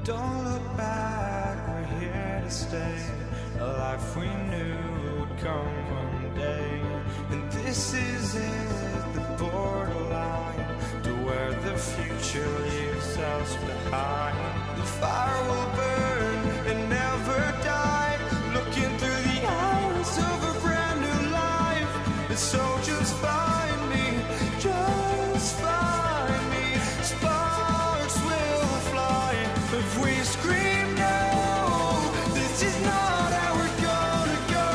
Don't look back, we're here to stay. A life we knew would come one day. And this is it, the borderline to where the future leaves us behind. The fire will burn and never die, looking through the eyes of a brand new life. And so just find me, just find me. Sparks will fly if we scream no. This is not how we're gonna go.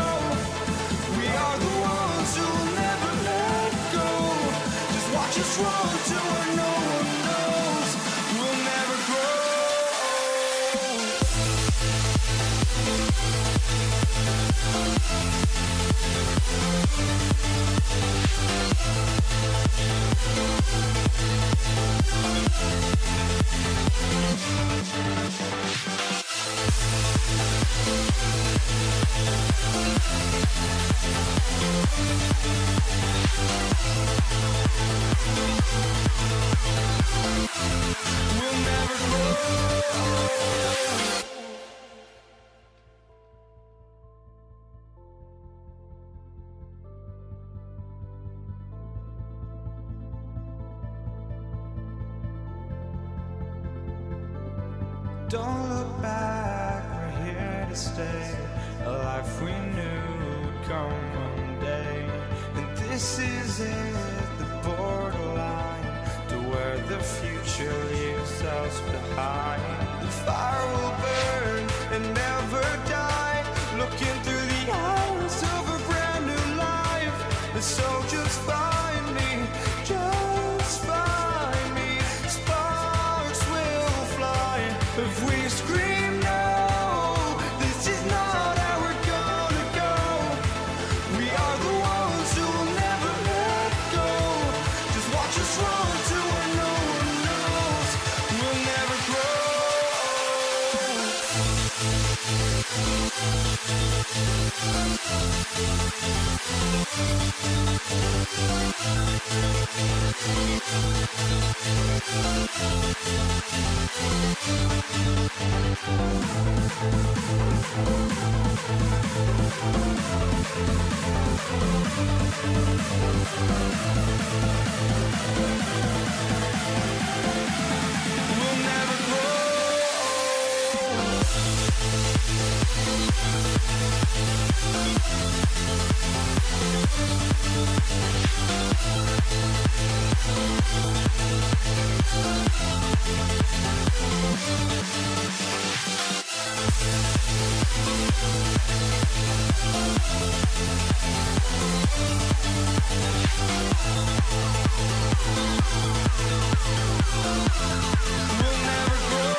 We are the ones who will never let go. Just watch us run to where no one knows. We'll never grow. We'll never grow. Don't look back, we're here to stay. A life we knew would come one day. And this is it, the borderline to where the future leaves us behind. The fire will burn and never die, looking through the eyes of a brand new life. And so just find me, just find me. Sparks will fly if we scream no. This is not how we're gonna go. We are the ones who will never let go. Just watch us run to where no one knows. We'll never grow. We'll never grow. We'll never grow.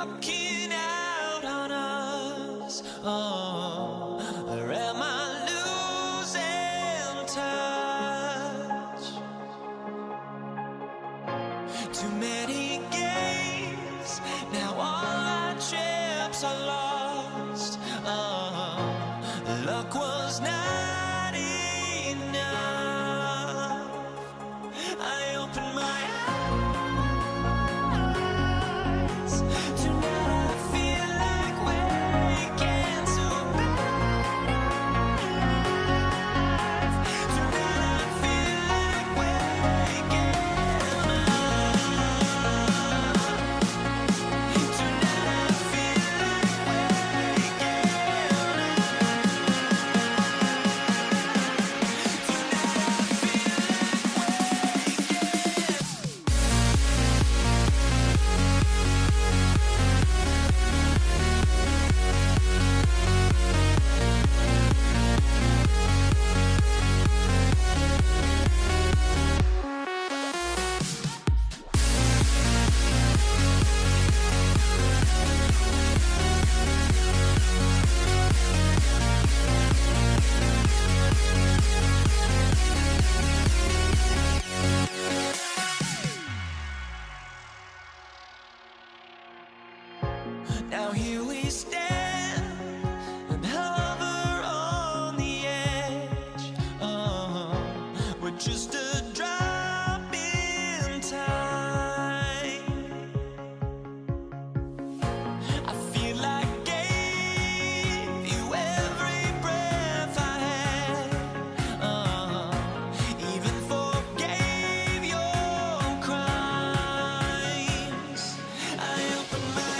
walking out on us? Oh, or am I losing touch? Too many games, now all our chips are lost. Oh, luck was not enough. I opened my eyes. Tonight I feel like waking to life. Tonight I feel like waking up. Tonight I feel like waking now here we stand and hover on the edge. Oh, we're just a drop in time. I feel like I gave you every breath I had. Even forgave your crimes. I opened my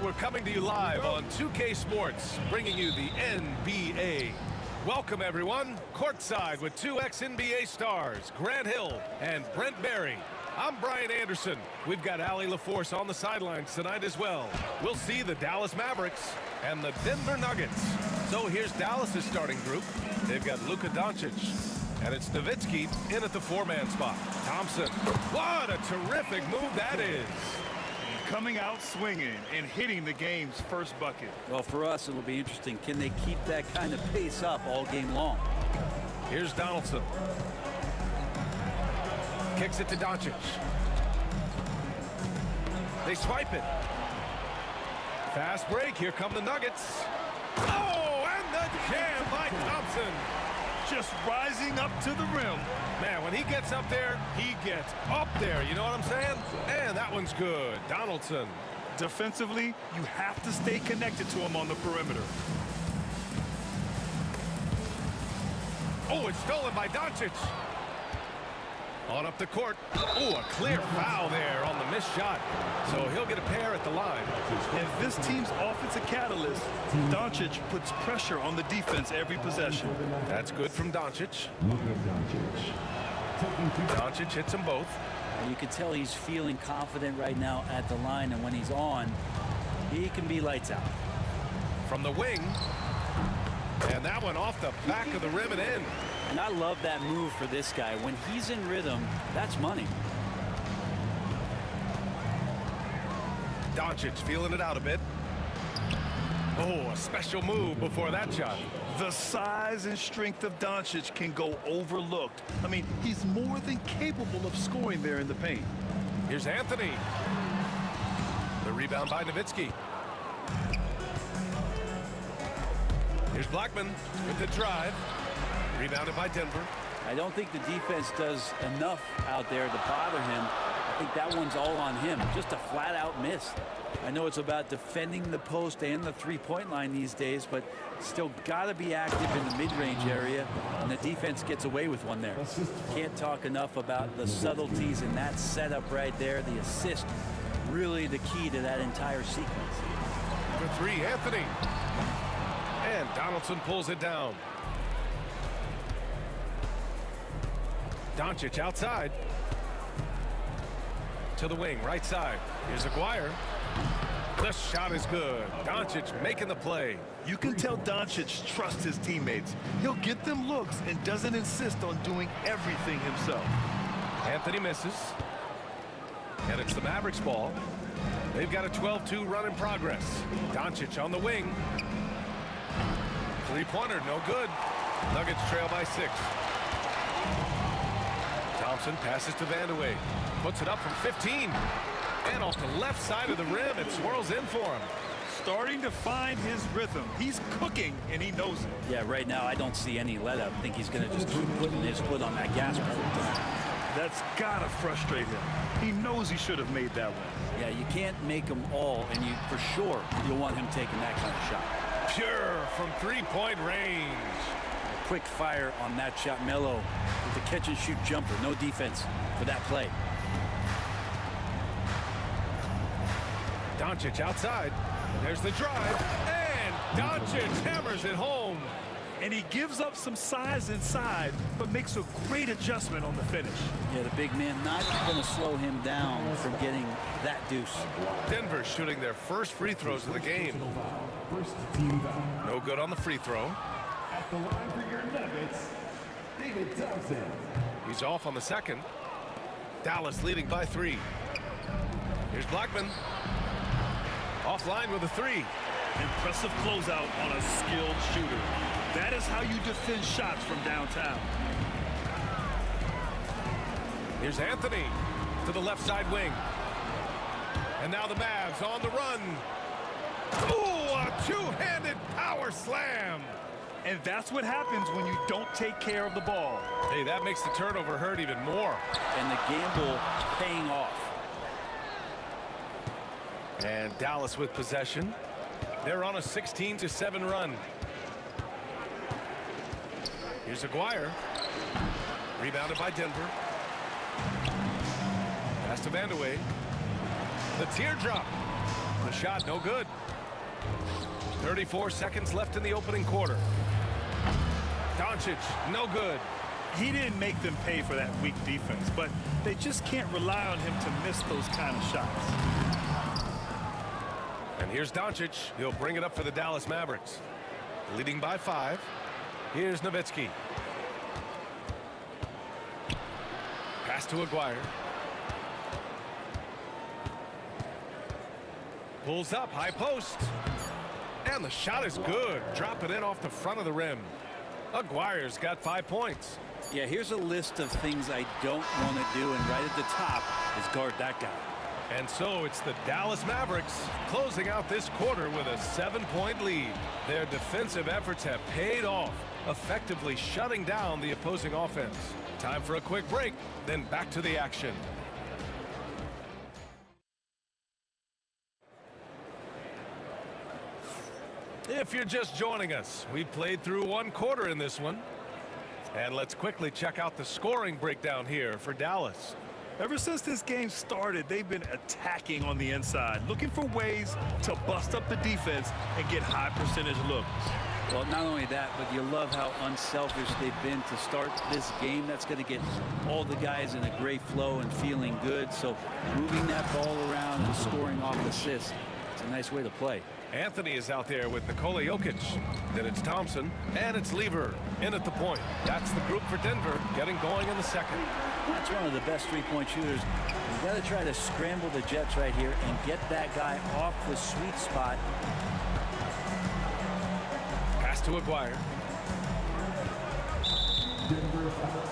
We're coming to you live on 2K Sports, bringing you the NBA. Welcome, everyone. Courtside with two ex-NBA stars, Grant Hill and Brent Barry. I'm Brian Anderson. We've got Allie LaForce on the sidelines tonight as well. We'll see the Dallas Mavericks and the Denver Nuggets. So here's Dallas's starting group. They've got Luka Doncic, and it's Nowitzki in at the four-man spot. Thompson. What a terrific move that is. Coming out swinging and hitting the game's first bucket. Well, for us, it'll be interesting. Can they keep that kind of pace up all game long? Here's Donaldson. Kicks it to Doncic. They swipe it. Fast break. Here come the Nuggets. Oh, and the jam by Thompson. Just rising up to the rim. Man, when he gets up there, he gets up there. You know what I'm saying? And that one's good. Donaldson. Defensively, you have to stay connected to him on the perimeter. Oh, it's stolen by Doncic. On up the court. Oh, a clear foul there on the missed shot. So he'll get a pair at the line. If this team's offensive catalyst, Doncic puts pressure on the defense every possession. That's good from Doncic. Doncic hits them both. And you can tell he's feeling confident right now at the line, and when he's on, he can be lights out. From the wing. And that one off the back of the rim and in. And I love that move for this guy. When he's in rhythm, that's money. Doncic feeling it out a bit. Oh, a special move before that shot. The size and strength of Doncic can go overlooked. I mean, he's more than capable of scoring there in the paint. Here's Anthony. The rebound by Nowitzki. Here's Blackman with the drive. Rebounded by Denver. I don't think the defense does enough out there to bother him. I think that one's all on him. Just a flat-out miss. I know it's about defending the post and the three-point line these days, but still got to be active in the mid-range area, and the defense gets away with one there. Can't talk enough about the subtleties in that setup right there. The assist, really the key to that entire sequence. For three, Anthony. And Donaldson pulls it down. Doncic outside. To the wing, right side. Here's Aguirre. The shot is good. Doncic making the play. You can tell Doncic trusts his teammates. He'll get them looks and doesn't insist on doing everything himself. Anthony misses. And it's the Mavericks ball. They've got a 12-2 run in progress. Doncic on the wing. Three-pointer, no good. Nuggets trail by 6. Thompson passes to Vandeweghe. Puts it up from 15. And off the left side of the rim, it swirls in for him. Starting to find his rhythm. He's cooking, and he knows it. Yeah, right now I don't see any let up. I think he's going to just keep putting his foot on that gas pedal. That's got to frustrate him. He knows he should have made that one. Yeah, you can't make them all, and you for sure you'll want him taking that kind of shot. Pure from three-point range. Quick fire on that shot. Melo with the catch-and-shoot jumper. No defense for that play. Doncic outside. There's the drive. And Doncic hammers it home. And he gives up some size inside, but makes a great adjustment on the finish. Yeah, the big man not going to slow him down from getting that deuce. Denver shooting their first free throws of the game. No good on the free throw. At the line for your Nuggets, David Thompson. He's off on the second. Dallas leading by 3. Here's Blackman. Offline with a 3. Impressive closeout on a skilled shooter. That is how you defend shots from downtown. Here's Anthony to the left side wing. And now the Mavs on the run. Ooh, a two-handed power slam. And that's what happens when you don't take care of the ball. Hey, that makes the turnover hurt even more. And the gamble paying off. And Dallas with possession. They're on a 16-7 run. Here's Aguirre. Rebounded by Denver. Pass to Vandeweghe. The teardrop. The shot no good. 34 seconds left in the opening quarter. Doncic, no good. He didn't make them pay for that weak defense, but they just can't rely on him to miss those kind of shots. And here's Doncic. He'll bring it up for the Dallas Mavericks. Leading by 5. Here's Nowitzki. Pass to Aguirre. Pulls up, high post. And the shot is good. Drop it in off the front of the rim. Aguirre's got 5 points. Yeah, here's a list of things I don't want to do, and right at the top is guard that guy. And so it's the Dallas Mavericks closing out this quarter with a 7-point lead. Their defensive efforts have paid off, effectively shutting down the opposing offense. Time for a quick break, then back to the action. If you're just joining us, we played through 1 quarter in this one. And let's quickly check out the scoring breakdown here for Dallas. Ever since this game started, they've been attacking on the inside, looking for ways to bust up the defense and get high percentage looks. Well, not only that, but you love how unselfish they've been to start this game. That's going to get all the guys in a great flow and feeling good. So moving that ball around and scoring off assists, it's a nice way to play. Anthony is out there with Nikola Jokic. Then it's Thompson, and it's Lever in at the point. That's the group for Denver, getting going in the second. That's one of the best three-point shooters. You've got to try to scramble the Jets right here and get that guy off the sweet spot. Pass to Aguirre. Denver foul.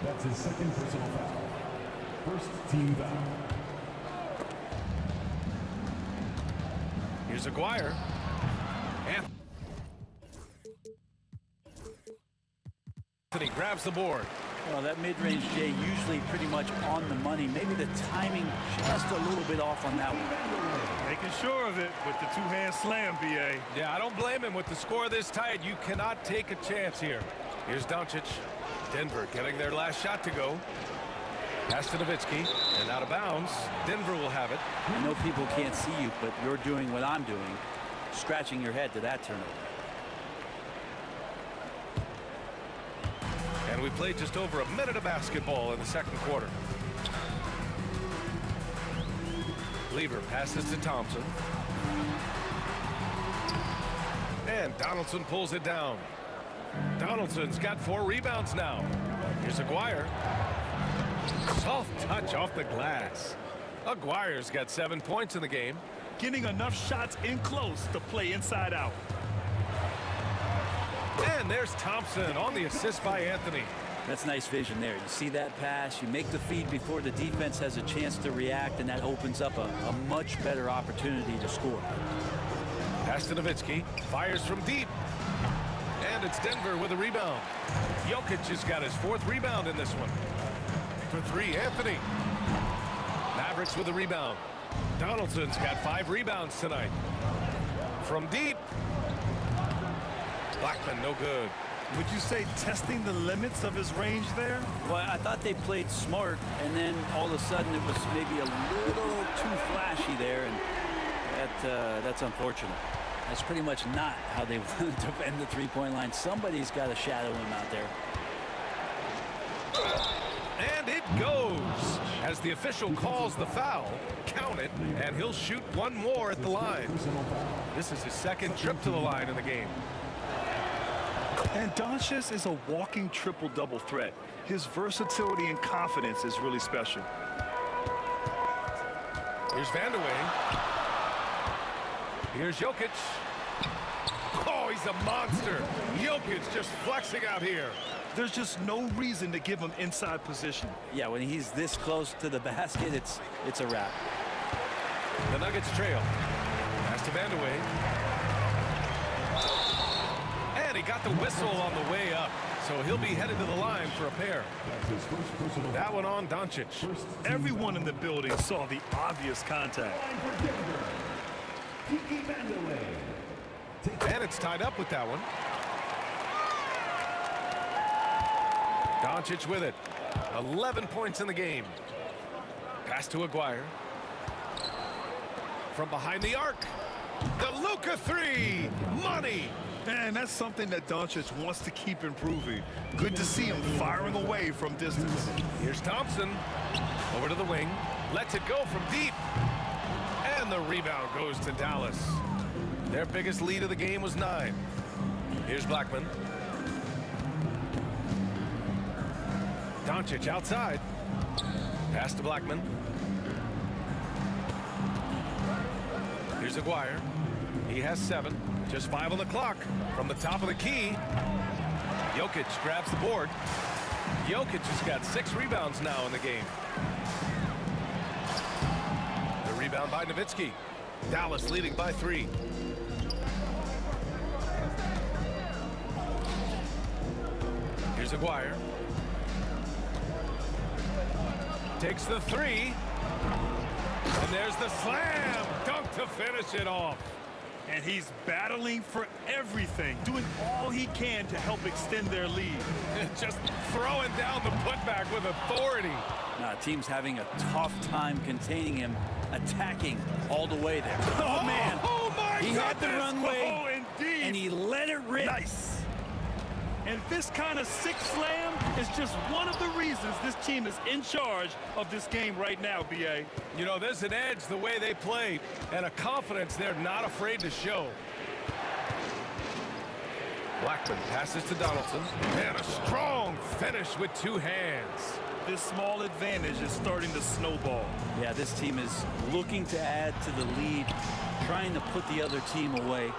That's his second personal foul. First team foul. Here's Aguirre. Anthony grabs the board. Well, that mid-range, Jay, usually pretty much on the money. Maybe the timing just a little bit off on that one. Making sure of it with the two-hand slam, B.A. Yeah, I don't blame him. With the score this tight, you cannot take a chance here. Here's Doncic. Denver getting their last shot to go. Pass to Nowitzki, and out of bounds. Denver will have it. I know people can't see you, but you're doing what I'm doing, scratching your head to that turnover. And we played just over a minute of basketball in the second quarter. Lever passes to Thompson. And Donaldson pulls it down. Donaldson's got 4 rebounds now. Here's Aguirre. Soft touch off the glass. Aguirre's got 7 points in the game. Getting enough shots in close to play inside out. And there's Thompson on the assist by Anthony. That's nice vision there. You see that pass, you make the feed before the defense has a chance to react, and that opens up a much better opportunity to score. Pass to Nowitzki. Fires from deep. And it's Denver with a rebound. Jokic has got his 4th rebound in this one. For 3, Anthony. Mavericks with a rebound. Donaldson's got 5 rebounds tonight. From deep. Blackman, no good. Would you say testing the limits of his range there? Well, I thought they played smart, and then all of a sudden it was maybe a little too flashy there, and that's unfortunate. That's pretty much not how they want to defend the three-point line. Somebody's got to shadow him out there. And it goes. As the official calls the foul, count it, and he'll shoot 1 more at the line. This is his 2nd trip to the line in the game. And Doncic is a walking triple-double threat. His versatility and confidence is really special. Here's Vandeweghe. Here's Jokic. Oh, he's a monster. Jokic just flexing out here. There's just no reason to give him inside position. Yeah, when he's this close to the basket, it's a wrap. The Nuggets trail. Pass to Vandeweghe. And he got the whistle on the way up, so he'll be headed to the line for a pair. That one on Doncic. Everyone in the building saw the obvious contact. And it's tied up with that one. Doncic with it. 11 points in the game. Pass to Aguirre. From behind the arc. The Luka 3. Money. And that's something that Doncic wants to keep improving. Good to see him firing away from distance. Here's Thompson. Over to the wing. Lets it go from deep. And the rebound goes to Dallas. Their biggest lead of the game was 9. Here's Blackman. Doncic outside. Pass to Blackman. Here's Aguirre. He has 7. Just 5 on the clock. From the top of the key. Jokic grabs the board. Jokic has got 6 rebounds now in the game. The rebound by Nowitzki. Dallas leading by 3. Here's Aguirre. Takes the 3. And there's the slam. Dunk to finish it off. And he's battling for everything, doing all he can to help extend their lead. Just throwing down the putback with authority. Team's having a tough time containing him, attacking all the way there. Oh, man. Oh, my He goodness. had the runway, Oh, indeed. and he let it rip. Nice. And this kind of sick slam is just one of the reasons this team is in charge of this game right now, B.A. You know, there's an edge the way they play and a confidence they're not afraid to show. Blackman passes to Donaldson, and a strong finish with two hands. This small advantage is starting to snowball. Yeah, this team is looking to add to the lead, trying to put the other team away,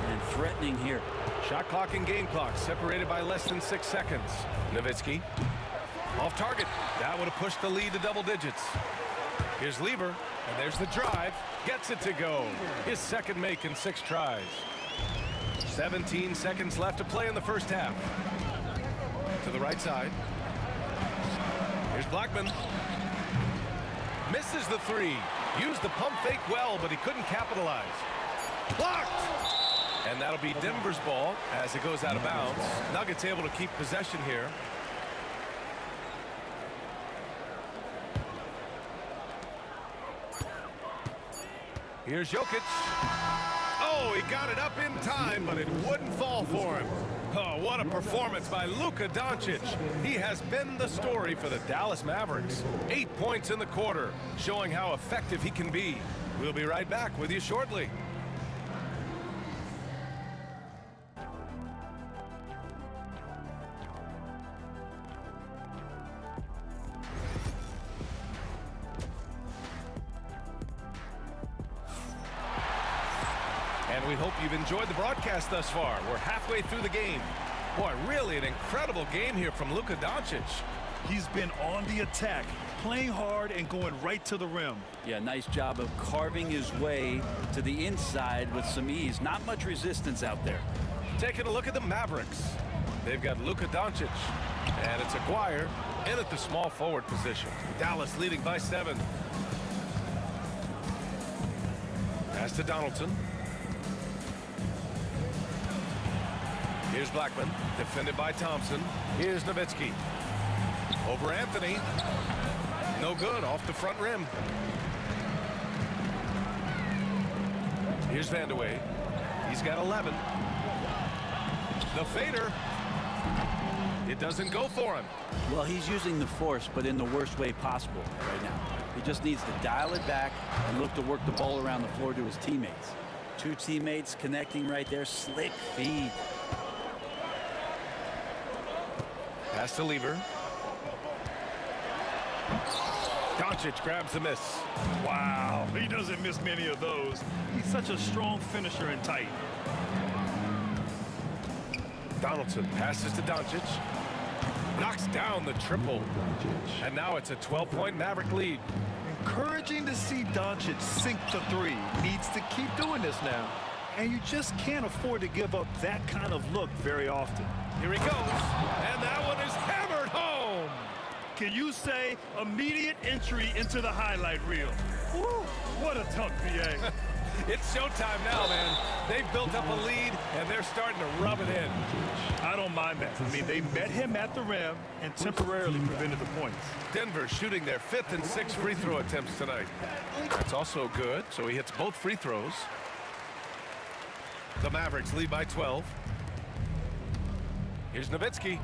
and threatening here. Shot clock and game clock separated by less than 6 seconds. Nowitzki off target. That would have pushed the lead to double digits. Here's Lever, and there's the drive. Gets it to go. His second make in 6 tries. 17 seconds left to play in the first half. To the right side. Here's Blackman. Misses the 3. Used the pump fake well, but he couldn't capitalize. Blocked! And that'll be Denver's ball as it goes out of bounds. Nuggets able to keep possession here. Here's Jokic. Oh, he got it up in time, but it wouldn't fall for him. Oh, what a performance by Luka Doncic. He has been the story for the Dallas Mavericks. 8 points in the quarter, showing how effective he can be. We'll be right back with you shortly. And we hope you've enjoyed the broadcast thus far. We're halfway through the game. Boy, really an incredible game here from Luka Doncic. He's been on the attack, playing hard and going right to the rim. Yeah, nice job of carving his way to the inside with some ease. Not much resistance out there. Taking a look at the Mavericks. They've got Luka Doncic, and it's Aguirre in at the small forward position. Dallas leading by 7. Pass to Donaldson. Here's Blackman, defended by Thompson. Here's Nowitzki. Over Anthony. No good, off the front rim. Here's Vandeweghe. He's got 11. The fader. It doesn't go for him. Well, he's using the force, but in the worst way possible right now. He just needs to dial it back and look to work the ball around the floor to his teammates. 2 teammates connecting right there. Slick feed. Pass to Lever. Doncic grabs the miss. Wow, he doesn't miss many of those. He's such a strong finisher and tight. Donaldson passes to Doncic. Knocks down the triple. And now it's a 12-point Maverick lead. Encouraging to see Doncic sink the 3. Needs to keep doing this now. And you just can't afford to give up that kind of look very often. Here he goes. And that one is hammered home. Can you say immediate entry into the highlight reel? Woo, what a dunk, B.A. It's showtime now, man. They've built up a lead, and they're starting to rub it in. I don't mind that. I mean, they met him at the rim and temporarily prevented the points. Denver shooting their 5th and 6th free throw attempts tonight. That's also good, so he hits both free throws. The Mavericks lead by 12. Here's Nowitzki.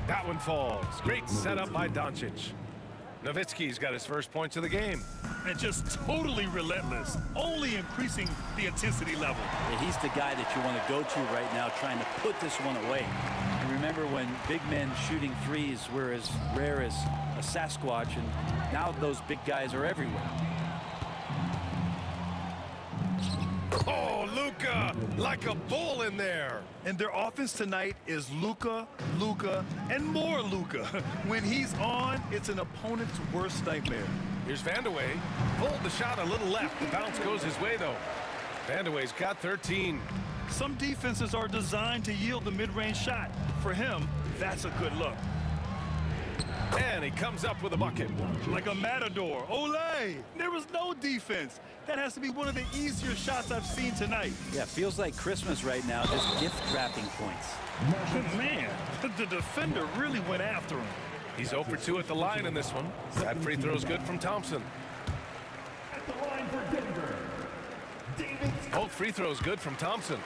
That one falls. Great setup by Doncic. Nowitzki's got his first points of the game. And just totally relentless, only increasing the intensity level. Yeah, he's the guy that you want to go to right now, trying to put this one away. You remember when big men shooting threes were as rare as a Sasquatch, and now those big guys are everywhere. Oh, Luka, like a bull in there. And their offense tonight is Luka, Luka, and more Luka. When he's on, it's an opponent's worst nightmare. Here's Vandeweghe. Pulled the shot a little left. The bounce goes his way, though. Vandeweghe's got 13. Some defenses are designed to yield the mid-range shot. For him, that's a good look. And he comes up with a bucket. Like a matador. Olé! There was no defense. That has to be one of the easier shots I've seen tonight. Yeah, feels like Christmas right now, just gift-wrapping points. Man, the defender really went after him. He's 0 for 2 at the line in this one. That free throw's good from Thompson. At the line for Denver, David. Both free throws good from Thompson.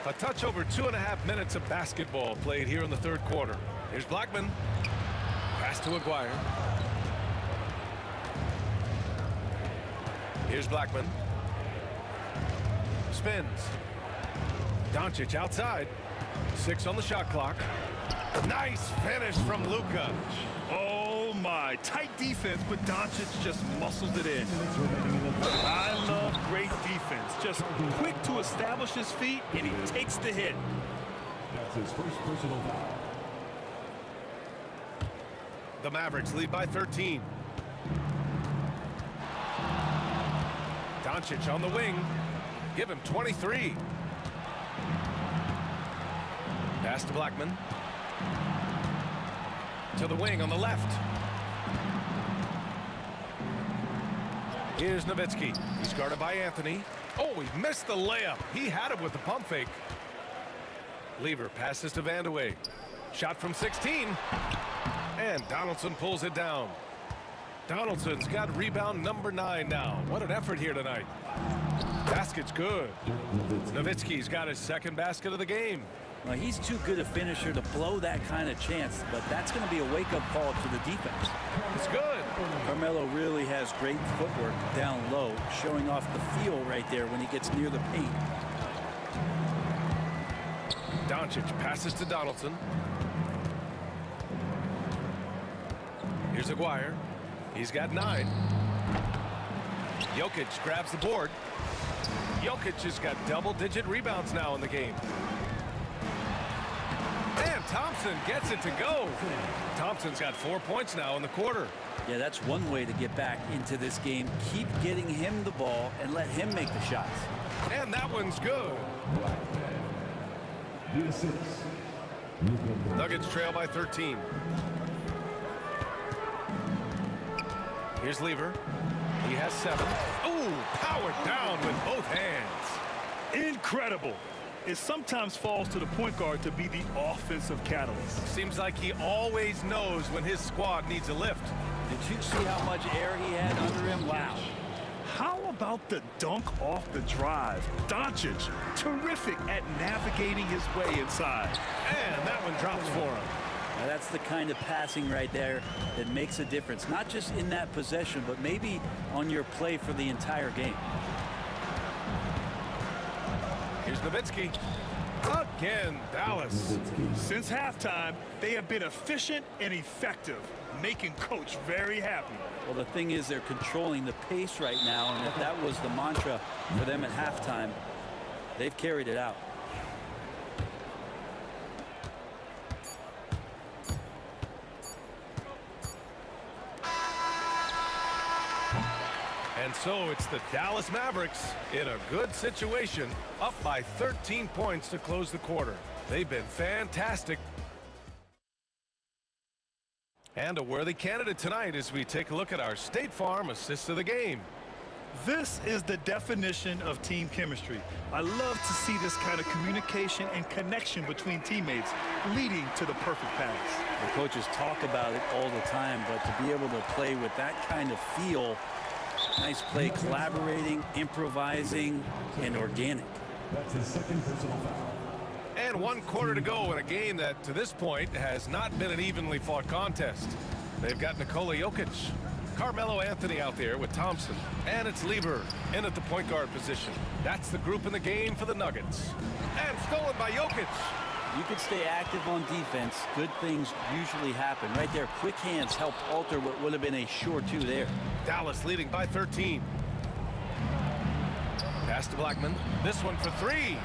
A touch over 2.5 minutes of basketball played here in the third quarter. Here's Blackman. Pass to Aguirre. Here's Blackman. Spins. Doncic outside. 6 on the shot clock. Nice finish from Luka. Oh my, tight defense, but Doncic just muscles it in. I love great defense. Just quick to establish his feet, and he takes the hit. That's his first personal foul. The Mavericks lead by 13. Doncic on the wing. Give him 23. Pass to Blackman. To the wing on the left. Here's Nowitzki. He's guarded by Anthony. Oh, he missed the layup. He had it with the pump fake. Lever passes to Vandeweghe. Shot from 16. And Donaldson pulls it down. Donaldson's got rebound number 9 now. What an effort here tonight. Basket's good. Nowitzki's got his second basket of the game. Well, he's too good a finisher to blow that kind of chance, but that's going to be a wake-up call to the defense. It's good. Carmelo really has great footwork down low, showing off the feel right there when he gets near the paint. Doncic passes to Donaldson. Here's Aguirre. He's got 9. Jokic grabs the board. Jokic has got double-digit rebounds now in the game. And Thompson gets it to go. Thompson's got 4 points now in the quarter. Yeah, that's one way to get back into this game. Keep getting him the ball and let him make the shots. And that one's good. The assist. Nuggets trail by 13. Here's Lever. He has 7. Ooh, powered down with both hands. Incredible. It sometimes falls to the point guard to be the offensive catalyst. Seems like he always knows when his squad needs a lift. Did you see how much air he had under him? Wow. How about the dunk off the drive? Doncic, terrific at navigating his way inside. And that one drops for him. Now that's the kind of passing right there that makes a difference, not just in that possession, but maybe on your play for the entire game. Here's Nowitzki. Again, Dallas. Since halftime, they have been efficient and effective, making Coach very happy. Well, the thing is they're controlling the pace right now, and if that was the mantra for them at halftime, they've carried it out. And so it's the Dallas Mavericks in a good situation, up by 13 points to close the quarter. They've been fantastic. And a worthy candidate tonight as we take a look at our State Farm assist of the game. This is the definition of team chemistry. I love to see this kind of communication and connection between teammates leading to the perfect pass. The coaches talk about it all the time, but to be able to play with that kind of feel, nice play, collaborating, improvising, and organic. That's his second personal foul. And 1 quarter to go in a game that, to this point, has not been an evenly fought contest. They've got Nikola Jokic, Carmelo Anthony out there with Thompson, and it's Lever in at the point guard position. That's the group in the game for the Nuggets. And stolen by Jokic. You can stay active on defense. Good things usually happen. Right there, quick hands help alter what would have been a sure 2 there. Dallas leading by 13. Pass to Blackman. This one for 3.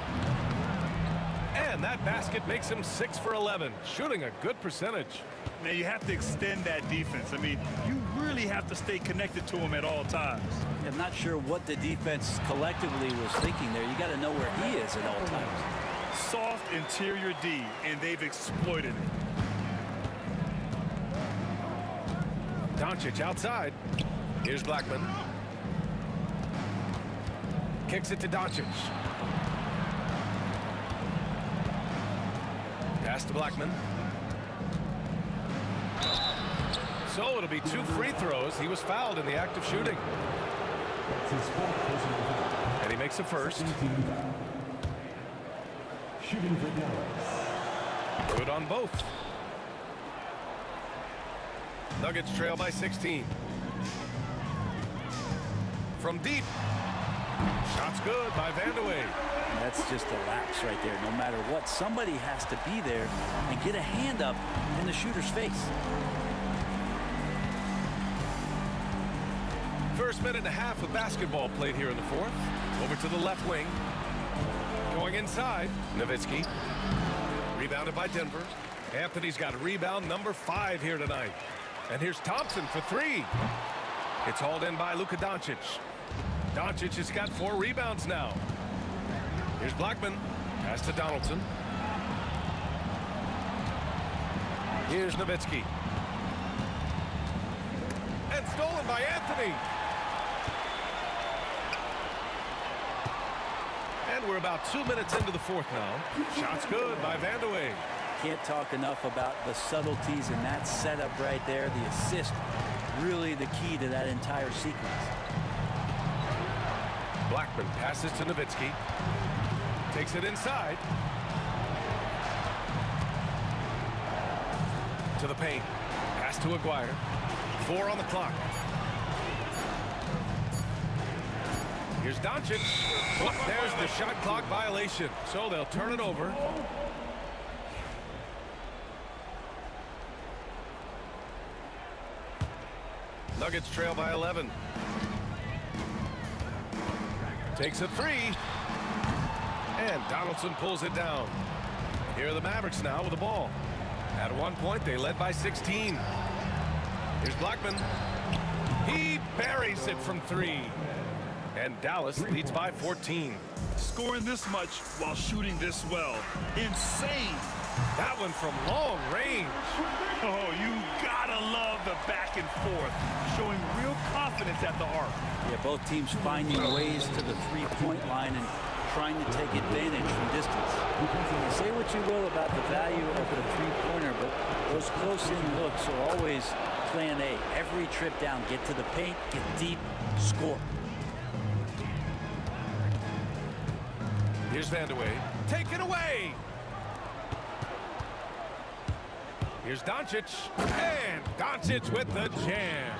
And that basket makes him 6 for 11, shooting a good percentage. Now you have to extend that defense. I mean, you really have to stay connected to him at all times. I'm not sure what the defense collectively was thinking there. You got to know where he is at all times. Soft interior D, and they've exploited it. Doncic outside. Here's Blackman. Kicks it to Doncic. Pass to Blackman. So it'll be 2 free throws. He was fouled in the act of shooting. That's his fourth personal foul. And he makes a first. Shooting for Dallas. Good on both. Nuggets trail by 16. From deep. Shot's good by Vandeweghe. That's just a lapse right there. No matter what, somebody has to be there and get a hand up in the shooter's face. First minute and a half of basketball played here in the fourth. Over to the left wing. Going inside. Nowitzki. Rebounded by Denver. Anthony's got a rebound number 5 here tonight. And here's Thompson for 3. It's hauled in by Luka Doncic. Doncic has got 4 rebounds now. Here's Blackman. Pass to Donaldson. Here's Nowitzki. And stolen by Anthony. And we're about 2 minutes into the fourth now. Shot's good by Vandeweghe. Can't talk enough about the subtleties in that setup right there. The assist, really the key to that entire sequence. Blackman passes to Nowitzki. Takes it inside. To the paint. Pass to Aguirre. 4 on the clock. Here's Doncic. Oh, there's the shot clock violation. So they'll turn it over. Nuggets trail by 11. Takes a 3. And Donaldson pulls it down. Here are the Mavericks now with the ball. At one point, they led by 16. Here's Blackman. He buries it from 3. And Dallas leads by 14. Scoring this much while shooting this well. Insane. That one from long range. Oh, you gotta love the back and forth. Showing real confidence at the arc. Yeah, both teams finding ways to the three-point line and trying to take advantage from distance. Say what you will about the value of the three-pointer, but those close-in looks are always plan A. Every trip down, get to the paint, get deep, score. Here's Vandeweghe. Take it away. Here's Doncic. And Doncic with the jam.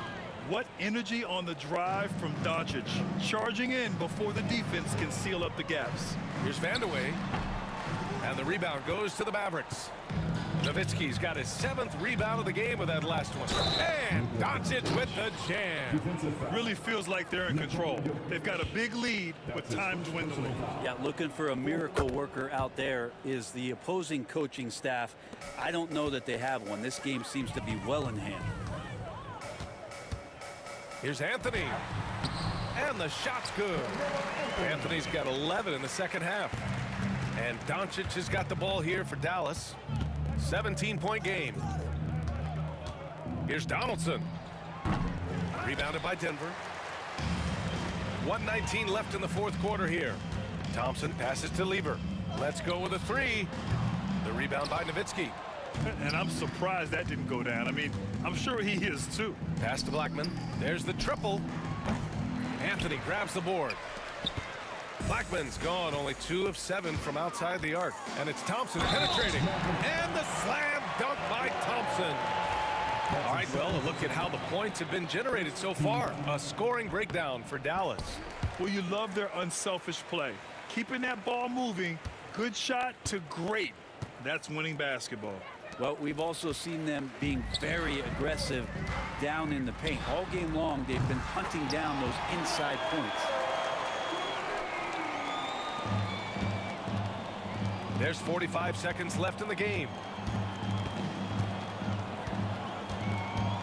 What energy on the drive from Doncic. Charging in before the defense can seal up the gaps. Here's Vandeweghe. And the rebound goes to the Mavericks. Nowitzki's got his 7th rebound of the game with that last one. And Doncic with the jam. Really feels like they're in control. They've got a big lead with time dwindling. Yeah, looking for a miracle worker out there is the opposing coaching staff. I don't know that they have one. This game seems to be well in hand. Here's Anthony. And the shot's good. Anthony's got 11 in the second half. And Doncic has got the ball here for Dallas. 17-point game. Here's Donaldson. Rebounded by Denver. 1:19 left in the fourth quarter here. Thompson passes to Lever. Let's go with a 3. The rebound by Nowitzki. And I'm surprised that didn't go down. I mean, I'm sure he is too. Pass to Blackman. There's the triple. Anthony grabs the board. Blackman's gone, only 2 of 7 from outside the arc. And it's Thompson penetrating. And the slam dunk by Thompson. All right, well, a look at how the points have been generated so far. A scoring breakdown for Dallas. Well, you love their unselfish play. Keeping that ball moving, good shot to great. That's winning basketball. Well, we've also seen them being very aggressive down in the paint. All game long, they've been hunting down those inside points. There's 45 seconds left in the game.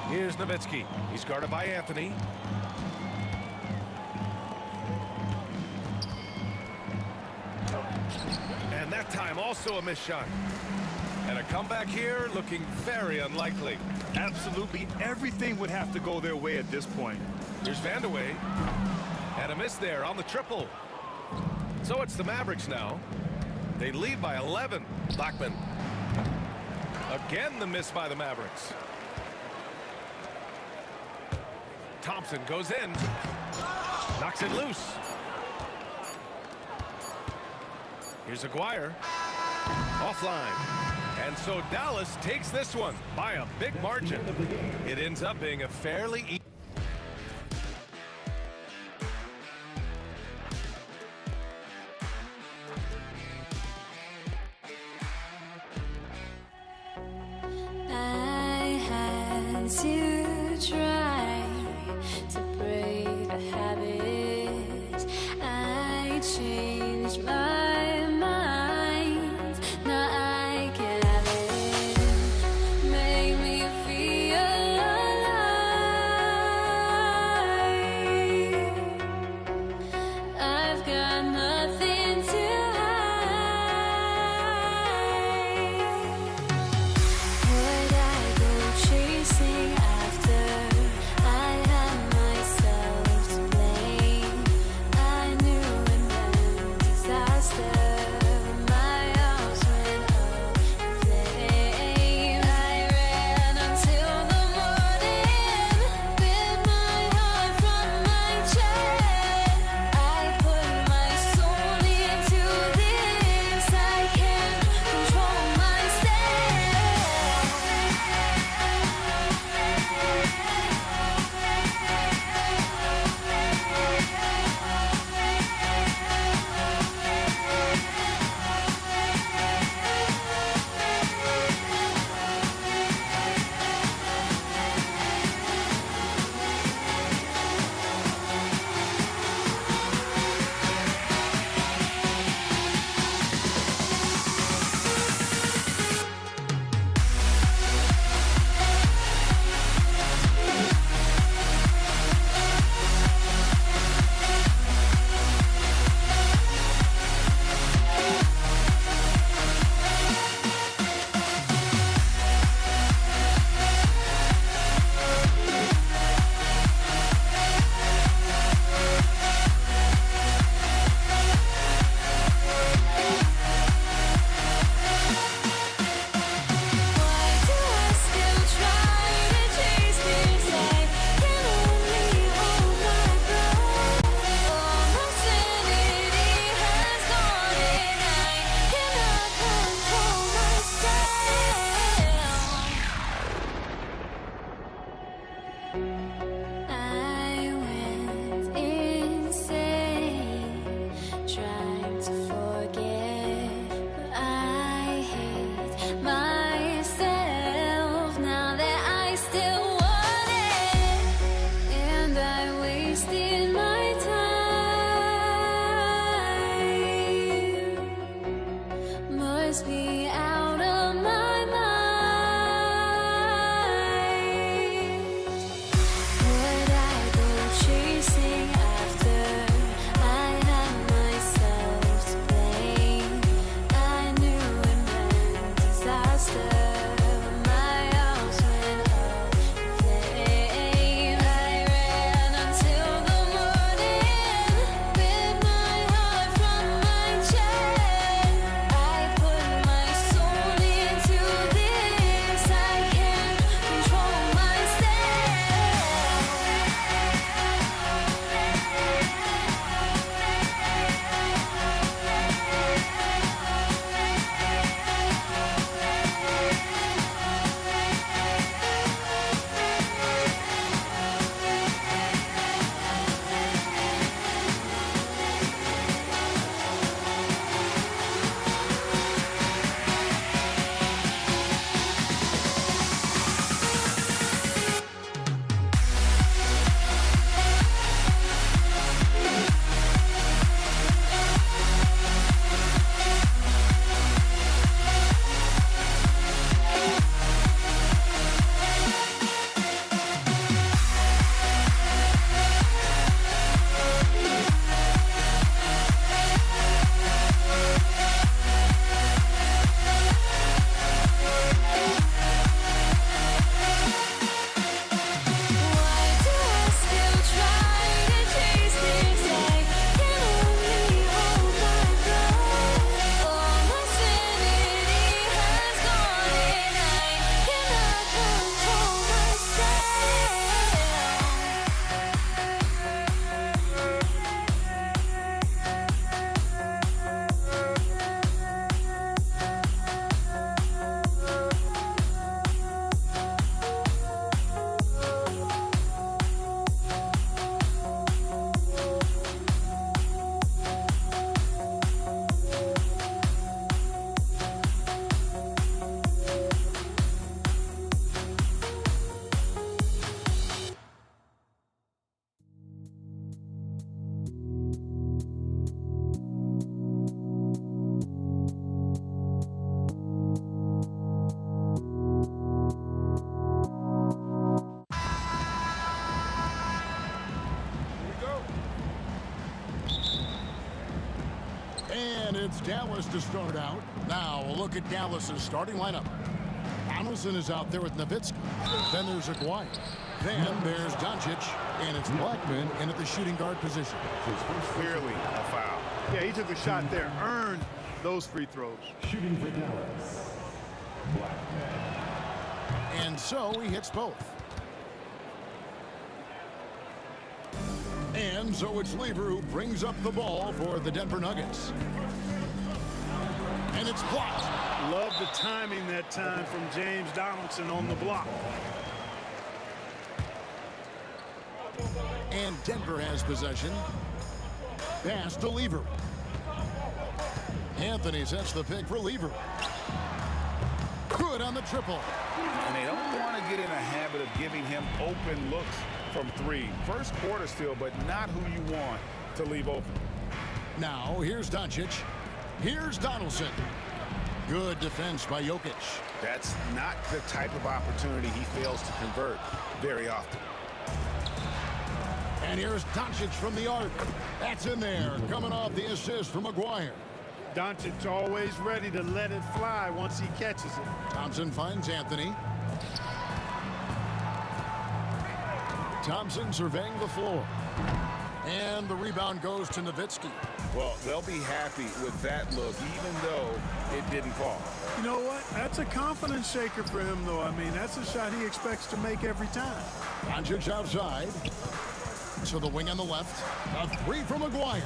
Here's Nowitzki. He's guarded by Anthony. And that time also a missed shot. And a comeback here looking very unlikely. Absolutely everything would have to go their way at this point. Here's Vandeweghe. And a miss there on the triple. So it's the Mavericks now. They lead by 11. Blackman. Again the miss by the Mavericks. Thompson goes in. Knocks it loose. Here's Aguirre. Offline. And so Dallas takes this one by a big margin. It ends up being a fairly I had to try to break a habit. I changed my mind. Now I can have it. Make me feel alive. I've got nothing to would I go chasing after? I had myself to blame. I knew and then disaster. My arms went up in flames. I ran until the morning. Bit my heart from my chest. I put my soul into this. I can't control myself. Why do I still try to chase this? I can only hold my breath. All my sanity has gone and I cannot control myself. I went insane trying to forget, but I hate myself now that I still want it, and I wasted my time. Must be out of my mind. Would I go chasing after? I had myself to blame. I knew and then disaster. My arms went up in flames. I ran until the morning. Bit my heart from my chest. I put my pass to start out. Now a look at Dallas's starting lineup. Donaldson is out there with Nowitzki. Then there's Aguirre. Then there's Doncic, and it's Blackman in at the shooting guard position. Clearly a foul. Yeah, he took a shot there, earned those free throws. Shooting for Dallas. Blackman. And so he hits both. And so it's Lever who brings up the ball for the Denver Nuggets. And it's blocked. Love the timing that time from James Donaldson on the block. And Denver has possession. Pass to Lever. Anthony sets the pick for Lever. Good on the triple. And they don't want to get in a habit of giving him open looks from three. First quarter still, but not who you want to leave open. Now here's Doncic. Here's Donaldson. Good defense by Jokic. That's not the type of opportunity he fails to convert very often. And here's Doncic from the arc. That's in there, coming off the assist from Aguirre. Doncic always ready to let it fly once he catches it. Thompson finds Anthony. Thompson surveying the floor. And the rebound goes to Nowitzki. Well, they'll be happy with that look, even though it didn't fall. You know what? That's a confidence shaker for him, though. I mean, that's a shot he expects to make every time. Doncic outside. To the wing on the left. A three from Aguirre.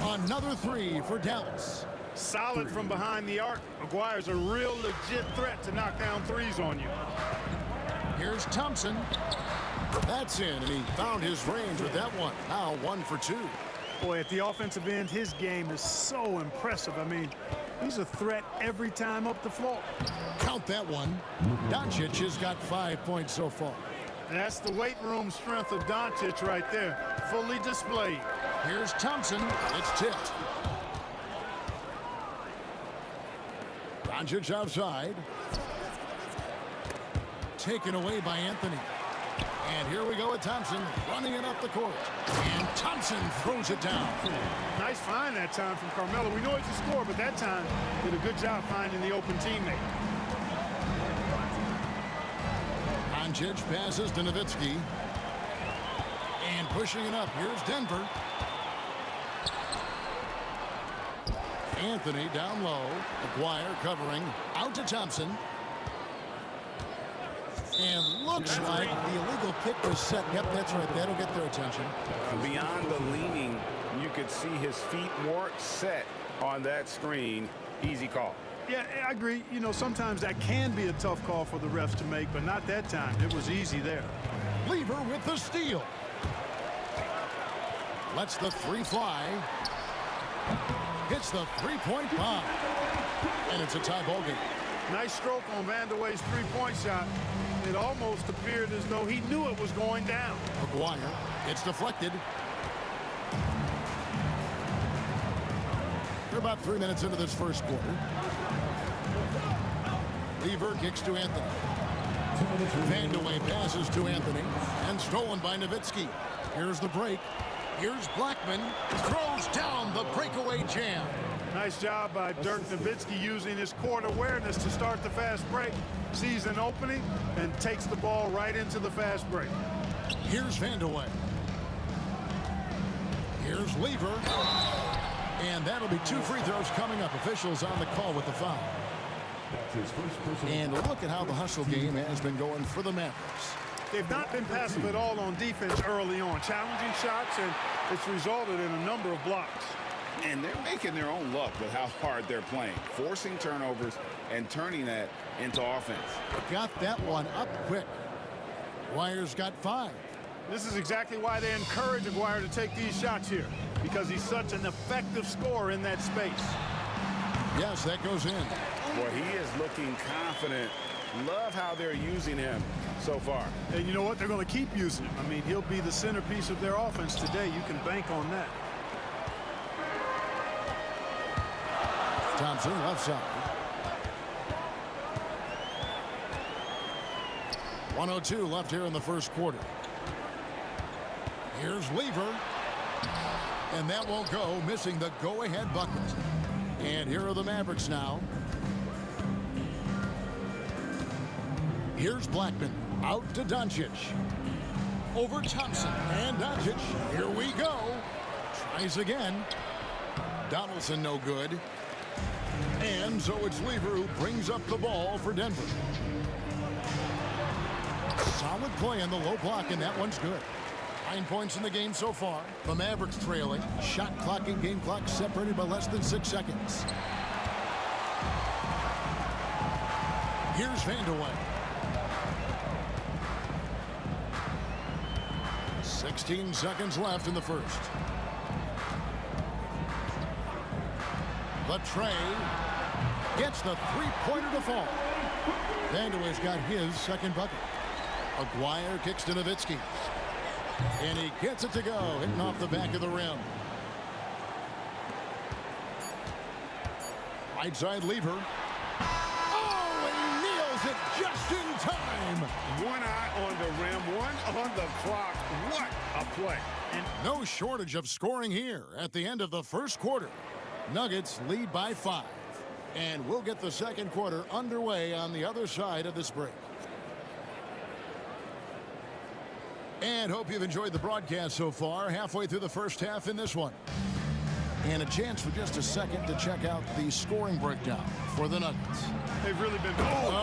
Another three for Dallas. Solid from behind the arc. Aguirre's a real legit threat to knock down threes on you. Here's Thompson. That's in, and he found his range with that one. Now 1 for 2. Boy, at the offensive end, his game is so impressive. I mean, he's a threat every time up the floor. Count that one. Doncic has got 5 points so far. That's the weight room strength of Doncic right there. Fully displayed. Here's Thompson. It's tipped. Doncic outside. Taken away by Anthony. And here we go with Thompson running it up the court. And Thompson throws it down. Nice find that time from Carmelo. We know he's a scorer, but that time did a good job finding the open teammate. Doncic passes to Nowitzki. And pushing it up. Here's Denver. Anthony down low. Aguirre covering. Out to Thompson. And looks like the illegal kick was set. Yep, that's right. That'll get their attention. Beyond the leaning, you could see his feet more set on that screen. Easy call. Yeah, I agree. You know, sometimes that can be a tough call for the refs to make, but not that time. It was easy there. Lever with the steal. Lets the three fly. Hits the three-point bomb. And it's a tie ball game. Nice stroke on Vandeweghe's three-point shot. It almost appeared as though he knew it was going down. Aguirre, it's deflected. We're about 3 minutes into this first quarter. Lever kicks to Anthony. Vandeweghe passes to Anthony. And stolen by Nowitzki. Here's the break. Here's Blackman. Throws down the breakaway jam. Nice job by Dirk Nowitzki using his court awareness to start the fast break. Sees an opening and takes the ball right into the fast break. Here's Vandeweghe. Here's Lever. And that'll be 2 free throws coming up. Officials on the call with the foul. That's his first personal. And look at how the hustle game has been going for the Mavericks. They've not been passive at all on defense early on. Challenging shots, and it's resulted in a number of blocks. And they're making their own luck with how hard they're playing, forcing turnovers and turning that into offense. Got that one up quick. Aguirre's got 5. This is exactly why they encourage Aguirre to take these shots here, because he's such an effective scorer in that space. Yes, that goes in. Boy, he is looking confident. Love how they're using him so far. And you know what? They're going to keep using him. I mean, he'll be the centerpiece of their offense today. You can bank on that. Thompson left side. 1:02 left here in the first quarter. Here's Lever. And that won't go, missing the go-ahead bucket. And here are the Mavericks now. Here's Blackman. Out to Doncic. Over Thompson. And Doncic. Here we go. Tries again. Donaldson no good. And so it's Lever who brings up the ball for Denver. Solid play on the low block, and that one's good. 9 points in the game so far. The Mavericks trailing. Shot clock and game clock separated by less than 6 seconds. Here's Vandeweghe. 16 seconds left in the first. Latrey gets the three-pointer to fall. Vandeweghe's got his second bucket. Aguirre kicks to Nowitzki. And he gets it to go, hitting off the back of the rim. Right side Lever. Oh, he nails it just in time. One eye on the rim, one on the clock. What a play. And no shortage of scoring here at the end of the first quarter. Nuggets lead by 5. And we'll get the second quarter underway on the other side of this break. And hope you've enjoyed the broadcast so far. Halfway through the first half in this one. And a chance for just a second to check out the scoring breakdown for the Nuggets. They've really been taking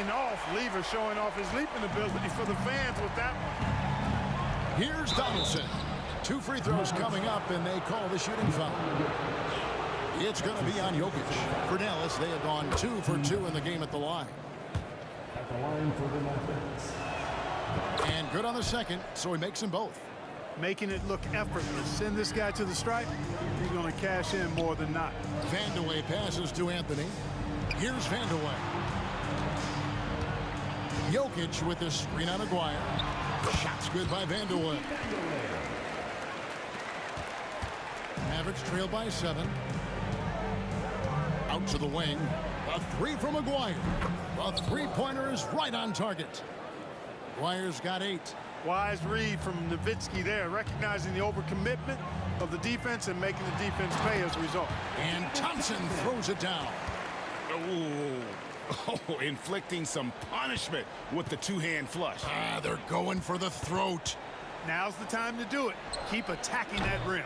off. Lever showing off his leaping ability for the fans with that one. Here's Donaldson. 2 free throws coming up, and they call the shooting foul. It's going to be on Jokic. For Dallas, they have gone 2 for 2 in the game at the line. At the line for the Nuggets. And good on the second, so he makes them both. Making it look effortless. Send this guy to the stripe. He's going to cash in more than not. Vandeweghe passes to Anthony. Here's Vandeweghe. Jokic with the screen on Aguirre. Shots good by Vandeweghe. Mavericks trail by 7. Out to the wing. A 3 from Aguirre. A three-pointer is right on target. Aguirre's got 8. Wise read from Nowitzki there, recognizing the overcommitment of the defense and making the defense pay as a result. And Thompson throws it down. Oh, inflicting some punishment with the two-hand flush. They're going for the throat. Now's the time to do it. Keep attacking that rim.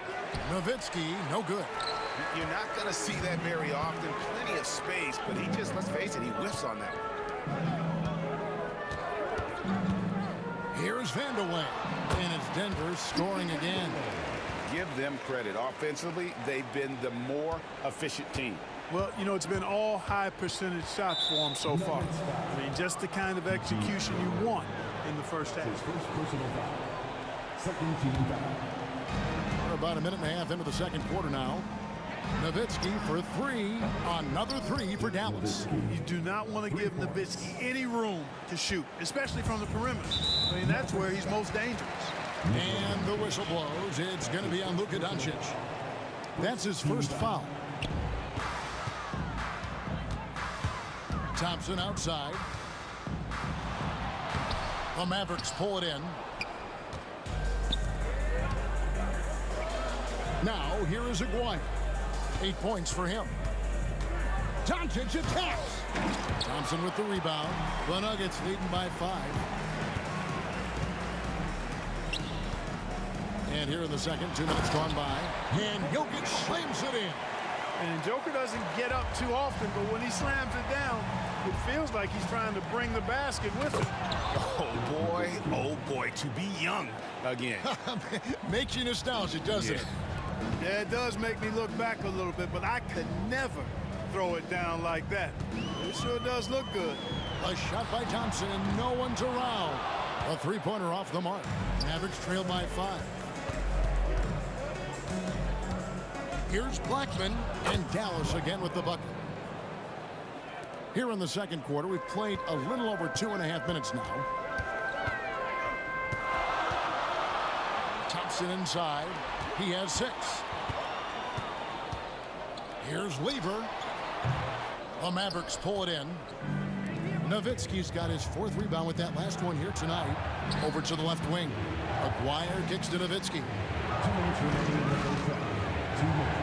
Nowitzki, no good. You're not going to see that very often. Plenty of space, but he just, let's face it, he whiffs on that. Here's Vandeweghe. And it's Denver scoring again. Give them credit. Offensively, they've been the more efficient team. Well, you know, it's been all high percentage shots for him so far. I mean, just the kind of execution you want in the first half. First personal foul. Second team foul. We're about a minute and a half into the second quarter now. Nowitzki for 3. Another 3 for Dallas. You do not want to give Nowitzki any room to shoot, especially from the perimeter. I mean, that's where he's most dangerous. And the whistle blows. It's going to be on Luka Doncic. That's his first foul. Thompson outside. The Mavericks pull it in. Now, here is Aguirre. 8 points for him. Doncic attacks. Thompson with the rebound. The Nuggets leading by 5. And here in the second, 2 minutes gone by. And Jokic slams it in. And Joker doesn't get up too often, but when he slams it down, it feels like he's trying to bring the basket with him. Oh boy, to be young again. Makes you nostalgic, doesn't it? Yeah, it does make me look back a little bit, but I could never throw it down like that. It sure does look good. A shot by Thompson, and no one's around. A three-pointer off the mark. Mavericks trail by 5. Here's Blackman, and Dallas again with the bucket. Here in the second quarter, we've played a little over 2.5 minutes now. Thompson inside. He has 6. Here's Lever. The Mavericks pull it in. Nowitzki's got his 4th rebound with that last one here tonight. Over to the left wing. Aguirre kicks to Nowitzki. 2 minutes remaining in the first half. 2 minutes.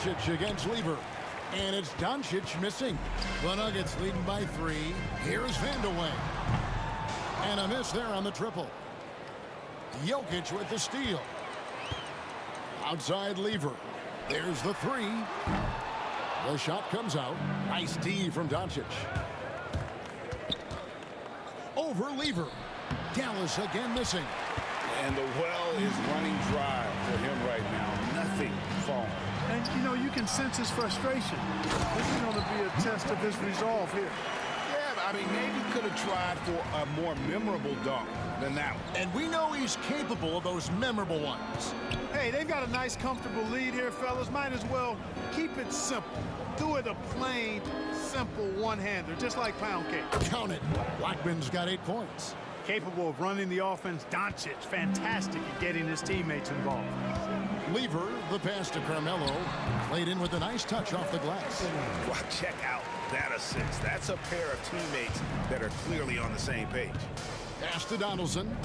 Doncic against Lever. And it's Doncic missing. The Nuggets leading by 3. Here's Vandeweghe. And a miss there on the triple. Jokic with the steal. Outside Lever. There's the 3. The shot comes out. Nice D from Doncic. Over Lever. Dallas again missing. And the well is running dry for him right now. Nothing falling. And, you know, you can sense his frustration. This is going to be a test of his resolve here. Yeah, I mean, maybe could have tried for a more memorable dunk than that one. And we know he's capable of those memorable ones. Hey, they've got a nice, comfortable lead here, fellas. Might as well keep it simple. Do it a plain, simple one-hander, just like pound cake. Count it. Blackman's got 8 points. Capable of running the offense. Doncic, fantastic at getting his teammates involved. Lever, the pass to Carmelo. Played in with a nice touch off the glass. Well, check out that assist. That's a pair of teammates that are clearly on the same page. Pass to Donaldson.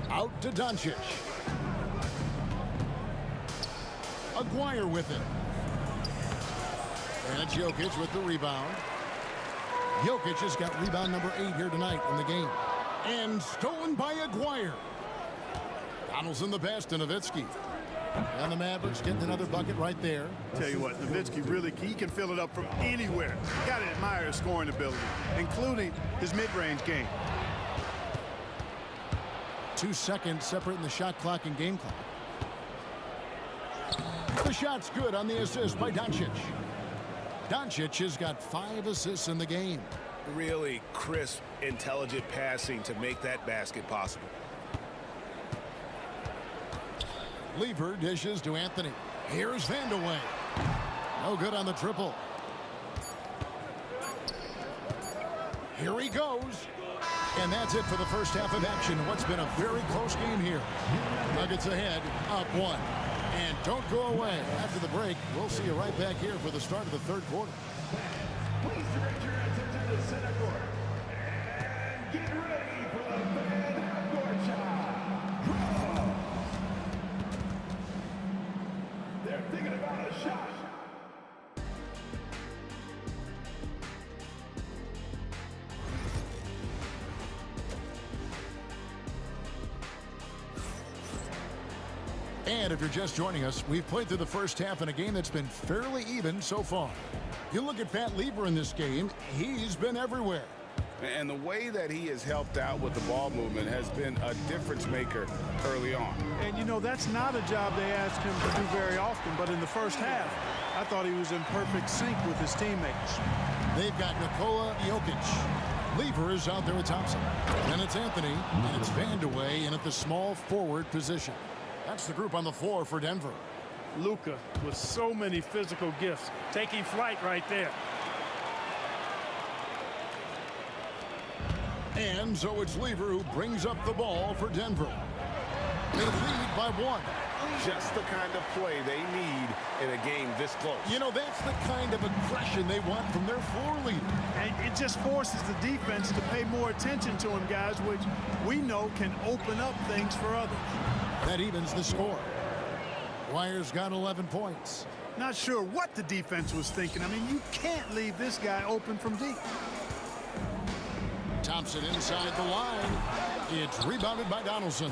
Out to Doncic. Aguirre with it. And Jokic with the rebound. Jokic has got rebound number 8 here tonight in the game. And stolen by Aguirre. Donaldson the pass to Nowitzki. And the Mavericks getting another bucket right there. Tell you what, Nowitzki really, he can fill it up from anywhere. Got to admire his scoring ability, including his mid-range game. 2 seconds separating the shot clock and game clock. The shot's good on the assist by Doncic. Doncic has got 5 assists in the game. Really crisp, intelligent passing to make that basket possible. Lever dishes to Anthony. Here's Vandeweghe. No good on the triple. Here he goes. And that's it for the first half of action. What's been a very close game here. Nuggets ahead, up 1. And don't go away. After the break, we'll see you right back here for the start of the third quarter. Please direct your attention to center court. And get ready for the mid-court shot. Draw. They're thinking about a shot. And if you're just joining us, we've played through the first half in a game that's been fairly even so far. You look at Pat Lever in this game, he's been everywhere. And the way that he has helped out with the ball movement has been a difference maker early on. And, you know, that's not a job they ask him to do very often, but in the first half, I thought he was in perfect sync with his teammates. They've got Nikola Jokic. Lever is out there with Thompson. Then it's Anthony, and it's Vandeweghe in at the small forward position. That's the group on the floor for Denver. Luka with so many physical gifts, taking flight right there. And so it's Lever who brings up the ball for Denver. They lead by 1. Just the kind of play they need in a game this close. You know, that's the kind of aggression they want from their floor leader. And it just forces the defense to pay more attention to him, guys, which we know can open up things for others. That evens the score. Wire's got 11 points. Not sure what the defense was thinking. I mean, you can't leave this guy open from deep. Thompson inside the line. It's rebounded by Donaldson.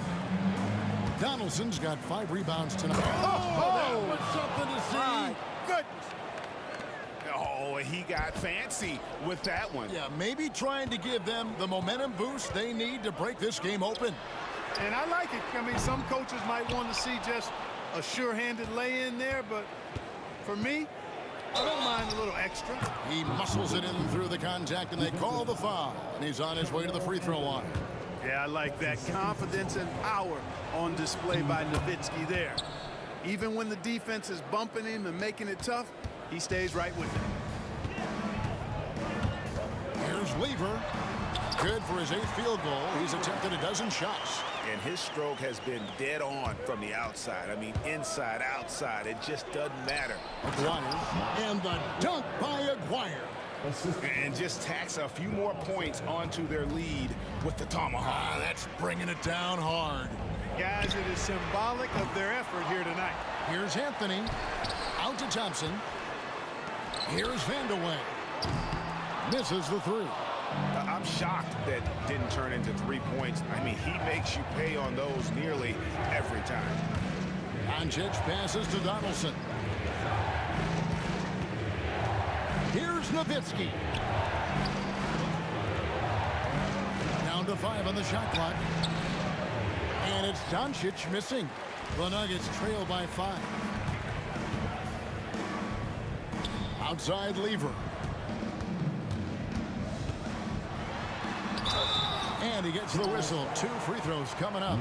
Donaldson's got 5 rebounds tonight. That was something to see. My goodness. Oh, he got fancy with that one. Yeah, maybe trying to give them the momentum boost they need to break this game open. And I like it. I mean, some coaches might want to see just a sure-handed lay-in there, but for me, I don't mind a little extra. He muscles it in through the contact, and they call the foul. And he's on his way to the free throw line. Yeah, I like that. Confidence and power on display by Nowitzki there. Even when the defense is bumping him and making it tough, he stays right with it. Here's Lever. Good for his 8th field goal. He's attempted a dozen shots. And his stroke has been dead on from the outside. I mean, inside, outside, it just doesn't matter. Aguirre. And the dunk by Aguirre. And just tacks a few more points onto their lead with the tomahawk. That's bringing it down hard. Guys, it is symbolic of their effort here tonight. Here's Anthony. Out to Thompson. Here's Vandeweghe. Misses the three. I'm shocked that didn't turn into 3 points. I mean, he makes you pay on those nearly every time. Doncic passes to Donaldson. Here's Nowitzki. Down to 5 on the shot clock. And it's Doncic missing. The Nuggets trail by 5. Outside Lever. And he gets the whistle. 2 free throws coming up.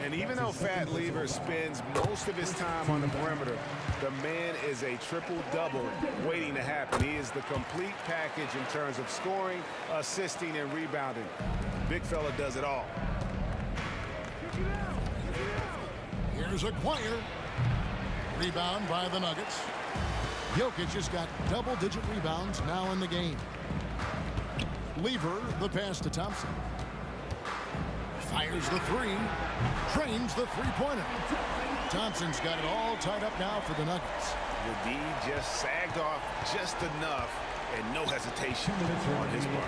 And even though Fat Lever spends most of his time on the perimeter, the man is a triple-double waiting to happen. He is the complete package in terms of scoring, assisting, and rebounding. Big fella does it all. Here's Aguirre. Rebound by the Nuggets. Jokic has got double-digit rebounds now in the game. Lever, the pass to Thompson. Fires the three. Trains the three-pointer. Thompson's got it all tied up now for the Nuggets. The D just sagged off just enough and no hesitation on his part.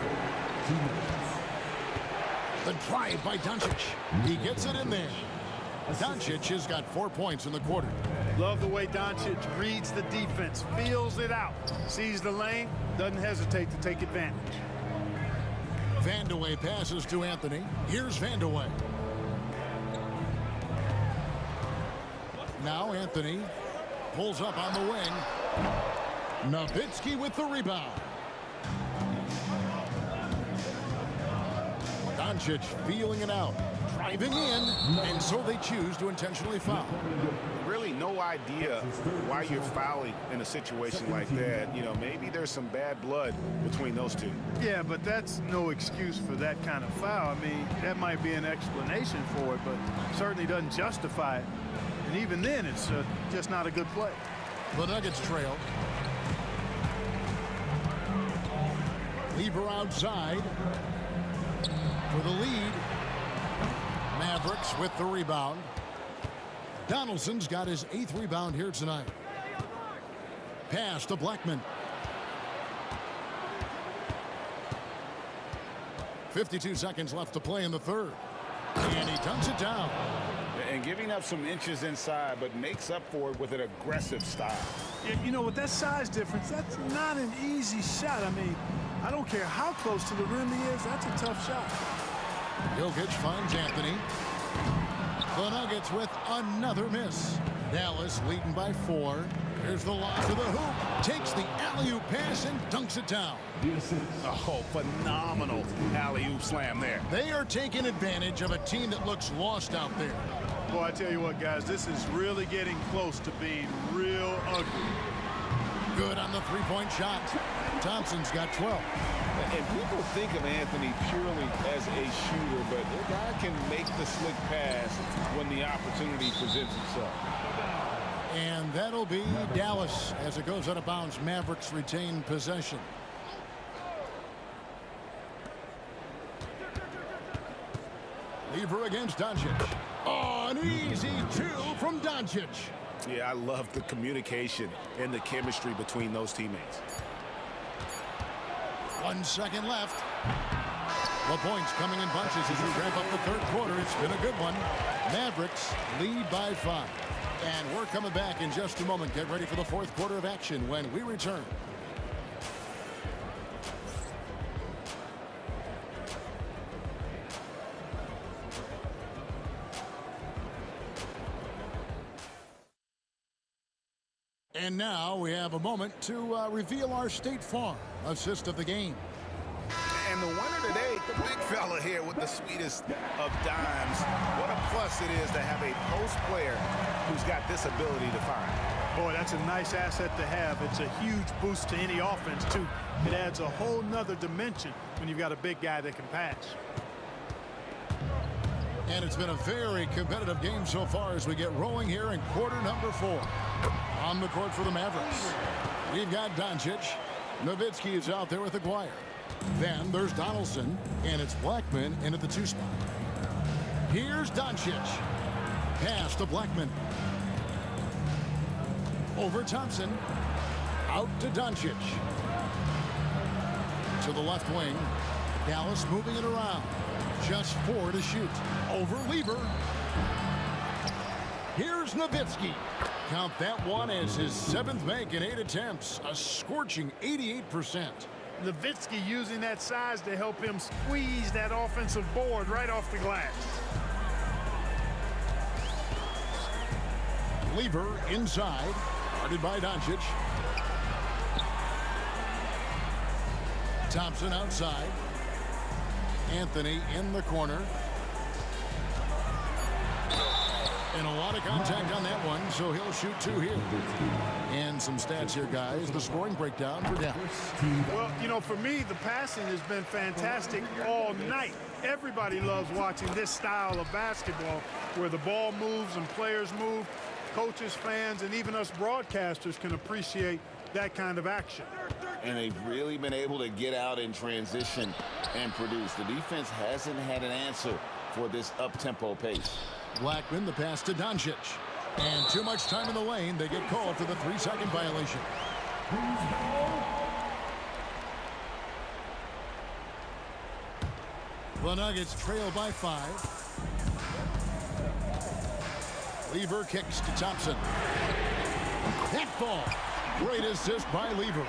The drive by Doncic. He gets it in there. Doncic has got 4 points in the quarter. Love the way Doncic reads the defense, feels it out, sees the lane, doesn't hesitate to take advantage. Vandeweghe passes to Anthony. Here's Vandeweghe. Now Anthony pulls up on the wing. Nowitzki with the rebound. Doncic feeling it out. Driving in, and so they choose to intentionally foul. Really no idea why you're fouling in a situation like that. You know, maybe there's some bad blood between those two. Yeah, but that's no excuse for that kind of foul. I mean, that might be an explanation for it, but certainly doesn't justify it. And even then, it's just not a good play. The Nuggets trail. Lever outside for the lead. Mavericks with the rebound. Donaldson's got his 8th rebound here tonight. Pass to Blackman. 52 seconds left to play in the third. And he dunks it down. And giving up some inches inside, but makes up for it with an aggressive style. Yeah, you know, with that size difference, that's not an easy shot. I mean, I don't care how close to the rim he is, that's a tough shot. Jokic finds Anthony. The Nuggets with another miss. Dallas leading by 4. Here's the lob to the hoop. Takes the alley-oop pass and dunks it down. Oh, phenomenal alley-oop slam there. They are taking advantage of a team that looks lost out there. Boy, I tell you what, guys, this is really getting close to being real ugly. Good on the three-point shot. Thompson's got 12. And people think of Anthony purely as a shooter, but the guy can make the slick pass when the opportunity presents itself. And that'll be Dallas as it goes out of bounds. Mavericks retain possession. Lever against Doncic. Oh, an easy 2 from Doncic. Yeah, I love the communication and the chemistry between those teammates. 1 second left. The points coming in bunches as we wrap up the third quarter. It's been a good one. Mavericks lead by 5. And we're coming back in just a moment. Get ready for the fourth quarter of action when we return. And now we have a moment to reveal our State Farm assist of the game. And the winner today, the big fella here with the sweetest of dimes. What a plus it is to have a post player who's got this ability to find. Boy, that's a nice asset to have. It's a huge boost to any offense, too. It adds a whole nother dimension when you've got a big guy that can pass. And it's been a very competitive game so far as we get rolling here in quarter number 4. On the court for the Mavericks, we've got Doncic. Nowitzki is out there with Aguirre. Then there's Donaldson, and it's Blackman in at the 2 spot. Here's Doncic. Pass to Blackman. Over Thompson. Out to Doncic. To the left wing. Dallas moving it around. Just 4 to shoot. Over Lever. Here's Nowitzki. Count that one as his 7th make in 8 attempts. A scorching 88%. Nowitzki using that size to help him squeeze that offensive board right off the glass. Lever inside. Guarded by Doncic. Thompson outside. Anthony in the corner. And a lot of contact on that one, so he'll shoot 2 here. And some stats here, guys. The scoring breakdown for Dallas. Well, you know, for me, the passing has been fantastic all night. Everybody loves watching this style of basketball where the ball moves and players move. Coaches, fans, and even us broadcasters can appreciate that kind of action. And they've really been able to get out in transition and produce. The defense hasn't had an answer for this up-tempo pace. Blackman, the pass to Doncic. And too much time in the lane. They get called for the 3-second violation. The Nuggets trail by 5. Lever kicks to Thompson. That fall. Great assist by Lever.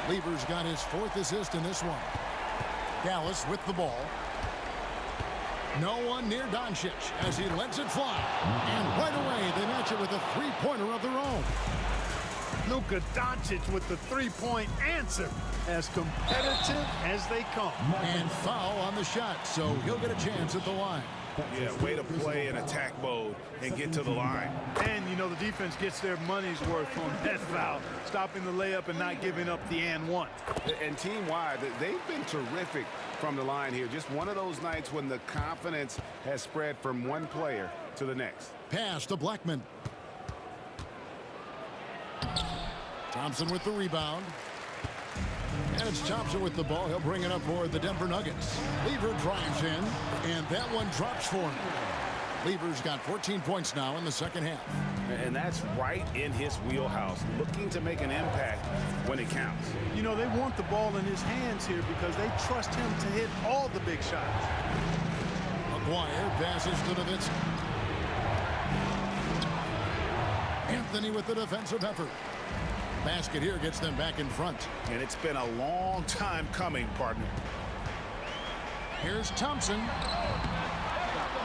Lever's got his 4th assist in this one. Dallas with the ball. No one near Doncic as he lets it fly. And right away, they match it with a 3-pointer of their own. Luka Doncic with the 3-point answer. As competitive as they come. And foul on the shot, so he'll get a chance at the line. Yeah, way to play in attack mode and get to the line. And, you know, the defense gets their money's worth on that foul, stopping the layup and not giving up the and one. And team-wide, they've been terrific from the line here. Just one of those nights when the confidence has spread from one player to the next. Pass to Blackman. Thompson with the rebound. And it's Thompson with the ball. He'll bring it up for the Denver Nuggets. Lever drives in, and that one drops for him. Lever's got 14 points now in the second half. And that's right in his wheelhouse, looking to make an impact when it counts. You know, they want the ball in his hands here because they trust him to hit all the big shots. McGuire passes to Nowitzki. Anthony with the defensive effort. Basket here gets them back in front. And it's been a long time coming, partner. Here's Thompson.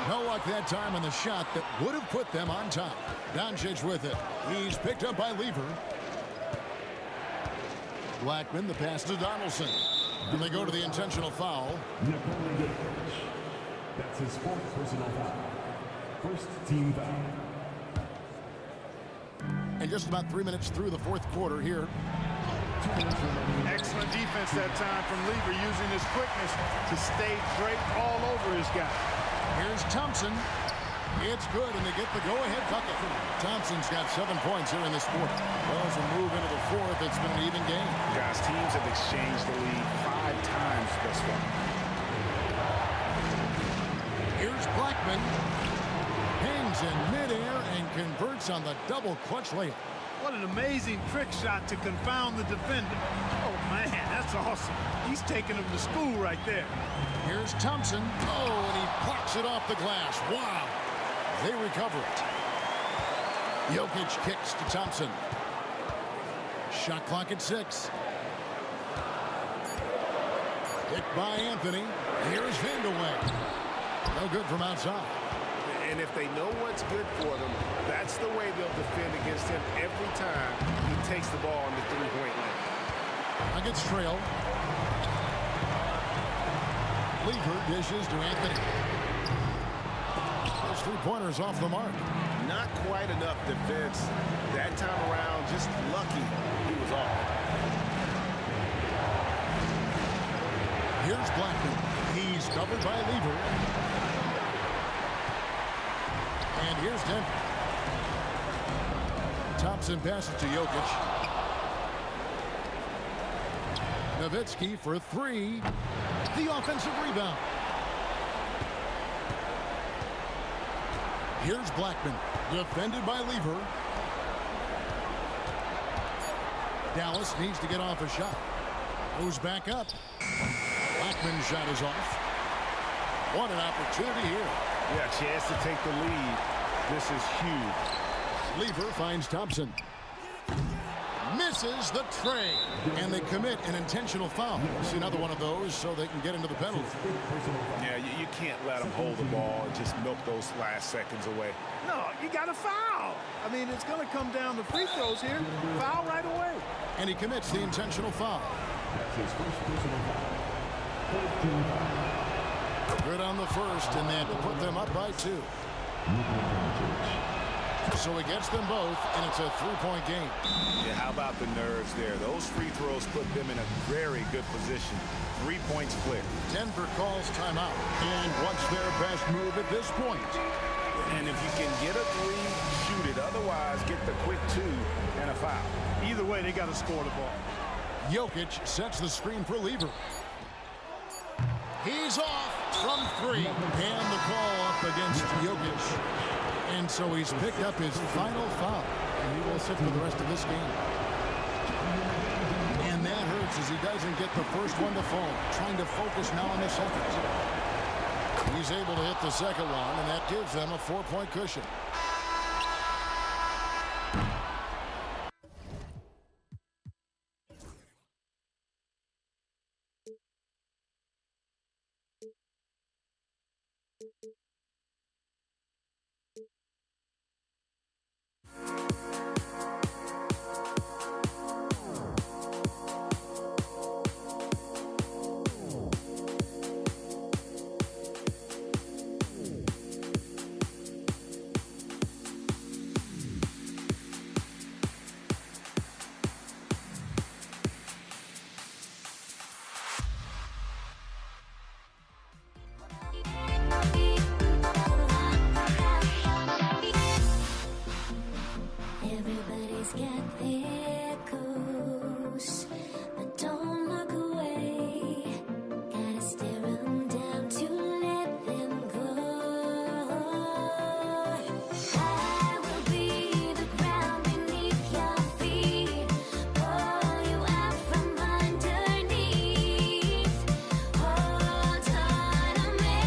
No luck that time on the shot that would have put them on top. Doncic with it. He's picked up by Lever. Blackman, the pass to Donaldson. And they go to the intentional foul. That's his 4th personal foul. First team foul. And just about 3 minutes through the 4th quarter here. Excellent defense that time from Lever, using his quickness to stay draped all over his guy. Here's Thompson. It's good, and they get the go-ahead bucket. Thompson's got 7 points here in this quarter. Well, as we move into the 4th, it's been an even game. Guys, teams have exchanged the lead 5 times thus far. Here's Blackman. Hangs in midair and converts on the double clutch layup. What an amazing trick shot to confound the defender. Oh, man, that's awesome. He's taking him to school right there. Here's Thompson. Oh, and he plucks it off the glass. Wow. They recover it. Jokic kicks to Thompson. Shot clock at 6. Picked by Anthony. Here's Vandeweghe. No good from outside. And if they know what's good for them, that's the way they'll defend against him every time he takes the ball in the 3-point line. Nuggets trail. Lever dishes to Anthony. Those 3-pointers off the mark. Not quite enough defense that time around. Just lucky he was off. Here's Blackman. He's covered by Lever. And here's Denver. Thompson passes to Jokic. Nowitzki for 3. The offensive rebound. Here's Blackman. Defended by Lever. Dallas needs to get off a shot. Goes back up. Blackman's shot is off. What an opportunity here. Yeah, chance to take the lead. This is huge. Lever finds Thompson. Misses the tray. And they commit an intentional foul. See another one of those so they can get into the penalty. Yeah, you can't let them hold the ball and just milk those last seconds away. No, you got to foul. I mean, it's going to come down to free throws here. Foul right away. And he commits the intentional foul. Good on the first, and that will put them up by 2. So he gets them both, and it's a 3-point game. Yeah, how about the nerves there? Those free throws put them in a very good position. 3 points clear. Denver calls timeout. And what's their best move at this point? And if you can get a 3, shoot it. Otherwise, get the quick 2 and a foul. Either way, they got to score the ball. Jokic sets the screen for Lever. He's off from 3. And the call up against Jokic. And so he's picked up his final foul. And he will sit for the rest of this game. And that hurts as he doesn't get the first one to fall. Trying to focus now on the second. He's able to hit the second one, and that gives them a 4-point cushion. Everybody's got their goals, but don't look away. Gotta stare 'em down to let them go. I will be the ground beneath your feet, pull you out from underneath. Hold on to me.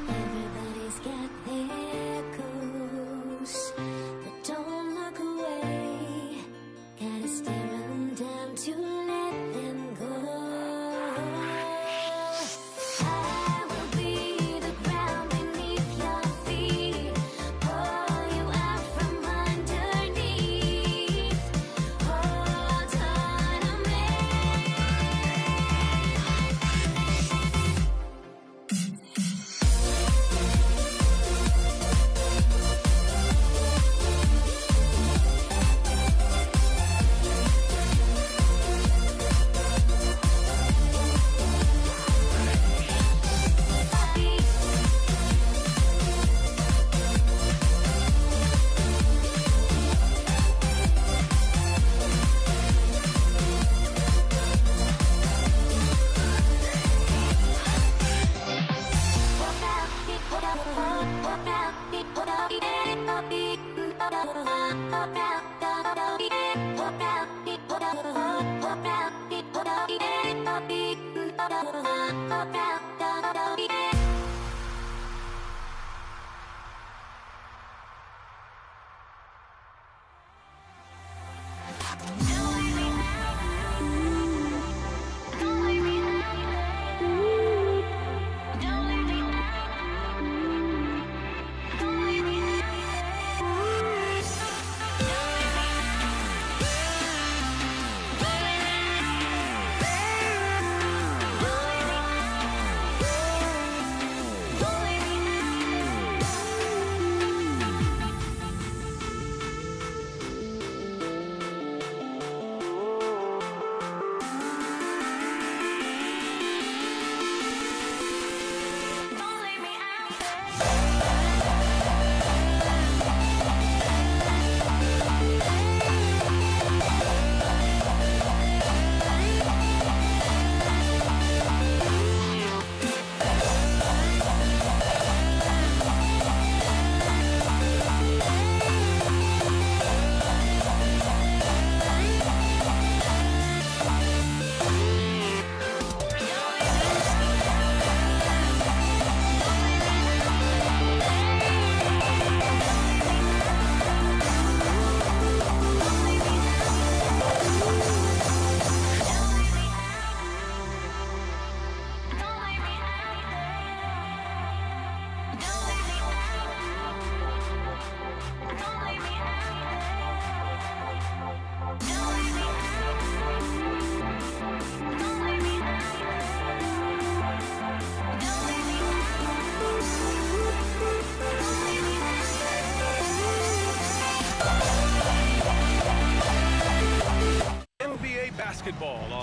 Everybody's got their goals, but don't look away. Gotta stare 'em down to let them go. I will be the ground beneath your feet, pull you out from underneath. Hold on to me.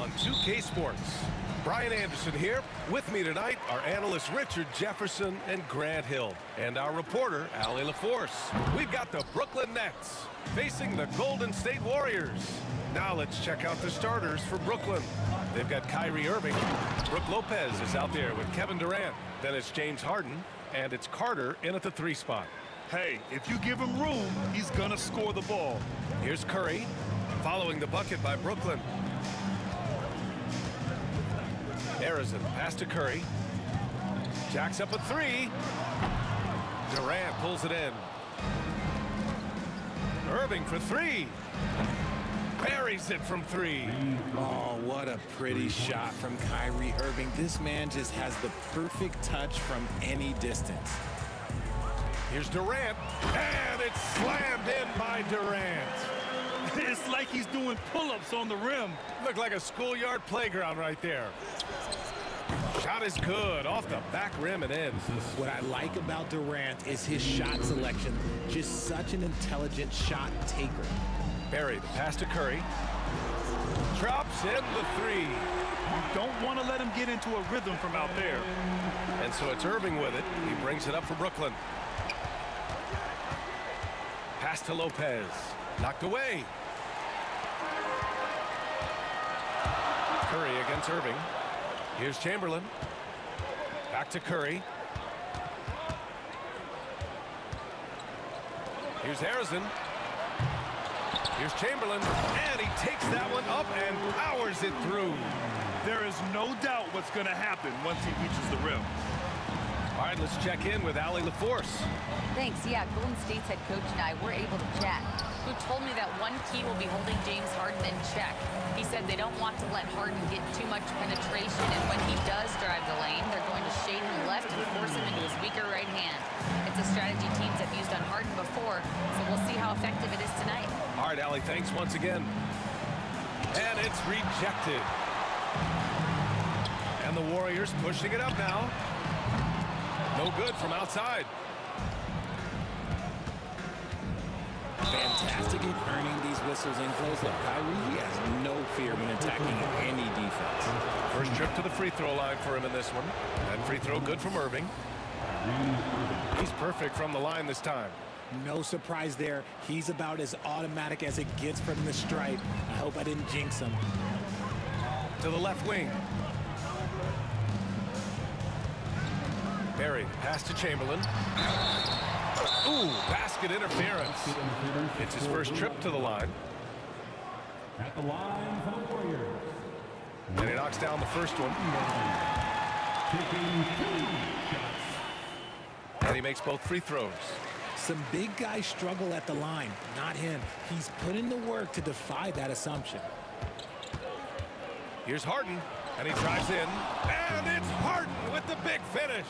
on 2K Sports. Brian Anderson here. With me tonight are analysts Richard Jefferson and Grant Hill, and our reporter, Allie LaForce. We've got the Brooklyn Nets facing the Golden State Warriors. Now let's check out the starters for Brooklyn. They've got Kyrie Irving. Brook Lopez is out there with Kevin Durant. Then it's James Harden, and it's Carter in at the 3 spot. Hey, if you give him room, he's gonna score the ball. Here's Curry, following the bucket by Brooklyn. Harrison, pass to Curry. Jacks up a 3. Durant pulls it in. Irving for 3. Buries it from 3. Oh, what a pretty shot from Kyrie Irving. This man just has the perfect touch from any distance. Here's Durant, and it's slammed in by Durant. It's like he's doing pull-ups on the rim. Looked like a schoolyard playground right there. Shot is good, off the back rim and in. What I like about Durant is his shot selection. Just such an intelligent shot taker. Barry, the pass to Curry. Drops in the 3. You don't want to let him get into a rhythm from out there. And so it's Irving with it. He brings it up for Brooklyn. Pass to Lopez. Knocked away. Curry against Irving. Here's Chamberlain. Back to Curry. Here's Harrison. Here's Chamberlain. And he takes that one up and powers it through. There is no doubt what's going to happen once he reaches the rim. All right, let's check in with Allie LaForce. Thanks. Yeah, Golden State's head coach and I were able to chat. Who told me that one key will be holding James Harden in check. He said they don't want to let Harden get too much penetration, and when he does drive the lane, they're going to shade him left and force him into his weaker right hand. It's a strategy teams have used on Harden before, so we'll see how effective it is tonight. All right, Allie, thanks once again. And it's rejected. And the Warriors pushing it up now. No good from outside. Fantastic at earning these whistles in close. Like Kyrie, he has no fear when attacking any defense. First trip to the free throw line for him in this one. That free throw good from Irving. He's perfect from the line this time. No surprise there. He's about as automatic as it gets from the stripe. I hope I didn't jinx him. To the left wing. Barry, pass to Chamberlain. Ooh, basket interference. It's his first trip to the line. At the line for the Warriors. And he knocks down the first one. Taking 2 shots. And he makes both free throws. Some big guys struggle at the line, not him. He's put in the work to defy that assumption. Here's Harden, and he drives in. And it's Harden with the big finish.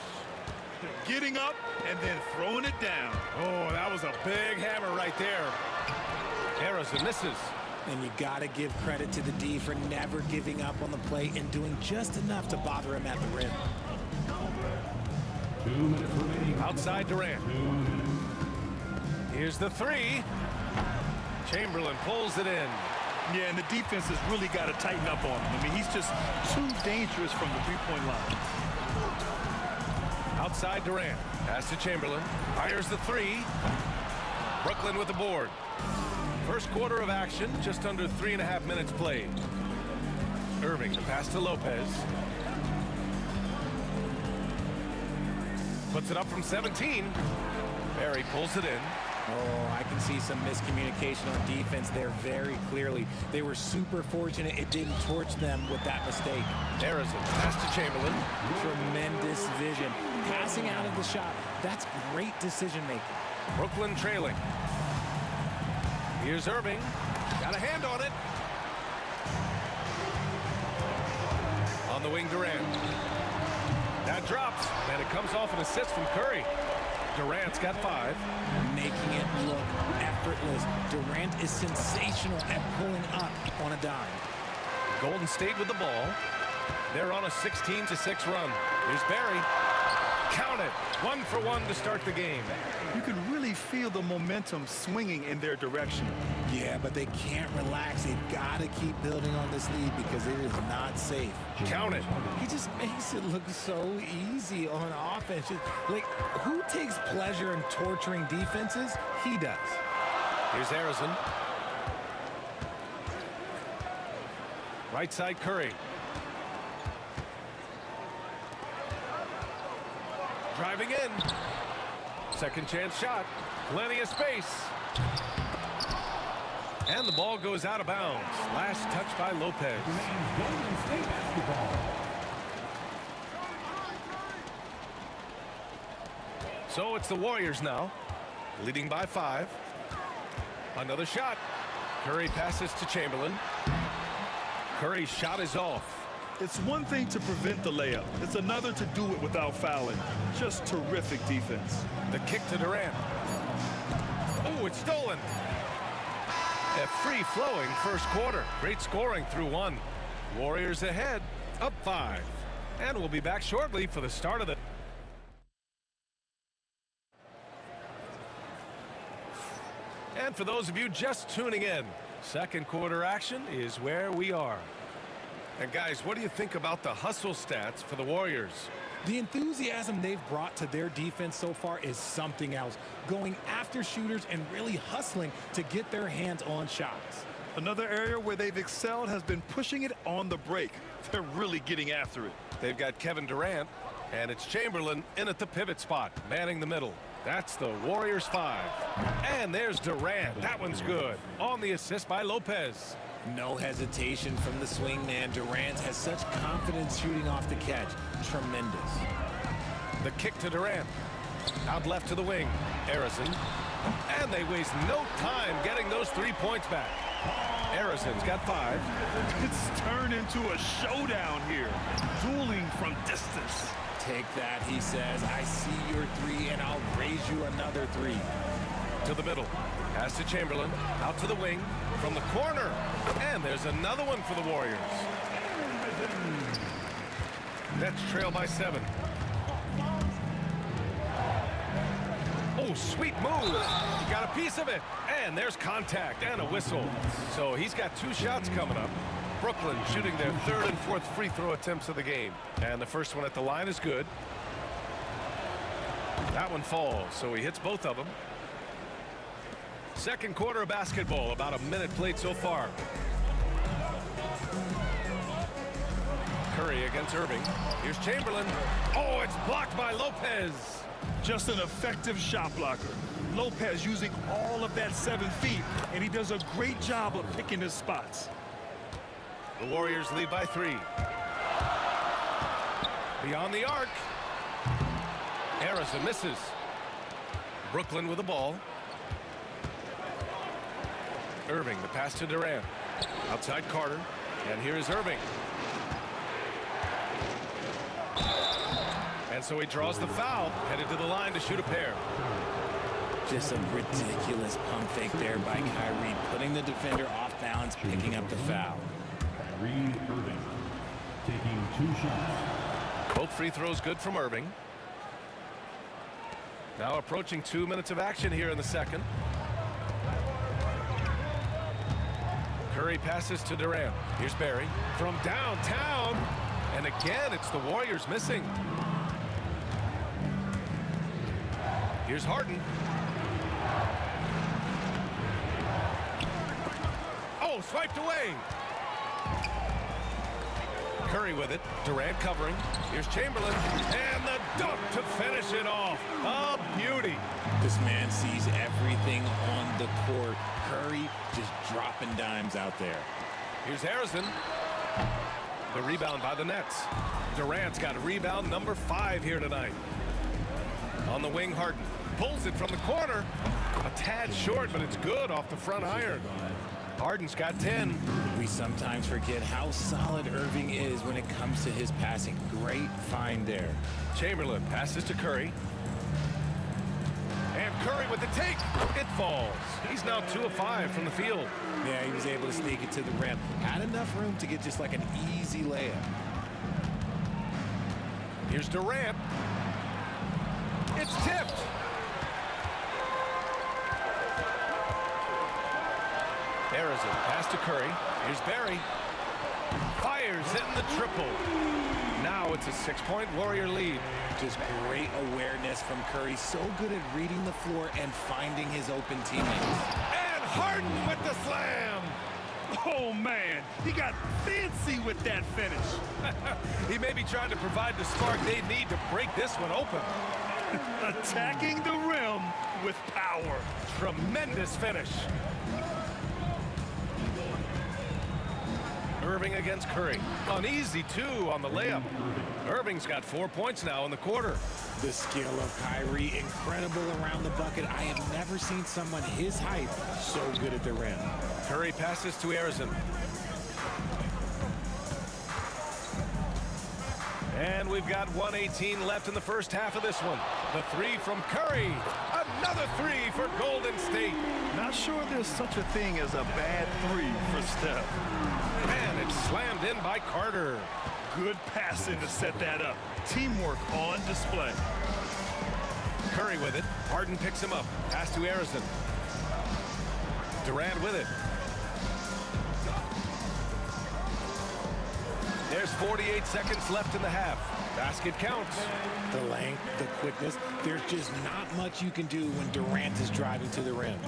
Getting up and then throwing it down. Oh, that was a big hammer right there. Harrison misses. And you got to give credit to the D for never giving up on the play and doing just enough to bother him at the rim. 2 minutes remaining. Outside Durant. Here's the 3. Chamberlain pulls it in. Yeah, and the defense has really got to tighten up on him. I mean, he's just too dangerous from the three-point line. Outside Durant. Pass to Chamberlain. Fires the 3. Brooklyn with the board. First quarter of action, just under 3.5 minutes played. Irving, the pass to Lopez. Puts it up from 17. Barry pulls it in. Oh, I can see some miscommunication on defense there very clearly. They were super fortunate it didn't torch them with that mistake. Harrison, pass to Chamberlain. Tremendous vision. Passing out of the shot, that's great decision-making. Brooklyn trailing. Here's Irving. Got a hand on it. On the wing, Durant. That drops, and it comes off an assist from Curry. Durant's got 5. Making it look effortless. Durant is sensational at pulling up on a dime. Golden State with the ball. They're on a 16-6 run. Here's Barry. Count it. 1 for 1 to start the game. You can really feel the momentum swinging in their direction. Yeah, but they can't relax. They've got to keep building on this lead because it is not safe. Count it. He just makes it look so easy on offense. Like, who takes pleasure in torturing defenses? He does. Here's Harrison. Right side Curry. Driving in. Second chance shot. Plenty of space. And the ball goes out of bounds. Last touch by Lopez. So it's the Warriors now, leading by 5. Another shot. Curry passes to Chamberlain. Curry's shot is off. It's one thing to prevent the layup. It's another to do it without fouling. Just terrific defense. The kick to Durant. Oh, it's stolen. A free-flowing first quarter. Great scoring through 1. Warriors ahead, up 5. And we'll be back shortly for the start of the... And for those of you just tuning in, second quarter action is where we are. And guys, what do you think about the hustle stats for the Warriors? The enthusiasm they've brought to their defense so far is something else. Going after shooters and really hustling to get their hands on shots. Another area where they've excelled has been pushing it on the break. They're really getting after it. They've got Kevin Durant, and it's Chamberlain in at the pivot spot, manning the middle. That's the Warriors 5. And there's Durant. That one's good. On the assist by Lopez. No hesitation from the swing man. Durant has such confidence shooting off the catch. Tremendous. The kick to Durant. Out left to the wing. Harrison. And they waste no time getting those 3 points back. Harrison's got 5. It's turned into a showdown here. Dueling from distance. Take that, he says. I see your 3, and I'll raise you another 3. To the middle. Pass to Chamberlain. Out to the wing. From the corner. And there's another one for the Warriors. Nets trail by 7. Oh, sweet move. Got a piece of it. And there's contact and a whistle. So he's got 2 shots coming up. Brooklyn shooting their 3rd and 4th free throw attempts of the game. And the first one at the line is good. That one falls, so he hits both of them. Second quarter of basketball, about a minute played so far. Curry against Irving. Here's Chamberlain. Oh, it's blocked by Lopez. Just an effective shot blocker. Lopez using all of that 7 feet, and he does a great job of picking his spots. The Warriors lead by 3. Beyond the arc. Harrison misses. Brooklyn with the ball. Irving, the pass to Durant. Outside Carter. And here is Irving. And so he draws the foul. Headed to the line to shoot a pair. Just a ridiculous pump fake there by Kyrie. Putting the defender off balance, picking up the foul. Kyrie Irving taking 2 shots. Both free throws good from Irving. Now approaching 2 minutes of action here in the second. Curry passes to Durant. Here's Barry from downtown. And again, it's the Warriors missing. Here's Harden. Oh, swiped away. Curry with it. Durant covering. Here's Chamberlain. And the dunk to finish it off. A beauty. This man sees everything on the court. Curry just dropping dimes out there. Here's Harrison. The rebound by the Nets. Durant's got rebound number 5 here tonight. On the wing, Harden pulls it from the corner. A tad short, but it's good off the front iron. Harden's got 10. We sometimes forget how solid Irving is when it comes to his passing. Great find there. Chamberlain passes to Curry. And Curry with the take. It falls. He's now 2 of 5 from the field. Yeah, he was able to sneak it to the rim. Had enough room to get just like an easy layup. Here's Durant. It's tipped. Pass to Curry. Here's Barry. Fires in the triple. Now it's a 6-point Warrior lead. Just great awareness from Curry. So good at reading the floor and finding his open teammates. And Harden with the slam. Oh, man, he got fancy with that finish. He may be trying to provide the spark they need to break this one open. Attacking the rim with power. Tremendous finish. Irving against Curry. Uneasy, too, on the layup. Irving's got 4 points now in the quarter. The skill of Kyrie, incredible around the bucket. I have never seen someone his height so good at the rim. Curry passes to Arizon. And we've got 1:18 left in the first half of this one. The three from Curry. Another three for Golden State. Not sure there's such a thing as a bad three for Steph. And it's slammed in by Carter. Good passing to set that up. Teamwork on display. Curry with it. Harden picks him up. Pass to Arizon. Durant with it. There's 48 seconds left in the half. Basket counts. The length, the quickness. There's just not much you can do when Durant is driving to the rim.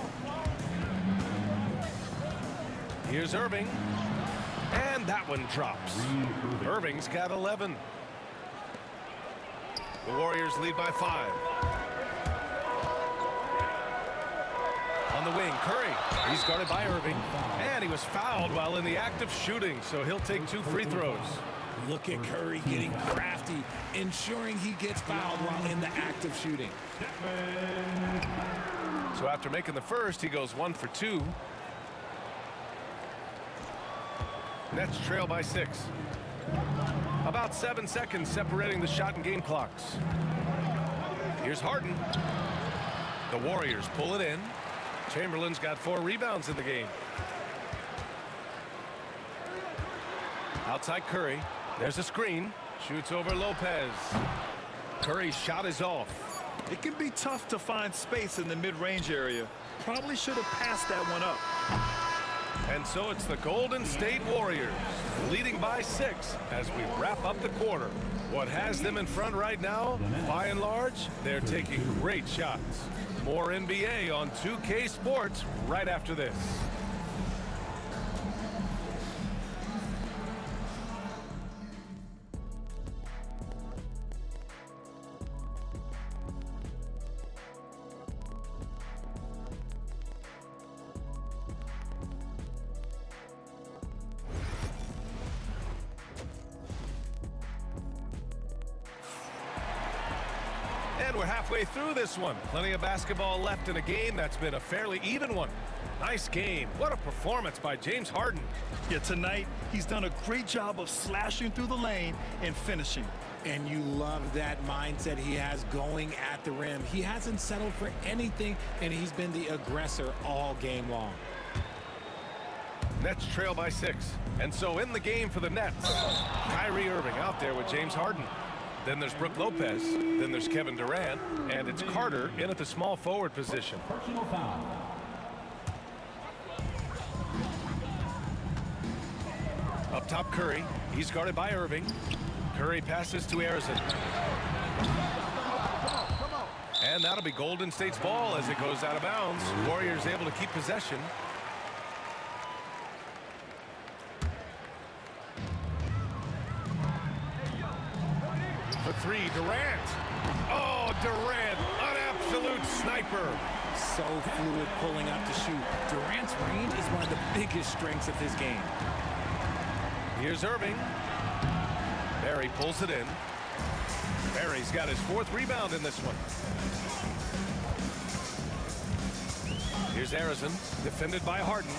Here's Irving. And that one drops. Irving's got 11. The Warriors lead by 5. On the wing, Curry. He's guarded by Irving. And he was fouled while in the act of shooting, so he'll take 2 free throws. Look at Curry getting crafty, ensuring he gets fouled while in the act of shooting. So after making the first, he goes 1 for 2. Nets trail by 6. About 7 seconds separating the shot and game clocks. Here's Harden. The Warriors pull it in. Chamberlain's got 4 rebounds in the game. Outside Curry. There's a screen. Shoots over Lopez. Curry's shot is off. It can be tough to find space in the mid-range area. Probably should have passed that one up. And so it's the Golden State Warriors leading by 6 as we wrap up the quarter. What has them in front right now? By and large, they're taking great shots. More NBA on 2K Sports right after this. And we're halfway through this one. Plenty of basketball left in a game that's been a fairly even one. Nice game. What a performance by James Harden. Yeah, tonight, he's done a great job of slashing through the lane and finishing. And you love that mindset he has going at the rim. He hasn't settled for anything, and he's been the aggressor all game long. Nets trail by 6. And so in the game for the Nets, Kyrie Irving out there with James Harden. Then there's Brook Lopez. Then there's Kevin Durant. And it's Carter in at the small forward position. Personal foul. Up top, Curry. He's guarded by Irving. Curry passes to Arizon. And that'll be Golden State's ball as it goes out of bounds. Warriors able to keep possession. For 3, Durant. Oh, Durant, an absolute sniper. So fluid pulling up to shoot. Durant's range is one of the biggest strengths of his game. Here's Irving. Barry pulls it in. Barry's got his 4th rebound in this one. Here's Arizon, defended by Harden.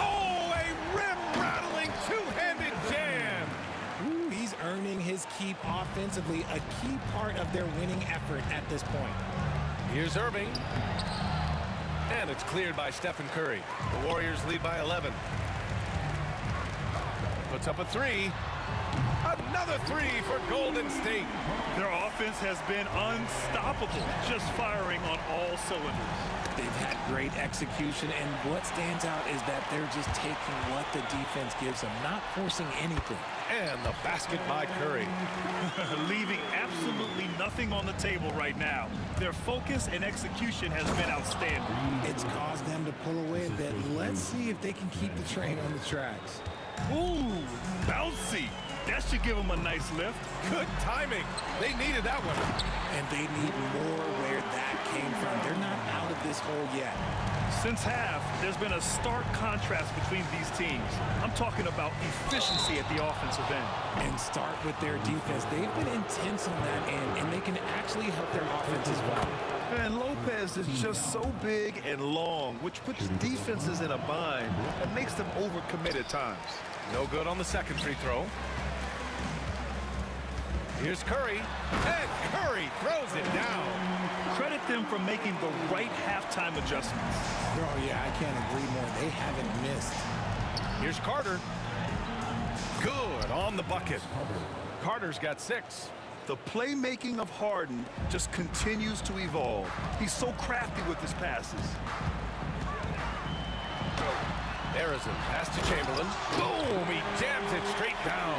Oh, a rim-rattling two-handed jam. Ooh, he's earning his keep offensively, a key part of their winning effort at this point. Here's Irving. And it's cleared by Stephen Curry. The Warriors lead by 11. Puts up a 3. Another 3 for Golden State. Their offense has been unstoppable, just firing on all cylinders. They've had great execution, and what stands out is that they're just taking what the defense gives them, not forcing anything. And the basket by Curry. Leaving absolutely nothing on the table right now. Their focus and execution has been outstanding. It's caused them to pull away a bit. Let's see if they can keep the train on the tracks. Ooh, bouncy. That should give them a nice lift. Good timing. They needed that one. And they need more where that came from. They're not out of this hole yet. Since half, there's been a stark contrast between these teams. I'm talking about efficiency at the offensive end. And start with their defense. They've been intense on that end, and they can actually help their offense as well. And Lopez is just so big and long, which puts defenses in a bind and makes them overcommit at times. No good on the second free throw. Here's Curry, and Curry throws it down. Credit them for making the right halftime adjustments. Oh, yeah, I can't agree more. They haven't missed. Here's Carter. Good on the bucket. Carter's got 6. The playmaking of Harden just continues to evolve. He's so crafty with his passes. Harrison, pass to Chamberlain. Boom! He jams it straight down.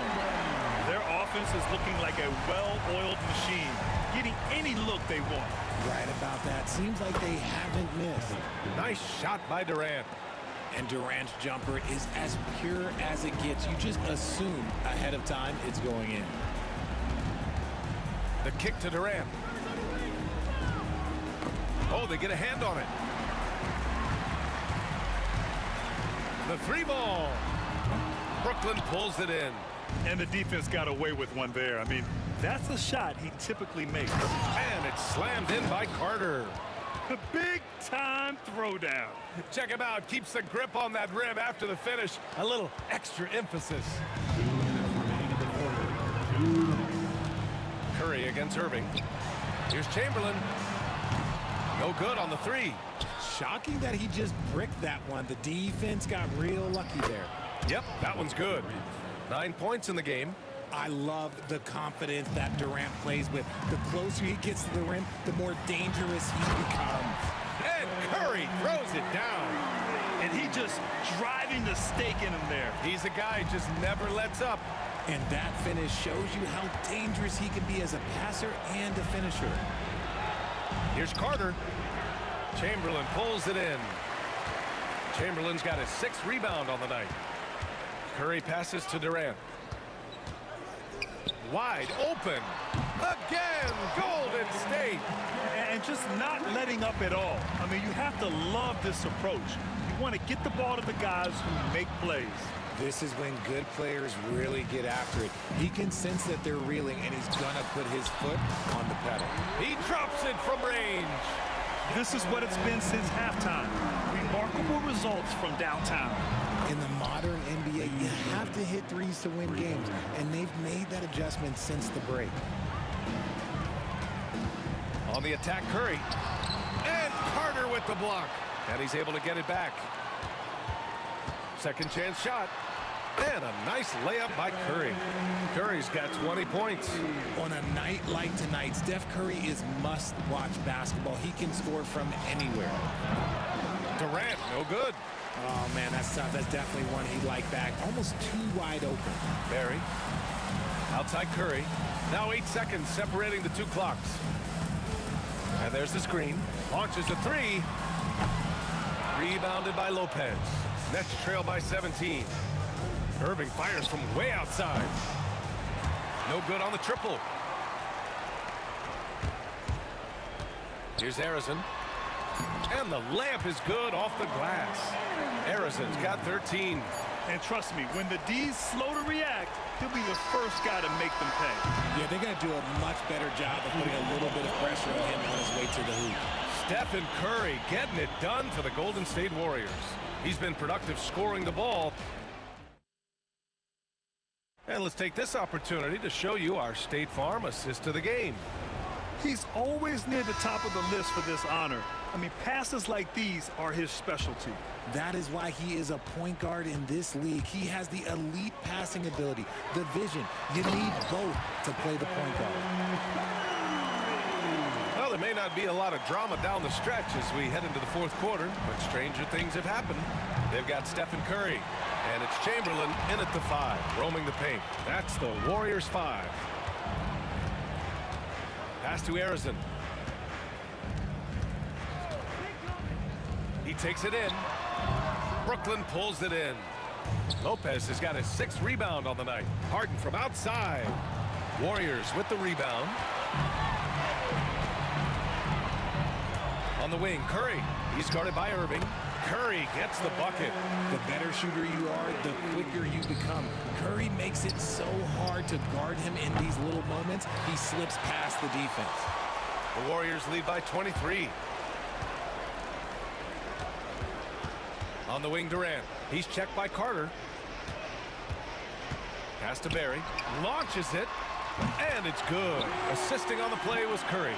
Their offense is looking like a well-oiled machine, getting any look they want. Right about that. Seems like they haven't missed. Nice shot by Durant. And Durant's jumper is as pure as it gets. You just assume ahead of time it's going in. The kick to Durant. Oh, they get a hand on it. The 3 ball. Brooklyn pulls it in. And the defense got away with one there. I mean, that's a shot he typically makes. And it's slammed in by Carter. A big-time throwdown. Check him out. Keeps the grip on that rim after the finish. A little extra emphasis. Curry against Irving. Here's Chamberlain. No good on the 3. Shocking that he just bricked that one. The defense got real lucky there. Yep, that one's good. 9 points in the game. I love the confidence that Durant plays with. The closer he gets to the rim, the more dangerous he becomes. And Curry throws it down. And he just driving the stake in him there. He's a guy who just never lets up. And that finish shows you how dangerous he can be as a passer and a finisher. Here's Carter. Chamberlain pulls it in. Chamberlain's got his 6th rebound on the night. Curry passes to Durant. Wide open. Again, Golden State. And just not letting up at all. I mean, you have to love this approach. You want to get the ball to the guys who make plays. This is when good players really get after it. He can sense that they're reeling, and he's going to put his foot on the pedal. He drops it from range. This is what it's been since halftime. Remarkable results from downtown. In the modern NBA, you have to hit threes to win games, and they've made that adjustment since the break. On the attack, Curry. And Carter with the block. And he's able to get it back. Second chance shot. And a nice layup by Curry. Curry's got 20 points. On a night like tonight, Steph Curry is must-watch basketball. He can score from anywhere. Durant, no good. Oh, man, that's tough. That's definitely one he'd like back. Almost too wide open. Barry. Outside Curry. Now 8 seconds separating the 2 clocks. And there's the screen. Launches a 3. Rebounded by Lopez. Nets trail by 17. Irving fires from way outside. No good on the triple. Here's Harrison. And the layup is good off the glass. Harrison's got 13. And trust me, when the D's slow to react, he'll be the first guy to make them pay. Yeah, they got to do a much better job of putting a little bit of pressure on him on his way to the hoop. Stephen Curry getting it done for the Golden State Warriors. He's been productive scoring the ball. And let's take this opportunity to show you our State Farm assist to the game. He's always near the top of the list for this honor. I mean, passes like these are his specialty. That is why he is a point guard in this league. He has the elite passing ability, the vision. You need both to play the point guard. Well, there may not to be a lot of drama down the stretch as we head into the fourth quarter, but stranger things have happened. They've got Stephen Curry, and it's Chamberlain in at the 5, roaming the paint. That's the Warriors 5. Pass to Arizon. He takes it in. Brooklyn pulls it in. Lopez has got his 6th rebound on the night. Harden from outside. Warriors with the rebound. On the wing, Curry. He's guarded by Irving. Curry gets the bucket. The better shooter you are, the quicker you become. Curry makes it so hard to guard him in these little moments. He slips past the defense. The Warriors lead by 23. On the wing, Durant. He's checked by Carter. Pass to Barry. Launches it. And it's good. Assisting on the play was Curry.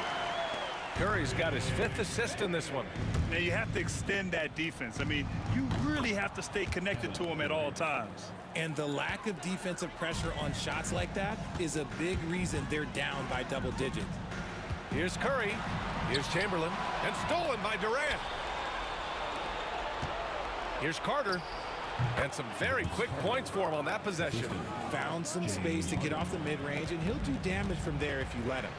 Curry's got his 5th assist in this one. Now you have to extend that defense. I mean, you really have to stay connected to him at all times. And the lack of defensive pressure on shots like that is a big reason they're down by double digits. Here's Curry. Here's Chamberlain. And stolen by Durant. Here's Carter. And some very quick points for him on that possession. Found some space to get off the mid-range, and he'll do damage from there if you let him.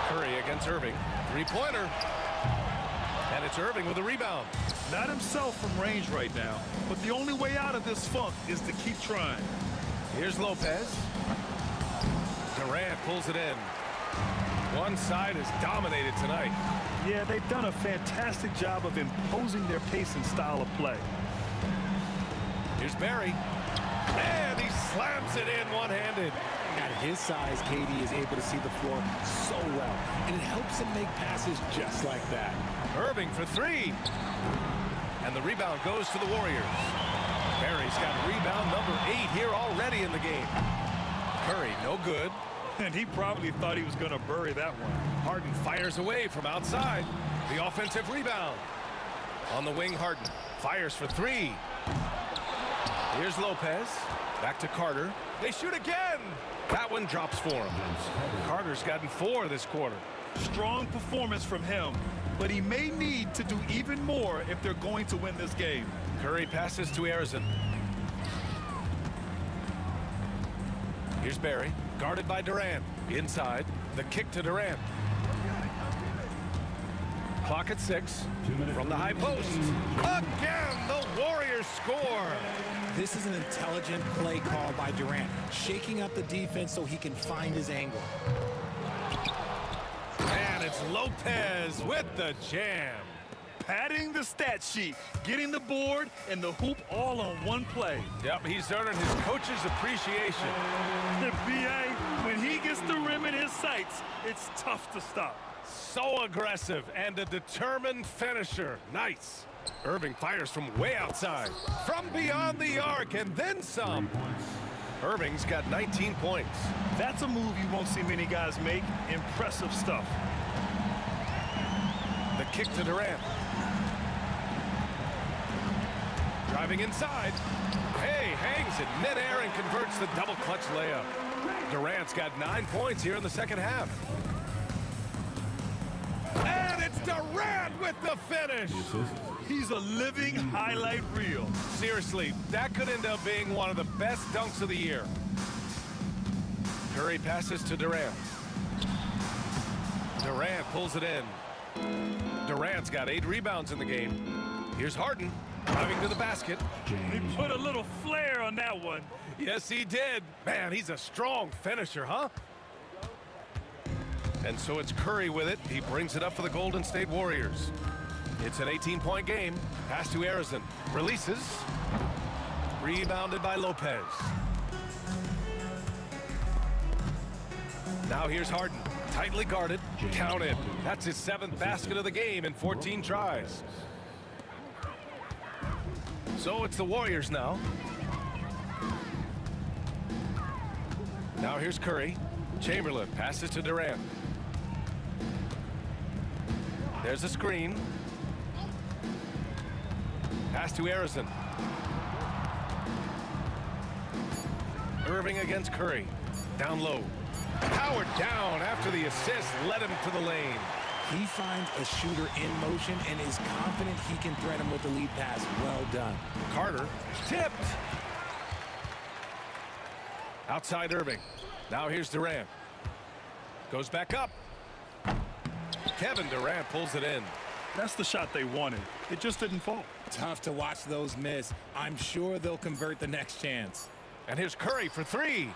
Curry against Irving. 3-pointer. And it's Irving with a rebound. Not himself from range right now, but the only way out of this funk is to keep trying. Here's Lopez. Durant pulls it in. One side is dominated tonight. Yeah, they've done a fantastic job of imposing their pace and style of play. Here's Barry. And he slams it in one-handed. At his size, KD is able to see the floor so well, and it helps him make passes just like that. Irving for 3. And the rebound goes to the Warriors. Barry's got rebound number 8 here already in the game. Curry, no good. And he probably thought he was going to bury that one. Harden fires away from outside. The offensive rebound. On the wing, Harden fires for 3. Here's Lopez. Back to Carter. They shoot again. That one drops for him. Carter's gotten 4 this quarter. Strong performance from him, but he may need to do even more if they're going to win this game. Curry passes to Arizon. Here's Barry, guarded by Durant. Inside, the kick to Durant. Clock at 6. From the high post. Again, the Warriors score. This is an intelligent play call by Durant, shaking up the defense so he can find his angle. And it's Lopez with the jam. Padding the stat sheet, getting the board and the hoop all on one play. Yep, he's earning his coach's appreciation. The BA, when he gets the rim in his sights, it's tough to stop. So aggressive and a determined finisher. Nice. Irving fires from way outside. From beyond the arc and then some. Irving's got 19 points. That's a move you won't see many guys make. Impressive stuff. The kick to Durant. Driving inside. Hey, hangs in midair and converts the double clutch layup. Durant's got 9 points here in the second half. And it's Durant with the finish. He's a living highlight reel. Seriously, that could end up being one of the best dunks of the year. Curry passes to Durant. Durant pulls it in. Durant's got 8 rebounds in the game. Here's Harden driving to the basket. He put a little flair on that one. Yes, he did. Man, he's a strong finisher, huh? And so it's Curry with it. He brings it up for the Golden State Warriors. It's an 18-point game. Pass to Arizon. Releases. Rebounded by Lopez. Now here's Harden. Tightly guarded. Counted. That's his 7th basket of the game in 14 tries. So it's the Warriors now. Now here's Curry. Chamberlain passes to Durant. There's a screen. Pass to Arizon. Irving against Curry. Down low. Powered down after the assist led him to the lane. He finds a shooter in motion and is confident he can thread him with the lead pass. Well done. Carter tipped. Outside Irving. Now here's Durant. Goes back up. Kevin Durant pulls it in. That's the shot they wanted. It just didn't fall. Tough to watch those miss. I'm sure they'll convert the next chance. And here's Curry for three.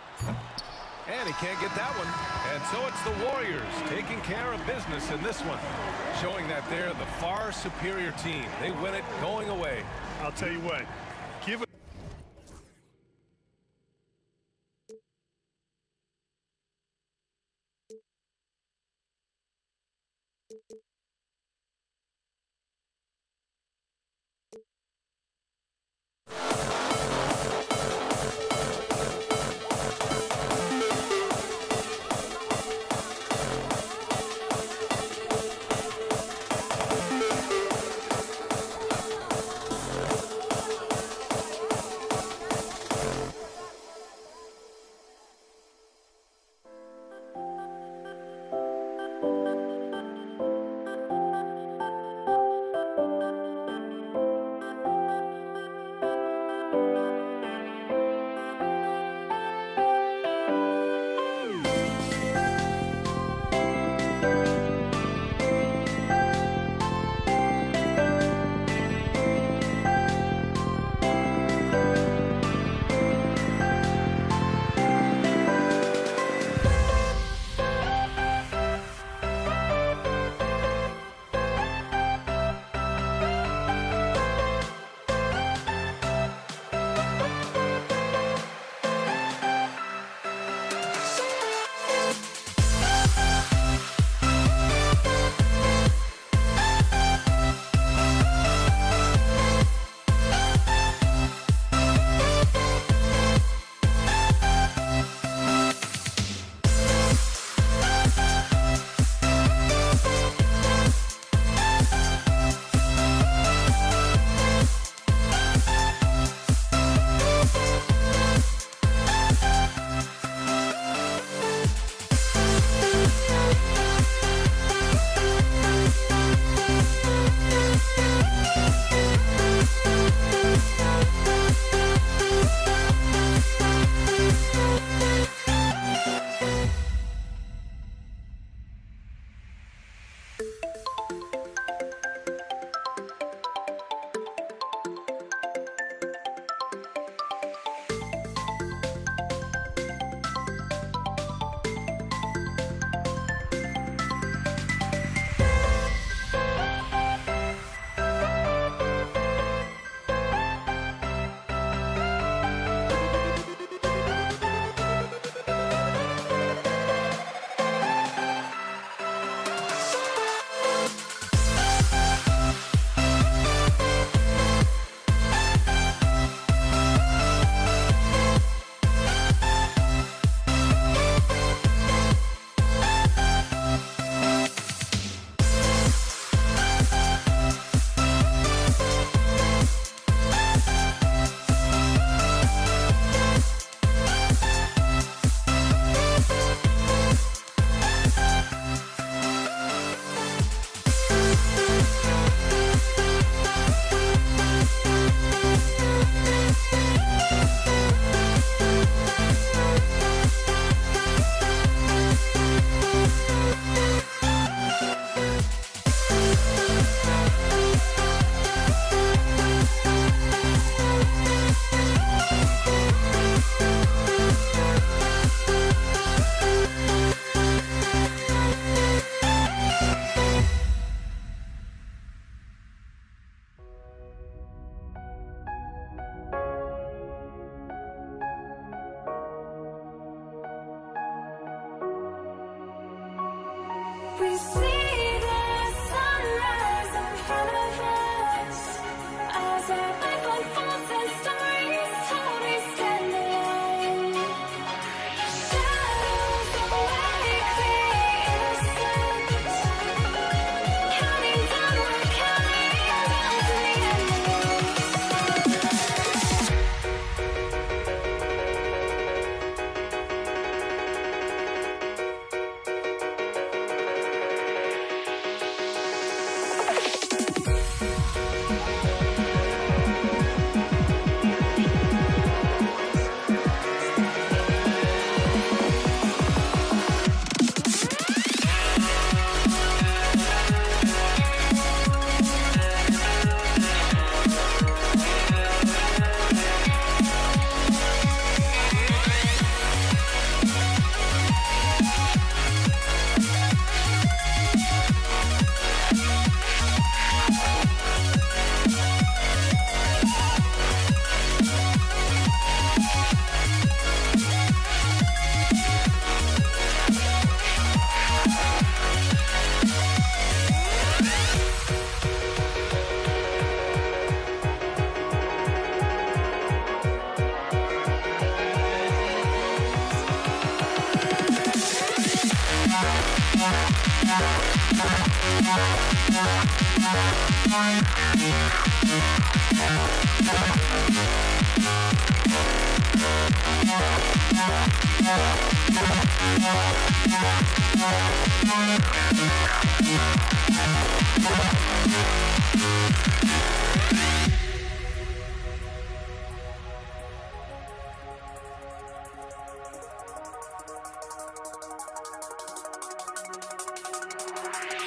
And he can't get that one. And so it's the Warriors taking care of business in this one, showing that they're the far superior team. They win it going away. I'll tell you what, give it.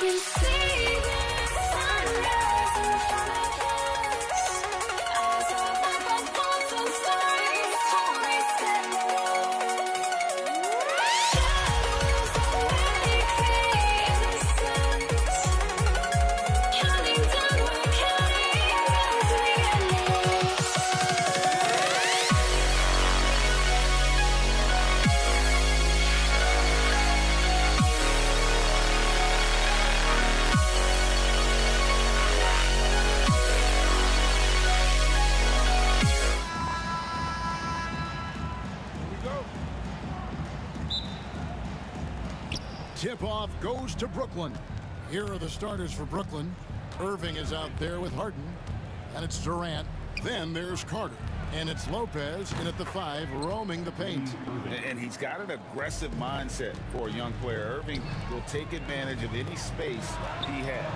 You see the sunrise in front of us. Eyes are like a thousand stories told me shadows already create the sense. Counting down, we're counting down to the endless. Tip-off goes to Brooklyn. Here are the starters for Brooklyn. Irving is out there with Harden. And it's Durant. Then there's Carter. And it's Lopez in at the 5, roaming the paint. And he's got an aggressive mindset for a young player. Irving will take advantage of any space he has.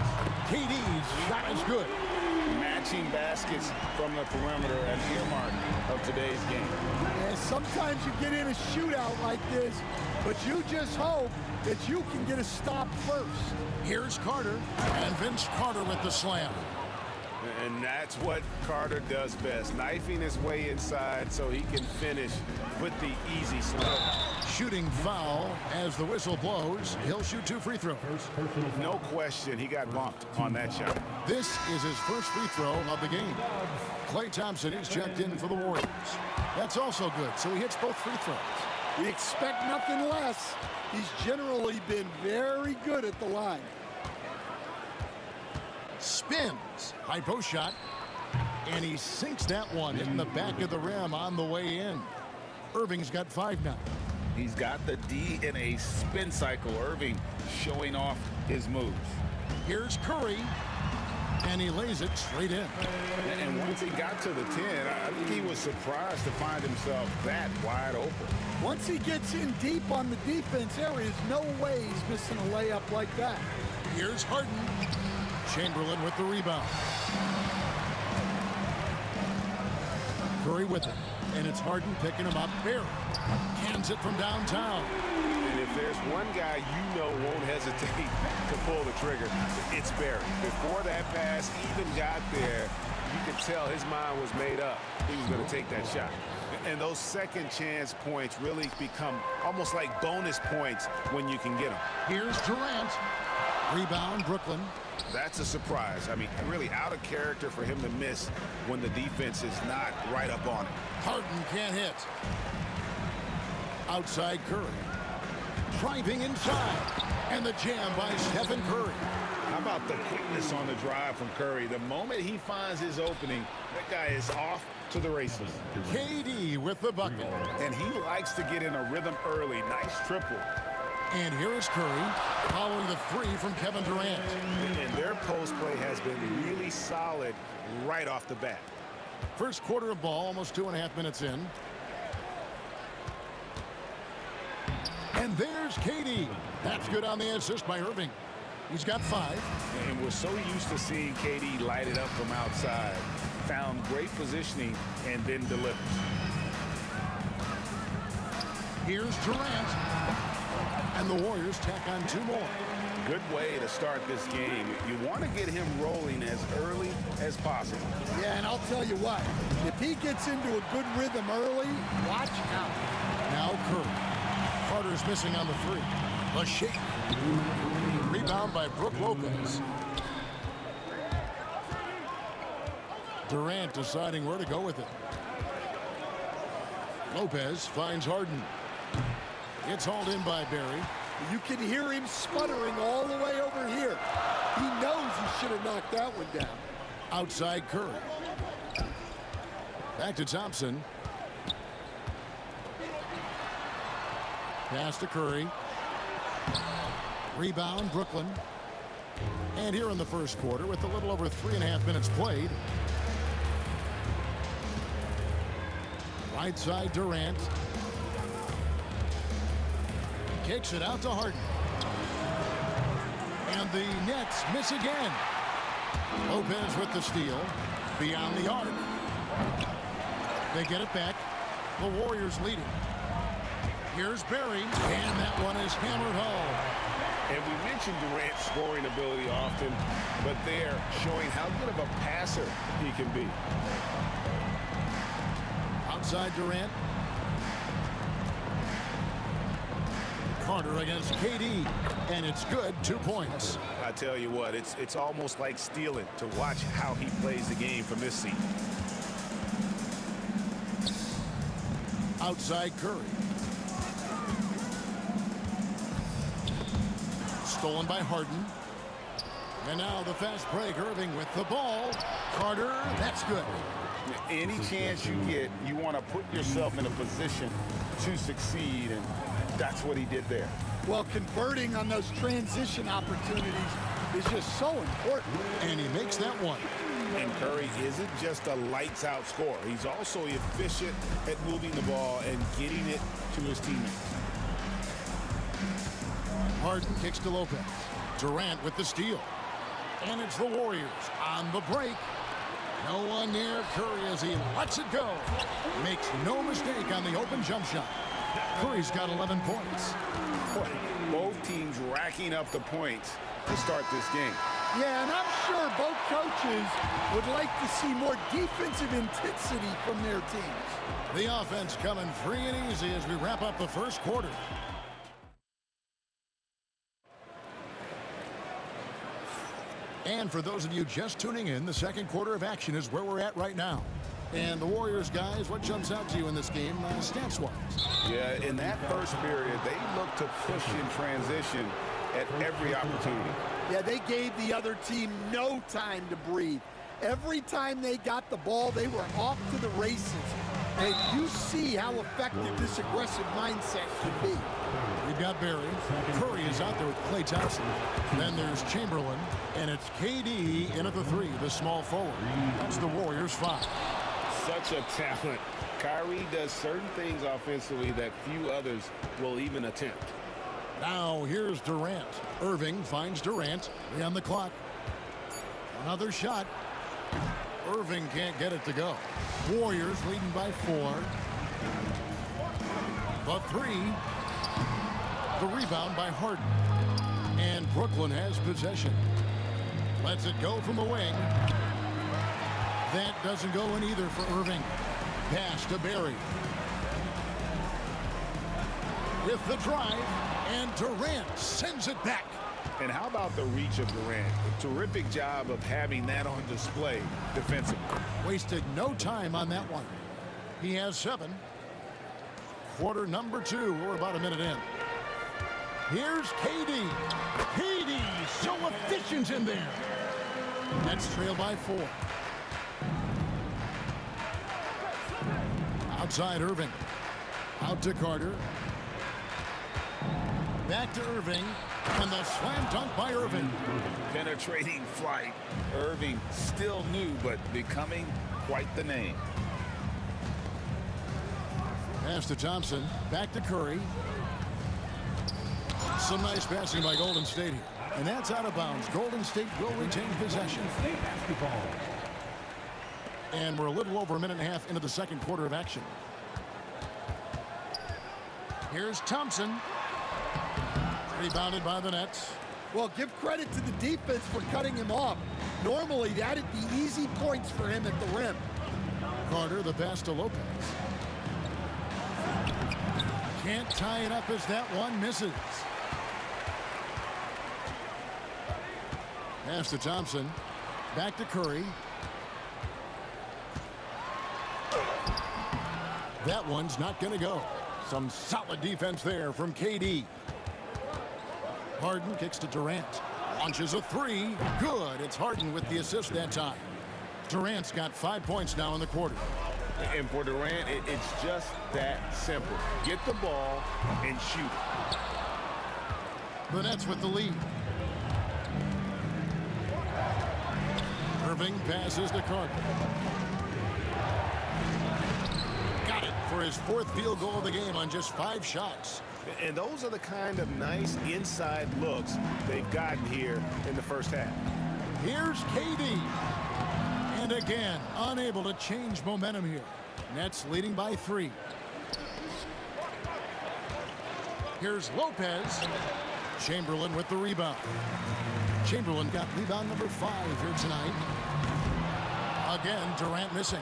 KD's shot is good. Matching baskets from the perimeter an earmark of today's game. And sometimes you get in a shootout like this, but you just hope that you can get a stop first. Here's Carter. And Vince Carter with the slam. And that's what Carter does best, knifing his way inside so he can finish with the easy slam. Shooting foul as the whistle blows. He'll shoot 2 free throws. No question, he got bumped on that shot. This is his first free throw of the game. Klay Thompson is checked in for the Warriors. That's also good, so he hits both free throws. We expect nothing less. He's generally been very good at the line. Spins. High post shot. And he sinks that one in the back of the rim on the way in. Irving's got 5 now. He's got the D in a spin cycle. Irving showing off his moves. Here's Curry. And he lays it straight in. And once he got to the 10, I think he was surprised to find himself that wide open. Once he gets in deep on the defense, there is no way he's missing a layup like that. Here's Harden. Chamberlain with the rebound. Curry with it. And it's Harden picking him up. Barry cans it from downtown. And if there's one guy you know won't hesitate to pull the trigger, it's Barry. Before that pass even got there, you could tell his mind was made up. He was going to take that shot. And those second chance points really become almost like bonus points when you can get them. Here's Durant. Rebound, Brooklyn. That's a surprise. I mean, really out of character for him to miss when the defense is not right up on it. Harden can't hit. Outside Curry. Driving inside. And the jam by Stephen Curry. How about the quickness on the drive from Curry? The moment he finds his opening, that guy is off to the races. KD with the bucket. And he likes to get in a rhythm early. Nice triple. And here is Curry following the 3 from Kevin Durant. And their post play has been really solid right off the bat. First quarter of ball, almost 2.5 minutes in. And there's KD. That's good on the assist by Irving. He's got 5. And we're so used to seeing KD light it up from outside. Found great positioning and then delivers. Here's Durant. And the Warriors tack on 2 more. Good way to start this game. You want to get him rolling as early as possible. Yeah, and I'll tell you what, if he gets into a good rhythm early, watch out. Now Curry. Carter's missing on the 3. A shake. Rebound by Brook Lopez. Durant deciding where to go with it. Lopez finds Harden. It's hauled in by Barry. You can hear him sputtering all the way over here. He knows he should have knocked that one down. Outside Curry. Back to Thompson. Pass to Curry. Rebound, Brooklyn. And here in the first quarter, with a little over 3.5 minutes played, right side Durant. Kicks it out to Harden. And the Nets miss again. Lopez with the steal. Beyond the arc. They get it back. The Warriors leading. Here's Barry. And that one is hammered home. And we mentioned Durant's scoring ability often, but they're showing how good of a passer he can be. Outside Durant. Carter against KD, and it's good. 2 points. I tell you what, it's almost like stealing to watch how he plays the game from this seat. Outside Curry. Stolen by Harden. And now the fast break. Irving with the ball. Carter, that's good. Any chance you get, you want to put yourself in a position to succeed, and that's what he did there. Well, converting on those transition opportunities is just so important. And he makes that one. And Curry isn't just a lights-out scorer. He's also efficient at moving the ball and getting it to his teammates. Harden kicks to Lopez. Durant with the steal. And it's the Warriors on the break. No one near Curry as he lets it go. Makes no mistake on the open jump shot. Curry's got 11 points. Both teams racking up the points to start this game. Yeah, and I'm sure both coaches would like to see more defensive intensity from their teams. The offense coming free and easy as we wrap up the first quarter. And for those of you just tuning in, the second quarter of action is where we're at right now. And the Warriors, guys, what jumps out to you in this game, stats-wise? Yeah, in that first period, they looked to push in transition at every opportunity. Yeah, they gave the other team no time to breathe. Every time they got the ball, they were off to the races. And you see how effective this aggressive mindset can be. We've got Barry. Curry is out there with Klay Thompson. Then there's Chamberlain. And it's KD in at the 3, the small forward. That's the Warriors' 5. Such a talent. Kyrie does certain things offensively that few others will even attempt. Now here's Durant. Irving finds Durant. 3 on the clock. Another shot. Irving can't get it to go. Warriors leading by 4. The 3. The rebound by Harden. And Brooklyn has possession. Lets it go from the wing. That doesn't go in either for Irving. Pass to Barry. With the drive, and Durant sends it back. And how about the reach of Durant? A terrific job of having that on display defensively. Wasted no time on that one. He has 7. Quarter number 2. We're about a minute in. Here's KD. KD so efficient in there. That's trailed by 4. Outside Irving. Out to Carter. Back to Irving. And the slam dunk by Irving. Penetrating flight. Irving still new, but becoming quite the name. Pass to Thompson. Back to Curry. Some nice passing by Golden State here. And that's out of bounds. Golden State will retain possession. And we're a little over a minute and a half into the second quarter of action. Here's Thompson. Rebounded by the Nets. Well, give credit to the defense for cutting him off. Normally, that'd be easy points for him at the rim. Carter, the pass to Lopez. Can't tie it up as that one misses. Pass to Thompson. Back to Curry. That one's not going to go. Some solid defense there from KD. Harden kicks to Durant. Launches a 3. Good. It's Harden with the assist that time. Durant's got 5 points now in the quarter. And for Durant, it's just that simple. Get the ball and shoot it. The Nets with the lead. Irving passes to Carter. Got it for his 4th field goal of the game on just 5 shots. And those are the kind of nice inside looks they've gotten here in the first half. Here's KD. And again, unable to change momentum here. Nets leading by 3. Here's Lopez. Chamberlain with the rebound. Chamberlain got rebound number 5 here tonight. Again, Durant missing.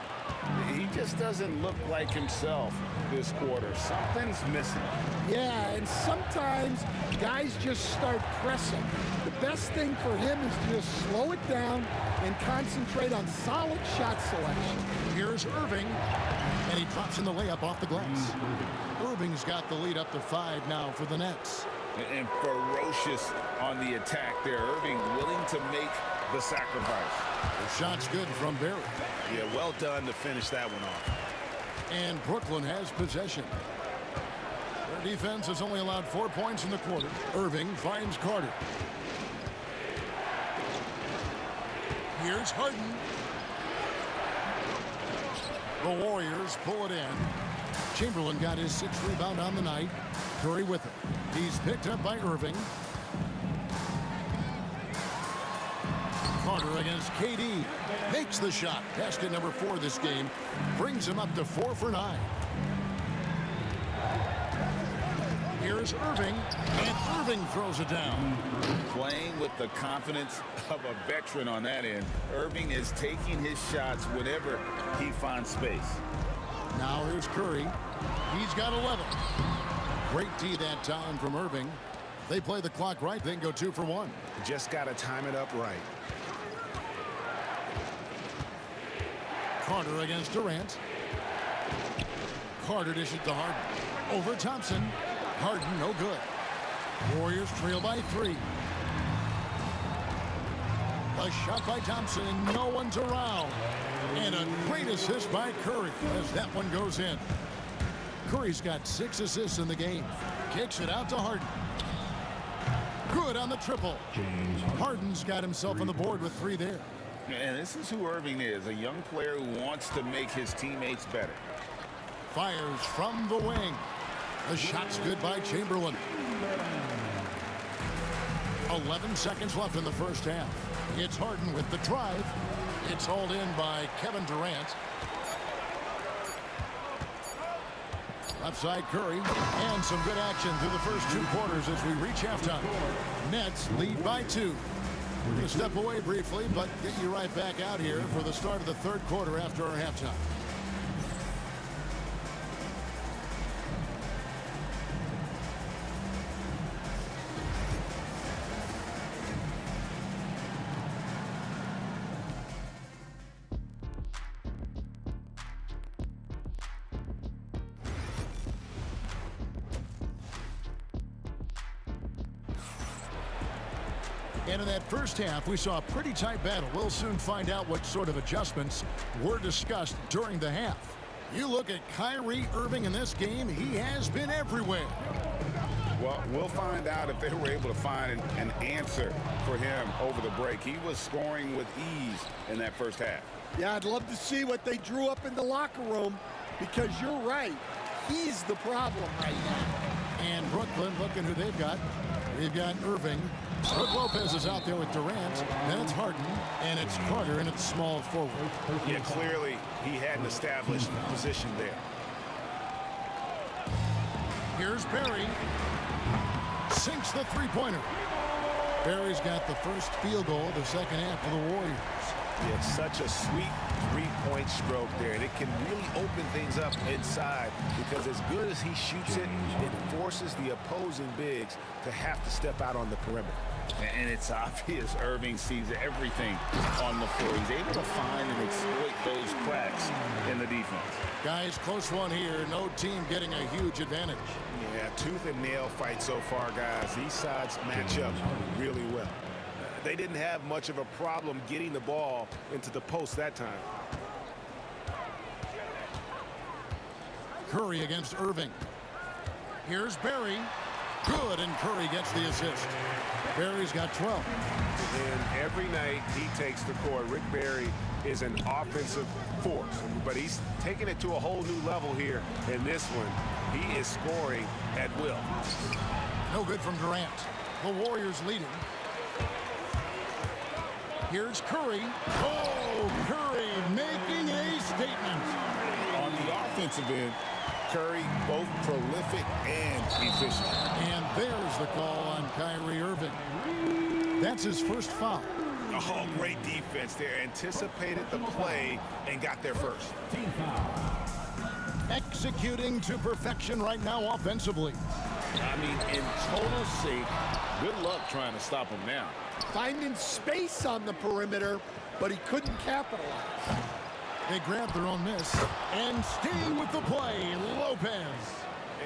He just doesn't look like himself this quarter. Something's missing. Yeah, and sometimes guys just start pressing. The best thing for him is to just slow it down and concentrate on solid shot selection. Here's Irving, and he drops in the layup off the glass. Irving's got the lead up to 5 now for the Nets. And ferocious on the attack there. Irving willing to make the sacrifice. The shot's good from Barry. Yeah, well done to finish that one off. And Brooklyn has possession. Their defense has only allowed 4 points in the quarter. Irving finds Carter. Here's Harden. The Warriors pull it in. Chamberlain got his 6th rebound on the night. Curry with it. He's picked up by Irving. Carter against KD. Makes the shot. Basket number 4 this game. Brings him up to 4 for 9. Here's Irving. And Irving throws it down. Playing with the confidence of a veteran on that end. Irving is taking his shots whenever he finds space. Now here's Curry. He's got 11. Great D that time from Irving. They play the clock right, then go 2 for 1. Just got to time it up right. Carter against Durant. Carter dishes to Harden. Over Thompson. Harden no good. Warriors trail by 3. A shot by Thompson. No one's around. And a great assist by Curry as that one goes in. Curry's got 6 assists in the game. Kicks it out to Harden. Good on the triple. Harden's got himself on the board with 3 there. And this is who Irving is, a young player who wants to make his teammates better. Fires from the wing. The shot's good by Chamberlain. 11 seconds left in the first half. It's Harden with the drive. It's hauled in by Kevin Durant. Upside Curry, and some good action through the first 2 quarters as we reach halftime. Nets lead by 2. We're going to step away briefly, but get you right back out here for the start of the 3rd quarter after our halftime. And in that first half, we saw a pretty tight battle. We'll soon find out what sort of adjustments were discussed during the half. You look at Kyrie Irving in this game, he has been everywhere. Well, we'll find out if they were able to find an answer for him over the break. He was scoring with ease in that first half. Yeah, I'd love to see what they drew up in the locker room, because you're right. He's the problem right now. And Brooklyn, looking who they've got. They've got Irving. Brook Lopez is out there with Durant. Then it's Harden, and it's Carter, and it's small forward. Yeah, clearly he had an established position there. Here's Barry. Sinks the three-pointer. Barry's got the first field goal of the second half of the Warriors. Yeah, it's such a sweet three-point stroke there, and it can really open things up inside, because as good as he shoots it, it forces the opposing bigs to have to step out on the perimeter. And it's obvious Irving sees everything on the floor. He's able to find and exploit those cracks in the defense. Guys, close one here. No team getting a huge advantage. Yeah, tooth and nail fight so far, guys. These sides match up really well. They didn't have much of a problem getting the ball into the post that time. Curry against Irving. Here's Barry. Good, and Curry gets the assist. Barry's got 12. And every night he takes the court, Rick Barry is an offensive force, but he's taking it to a whole new level here in this one. He is scoring at will. No good from Durant. The Warriors leading. Here's Curry. Oh, Curry making a statement. On the offensive end, Curry both prolific and efficient. And there's the call on Kyrie Irving. That's his first foul. Oh, great defense there. Anticipated the play and got there first. Executing to perfection right now offensively. I mean, in total sync. Good luck trying to stop him now. Finding space on the perimeter, but he couldn't capitalize. They grab their own miss and stay with the play. Lopez.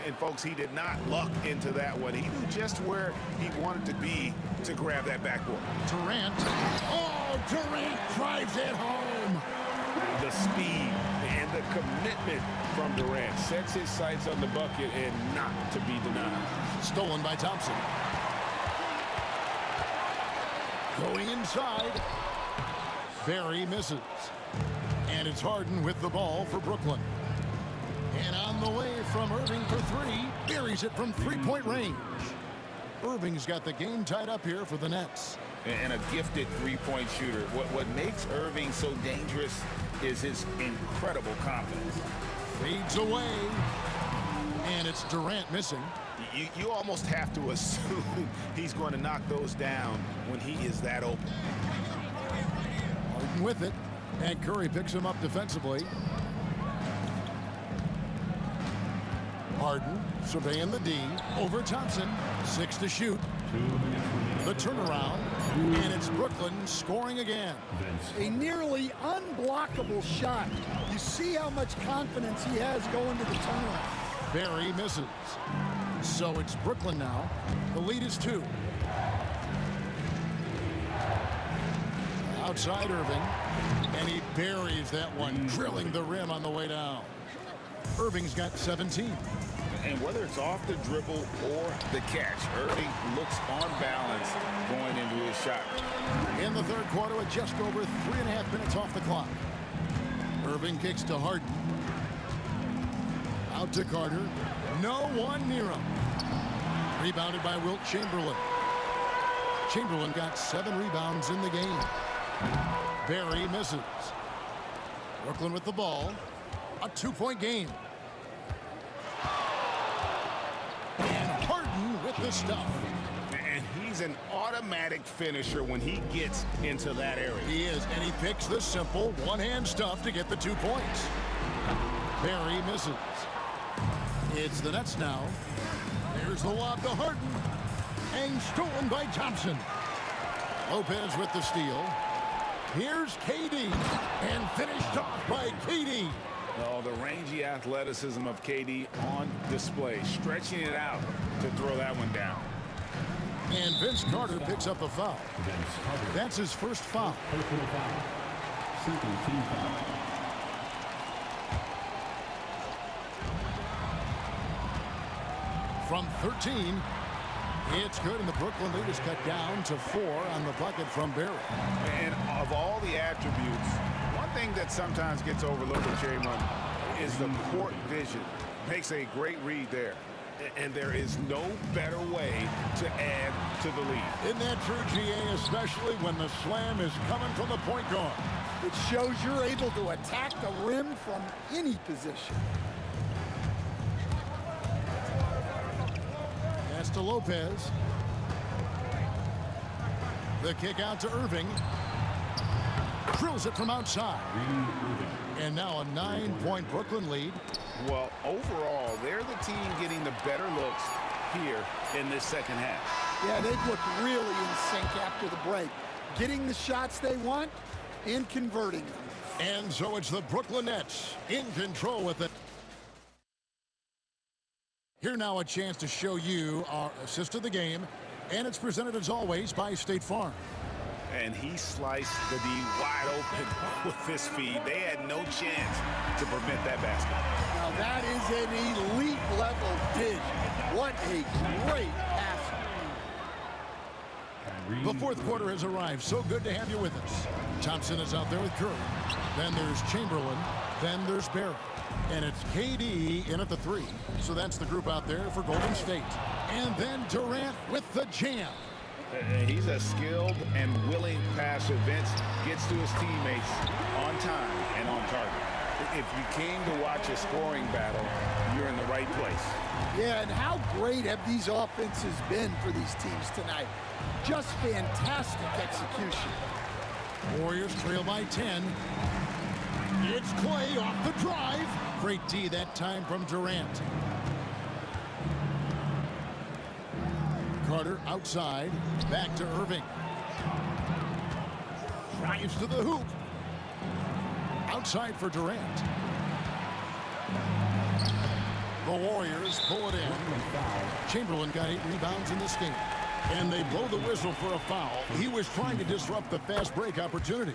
And folks, he did not luck into that one. He knew just where he wanted to be to grab that backboard. Durant. Oh, Durant drives it home. The speed and the commitment from Durant sets his sights on the bucket and not to be denied. Stolen by Thompson. Going inside. Barry misses. And it's Harden with the ball for Brooklyn. And on the way from Irving for three. Buries it from three-point range. Irving's got the game tied up here for the Nets. And a gifted three-point shooter. What makes Irving so dangerous is his incredible confidence. Fades away. And it's Durant missing. You almost have to assume he's going to knock those down when he is that open. Harden with it. And Curry picks him up defensively. Harden surveying the D over Thompson. 6 to shoot. The turnaround. And it's Brooklyn scoring again. A nearly unblockable shot. You see how much confidence he has going to the turnaround. Barry misses. So it's Brooklyn now. The lead is 2. Outside Irving. And he buries that one, drilling the rim on the way down. Irving's got 17. And whether it's off the dribble or the catch, Irving looks on balance going into his shot. In the third quarter with just over 3.5 minutes off the clock. Irving kicks to Harden. Out to Carter. No one near him. Rebounded by Wilt Chamberlain. Chamberlain got 7 rebounds in the game. Barry misses. Brooklyn with the ball. A 2-point game. And Harden with the stuff. And he's an automatic finisher when he gets into that area. He is, and he picks the simple one-hand stuff to get the 2 points. Barry misses. It's the Nets now. There's the lob to Harden. And stolen by Thompson. Lopez with the steal. Here's KD. And finished off by KD. Oh, the rangy athleticism of KD on display. Stretching it out to throw that one down. And Vince Carter picks up a foul. That's his first foul. From 13, it's good, and the Brooklyn lead is cut down to 4 on the bucket from Barry. And of all the attributes, one thing that sometimes gets overlooked with Draymond is the court vision. Makes a great read there. And there is no better way to add to the lead. Isn't that true, GA, especially when the slam is coming from the point guard? It shows you're able to attack the rim from any position. Pass to Lopez. The kick out to Irving. Drills it from outside. And now a 9-point Brooklyn lead. Well, overall, they're the team getting the better looks here in this second half. Yeah, they've looked really in sync after the break. Getting the shots they want and converting them. And so it's the Brooklyn Nets in control with it. Here now a chance to show you our assist of the game. And it's presented as always by State Farm. And he sliced the D wide open with this feed. They had no chance to prevent that basket. Now that is an elite level dig. What a great pass. The fourth quarter has arrived. So good to have you with us. Thompson is out there with Curry. Then there's Chamberlain. Then there's Barrett. And it's KD in at the 3. So that's the group out there for Golden State. And then Durant with the jam. He's a skilled and willing passer. Vince gets to his teammates on time and on target. If you came to watch a scoring battle, you're in the right place. Yeah, and how great have these offenses been for these teams tonight? Just fantastic execution. Warriors trail by 10. It's Clay off the drive. Great D that time from Durant. Carter outside. Back to Irving. Drives to the hoop. Outside for Durant. The Warriors pull it in. Chamberlain got 8 rebounds in this game. And they blow the whistle for a foul. He was trying to disrupt the fast break opportunity.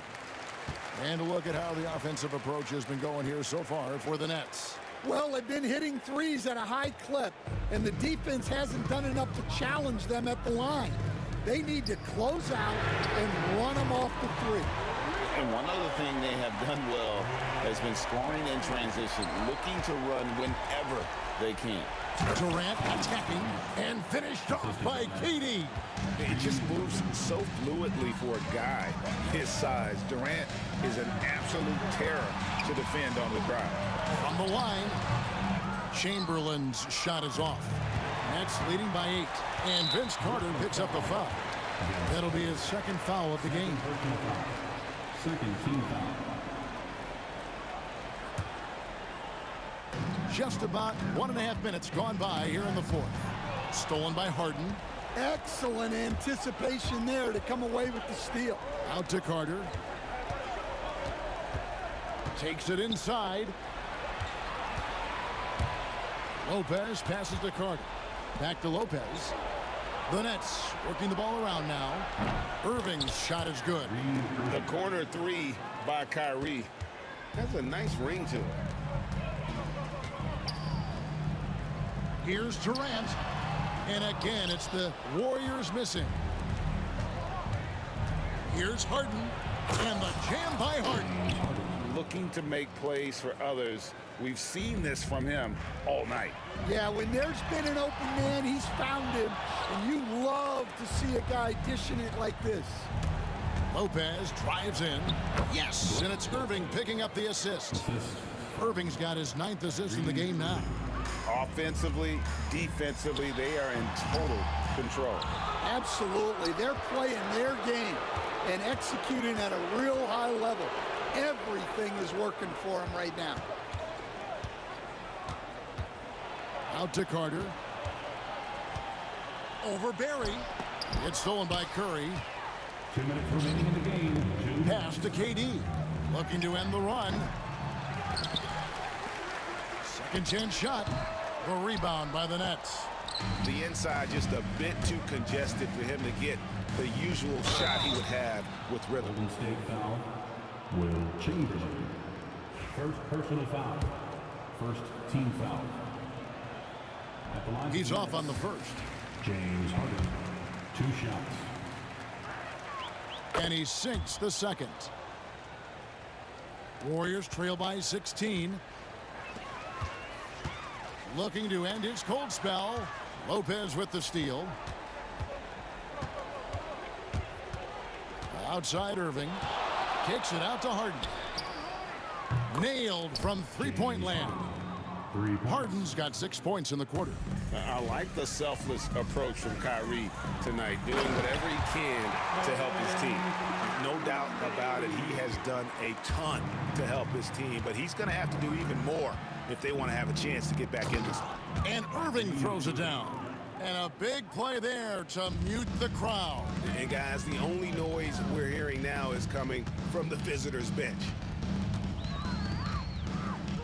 And look at how the offensive approach has been going here so far for the Nets. Well, they've been hitting threes at a high clip, and the defense hasn't done enough to challenge them at the line. They need to close out and run them off the 3. And one other thing they have done well has been scoring in transition, looking to run whenever they can. Durant attacking and finished off by KD. It just moves so fluidly for a guy his size. Durant is an absolute terror to defend on the drive. From the line, Chamberlain's shot is off. Nets leading by 8. And Vince Carter picks up the foul. That'll be his second foul of the game. Second team foul. Just about 1.5 minutes gone by here in the fourth. Stolen by Harden. Excellent anticipation there to come away with the steal. Out to Carter. Takes it inside. Lopez passes to Carter. Back to Lopez. The Nets working the ball around now. Irving's shot is good. The corner 3 by Kyrie has a nice ring to it. Here's Durant. And again, it's the Warriors missing. Here's Harden. And the jam by Harden. Looking to make plays for others. We've seen this from him all night. Yeah, when there's been an open man, he's found him. And you love to see a guy dishing it like this. Lopez drives in. Yes, and it's Irving picking up the assist. Irving's got his 9th assist in the game now. Offensively, defensively, they are in total control. Absolutely. They're playing their game and executing at a real high level. Everything is working for them right now. Out to Carter. Over Barry. It's stolen by Curry. 2 minutes remaining in the game. Pass to KD. Looking to end the run. Second chance shot. The rebound by the Nets. The inside just a bit too congested for him to get the usual shot he would have with rhythm. Golden State foul. Will Chamberlain. First personal foul. First team foul. At the line He's off on the first. James Harden. 2 shots. And he sinks the second. Warriors trail by 16. Looking to end his cold spell. Lopez with the steal. Outside Irving. Kicks it out to Harden. Nailed from three-point land. Harden's got 6 points in the quarter. I like the selfless approach from Kyrie tonight, doing whatever he can to help his team. No doubt about it, he has done a ton to help his team, but he's going to have to do even more if they want to have a chance to get back in this. And Irving throws it down. And a big play there to mute the crowd. And guys, the only noise we're hearing now is coming from the visitors' bench.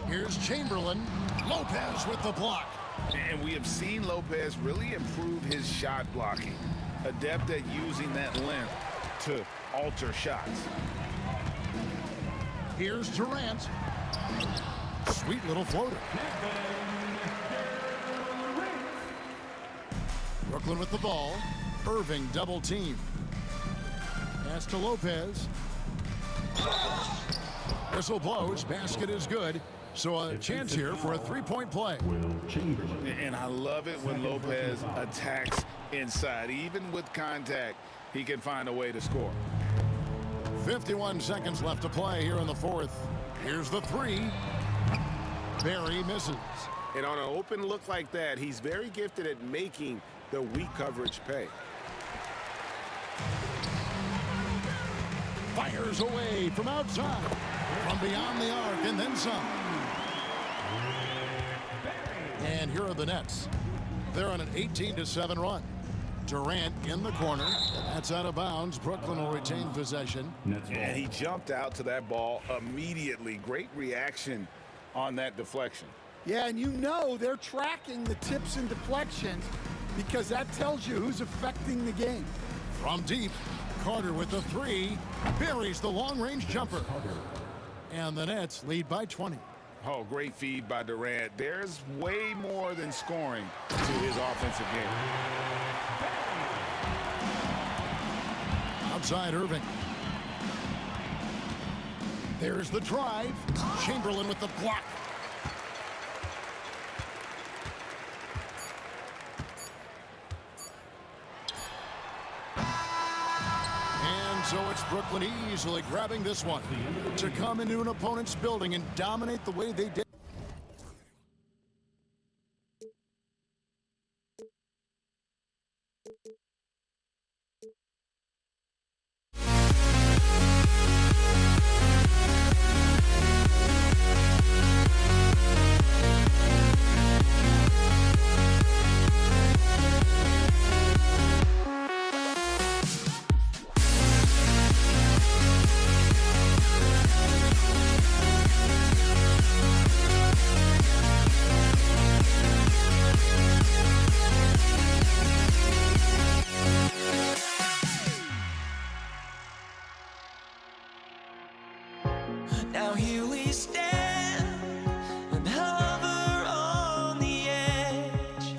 Here's Chamberlain. Lopez with the block. And we have seen Lopez really improve his shot blocking. Adept at using that length to alter shots. Here's Durant. Sweet little floater. Brooklyn with the ball. Irving double team. Pass to Lopez. Whistle blows. Basket is good. So a chance here for a three-point play. And I love it when Lopez attacks inside. Even with contact, he can find a way to score. 51 seconds left to play here in the fourth. Here's the three. Barry misses. And on an open look like that, he's very gifted at making the weak coverage pay. Fires away from outside. From beyond the arc and then some. And here are the Nets. They're on an 18-7 run. Durant in the corner. That's out of bounds. Brooklyn will retain possession. And he jumped out to that ball immediately. Great reaction on that deflection. Yeah, and you know they're tracking the tips and deflections because that tells you who's affecting the game. From deep, Carter with the three. Buries the long-range jumper. And the Nets lead by 20. Oh, great feed by Durant. There's way more than scoring to his offensive game. Outside Irving. There's the drive. Chamberlain with the block. And so it's Brooklyn easily grabbing this one to come into an opponent's building and dominate the way they did. Now here we stand and hover on the edge.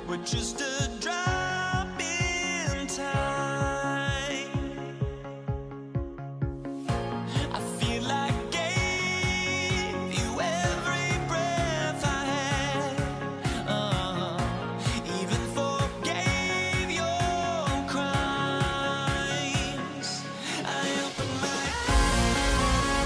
We're just a drop in time. I feel like gave you every breath I had. Even forgave your crimes. I opened my eyes.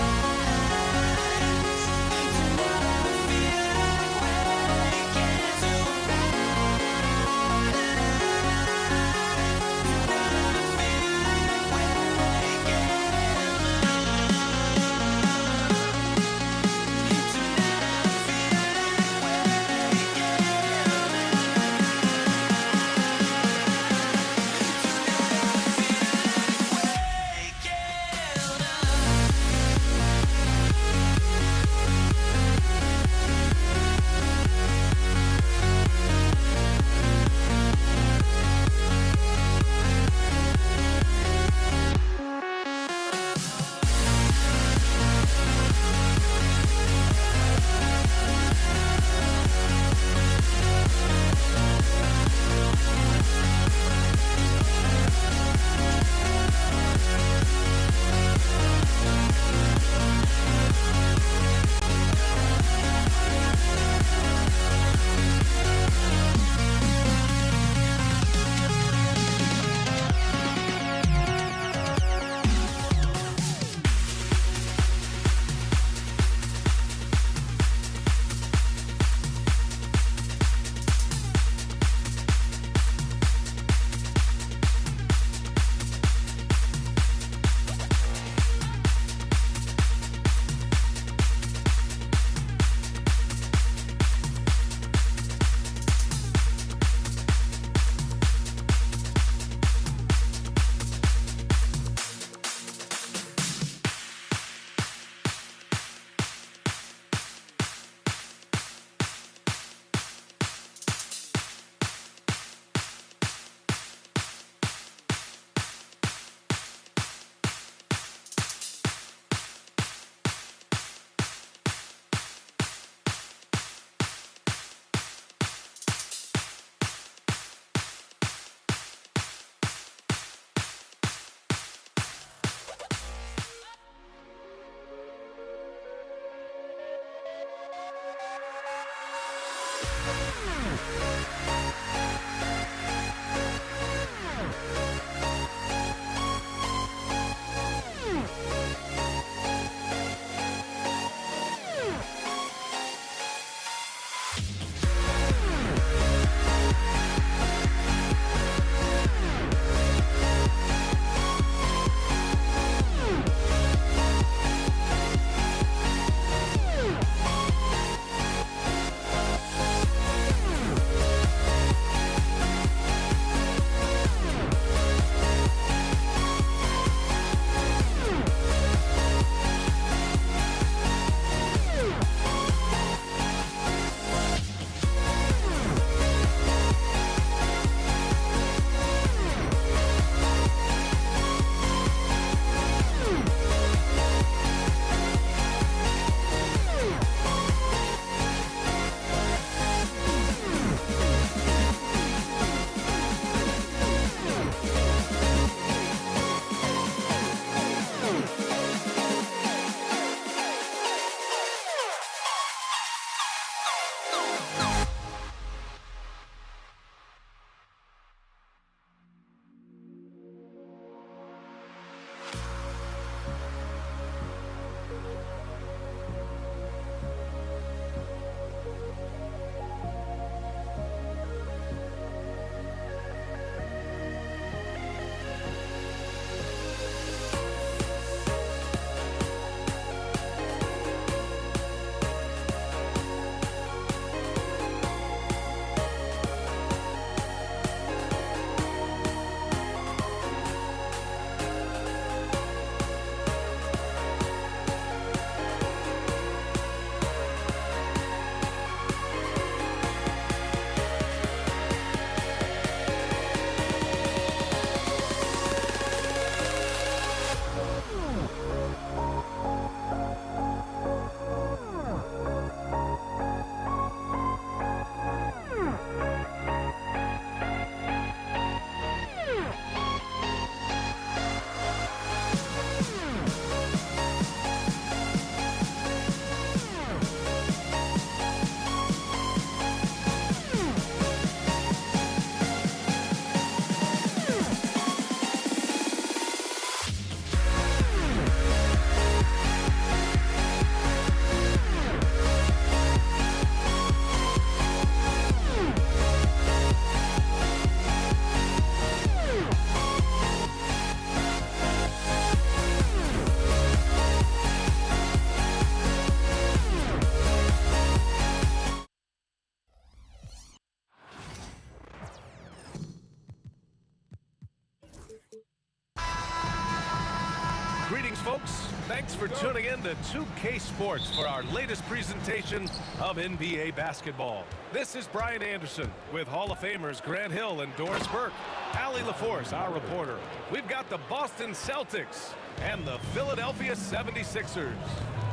Greetings, folks. Thanks for tuning in to 2K Sports for our latest presentation of NBA basketball. This is Brian Anderson with Hall of Famers Grant Hill and Doris Burke. Allie LaForce, our reporter. We've got the Boston Celtics and the Philadelphia 76ers.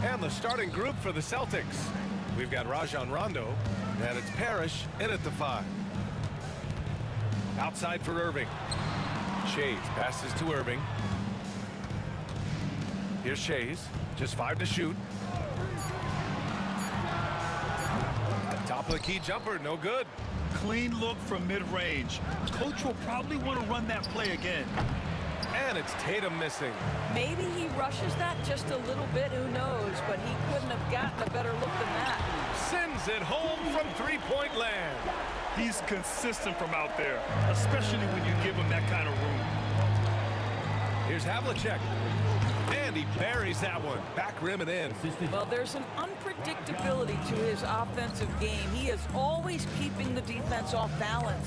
And the starting group for the Celtics. We've got Rajon Rondo, and it's Parrish in at the 5. Outside for Irving. Shays passes to Irving. Here's Shays, just 5 to shoot. Top of the key jumper, no good. Clean look from mid-range. Coach will probably want to run that play again. And it's Tatum missing. Maybe he rushes that just a little bit, who knows, but he couldn't have gotten a better look than that. Sends it home from three-point land. He's consistent from out there, especially when you give him that kind of room. Here's Havlicek. And he buries that one. Back rim and in. Well, there's an unpredictability to his offensive game. He is always keeping the defense off balance.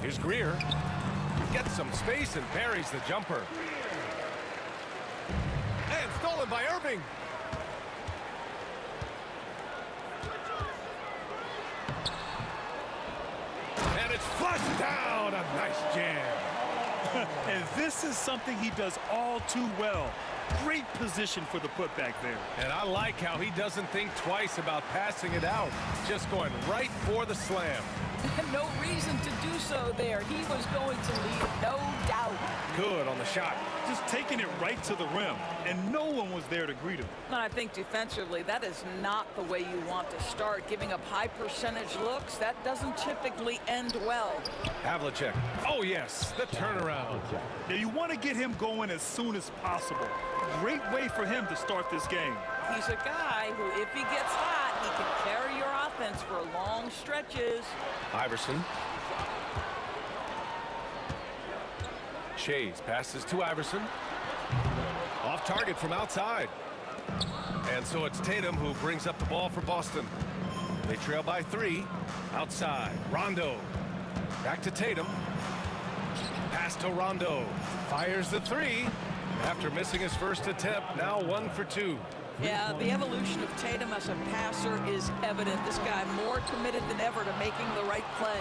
Here's Greer. Gets some space and buries the jumper. And stolen by Irving. And it's flushed down. A nice jam. And this is something he does all too well. Great position for the putback there. And I like how he doesn't think twice about passing it out. Just going right for the slam. No reason to do so there. He was going to lead, no doubt. Good on the shot. Just taking it right to the rim, and no one was there to greet him. And I think defensively, that is not the way you want to start. Giving up high percentage looks, that doesn't typically end well. Havlicek. Oh, yes, the turnaround. Now, you want to get him going as soon as possible. Great way for him to start this game. He's a guy who, if he gets hot, he can carry your offense for long stretches. Iverson. Shays passes to Iverson. Off target from outside. And so it's Tatum who brings up the ball for Boston. They trail by 3. Outside. Rondo. Back to Tatum. Pass to Rondo. Fires the 3. After missing his first attempt, now 1 for 2. Yeah, the evolution of Tatum as a passer is evident. This guy more committed than ever to making the right play.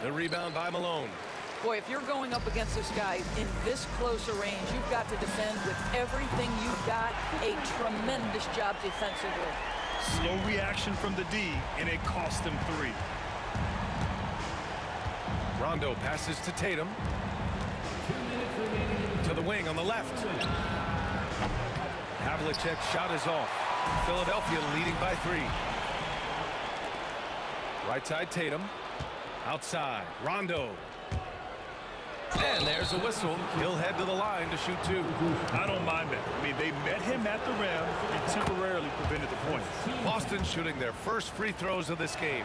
The rebound by Malone. Boy, if you're going up against this guy in this close a range, you've got to defend with everything you've got. A tremendous job defensively. Slow reaction from the D, and it cost him 3. Rondo passes to Tatum. To the wing on the left. Havlicek's shot is off. Philadelphia leading by 3. Right side Tatum. Outside Rondo. And there's a whistle. He'll head to the line to shoot 2. I don't mind that. I mean, they met him at the rim and temporarily prevented the points. Boston shooting their first free throws of this game.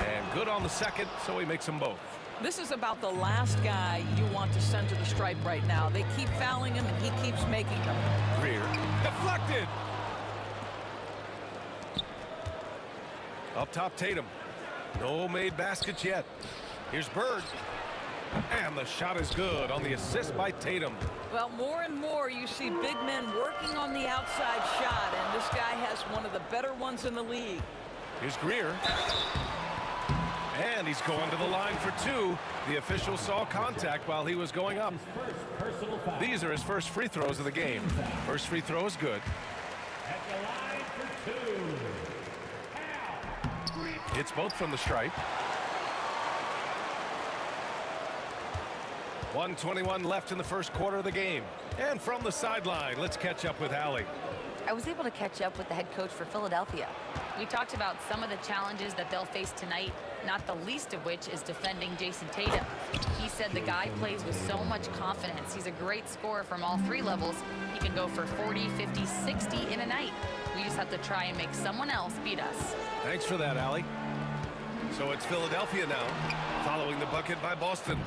And good on the second, so he makes them both. This is about the last guy you want to send to the stripe right now. They keep fouling him, and he keeps making them. Greer. Deflected. Up top, Tatum. No made baskets yet. Here's Bird. And the shot is good on the assist by Tatum. Well, more and more you see big men working on the outside shot, and this guy has one of the better ones in the league. Here's Greer. And he's going to the line for 2. The official saw contact while he was going up. These are his first free throws of the game. First free throw is good. It's both from the stripe. 1:21 left in the first quarter of the game. And from the sideline, let's catch up with Allie. I was able to catch up with the head coach for Philadelphia. We talked about some of the challenges that they'll face tonight, not the least of which is defending Jason Tatum. He said the guy plays with so much confidence. He's a great scorer from all 3 levels. He can go for 40, 50, 60 in a night. We just have to try and make someone else beat us. Thanks for that, Allie. So it's Philadelphia now, following the bucket by Boston.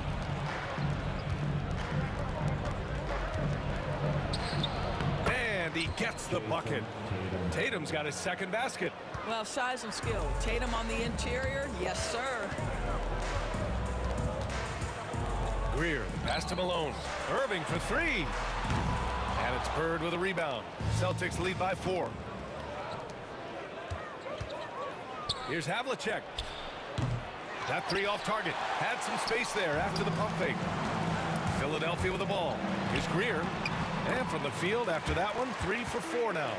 he gets the bucket. Tatum's got his second basket. Well, size and skill. Tatum on the interior, yes, sir. Greer, the pass to Malone. Irving for three. And it's Bird with a rebound. Celtics lead by 4. Here's Havlicek. That three off target. Had some space there after the pump fake. Philadelphia with the ball. Here's Greer. And from the field after that one, 3 for 4 now.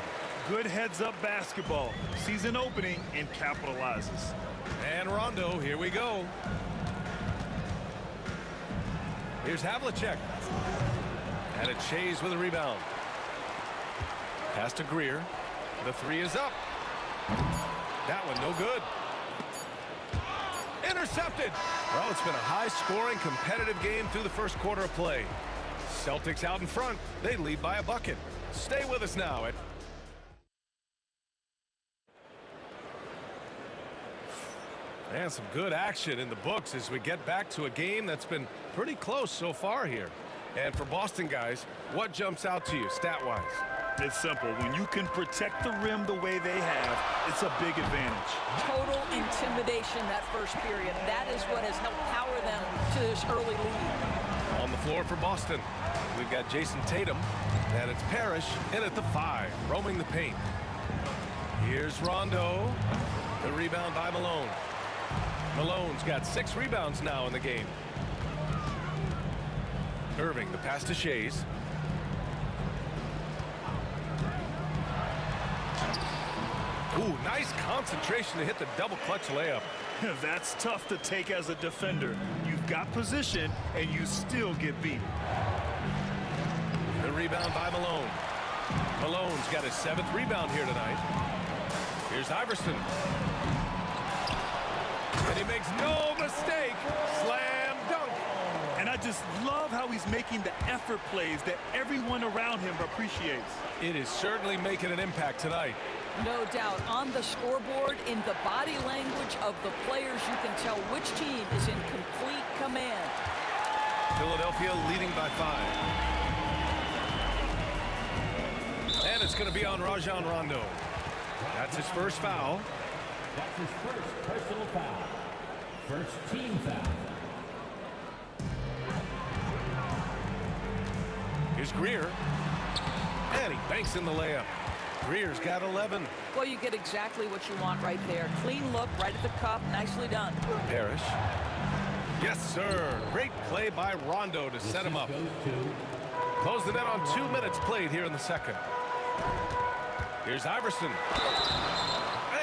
Good heads-up basketball. Sees an opening and capitalizes. And Rondo, here we go. Here's Havlicek. And it's Shays with a rebound. Pass to Greer. The three is up. That one no good. Intercepted. Well, it's been a high-scoring, competitive game through the first quarter of play. Celtics out in front. They lead by a bucket. Stay with us now at and some good action in the books as we get back to a game that's been pretty close so far here. And for Boston guys, what jumps out to you stat-wise? It's simple. When you can protect the rim the way they have, it's a big advantage. Total intimidation that first period. That is what has helped power them to this early lead. On the floor for Boston, we've got Jason Tatum, and it's Parrish in at the 5, roaming the paint. Here's Rondo. The rebound by Malone. Malone's got 6 rebounds now in the game. Irving, the pass to Shays. Ooh, nice concentration to hit the double clutch layup. That's tough to take as a defender. You've got position, and you still get beat. The rebound by Malone. Malone's got his 7th rebound here tonight. Here's Iverson. And he makes no mistake. Slam dunk. And I just love how he's making the effort plays that everyone around him appreciates. It is certainly making an impact tonight. No doubt. On the scoreboard, in the body language of the players, you can tell which team is in complete command. Philadelphia leading by 5. And it's going to be on Rajon Rondo. That's his first foul. That's his first personal foul. First team foul. Here's Greer. And he banks in the layup. Greer's got 11. Well, you get exactly what you want right there. Clean look, right at the cup. Nicely done. Parrish. Yes, sir. Great play by Rondo to set him up. Close the net on 2 minutes played here in the second. Here's Iverson.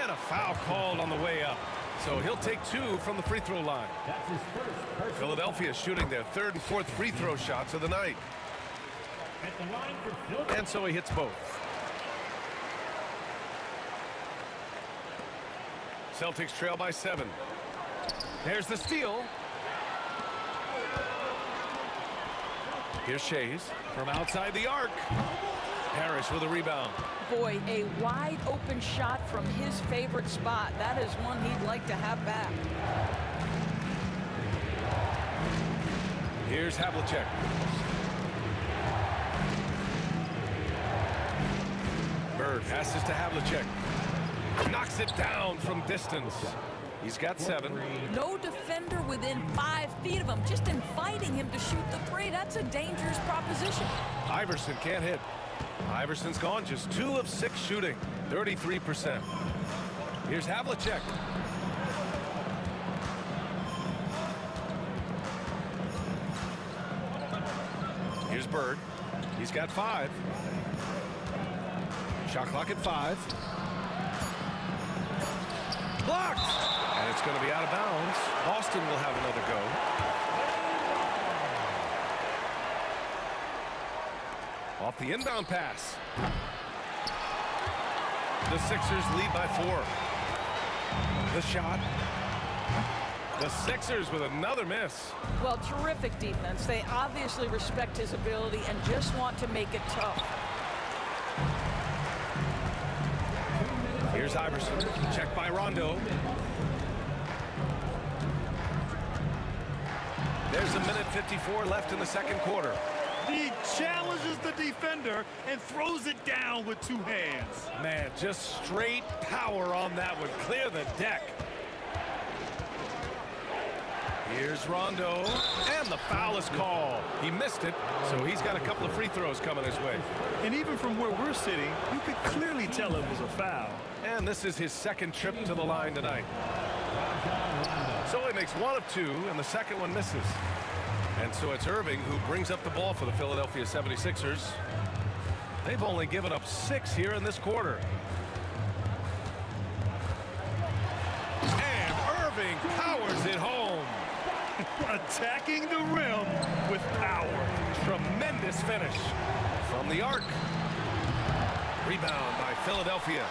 And a foul called on the way up. So he'll take 2 from the free throw line. That's his first. Philadelphia shooting their 3rd and 4th free throw shots of the night. At the line for Philadelphia. And so he hits both. Celtics trail by 7. There's the steal. Here's Shays from outside the arc. Parrish with a rebound. Boy, a wide open shot from his favorite spot. That is one he'd like to have back. Here's Havlicek. Bird passes to Havlicek. Knocks it down from distance. He's got 7. No defender within 5 feet of him. Just inviting him to shoot the 3. That's a dangerous proposition. Iverson can't hit. Iverson's gone just 2 of 6 shooting. 33%. Here's Havlicek. Here's Bird. He's got 5. Shot clock at 5. Blocked! And it's going to be out of bounds. Boston will have another go. Off the inbound pass. The Sixers lead by 4. The shot. The Sixers with another miss. Well, terrific defense. They obviously respect his ability and just want to make it tough. Here's Iverson. Checked by Rondo. There's a minute 54 left in the second quarter. He challenges the defender and throws it down with 2 hands. Man, just straight power on that one. Clear the deck. Here's Rondo, and the foul is called. He missed it, so he's got a couple of free throws coming his way. And even from where we're sitting, you could clearly tell it was a foul. And this is his second trip to the line tonight. So he makes 1 of 2, and the second one misses. And so it's Irving who brings up the ball for the Philadelphia 76ers. They've only given up 6 here in this quarter. And Irving powers it home. Attacking the rim with power. Tremendous finish from the arc. Rebound by Philadelphia.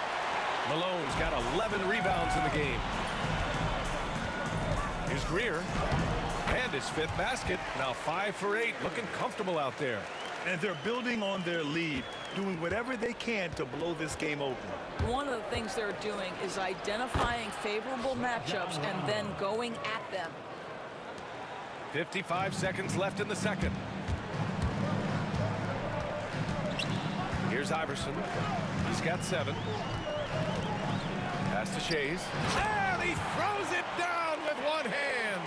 Malone's got 11 rebounds in the game. Here's Greer. And his 5th basket. Now 5 for 8. Looking comfortable out there. And they're building on their lead, doing whatever they can to blow this game open. One of the things they're doing is identifying favorable matchups and then going at them. 55 seconds left in the second. Here's Iverson. He's got 7. Pass to Shays. And he throws it down with one hand.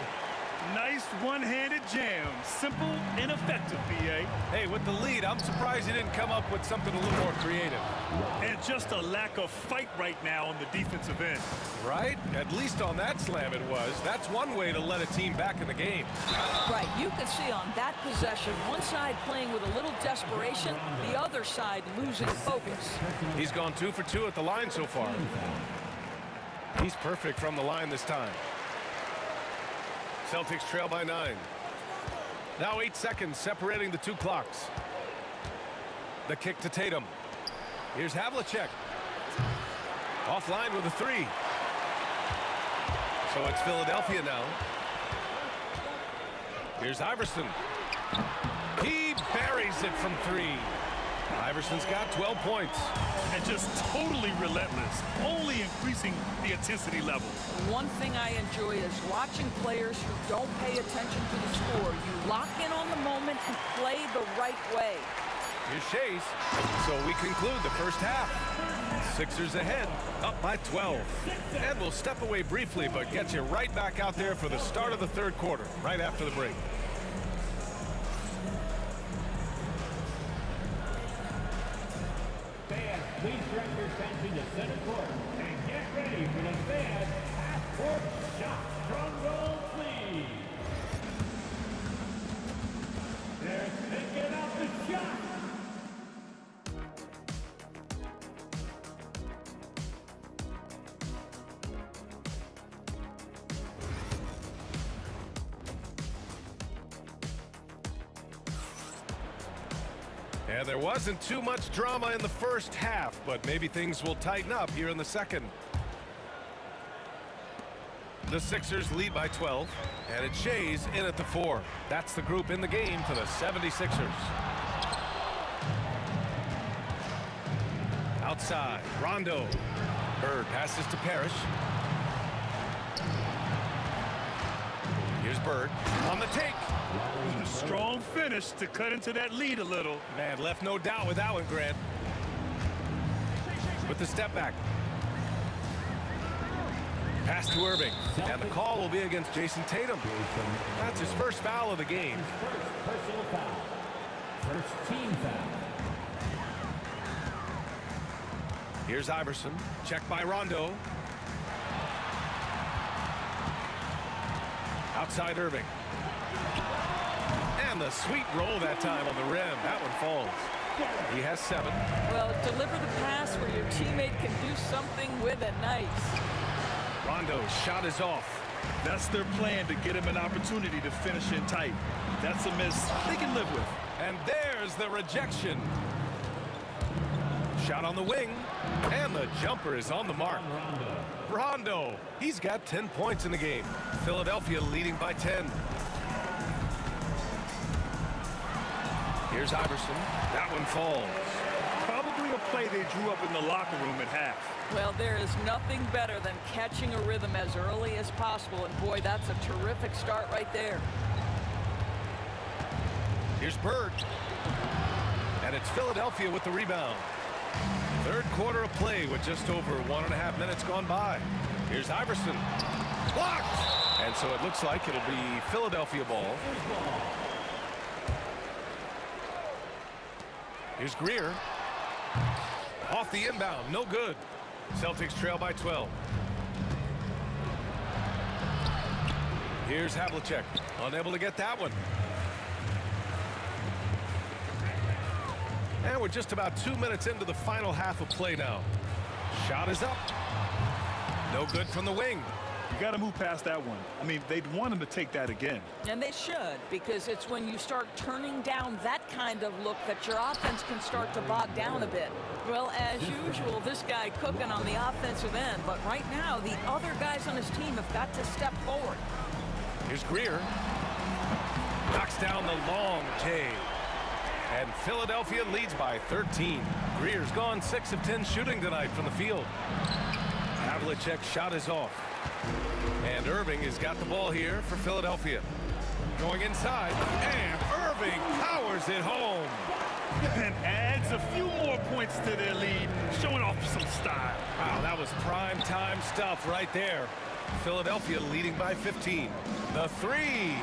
Nice one-handed jam. Simple and effective, B.A. Hey, with the lead, I'm surprised he didn't come up with something a little more creative. And just a lack of fight right now on the defensive end. Right? At least on that slam it was. That's one way to let a team back in the game. Right, you can see on that possession, one side playing with a little desperation, the other side losing focus. He's gone 2 for 2 at the line so far. He's perfect from the line this time. Celtics trail by 9. Now 8 seconds separating the 2 clocks. The kick to Tatum. Here's Havlicek. Offline with a 3. So it's Philadelphia now. Here's Iverson. He buries it from 3. Iverson's got 12 points. And just totally relentless, only increasing the intensity level. One thing I enjoy is watching players who don't pay attention to the score. You lock in on the moment and play the right way. Here's Shays. So we conclude the first half. Sixers ahead, up by 12. And we'll step away briefly, but get you right back out there for the start of the 3rd quarter, right after the break. Fans, please direct your attention to center court and get ready for the fan half-court shot. Drum roll, please. They're thinking up the shot. And there wasn't too much drama in the first half, but maybe things will tighten up here in the second. The Sixers lead by 12, and it's Shays in at the 4. That's the group in the game for the 76ers. Outside, Rondo. Bird passes to Parrish. Here's Bird on the take. Strong finish to cut into that lead a little. Man, left no doubt with that one, Grant. With the step back. Pass to Irving. And the call will be against Jason Tatum. That's his first foul of the game. First personal foul. First team foul. Here's Iverson. Checked by Rondo. Outside Irving. And the sweet roll that time on the rim. That one falls. He has 7. Well, deliver the pass where your teammate can do something with it. Nice. Rondo's shot is off. That's their plan, to get him an opportunity to finish in tight. That's a miss they can live with. And there's the rejection. Shot on the wing. And the jumper is on the mark. Rondo. He's got 10 points in the game. Philadelphia leading by 10. Here's Iverson. That one falls. Probably a play they drew up in the locker room at half. Well, there is nothing better than catching a rhythm as early as possible. And boy, that's a terrific start right there. Here's Bird. And it's Philadelphia with the rebound. Third quarter of play with just over 1.5 minutes gone by. Here's Iverson. Blocked! And so it looks like it'll be Philadelphia ball. Here's Greer. Off the inbound, no good. Celtics trail by 12. Here's Havlicek, unable to get that one. And we're just about 2 minutes into the final half of play now. Shot is up. No good from the wing. You got to move past that one. I mean, they'd want him to take that again. And they should, because it's when you start turning down that kind of look that your offense can start to bog down a bit. Well, as usual, this guy cooking on the offensive end, but right now, the other guys on his team have got to step forward. Here's Greer. Knocks down the long J. And Philadelphia leads by 13. Greer's gone 6 of 10 shooting tonight from the field. Havlicek's shot is off. And Irving has got the ball here for Philadelphia. Going inside, and Irving powers it home. And adds a few more points to their lead, showing off some style. Wow, that was prime time stuff right there. Philadelphia leading by 15. The three.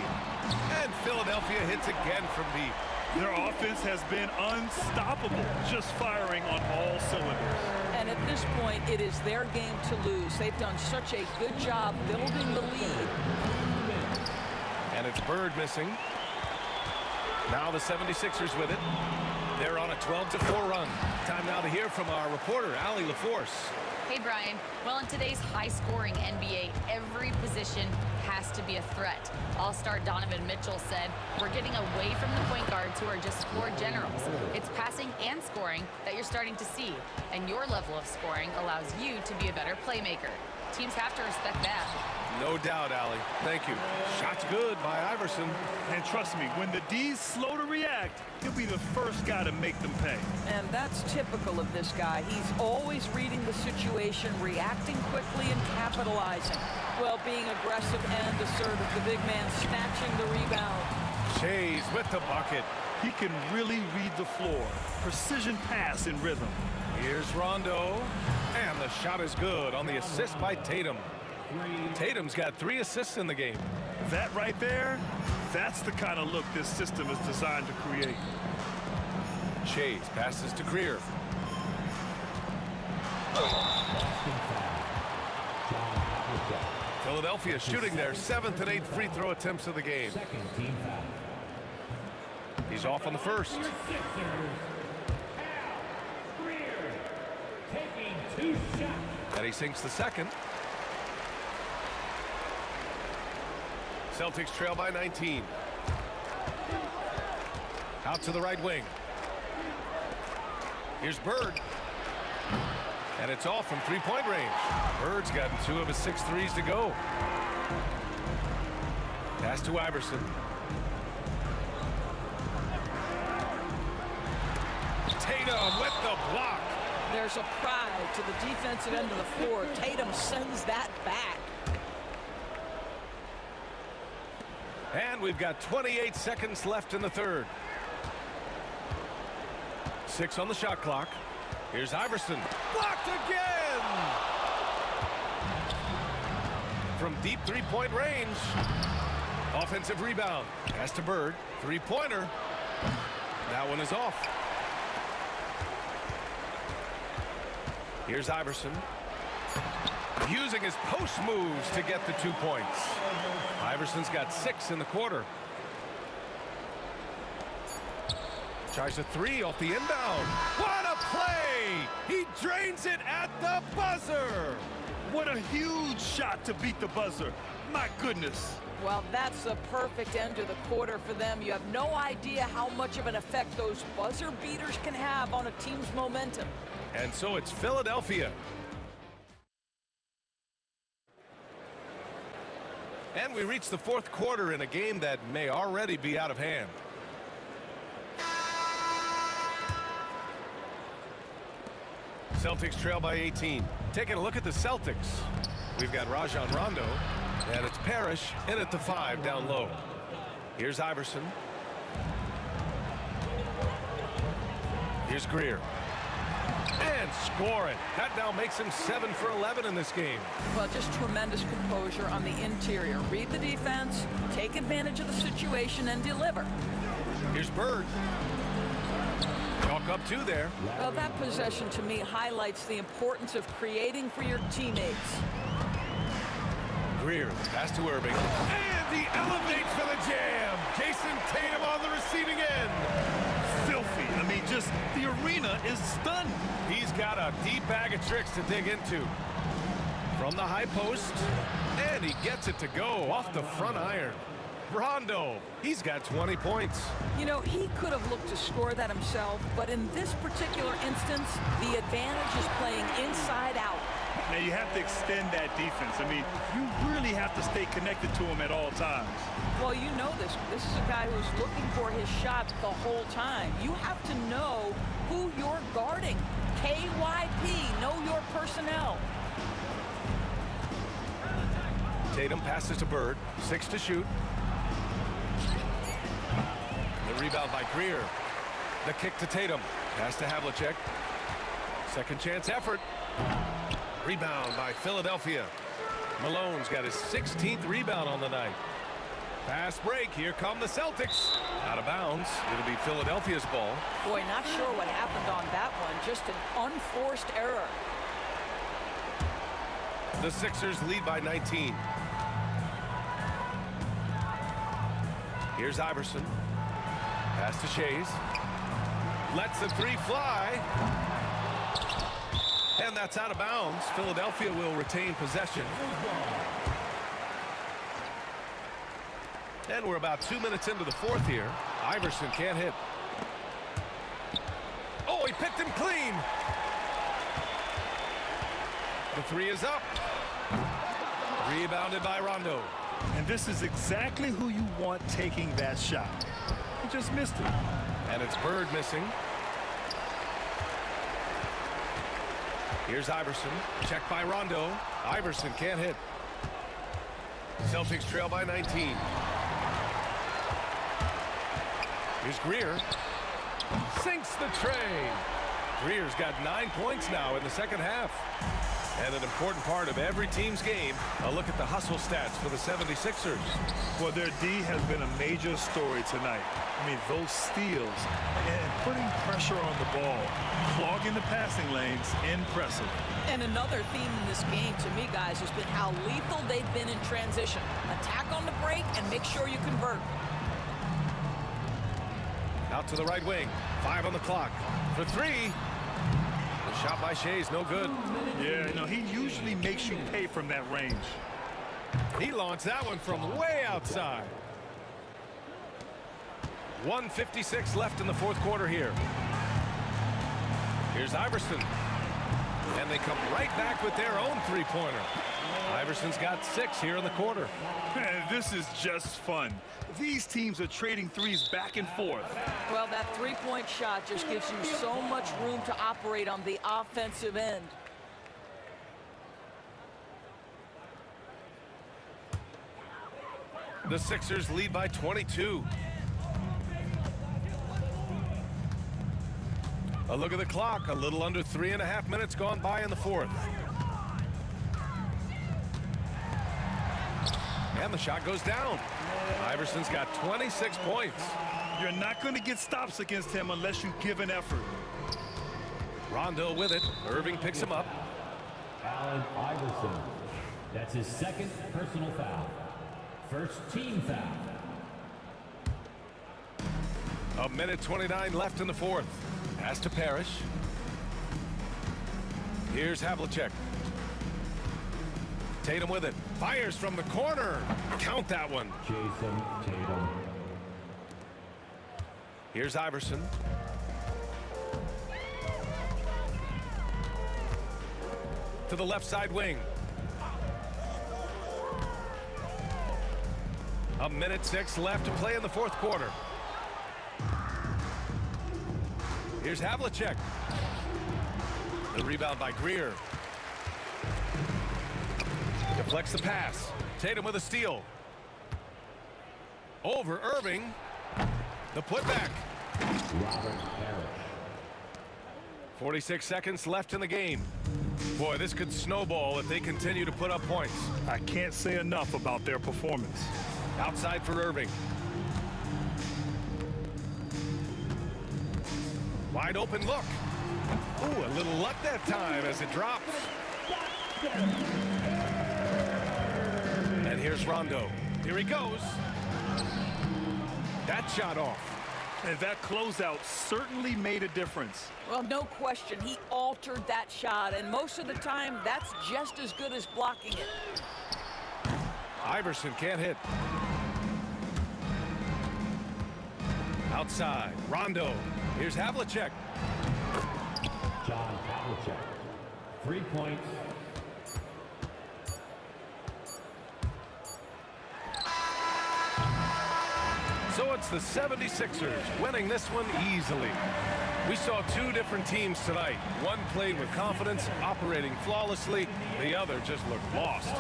And Philadelphia hits again from deep. Their offense has been unstoppable, just firing on all cylinders. And at this point, it is their game to lose. They've done such a good job building the lead. And it's Bird missing. Now the 76ers with it. They're on a 12-4 run. Time now to hear from our reporter, Allie LaForce. Hey, Brian. Well, in today's high-scoring NBA, every position has to be a threat. All-star Donovan Mitchell said, "We're getting away from the point guards who are just floor generals. It's passing and scoring that you're starting to see, and your level of scoring allows you to be a better playmaker. Teams have to respect that." No doubt, Allie. Thank you. Shot's good by Iverson. And trust me, when the D's slow to react, he'll be the first guy to make them pay. And that's typical of this guy. He's always reading the situation, reacting quickly and capitalizing. Well, being aggressive and assertive, the big man snatching the rebound. Shays with the bucket. He can really read the floor. Precision pass in rhythm. Here's Rondo. And the shot is good on the assist by Tatum. Tatum's got 3 assists in the game. That right there, that's the kind of look this system is designed to create. Shays passes to Greer. Philadelphia shooting their 7th and 8th free throw attempts of the game. He's off on the first. And he sinks the second. Celtics trail by 19. Out to the right wing. Here's Bird. And it's off from three-point range. Bird's gotten 2 of his 6 threes to go. Pass to Iverson. Tatum with the block. There's a pride to the defensive end of the floor. Tatum sends that back. And we've got 28 seconds left in the third. 6 on the shot clock. Here's Iverson. Blocked again! From deep three-point range. Offensive rebound. Pass to Bird. Three-pointer. That one is off. Here's Iverson. Using his post moves to get the 2 points. Iverson's got 6 in the quarter. Tries a 3 off the inbound. What a play! He drains it at the buzzer! What a huge shot to beat the buzzer. My goodness. Well, that's the perfect end to the quarter for them. You have no idea how much of an effect those buzzer beaters can have on a team's momentum. And so it's Philadelphia. And we reach the fourth quarter in a game that may already be out of hand. Celtics trail by 18. Taking a look at the Celtics. We've got Rajon Rondo, and it's Parrish in at the 5 down low. Here's Iverson. Here's Greer. And score it. That now makes him 7 for 11 in this game. Well, just tremendous composure on the interior. Read the defense, take advantage of the situation, and deliver. Here's Bird. Chalk up 2 there. Well, that possession to me highlights the importance of creating for your teammates. Greer, pass to Irving. And he elevates for the jam. Jason Tatum on the receiving end. Filthy. I mean, just the arena is stunned. He's got a deep bag of tricks to dig into. From the high post, and he gets it to go off the front iron. Rondo, he's got 20 points. You know, he could have looked to score that himself, but in this particular instance, the advantage is playing inside out. Now, you have to extend that defense. I mean, you really have to stay connected to him at all times. Well, you know this. This is a guy who's looking for his shot the whole time. You have to know who you're guarding. KYP, know your personnel. Tatum passes to Bird, 6 to shoot. The rebound by Greer. The kick to Tatum. Pass to Havlicek. Second chance effort. Rebound by Philadelphia. Malone's got his 16th rebound on the night. Fast break. Here come the Celtics. Out of bounds. It'll be Philadelphia's ball. Boy, not sure what happened on that one. Just an unforced error. The Sixers lead by 19. Here's Iverson. Pass to Shays. Lets the 3 fly. And that's out of bounds. Philadelphia will retain possession. And we're about 2 minutes into the 4th here. Iverson can't hit. Oh, he picked him clean. The 3 is up. Rebounded by Rondo. And this is exactly who you want taking that shot. He just missed it. And it's Bird missing. Here's Iverson. Checked by Rondo. Iverson can't hit. Celtics trail by 19. Here's Greer. Sinks the tray. Greer's got 9 points now in the second half. And an important part of every team's game, a look at the hustle stats for the 76ers. Well, their D has been a major story tonight. I mean, those steals and putting pressure on the ball, clogging the passing lanes, impressive. And another theme in this game, to me, guys, has been how lethal they've been in transition. Attack on the break and make sure you convert. Out to the right wing. 5 on the clock. For 3. The shot by Shays, no good. Yeah, no, he usually makes you pay from that range. He launched that one from way outside. 1:56 left in the 4th quarter here. Here's Iverson. And they come right back with their own 3-pointer. Iverson's got 6 here in the quarter. Man, this is just fun. These teams are trading threes back and forth. Well, that 3-point shot just gives you so much room to operate on the offensive end. The Sixers lead by 22. A look at the clock. A little under 3.5 minutes gone by in the 4th. And the shot goes down. Iverson's got 26 points. You're not going to get stops against him unless you give an effort. Rondo with it. Irving picks him up. Allen Iverson. That's his 2nd personal foul. First team foul. 1:29 left in the 4th. Pass to Parrish. Here's Havlicek. Tatum with it. Fires from the corner. Count that one. Jason Tatum. Here's Iverson. To the left side wing. 1:06 left to play in the 4th quarter. Here's Havlicek. The rebound by Greer. Deflects the pass. Tatum with a steal. Over Irving. The putback. Robert Parrish. 46 seconds left in the game. Boy, this could snowball if they continue to put up points. I can't say enough about their performance. Outside for Irving. Wide open look. Ooh, a little luck that time as it drops. And here's Rondo. Here he goes. That shot off. And that closeout certainly made a difference. Well, no question. He altered that shot, and most of the time, that's just as good as blocking it. Iverson can't hit. Outside, Rondo. Here's Havlicek. John Havlicek, 3 points. So it's the 76ers winning this one easily. We saw two different teams tonight. One played with confidence, operating flawlessly. The other just looked lost.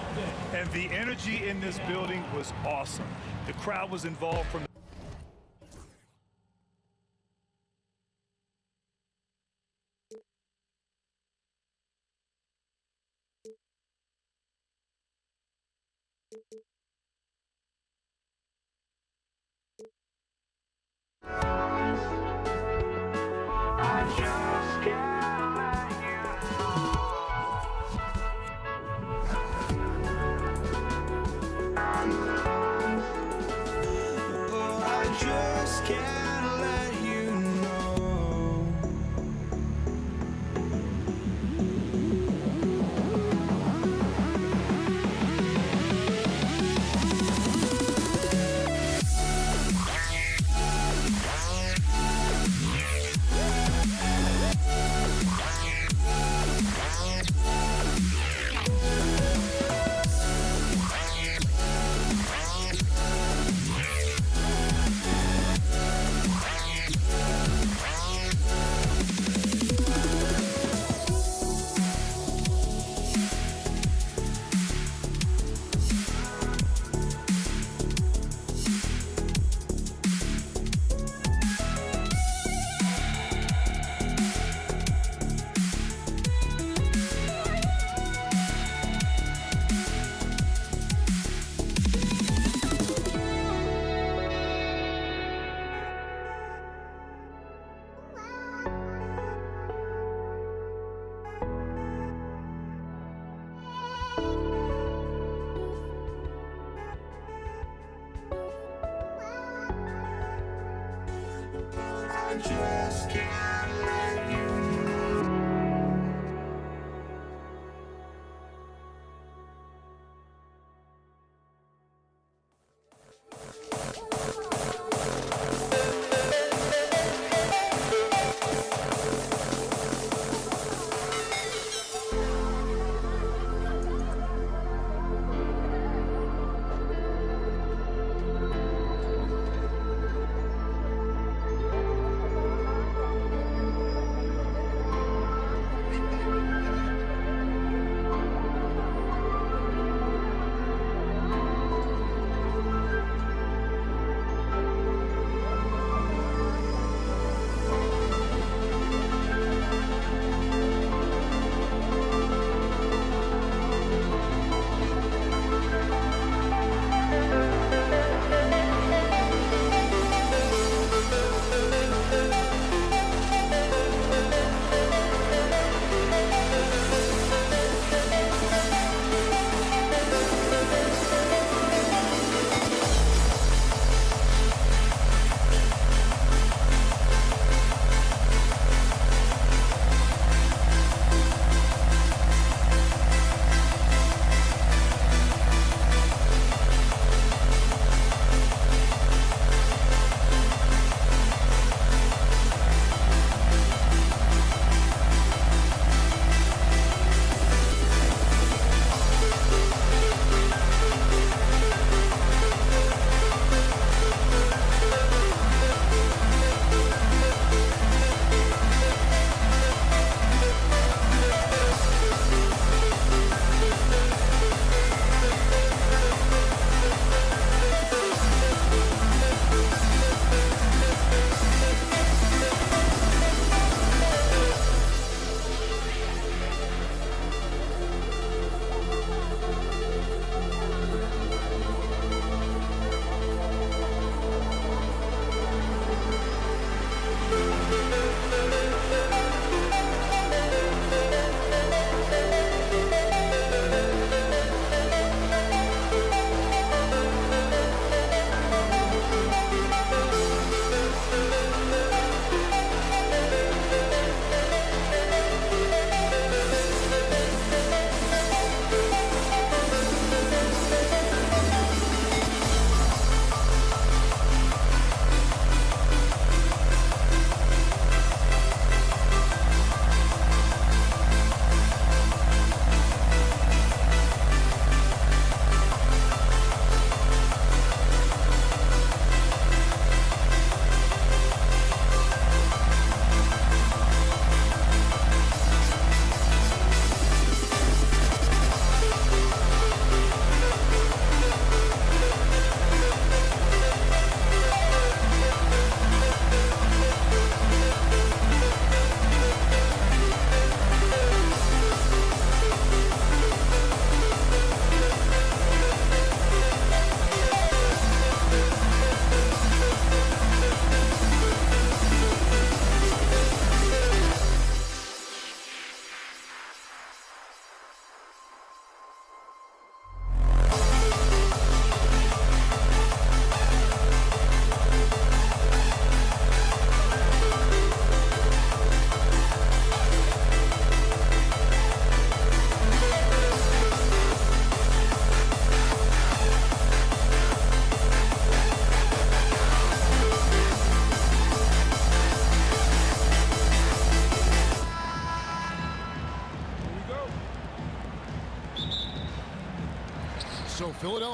And the energy in this building was awesome. The crowd was involved from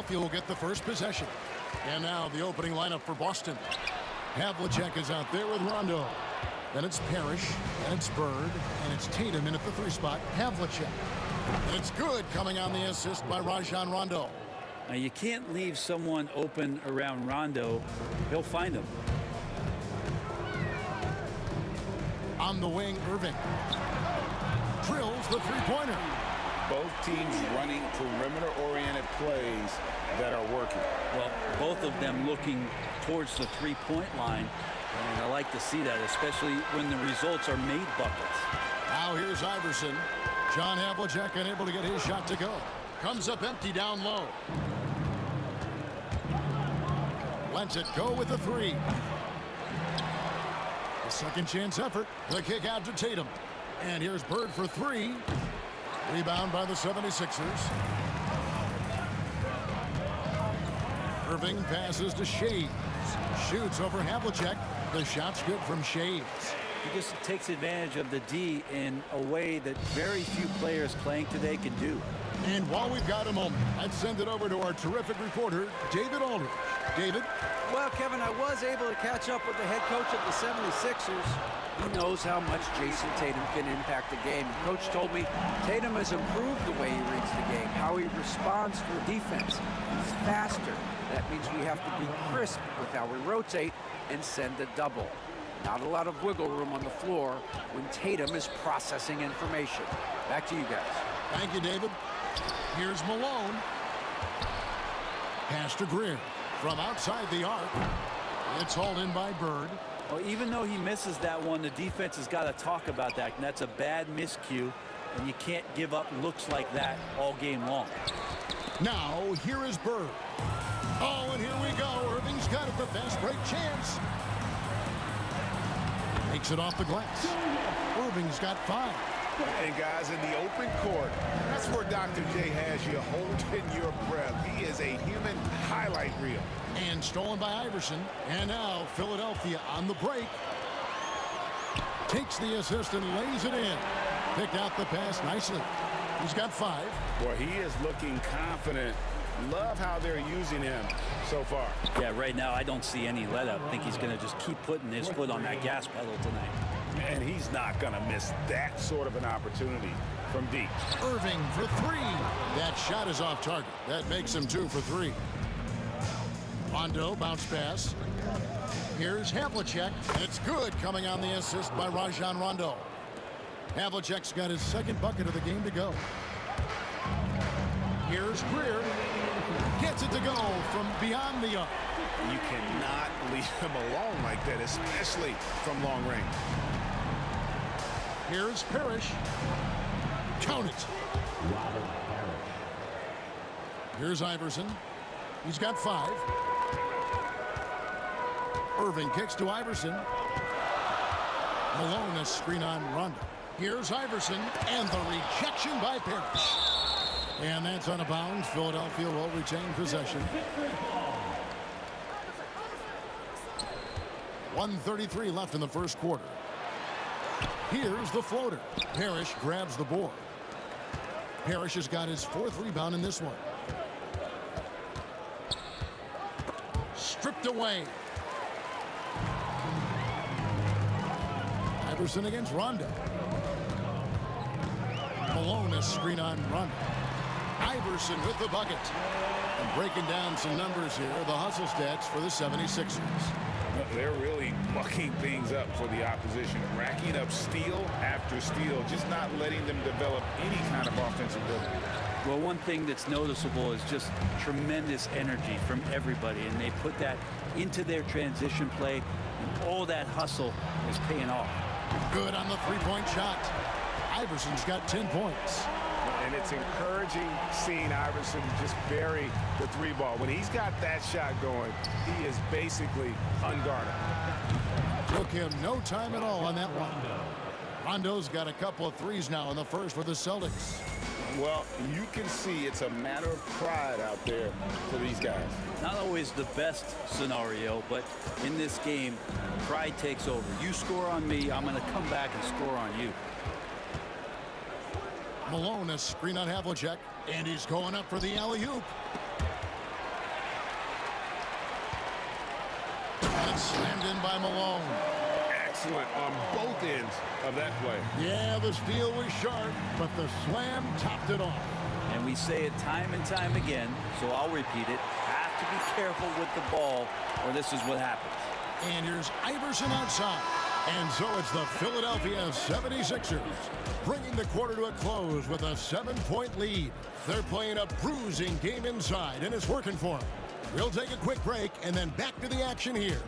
Philadelphia will get the first possession. And now the opening lineup for Boston. Havlicek is out there with Rondo. Then it's Parrish, and it's Bird, and it's Tatum in at the 3 spot. Havlicek. And it's good coming on the assist by Rajon Rondo. Now you can't leave someone open around Rondo. He'll find him. On the wing, Irving. Drills the 3-pointer. Both teams running perimeter-oriented plays that are working. Well, both of them looking towards the 3-point line. And I like to see that, especially when the results are made buckets. Now here's Iverson. John Havlicek unable to get his shot to go. Comes up empty down low. Lets it go with the 3. A second chance effort. The kick out to Tatum. And here's Bird for 3. Rebound by the 76ers. Irving passes to Shades. Shoots over Havlicek. The shot's good from Shades. He just takes advantage of the D in a way that very few players playing today can do. And while we've got a moment, I'd send it over to our terrific reporter, David Aldridge. David? Well, Kevin, I was able to catch up with the head coach of the 76ers. He knows how much Jason Tatum can impact the game. Coach told me Tatum has improved the way he reads the game, how he responds to a defense. He's faster. That means we have to be crisp with how we rotate and send a double. Not a lot of wiggle room on the floor when Tatum is processing information. Back to you guys. Thank you, David. Here's Malone. Pass to Greer from outside the arc. It's hauled in by Bird. Well, even though he misses that one, the defense has got to talk about that, and that's a bad miscue, and you can't give up looks like that all game long. Now, here is Bird. Oh, and here we go. Irving's got it, the fast break chance. Makes it off the glass. Irving's got 5. And guys, in the open court, that's where Dr. J has you holding your breath. He is a human highlight reel. And stolen by Iverson. And now Philadelphia on the break. Takes the assist and lays it in. Picked out the pass nicely. He's got 5. Boy, he is looking confident. Love how they're using him so far. Yeah, right now I don't see any let up. I think he's going to just keep putting his foot on that gas pedal tonight. And he's not going to miss that sort of an opportunity from deep. Irving for 3. That shot is off target. That makes him 2 for 3. Rondo bounce pass. Here's Havlicek. It's good coming on the assist by Rajon Rondo. Havlicek's got his 2nd bucket of the game to go. Here's Greer. Gets it to go from beyond the arc. You cannot leave him alone like that, especially from long range. Here's Parrish. Count it. Here's Iverson. He's got 5. Irving kicks to Iverson. Malone, a screen on Rondo. Here's Iverson, and the rejection by Parrish. And that's out of bounds. Philadelphia will retain possession. 1:33 left in the first quarter. Here's the floater. Parrish grabs the board. Parrish has got his 4th rebound in this one. Stripped away. Iverson against Rondo. Malone, a screen on Rondo. Iverson with the bucket. And breaking down some numbers here, the hustle stats for the 76ers. They're really mucking things up for the opposition, racking up steal after steal, just not letting them develop any kind of offensive ability. Well, one thing that's noticeable is just tremendous energy from everybody, and they put that into their transition play, and all that hustle is paying off. Good on the 3-point shot. Iverson's got 10 points. And it's encouraging seeing Iverson just bury the 3-ball. When he's got that shot going, he is basically unguarded. Took him no time at all on that one. Rondo's got a couple of 3s now in the first for the Celtics. Well, you can see it's a matter of pride out there for these guys. Not always the best scenario, but in this game, pride takes over. You score on me, I'm going to come back and score on you. Malone, a screen on Havlicek, and he's going up for the alley-oop. That's slammed in by Malone. Excellent on both ends of that play. Yeah, the steal was sharp, but the slam topped it off. And we say it time and time again, so I'll repeat it. Have to be careful with the ball, or this is what happens. And here's Iverson outside. And so it's the Philadelphia 76ers bringing the quarter to a close with a 7-point lead. They're playing a bruising game inside, and it's working for them. We'll take a quick break and then back to the action here.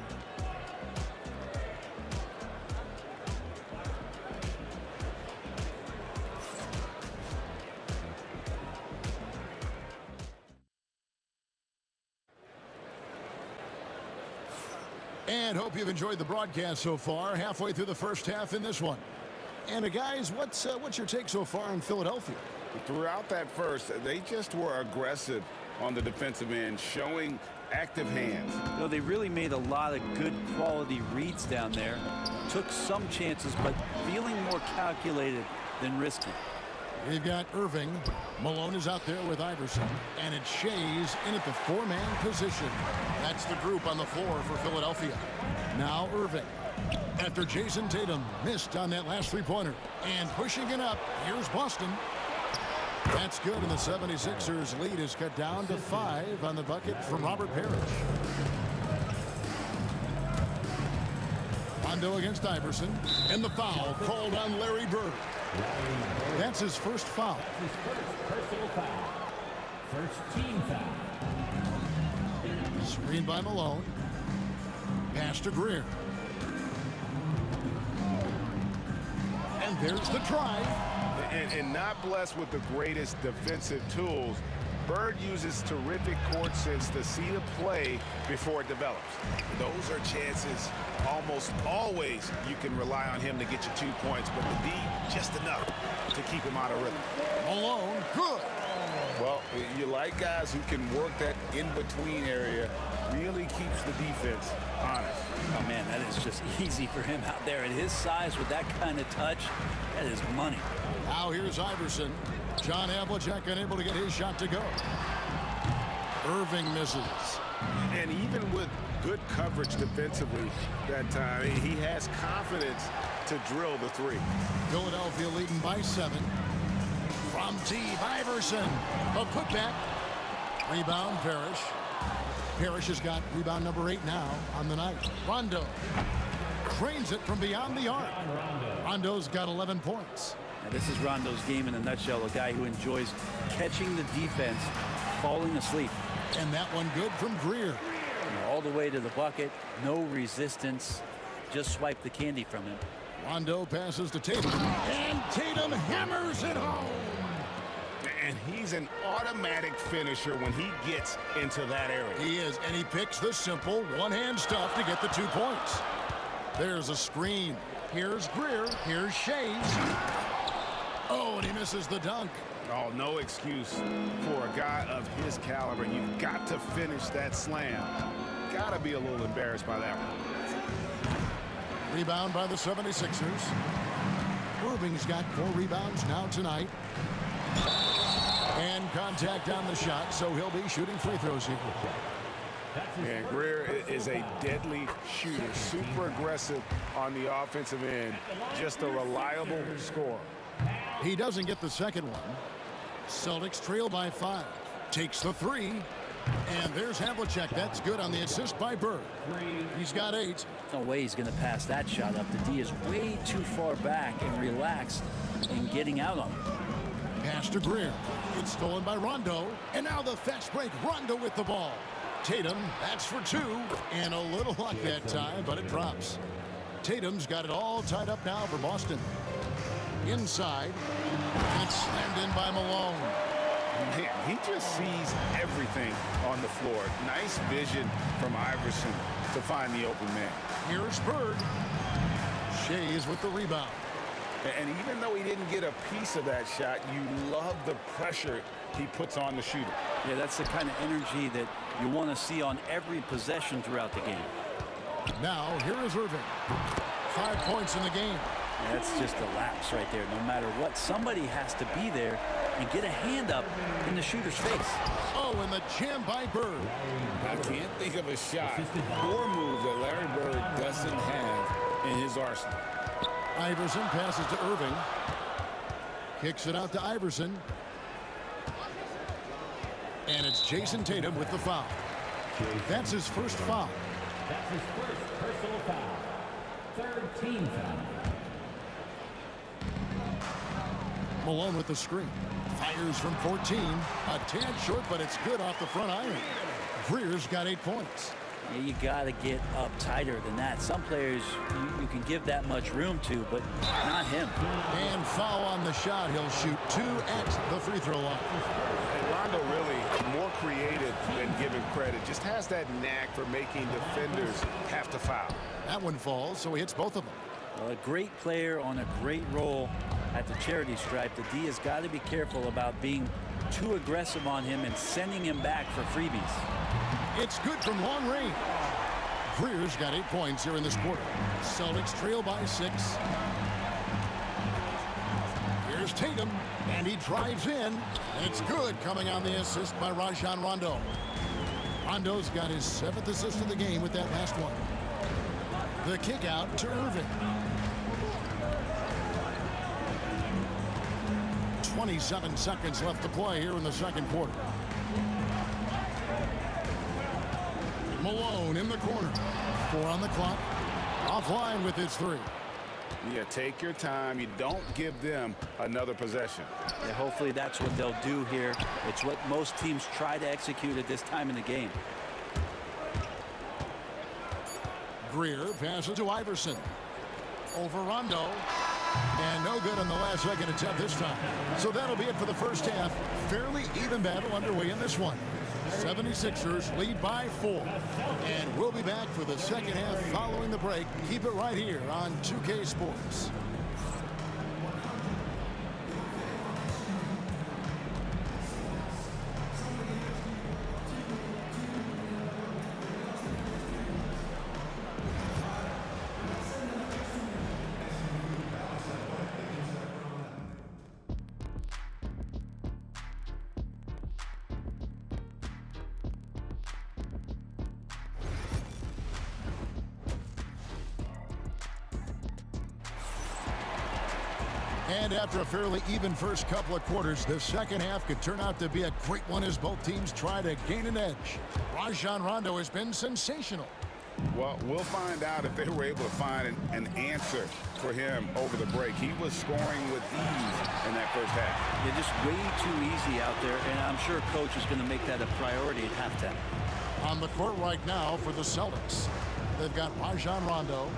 And hope you've enjoyed the broadcast so far. Halfway through the first half in this one. And guys, what's your take so far on Philadelphia? Throughout that first, they just were aggressive on the defensive end, showing active hands. You know, they really made a lot of good quality reads down there. Took some chances, but feeling more calculated than risky. We've got Irving. Malone is out there with Iverson. And it's Shea's in at the four-man position. That's the group on the floor for Philadelphia. Now Irving. After Jason Tatum missed on that last three-pointer. And pushing it up, here's Boston. That's good, and the 76ers lead is cut down to 5 on the bucket from Robert Parrish. Rondo against Iverson. And the foul called on Larry Bird. That's his first foul. His first personal foul. First team foul. Screen by Malone. Pass to Greer. And there's the drive. And not blessed with the greatest defensive tools. Bird uses terrific court sense to see the play before it develops. Those are chances almost always you can rely on him to get you 2 points, but the D just enough to keep him out of rhythm. Malone, good. Well, you like guys who can work that in-between area, really keeps the defense honest. Oh, man, that is just easy for him out there. At his size with that kind of touch, that is money. Now here's Iverson. John Havlicek unable to get his shot to go. Irving misses. And even with good coverage defensively that time, he has confidence to drill the three. Philadelphia leading by 7. From deep, Iverson. A putback. Rebound, Parrish. Parrish has got rebound number 8 now on the night. Rondo trains it from beyond the arc. Rondo's got 11 points. Now, this is Rondo's game in a nutshell, a guy who enjoys catching the defense, falling asleep. And that one good from Greer. All the way to the bucket, no resistance, just swipe the candy from him. Rondo passes to Tatum. And Tatum hammers it home. And he's an automatic finisher when he gets into that area. He is, and he picks the simple one-hand stuff to get the 2 points. There's a screen. Here's Greer. Here's Shea's. Oh, and he misses the dunk. Oh, no excuse for a guy of his caliber. You've got to finish that slam. Got to be a little embarrassed by that one. Rebound by the 76ers. Irving's got 4 rebounds now tonight. And contact on the shot, so he'll be shooting free throws here. And Greer is a deadly shooter, super aggressive on the offensive end, just a reliable scorer. He doesn't get the second one. Celtics trail by 5. Takes the 3. And there's Havlicek. That's good on the assist by Bird. He's got 8. No way he's going to pass that shot up. The D is way too far back and relaxed and getting out on him. Pass to Greer. It's stolen by Rondo. And now the fast break. Rondo with the ball. Tatum, that's for 2. And a little luck that time, but it drops. Tatum's got it all tied up now for Boston. Inside. That's slammed in by Malone. Man, he just sees everything on the floor. Nice vision from Iverson to find the open man. Here's Bird. Shea's with the rebound. And even though he didn't get a piece of that shot, you love the pressure he puts on the shooter. Yeah, that's the kind of energy that you want to see on every possession throughout the game. Now, here is Irving. 5 points in the game. That's just a lapse right there. No matter what, somebody has to be there and get a hand up in the shooter's face. Oh, and the jam by Bird. I can't think of a shot or move that Larry Bird doesn't have in his arsenal. Iverson passes to Irving. Kicks it out to Iverson. And it's Jason Tatum with the foul. That's his first foul. That's his first personal foul. Third team foul. Malone with the screen. Fires from 14. A tad short, but it's good off the front iron. Greer's got 8 points. Yeah, you got to get up tighter than that. Some players you can give that much room to, but not him. And foul on the shot. He'll shoot 2 at the free throw line. And Rondo really more creative than given credit. Just has that knack for making defenders have to foul. That one falls, so he hits both of them. Well, a great player on a great role at the charity stripe. The D has got to be careful about being too aggressive on him and sending him back for freebies. It's good from long range. Greer's got 8 points here in this quarter. Celtics trail by 6. Here's Tatum, and he drives in. It's good, coming on the assist by Rajon Rondo. Rondo's got his 7th assist of the game with that last one. The kick out to Irving. 27 seconds left to play here in the second quarter. Malone in the corner. 4 on the clock. Offline with his 3. Yeah, take your time. You don't give them another possession. Yeah, hopefully that's what they'll do here. It's what most teams try to execute at this time in the game. Greer passes to Iverson. Over Rondo. And no good on the last second attempt this time. So that'll be it for the first half. Fairly even battle underway in this one. 76ers lead by 4. And we'll be back for the second half following the break. Keep it right here on 2K Sports. And after a fairly even first couple of quarters, the second half could turn out to be a great one as both teams try to gain an edge. Rajon Rondo has been sensational. Well, we'll find out if they were able to find an answer for him over the break. He was scoring with ease in that first half. Yeah, just way too easy out there, and I'm sure coach is going to make that a priority at halftime. On the court right now for the Celtics, they've got Rajon Rondo.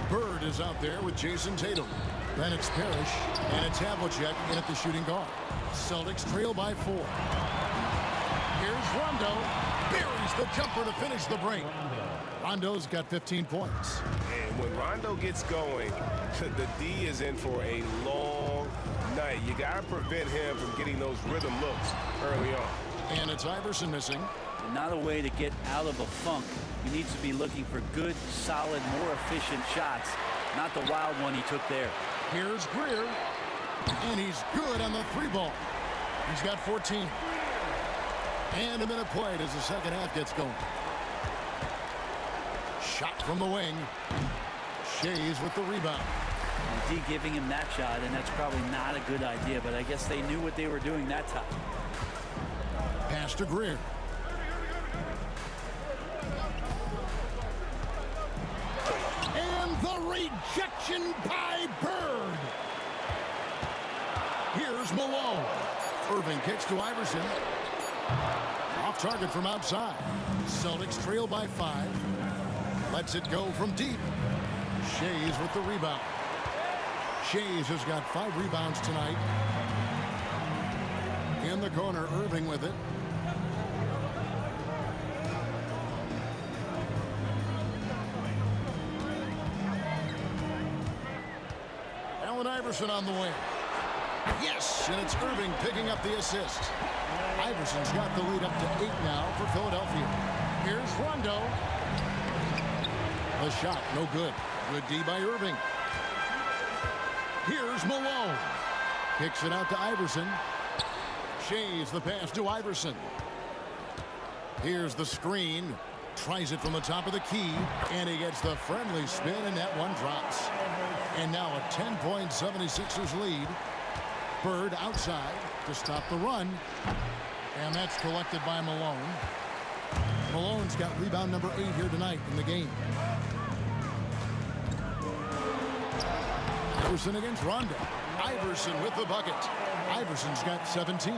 Bird is out there with Jason Tatum. Then it's Parrish, and it's Havlicek in at the shooting guard. Celtics trail by 4. Here's Rondo. Buries the jumper to finish the break. Rondo's got 15 points. And when Rondo gets going, the D is in for a long night. You got to prevent him from getting those rhythm looks early on. And it's Iverson missing. Not a way to get out of a funk. He needs to be looking for good, solid, more efficient shots, not the wild one he took there. Here's Greer, and he's good on the 3 ball. He's got 14. And a minute played as the second half gets going. Shot from the wing. Shays with the rebound. D giving him that shot, and that's probably not a good idea, but I guess they knew what they were doing that time. Pass to Greer. And the rejection by Bird. Here's Malone. Irving kicks to Iverson. Off target from outside. Celtics trail by 5. Lets it go from deep. Shays with the rebound. Shays has got 5 rebounds tonight. In the corner, Irving with it. Allen Iverson on the wing. Yes, and it's Irving picking up the assist. Iverson's got the lead up to 8 now for Philadelphia. Here's Rondo. The shot, no good. Good D by Irving. Here's Malone. Kicks it out to Iverson. Shays the pass to Iverson. Here's the screen. Tries it from the top of the key. And he gets the friendly spin, and that one drops. And now a 10-point 76ers lead. Bird outside to stop the run. And that's collected by Malone. Malone's got rebound number 8 here tonight in the game. Iverson against Rondo. Iverson with the bucket. Iverson's got 17.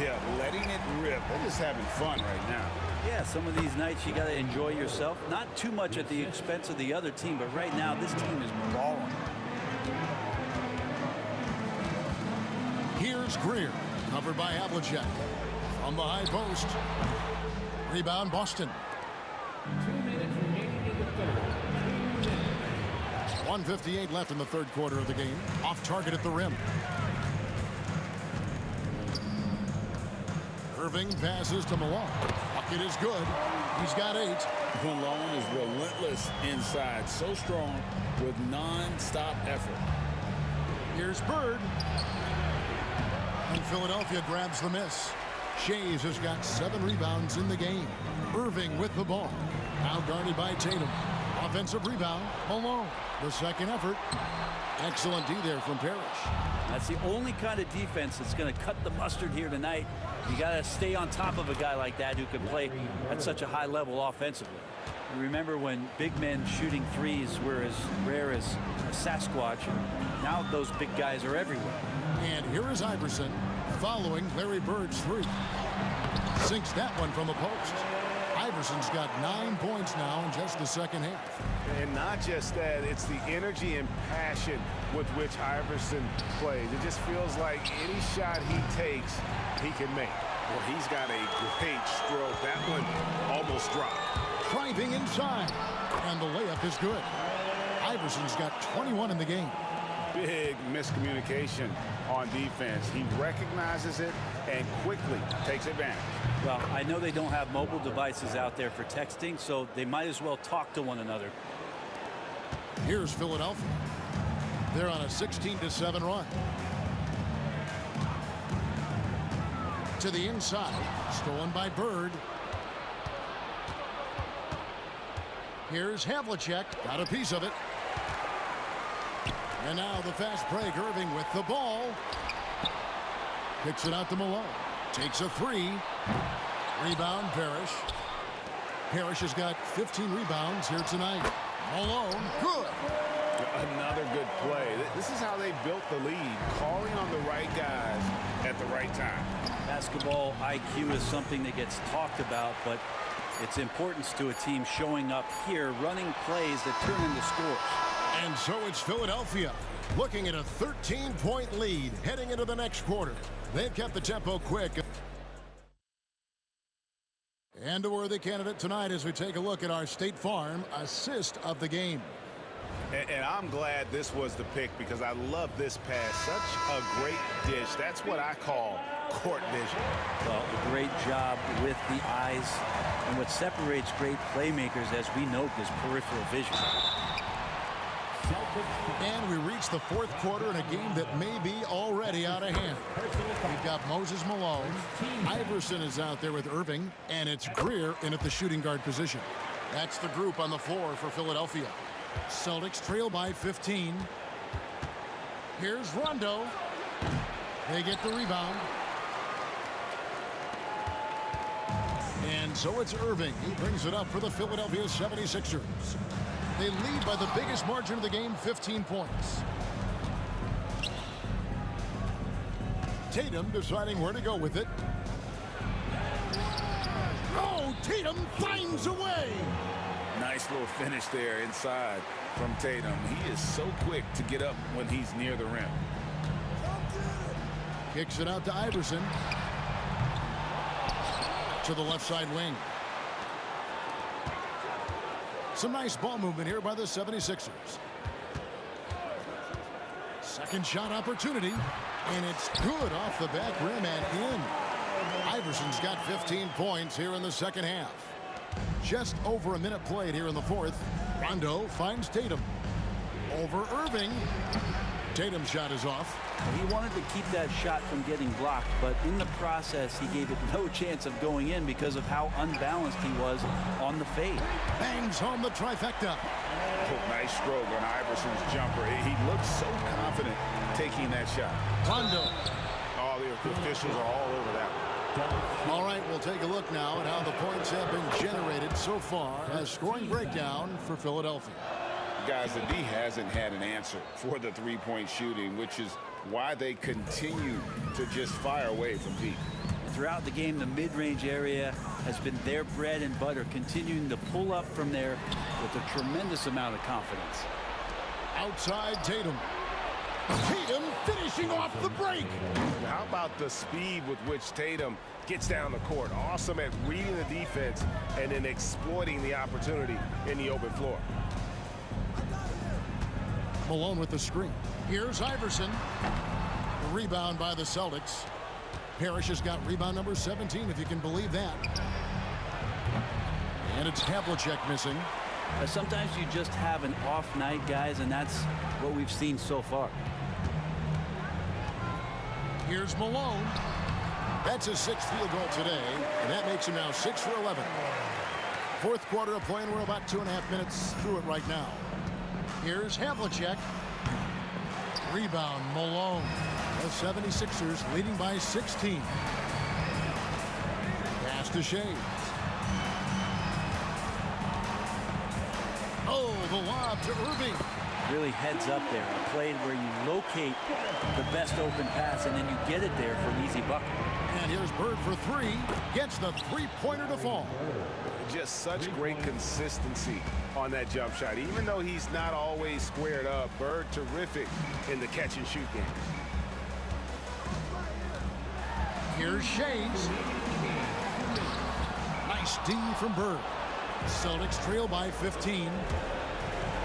Yeah, letting it rip. They're just having fun right now. Yeah, some of these nights you got to enjoy yourself. Not too much at the expense of the other team, but right now this team is balling. Here's Greer, covered by Havlicek. From the high post. Rebound, Boston. 2 minutes remaining in the third. 1:58 left in the third quarter of the game. Off target at the rim. Irving passes to Malone. Bucket is good. He's got 8. Malone is relentless inside. So strong with non-stop effort. Here's Bird. And Philadelphia grabs the miss. Shays has got 7 rebounds in the game. Irving with the ball. Now guarded by Tatum. Offensive rebound, Malone. The second effort. Excellent D there from Parrish. That's the only kind of defense that's going to cut the mustard here tonight. You got to stay on top of a guy like that who can play at such a high level offensively. You remember when big men shooting threes were as rare as a Sasquatch. Now those big guys are everywhere. And here is Iverson following Larry Bird's 3. Sinks that one from the post. Iverson's got 9 points now in just the second half. And not just that, it's the energy and passion with which Iverson plays. It just feels like any shot he takes, he can make. Well, he's got a great stroke. That one almost dropped. Driving inside. And the layup is good. Iverson's got 21 in the game. Big miscommunication on defense. He recognizes it and quickly takes advantage. Well, I know they don't have mobile devices out there for texting, so they might as well talk to one another. Here's Philadelphia. They're on a 16-7 run. To the inside. Stolen by Bird. Here's Havlicek. Got a piece of it. And now the fast break. Irving with the ball. Kicks it out to Malone. Takes a 3. Rebound, Parrish. Parrish has got 15 rebounds here tonight. Malone, good. Another good play. This is how they built the lead, calling on the right guys at the right time. Basketball IQ is something that gets talked about, but its importance to a team showing up here, running plays that turn into scores. And so it's Philadelphia looking at a 13-point lead heading into the next quarter. They've kept the tempo quick. And a worthy candidate tonight as we take a look at our State Farm assist of the game. And I'm glad this was the pick because I love this pass. Such a great dish. That's what I call court vision. Well, a great job with the eyes. And what separates great playmakers, as we note, is peripheral vision. And we reach the fourth quarter in a game that may be already out of hand. We've got Moses Malone. Iverson is out there with Irving. And it's Greer in at the shooting guard position. That's the group on the floor for Philadelphia. Celtics trail by 15. Here's Rondo. They get the rebound. And so it's Irving. He brings it up for the Philadelphia 76ers. They lead by the biggest margin of the game, 15 points. Tatum deciding where to go with it. Oh, Tatum finds a way. Nice little finish there inside from Tatum. He is so quick to get up when he's near the rim. Kicks it out to Iverson. To the left side wing. Some nice ball movement here by the 76ers. Second shot opportunity. And it's good off the back rim and in. Iverson's got 15 points here in the second half. Just over a minute played here in the fourth. Rondo finds Tatum. Over Irving. Tatum's shot is off. He wanted to keep that shot from getting blocked, but in the process, he gave it no chance of going in because of how unbalanced he was on the fade. Bangs home the trifecta. Nice stroke on Iverson's jumper. He looks so confident taking that shot. Rondo. All the officials are all over that one. All right, we'll take a look now at how the points have been generated so far as scoring breakdown for Philadelphia. Guys, the D hasn't had an answer for the three-point shooting, which is why they continue to just fire away from deep. Throughout the game, the mid-range area has been their bread and butter, continuing to pull up from there with a tremendous amount of confidence. Outside Tatum. Tatum finishing off the break. How about the speed with which Tatum gets down the court? Awesome at reading the defense and then exploiting the opportunity in the open floor. Malone with the screen. Here's Iverson. The rebound by the Celtics. Parrish has got rebound number 17, if you can believe that. And it's Havlicek missing. Sometimes you just have an off night, guys, and that's what we've seen so far. Here's Malone. That's his 6th field goal today, and that makes him now 6 for 11. Fourth quarter of play, and we're about 2.5 minutes through it right now. Here's Havlicek. Rebound, Malone. The 76ers leading by 16. Pass to Shea. Oh, the lob to Irving. Really heads up there. A play where you locate the best open pass, and then you get it there for an easy bucket. And here's Bird for 3. Gets the three-pointer to fall. Just such great consistency on that jump shot. Even though he's not always squared up, Bird terrific in the catch-and-shoot game. Here's Shays. Nice D from Bird. Celtics trail by 15.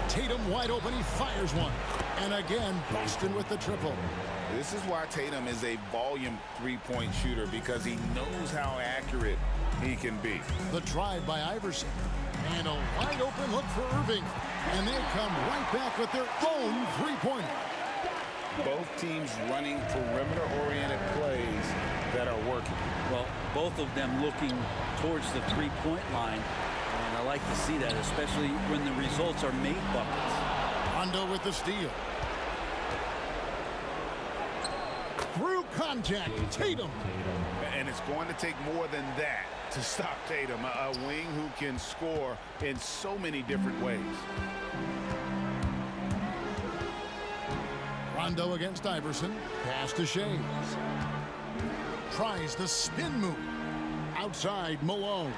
Tatum wide open. He fires one. And again, Boston with the triple. This is why Tatum is a volume three-point shooter, because he knows how accurate he can be. The drive by Iverson. And a wide open look for Irving. And they come right back with their own three-pointer. Both teams running perimeter-oriented plays that are working. Well, both of them looking towards the three-point line. And I like to see that, especially when the results are made buckets. Rondo with the steal. Through contact, Tatum. And it's going to take more than that to stop Tatum, a wing who can score in so many different ways. Rondo against Iverson. Pass to Shays. Tries the spin move. Outside, Malone.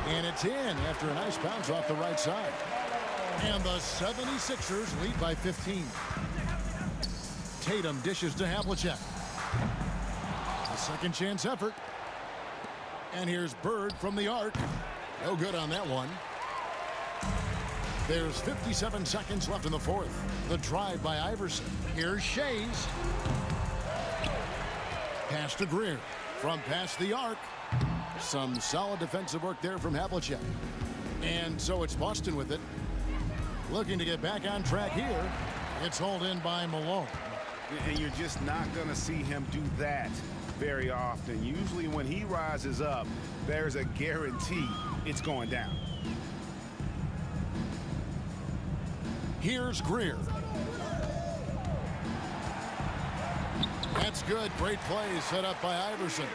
And it's in after a nice bounce off the right side. And the 76ers lead by 15. Tatum dishes to Havlicek. A second chance effort. And here's Bird from the arc. No good on that one. There's 57 seconds left in the fourth. The drive by Iverson. Here's Shays. Pass to Greer. From past the arc. Some solid defensive work there from Havlicek. And so it's Boston with it. Looking to get back on track here. It's hauled in by Malone. And you're just not going to see him do that very often. Usually when he rises up, there's a guarantee it's going down. Here's Greer. That's good. Great play set up by Iverson.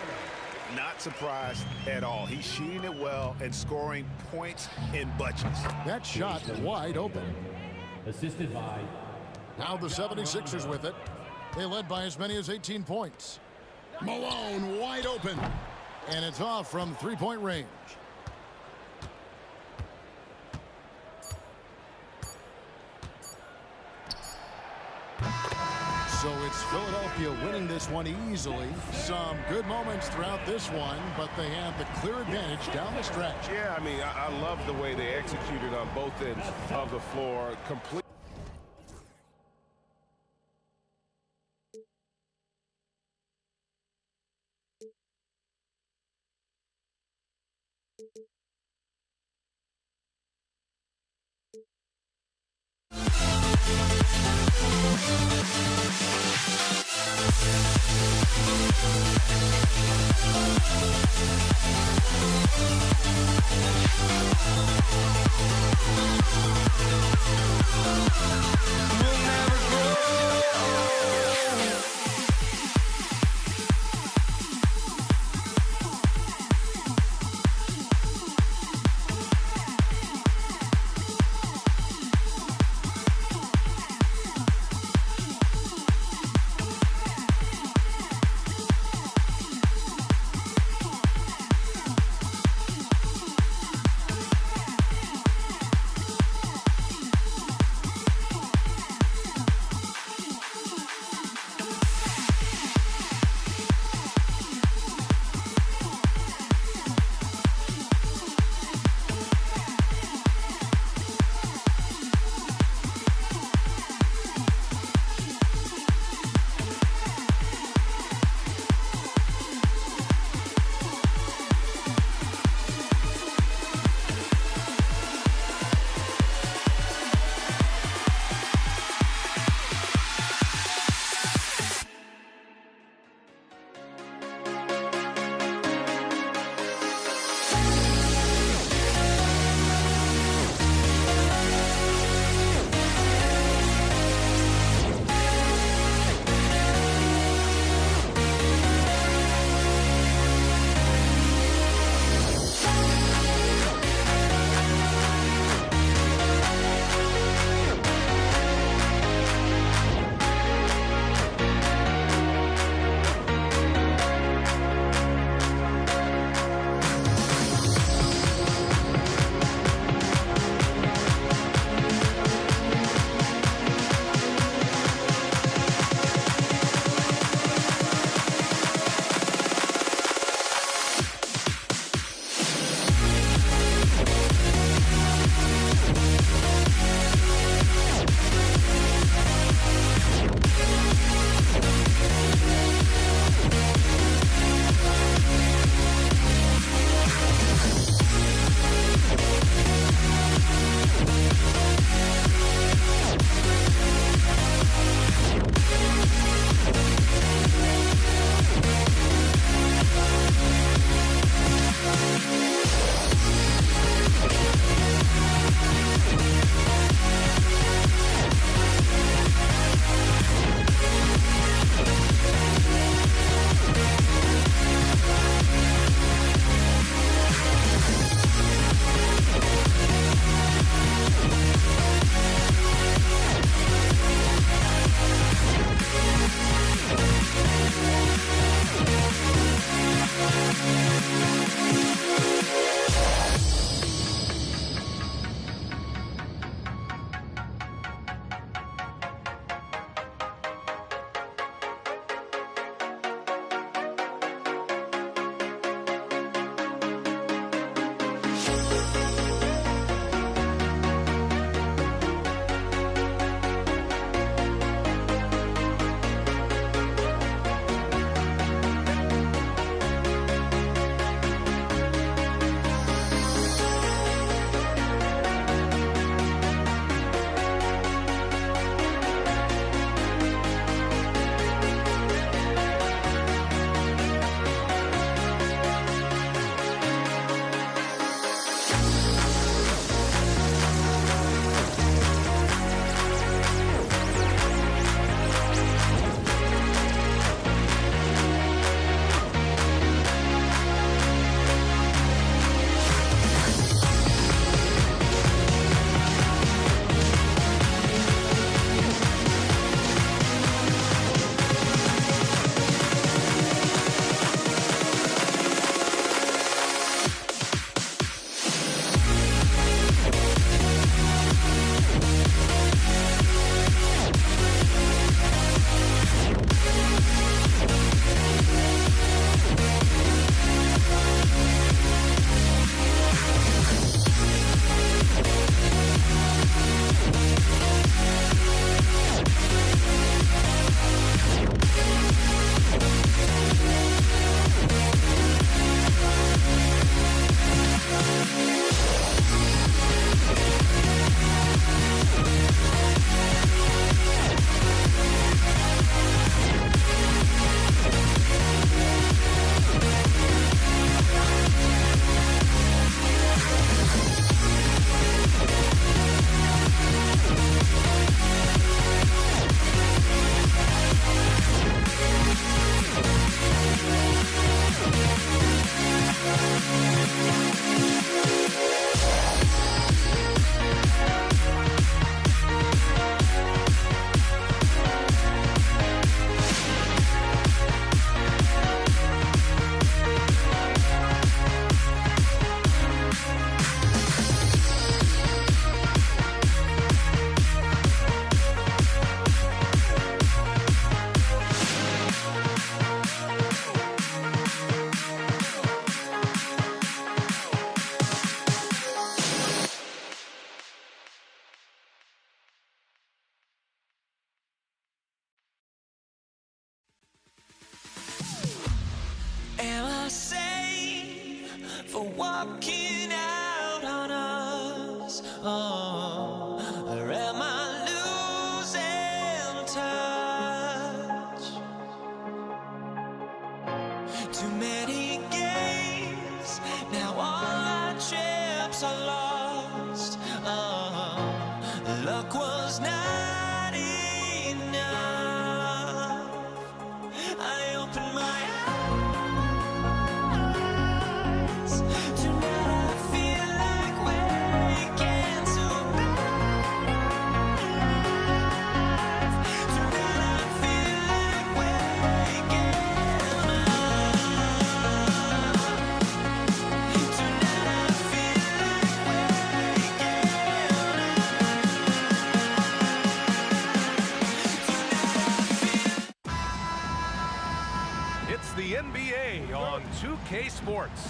Not surprised at all. He's shooting it well and scoring points in bunches. That shot wide open. Assisted by... Now the 76ers with it. They led by as many as 18 points. Malone wide open. And it's off from three-point range. So it's Philadelphia winning this one easily. Some good moments throughout this one, but they have the clear advantage down the stretch. Yeah, I mean, I love the way they executed on both ends of the floor. Complete. We'll be right back. walking out on us? Oh, or am I losing touch? Too many games, now all our chips are lost. Oh, luck was not enough. I opened my eyes. Tonight I feel like waking to life. Tonight I feel like waking up. Tonight I feel It's the NBA on 2K Sports.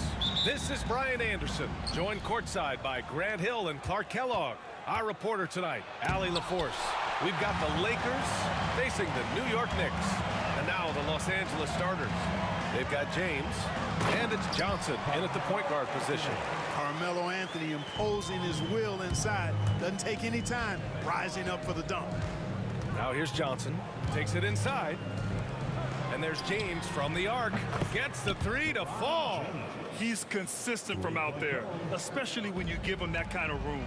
This is Brian Anderson, joined courtside by Grant Hill and Clark Kellogg. Our reporter tonight, Allie LaForce. We've got the Lakers facing the New York Knicks. And now the Los Angeles starters. They've got James, and it's Johnson in at the point guard position. Carmelo Anthony imposing his will inside. Doesn't take any time, rising up for the dunk. Now here's Johnson, takes it inside. And there's James from the arc. Gets the three to fall. He's consistent from out there, especially when you give him that kind of room.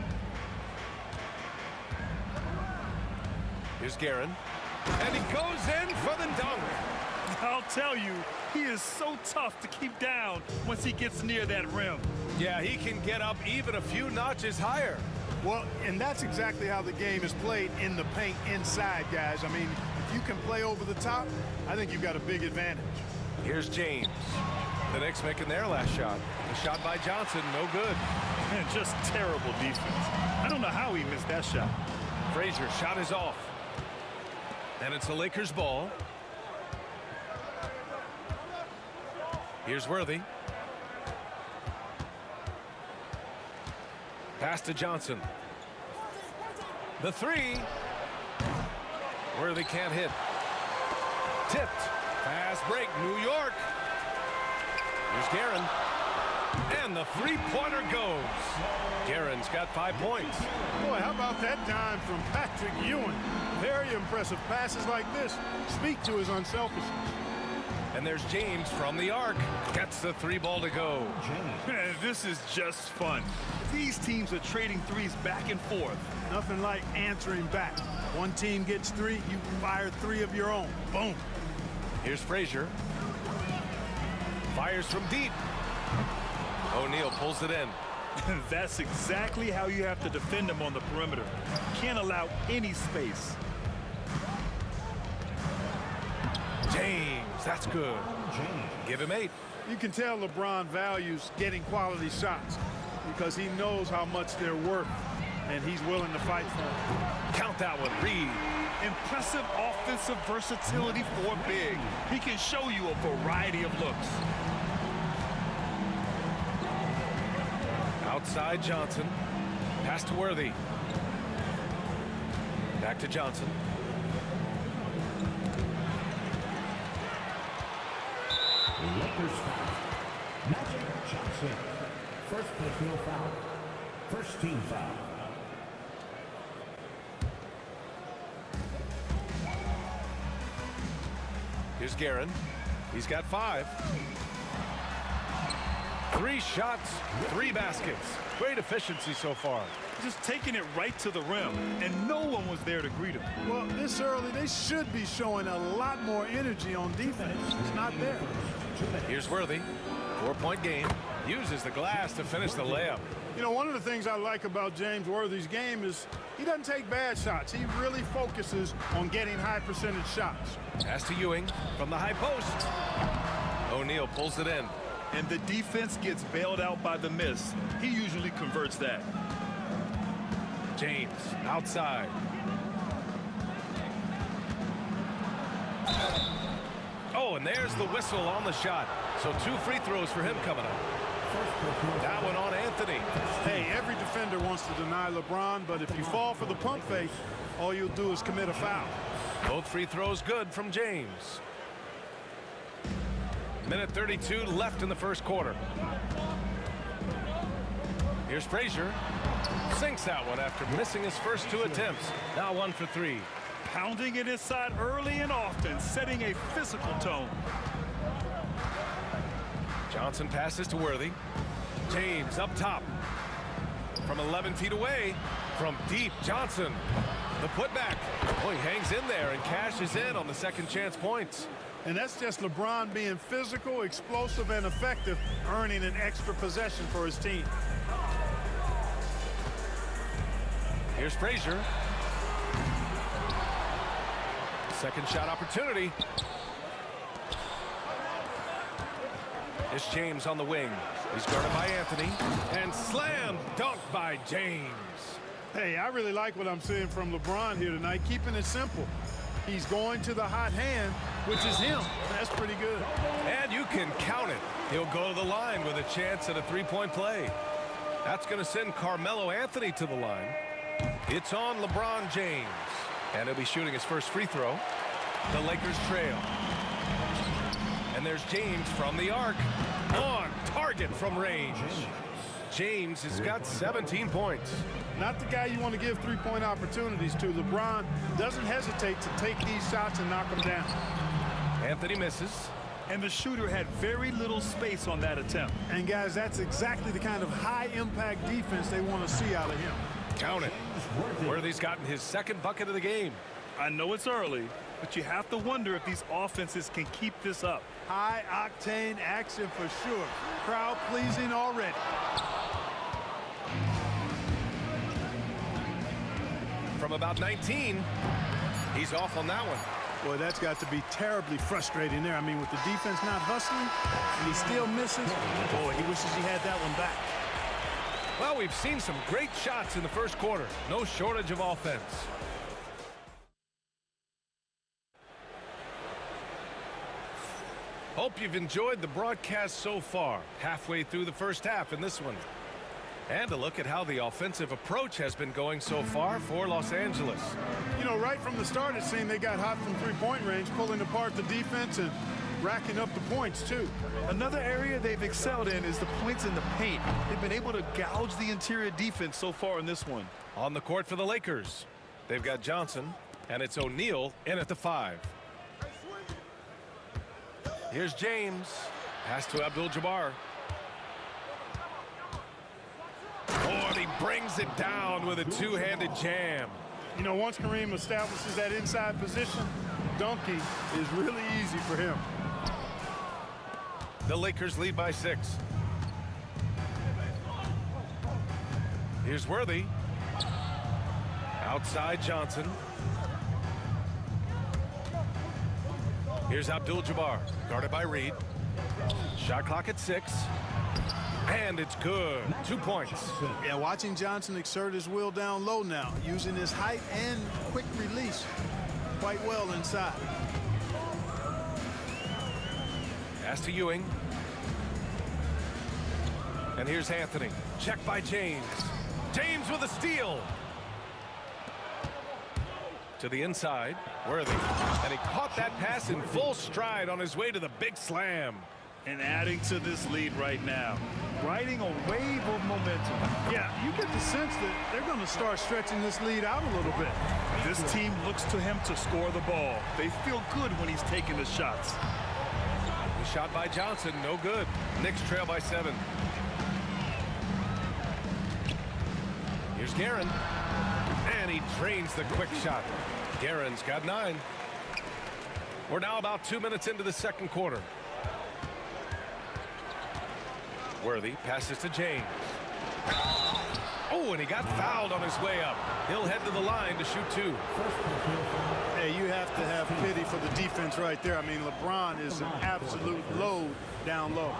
Here's Guerin. And he goes in for the dunk. I'll tell you, he is so tough to keep down once he gets near that rim. Yeah, he can get up even a few notches higher. Well, and that's exactly how the game is played in the paint inside, guys. I mean, if you can play over the top, I think you've got a big advantage. Here's James. The Knicks making their last shot. The shot by Johnson, no good. And just terrible defense. I don't know how he missed that shot. Frazier shot is off. And it's the Lakers ball. Here's Worthy. Pass to Johnson. The three. Worthy can't hit. Tipped. Fast break, New York. Here's Guerin. And the three-pointer goes. Guerin's got 5 points. Boy, how about that dime from Patrick Ewing? Very impressive. Passes like this speak to his unselfishness. And there's James from the arc. Gets the three ball to go. This is just fun. These teams are trading threes back and forth. Nothing like answering back. One team gets three, you fire three of your own. Boom. Here's Frazier. Fires from deep. O'Neal pulls it in. That's exactly how you have to defend him on the perimeter. Can't allow any space. James, that's good. Give him 8. You can tell LeBron values getting quality shots because he knows how much they're worth, and he's willing to fight for them. Count that one, Reed. Impressive offensive versatility for big. He can show you a variety of looks. Outside Johnson. Pass to Worthy. Back to Johnson. Lakers foul. Magic Johnson. First personal foul. First team foul. Here's Guerin. He's got 5. 3 shots, 3 baskets. Great efficiency so far. Just taking it right to the rim, and no one was there to greet him. Well, this early, they should be showing a lot more energy on defense. It's not there. Here's Worthy. 4-point game. Uses the glass to finish the layup. You know, one of the things I like about James Worthy's game is he doesn't take bad shots. He really focuses on getting high percentage shots. Pass to Ewing from the high post. O'Neal pulls it in. And the defense gets bailed out by the miss. He usually converts that. James outside. Oh, and there's the whistle on the shot. So 2 free throws for him coming up. That one on Anthony. Hey, every defender wants to deny LeBron, but if you fall for the pump fake, all you'll do is commit a foul. Both free throws good from James. Minute 32 left in the first quarter. Here's Frazier. Sinks that one after missing his first 2 attempts. Now 1 for 3. Pounding it inside early and often, setting a physical tone. Johnson passes to Worthy. James up top. From 11 feet away. From deep, Johnson. The putback. Oh, he hangs in there and cashes in on the second chance points. And that's just LeBron being physical, explosive, and effective, earning an extra possession for his team. Here's Frazier. Second shot opportunity. It's James on the wing. He's guarded by Anthony. And slam dunk by James. Hey, I really like what I'm seeing from LeBron here tonight, keeping it simple. He's going to the hot hand, which is him. That's pretty good. And you can count it. He'll go to the line with a chance at a three-point play. That's going to send Carmelo Anthony to the line. It's on LeBron James. And he'll be shooting his first free throw. The Lakers trail. And there's James from the arc. On target from range. James has got 17 points. Not the guy you want to give three-point opportunities to. LeBron doesn't hesitate to take these shots and knock them down. Anthony misses. And the shooter had very little space on that attempt. And guys, that's exactly the kind of high-impact defense they want to see out of him. Count it. Worthy's gotten his second bucket of the game. I know it's early, but you have to wonder if these offenses can keep this up. High-octane action for sure. Crowd-pleasing already. From about 19, he's off on that one. Boy, that's got to be terribly frustrating there. I mean, with the defense not hustling, and he still misses. Boy, he wishes he had that one back. Well, we've seen some great shots in the first quarter. No shortage of offense. Hope you've enjoyed the broadcast so far. Halfway through the first half in this one. And a look at how the offensive approach has been going so far for Los Angeles. You know, right from the start, it seemed they got hot from three-point range, pulling apart the defense and racking up the points, too. Another area they've excelled in is the points in the paint. They've been able to gouge the interior defense so far in this one. On the court for the Lakers, they've got Johnson, and it's O'Neal in at the 5. Here's James. Pass to Abdul-Jabbar. Oh, and he brings it down with a two-handed jam. You know, once Kareem establishes that inside position, dunking is really easy for him. The Lakers lead by 6. Here's Worthy. Outside Johnson. Here's Abdul-Jabbar, guarded by Reed. Shot clock at 6. And it's good. 2 points. Yeah, watching Johnson exert his will down low now, using his height and quick release quite well inside. Pass to Ewing. And here's Anthony. Check by James. James with a steal. To the inside, Worthy. And he caught that pass in full stride on his way to the big slam. And adding to this lead right now, riding a wave of momentum. Yeah, you get the sense that they're going to start stretching this lead out a little bit. This team looks to him to score the ball. They feel good when he's taking the shots. The shot by Johnson, no good. Knicks trail by 7. Here's Guerin. And he drains the quick shot. Guerin's got 9. We're now about 2 minutes into the second quarter. Worthy passes to James. Oh, and he got fouled on his way up. He'll head to the line to shoot 2. Hey, you have to have pity for the defense right there. I mean, LeBron is an absolute load down low.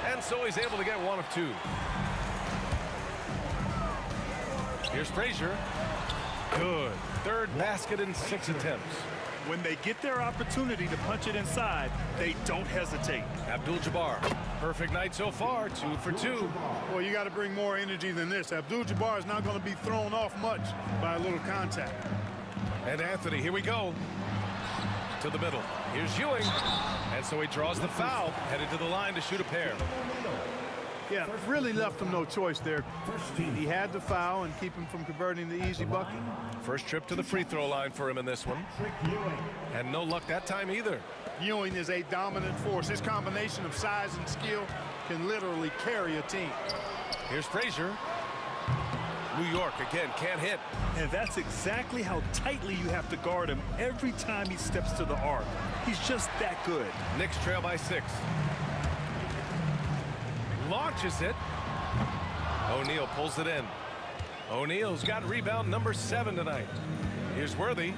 And so he's able to get 1 of 2. Here's Frazier. Good. Third basket in 6 attempts. When they get their opportunity to punch it inside, they don't hesitate. Abdul-Jabbar. Perfect night so far. 2 for 2. Well, you got to bring more energy than this. Abdul-Jabbar is not going to be thrown off much by a little contact. And Anthony, here we go. To the middle. Here's Ewing. And so he draws the foul. Headed to the line to shoot a pair. Yeah, really left him no choice there. He had to foul and keep him from converting the easy bucket. First trip to the free throw line for him in this one. And no luck that time either. Ewing is a dominant force. His combination of size and skill can literally carry a team. Here's Frazier. New York again can't hit. And that's exactly how tightly you have to guard him every time he steps to the arc. He's just that good. Knicks trail by 6. Launches it. O'Neal pulls it in. O'Neal's got rebound number 7 tonight. Here's Worthy.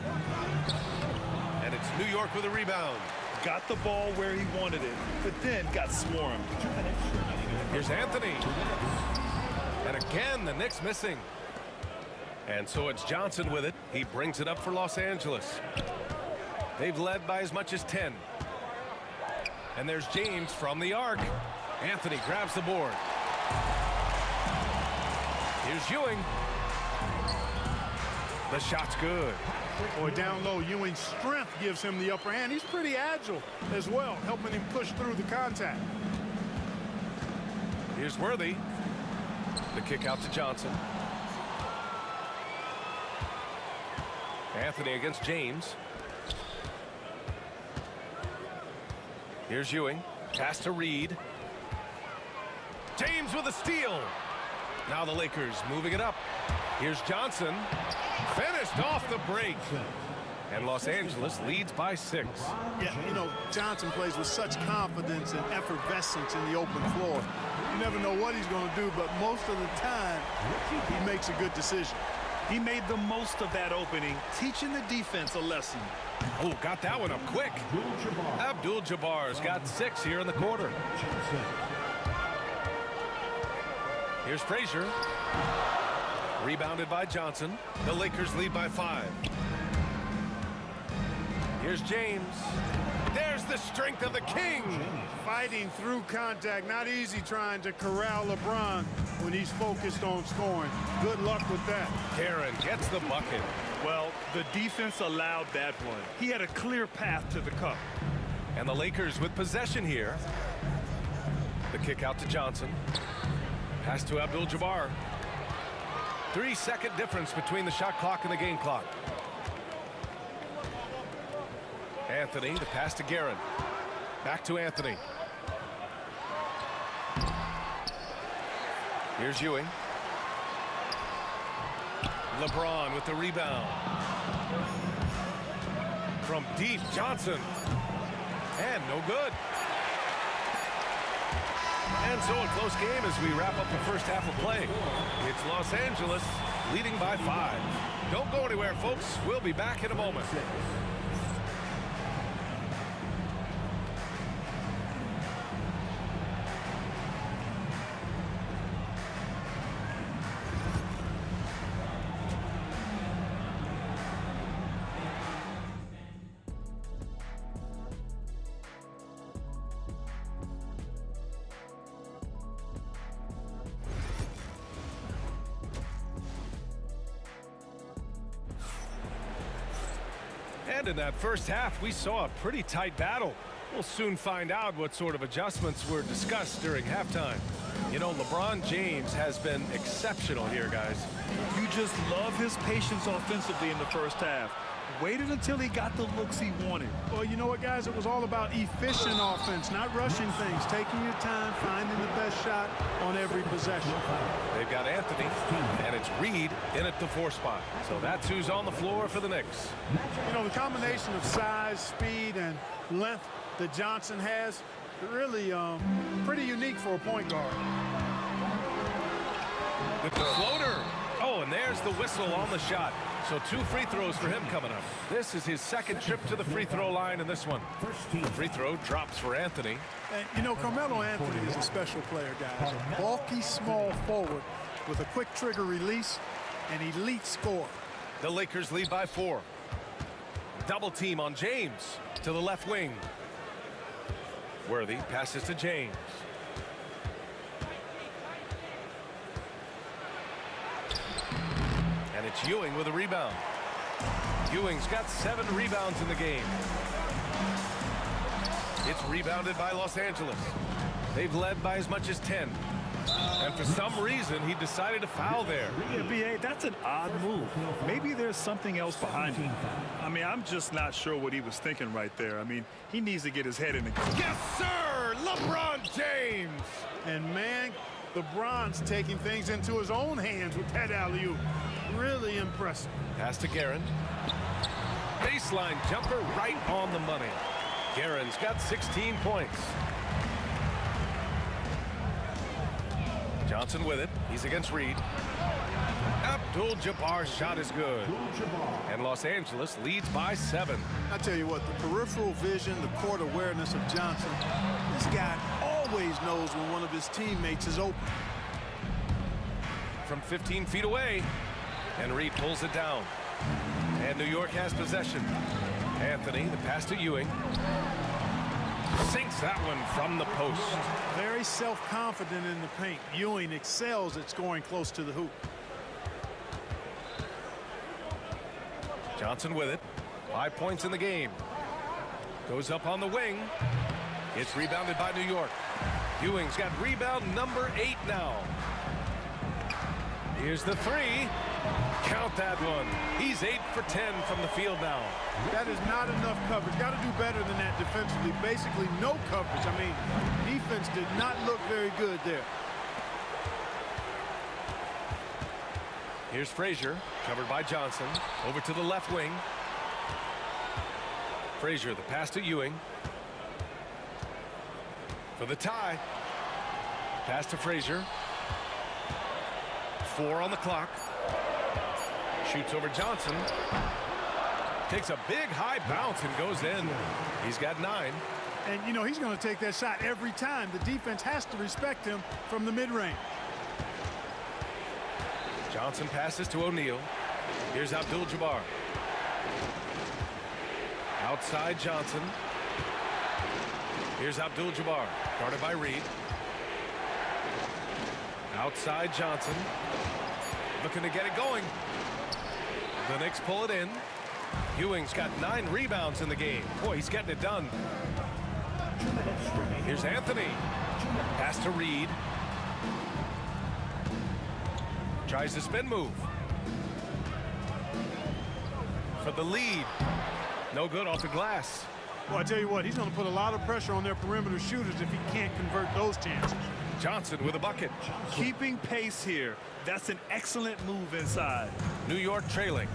And it's New York with a rebound. Got the ball where he wanted it, but then got swarmed. Here's Anthony. And again, the Knicks missing. And so it's Johnson with it. He brings it up for Los Angeles. They've led by as much as 10. And there's James from the arc. Anthony grabs the board. Here's Ewing. The shot's good. Boy, down low, Ewing's strength gives him the upper hand. He's pretty agile as well, helping him push through the contact. Here's Worthy. The kick out to Johnson. Anthony against James. Here's Ewing. Pass to Reed. James with a steal. Now the Lakers moving it up. Here's Johnson. Finished off the break. And Los Angeles leads by 6. Yeah, you know, Johnson plays with such confidence and effervescence in the open floor. You never know what he's going to do, but most of the time, he makes a good decision. He made the most of that opening, teaching the defense a lesson. Oh, got that one up quick. Abdul-Jabbar's got 6 here in the quarter. Here's Frazier. Rebounded by Johnson. The Lakers lead by 5. Here's James. There's the strength of the king. Fighting through contact. Not easy trying to corral LeBron when he's focused on scoring. Good luck with that. Karen gets the bucket. Well, the defense allowed that one. He had a clear path to the cup. And the Lakers with possession here. The kick out to Johnson. Pass to Abdul-Jabbar. 3-second difference between the shot clock and the game clock. Anthony, the pass to Guerin. Back to Anthony. Here's Ewing. LeBron with the rebound. From deep, Johnson. And no good. And so a close game as we wrap up the first half of play. It's Los Angeles leading by 5. Don't go anywhere, folks. We'll be back in a moment. And in that first half, we saw a pretty tight battle. We'll soon find out what sort of adjustments were discussed during halftime. You know, LeBron James has been exceptional here, guys. You just love his patience offensively in the first half. Waited until he got the looks he wanted. Well, you know what, guys? It was all about efficient offense, not rushing things, taking your time, finding the best shot on every possession. They've got Anthony, and it's Reed in at the 4 spot. So that's who's on the floor for the Knicks. You know, the combination of size, speed, and length that Johnson has, really pretty unique for a point guard. With the floater. Oh, and there's the whistle on the shot. So 2 free throws for him coming up. This is his second trip to the free throw line in this one. The free throw drops for Anthony. And, you know, Carmelo Anthony is a special player, guys. A bulky, small forward with a quick trigger release, an elite scorer. The Lakers lead by 4. Double team on James to the left wing. Worthy passes to James. And it's Ewing with a rebound. Ewing's got 7 rebounds in the game. It's rebounded by Los Angeles. They've led by as much as 10. And for some reason, he decided to foul there. Yeah, B.A., that's an odd move. Maybe there's something else behind it. I mean, I'm just not sure what he was thinking right there. I mean, he needs to get his head in the game. Yes, sir! LeBron James! And, man, LeBron's taking things into his own hands with that alley-oop. Really impressive. Pass to Guerin. Baseline jumper right on the money. Guerin's got 16 points. Johnson with it. He's against Reed. Abdul-Jabbar's shot is good. And Los Angeles leads by 7. I tell you what, the peripheral vision, the court awareness of Johnson, this guy always knows when one of his teammates is open. From 15 feet away, and Reed pulls it down. And New York has possession. Anthony, the pass to Ewing. Sinks that one from the post. Very self-confident in the paint. Ewing excels at scoring close to the hoop. Johnson with it. 5 points in the game. Goes up on the wing. It's rebounded by New York. Ewing's got rebound number 8 now. Here's the 3. Count that one. He's 8 for 10 from the field now. That is not enough coverage. Got to do better than that defensively. Basically no coverage. I mean, defense did not look very good there. Here's Frazier, covered by Johnson. Over to the left wing. Frazier, the pass to Ewing. For the tie. Pass to Frazier. 4 on the clock. Shoots over Johnson. Takes a big high bounce and goes in. He's got 9. And, you know, he's going to take that shot every time. The defense has to respect him from the mid-range. Johnson passes to O'Neal. Here's Abdul-Jabbar. Outside Johnson. Here's Abdul-Jabbar, guarded by Reed. Outside Johnson. Looking to get it going. The Knicks pull it in. Ewing's got 9 rebounds in the game. Boy, he's getting it done. Here's Anthony. Pass to Reed. Tries the spin move. For the lead. No good off the glass. Well, I tell you what, he's going to put a lot of pressure on their perimeter shooters if he can't convert those chances. Johnson with a bucket. Keeping pace here. That's an excellent move inside. New York trailing.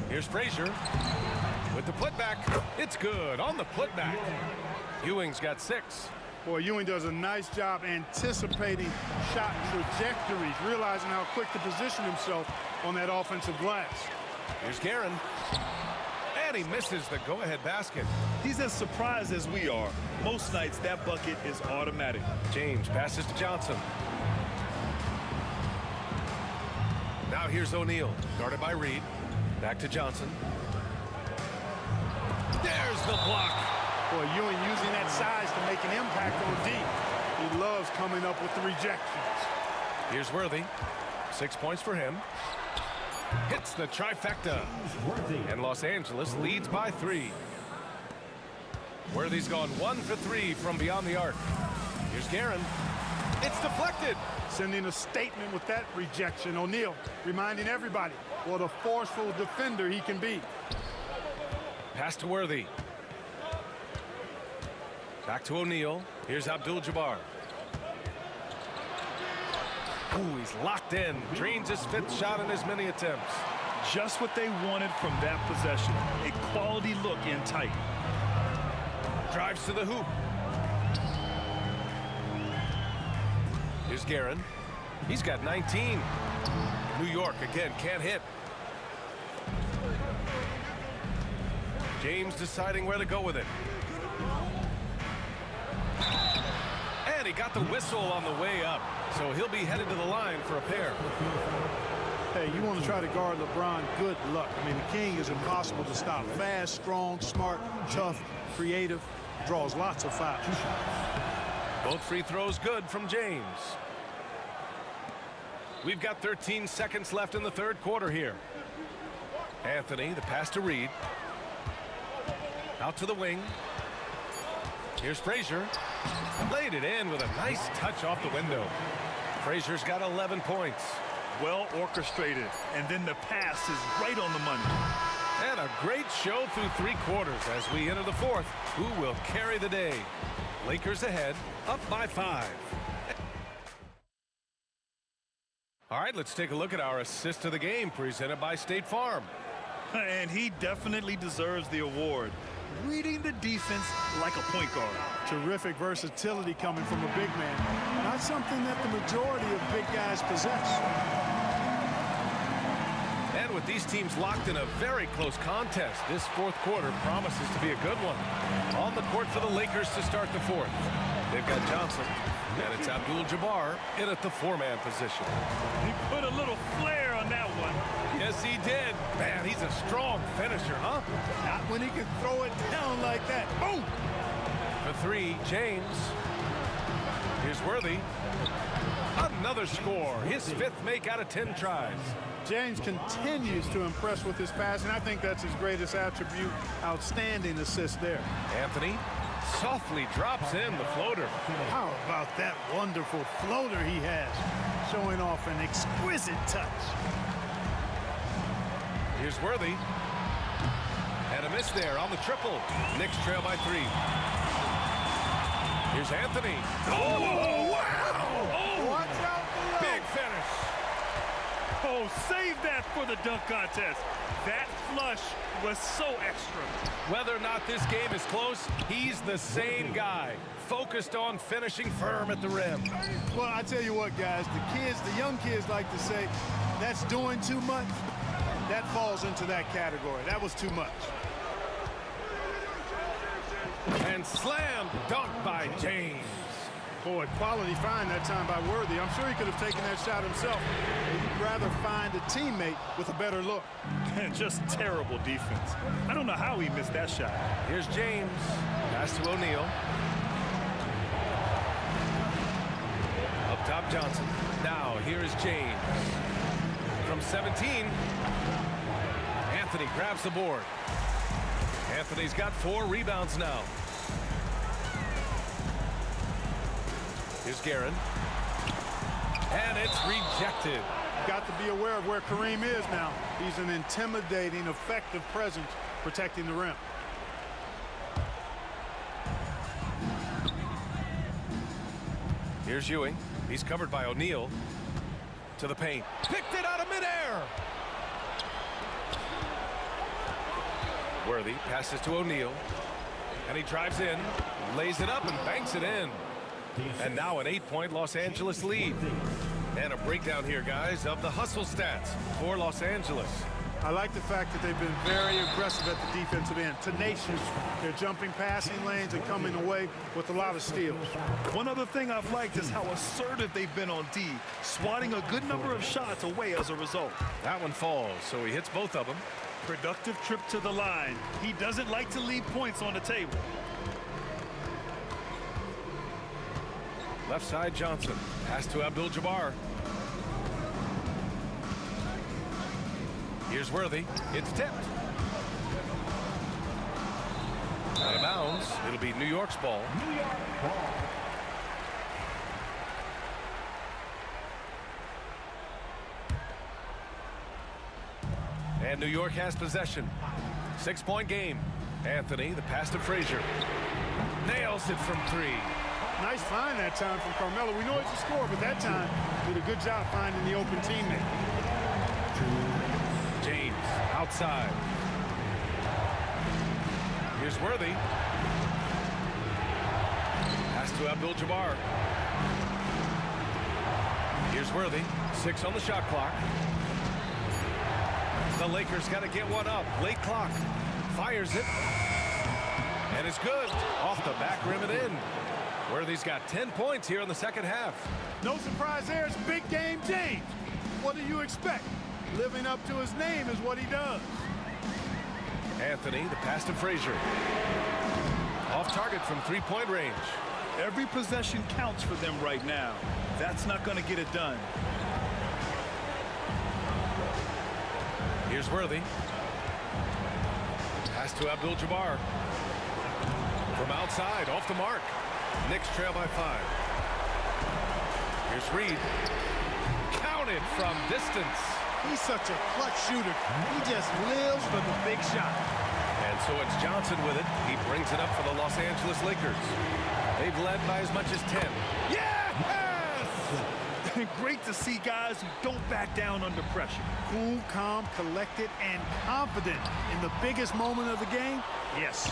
Here's Frazier with the putback. It's good on the putback. Ewing's got 6. Boy, Ewing does a nice job anticipating shot trajectories, realizing how quick to position himself on that offensive glass. Here's Guerin. And he misses the go-ahead basket. He's as surprised as we are. Most nights, that bucket is automatic. James passes to Johnson. Now here's O'Neal, guarded by Reed. Back to Johnson. There's the block. Boy, Ewing using that size to make an impact on D. He loves coming up with the rejections. Here's Worthy. 6 points for him. Hits the trifecta. And Los Angeles leads by 3. Worthy's gone 1 for 3 from beyond the arc. Here's Guerin. It's deflected. Sending a statement with that rejection. O'Neal reminding everybody what a forceful defender he can be. Pass to Worthy. Back to O'Neal. Here's Abdul-Jabbar. Ooh, he's locked in. Drains his 5th shot in as many attempts. Just what they wanted from that possession. A quality look in tight. Drives to the hoop. Here's Guerin. He's got 19. New York again can't hit. James deciding where to go with it. And he got the whistle on the way up, so he'll be headed to the line for a pair. Hey, you want to try to guard LeBron, good luck. I mean, the King is impossible to stop. Fast, strong, smart, tough, creative, draws lots of fouls. Both free throws good from James. We've got 13 seconds left in the 3rd quarter here. Anthony, the pass to Reed. Out to the wing. Here's Frazier. Laid it in with a nice touch off the window. Frazier's got 11 points. Well orchestrated, and then the pass is right on the money. And a great show through 3 quarters as we enter the 4th. Who will carry the day? Lakers ahead, up by 5. All right, let's take a look at our assist of the game presented by State Farm. And he definitely deserves the award. Reading the defense like a point guard. Terrific versatility coming from a big man. Not something that the majority of big guys possess. And with these teams locked in a very close contest, this 4th quarter promises to be a good one. On the court for the Lakers to start the 4th. They've got Johnson, and it's Abdul-Jabbar in at the 4-man position. He put a little flair on that one. Yes, he did. Man, he's a strong finisher, huh? Not when he can throw it down like that. Boom! For 3, James. Here's Worthy. Another score. His 5th make out of 10 tries. James continues to impress with his passing. I think that's his greatest attribute. Outstanding assist there. Anthony softly drops in the floater. How about that wonderful floater he has? Showing off an exquisite touch. Here's Worthy. And a miss there on the triple. Knicks trail by 3. Here's Anthony. Oh, wow! Oh, watch out below. Big finish. Oh, save that for the dunk contest. That flush was so extra. Whether or not this game is close, he's the same guy. Focused on finishing firm at the rim. Well, I tell you what, guys, the young kids like to say, that's doing too much. That falls into that category. That was too much. And slam dunk by James. Boy, quality find that time by Worthy. I'm sure he could have taken that shot himself. He'd rather find a teammate with a better look. Just terrible defense. I don't know how he missed that shot. Here's James. Pass to O'Neal. Up top, Johnson. Now, here is James. From 17, Anthony grabs the board. Anthony's got 4 rebounds now. Here's Guerin. And it's rejected. Got to be aware of where Kareem is now. He's an intimidating, effective presence protecting the rim. Here's Ewing. He's covered by O'Neal. To the paint. Picked it out of midair. Worthy passes to O'Neal. And he drives in, lays it up, and banks it in. And now an 8-point Los Angeles lead. And a breakdown here, guys, of the hustle stats for Los Angeles. I like the fact that they've been very aggressive at the defensive end. Tenacious. They're jumping passing lanes and coming away with a lot of steals. One other thing I've liked is how assertive they've been on D, swatting a good number of shots away as a result. That one falls, so he hits both of them. Productive trip to the line. He doesn't like to leave points on the table. Left side, Johnson. Pass to Abdul-Jabbar. Here's Worthy. It's tipped. Out of bounds. It'll be New York's ball. New York ball. And New York has possession. 6-point game. Anthony, the pass to Frazier. Nails it from 3. Nice find that time from Carmelo. We know it's a score, but that time did a good job finding the open teammate. James outside. Here's Worthy. Pass to Abdul-Jabbar. Here's Worthy. 6 on the shot clock. The Lakers got to get one up. Late clock. Fires it. And it's good. Off the back rim and in. Worthy's got 10 points here in the second half. No surprise there. It's big game James. What do you expect? Living up to his name is what he does. Anthony, the pass to Frazier. Off target from 3-point range. Every possession counts for them right now. That's not going to get it done. Here's Worthy. Pass to Abdul-Jabbar. From outside, off the mark. Knicks trail by 5. Here's Reed. Counted from distance. He's such a clutch shooter. He just lives for the big shot. And so it's Johnson with it. He brings it up for the Los Angeles Lakers. They've led by as much as 10. Yes! Great to see guys who don't back down under pressure. Cool, calm, collected, and confident in the biggest moment of the game. Yes.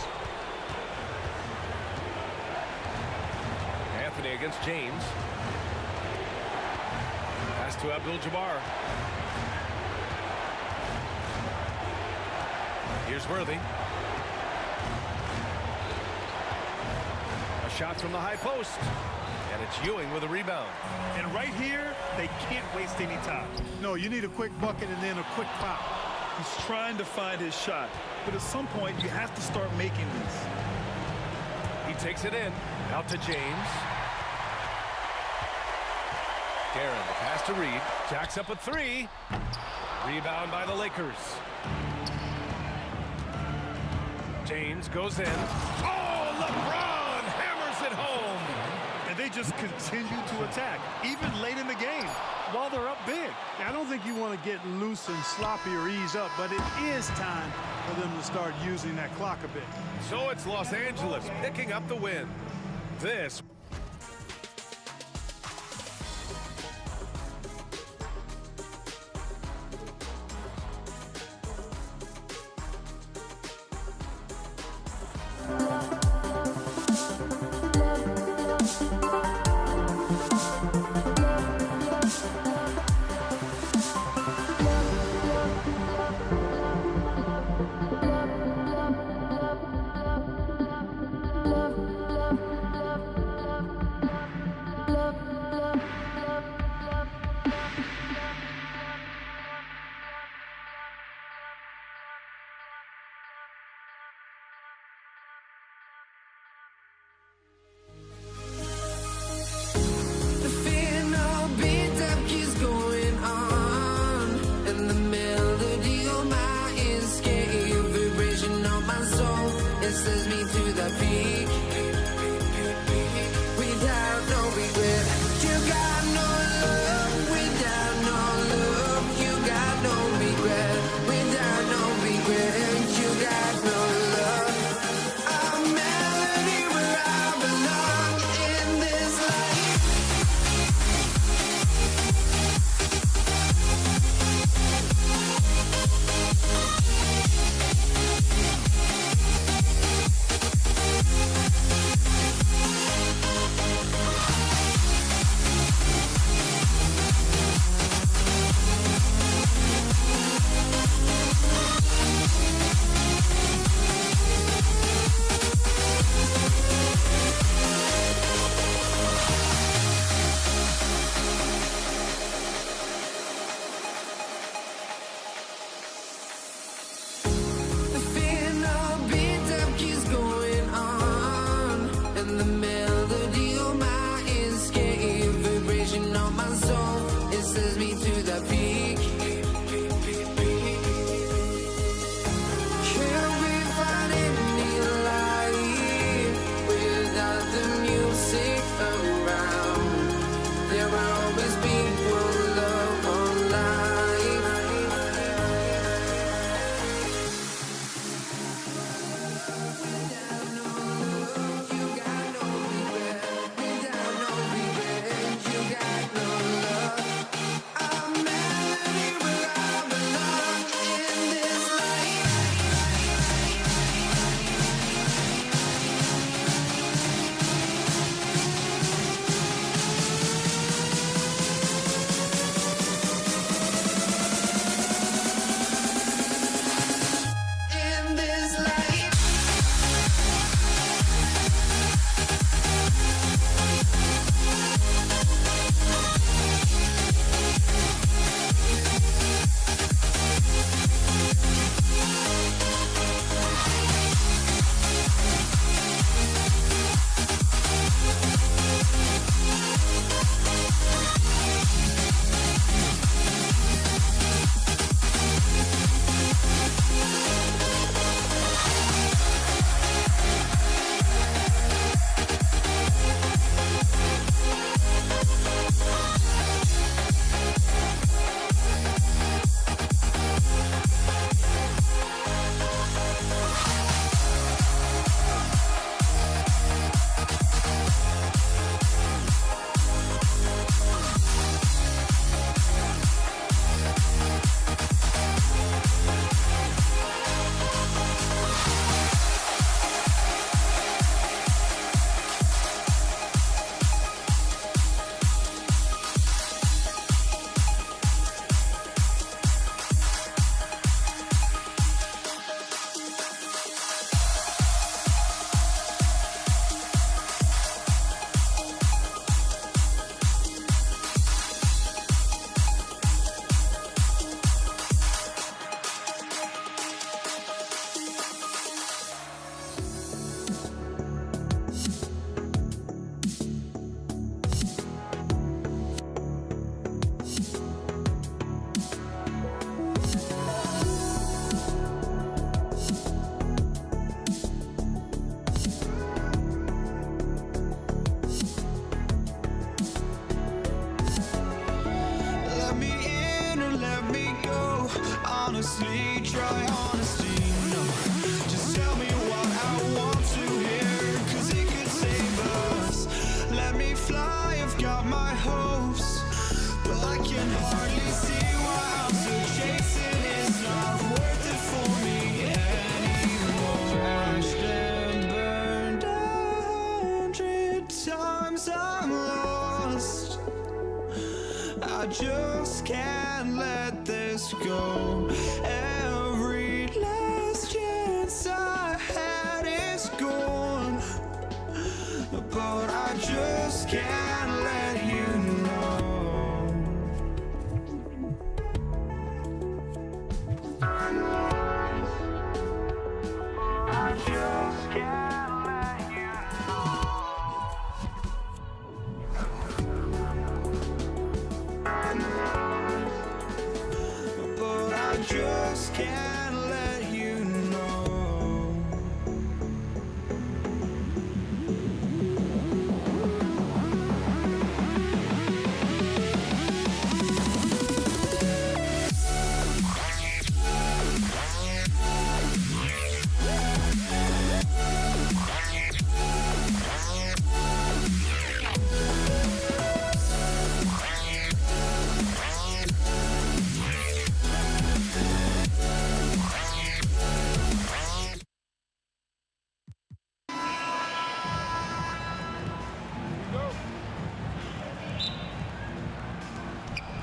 Anthony against James. Pass to Abdul-Jabbar. Here's Worthy. A shot from the high post. And it's Ewing with a rebound. And right here, they can't waste any time. No, you need a quick bucket and then a quick foul. He's trying to find his shot, but at some point, you have to start making these. He takes it in. Out to James. Guerin, the pass to Reed. Jacks up a 3. Rebound by the Lakers. James goes in. Oh, LeBron hammers it home. And they just continue to attack, even late in the game, while they're up big. I don't think you want to get loose and sloppy or ease up, but it is time for them to start using that clock a bit. So it's Los Angeles picking up the win. This says me to the peak without no regret. You got no love without no love. You got no regret without no regret. You got no love. A melody where I belong in this life. let me in or let me go. Honestly, try honesty, no. Just tell me what I want to hear, 'cause it could save us. Let me fly, I've got my hopes, but I can hardly see why I'm still chasing. It's not worth it for me anymore. Crashed and burned 100 times, I'm lost. I just can't let this go. Every last chance I had is gone, but I just can't let you know. I just can't let you know. But I just can't let you know.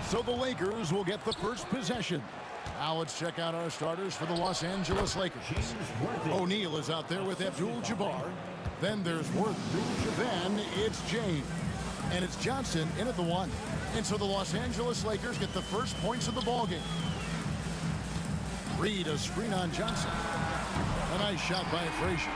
So the Lakers will get the first possession. Now let's check out our starters for the Los Angeles Lakers. O'Neal is out there with Abdul-Jabbar. Then there's Worthy. Then it's James. And it's Johnson in at the 1. And so the Los Angeles Lakers get the first points of the ballgame. Reed, a screen on Johnson. A nice shot by Frazier.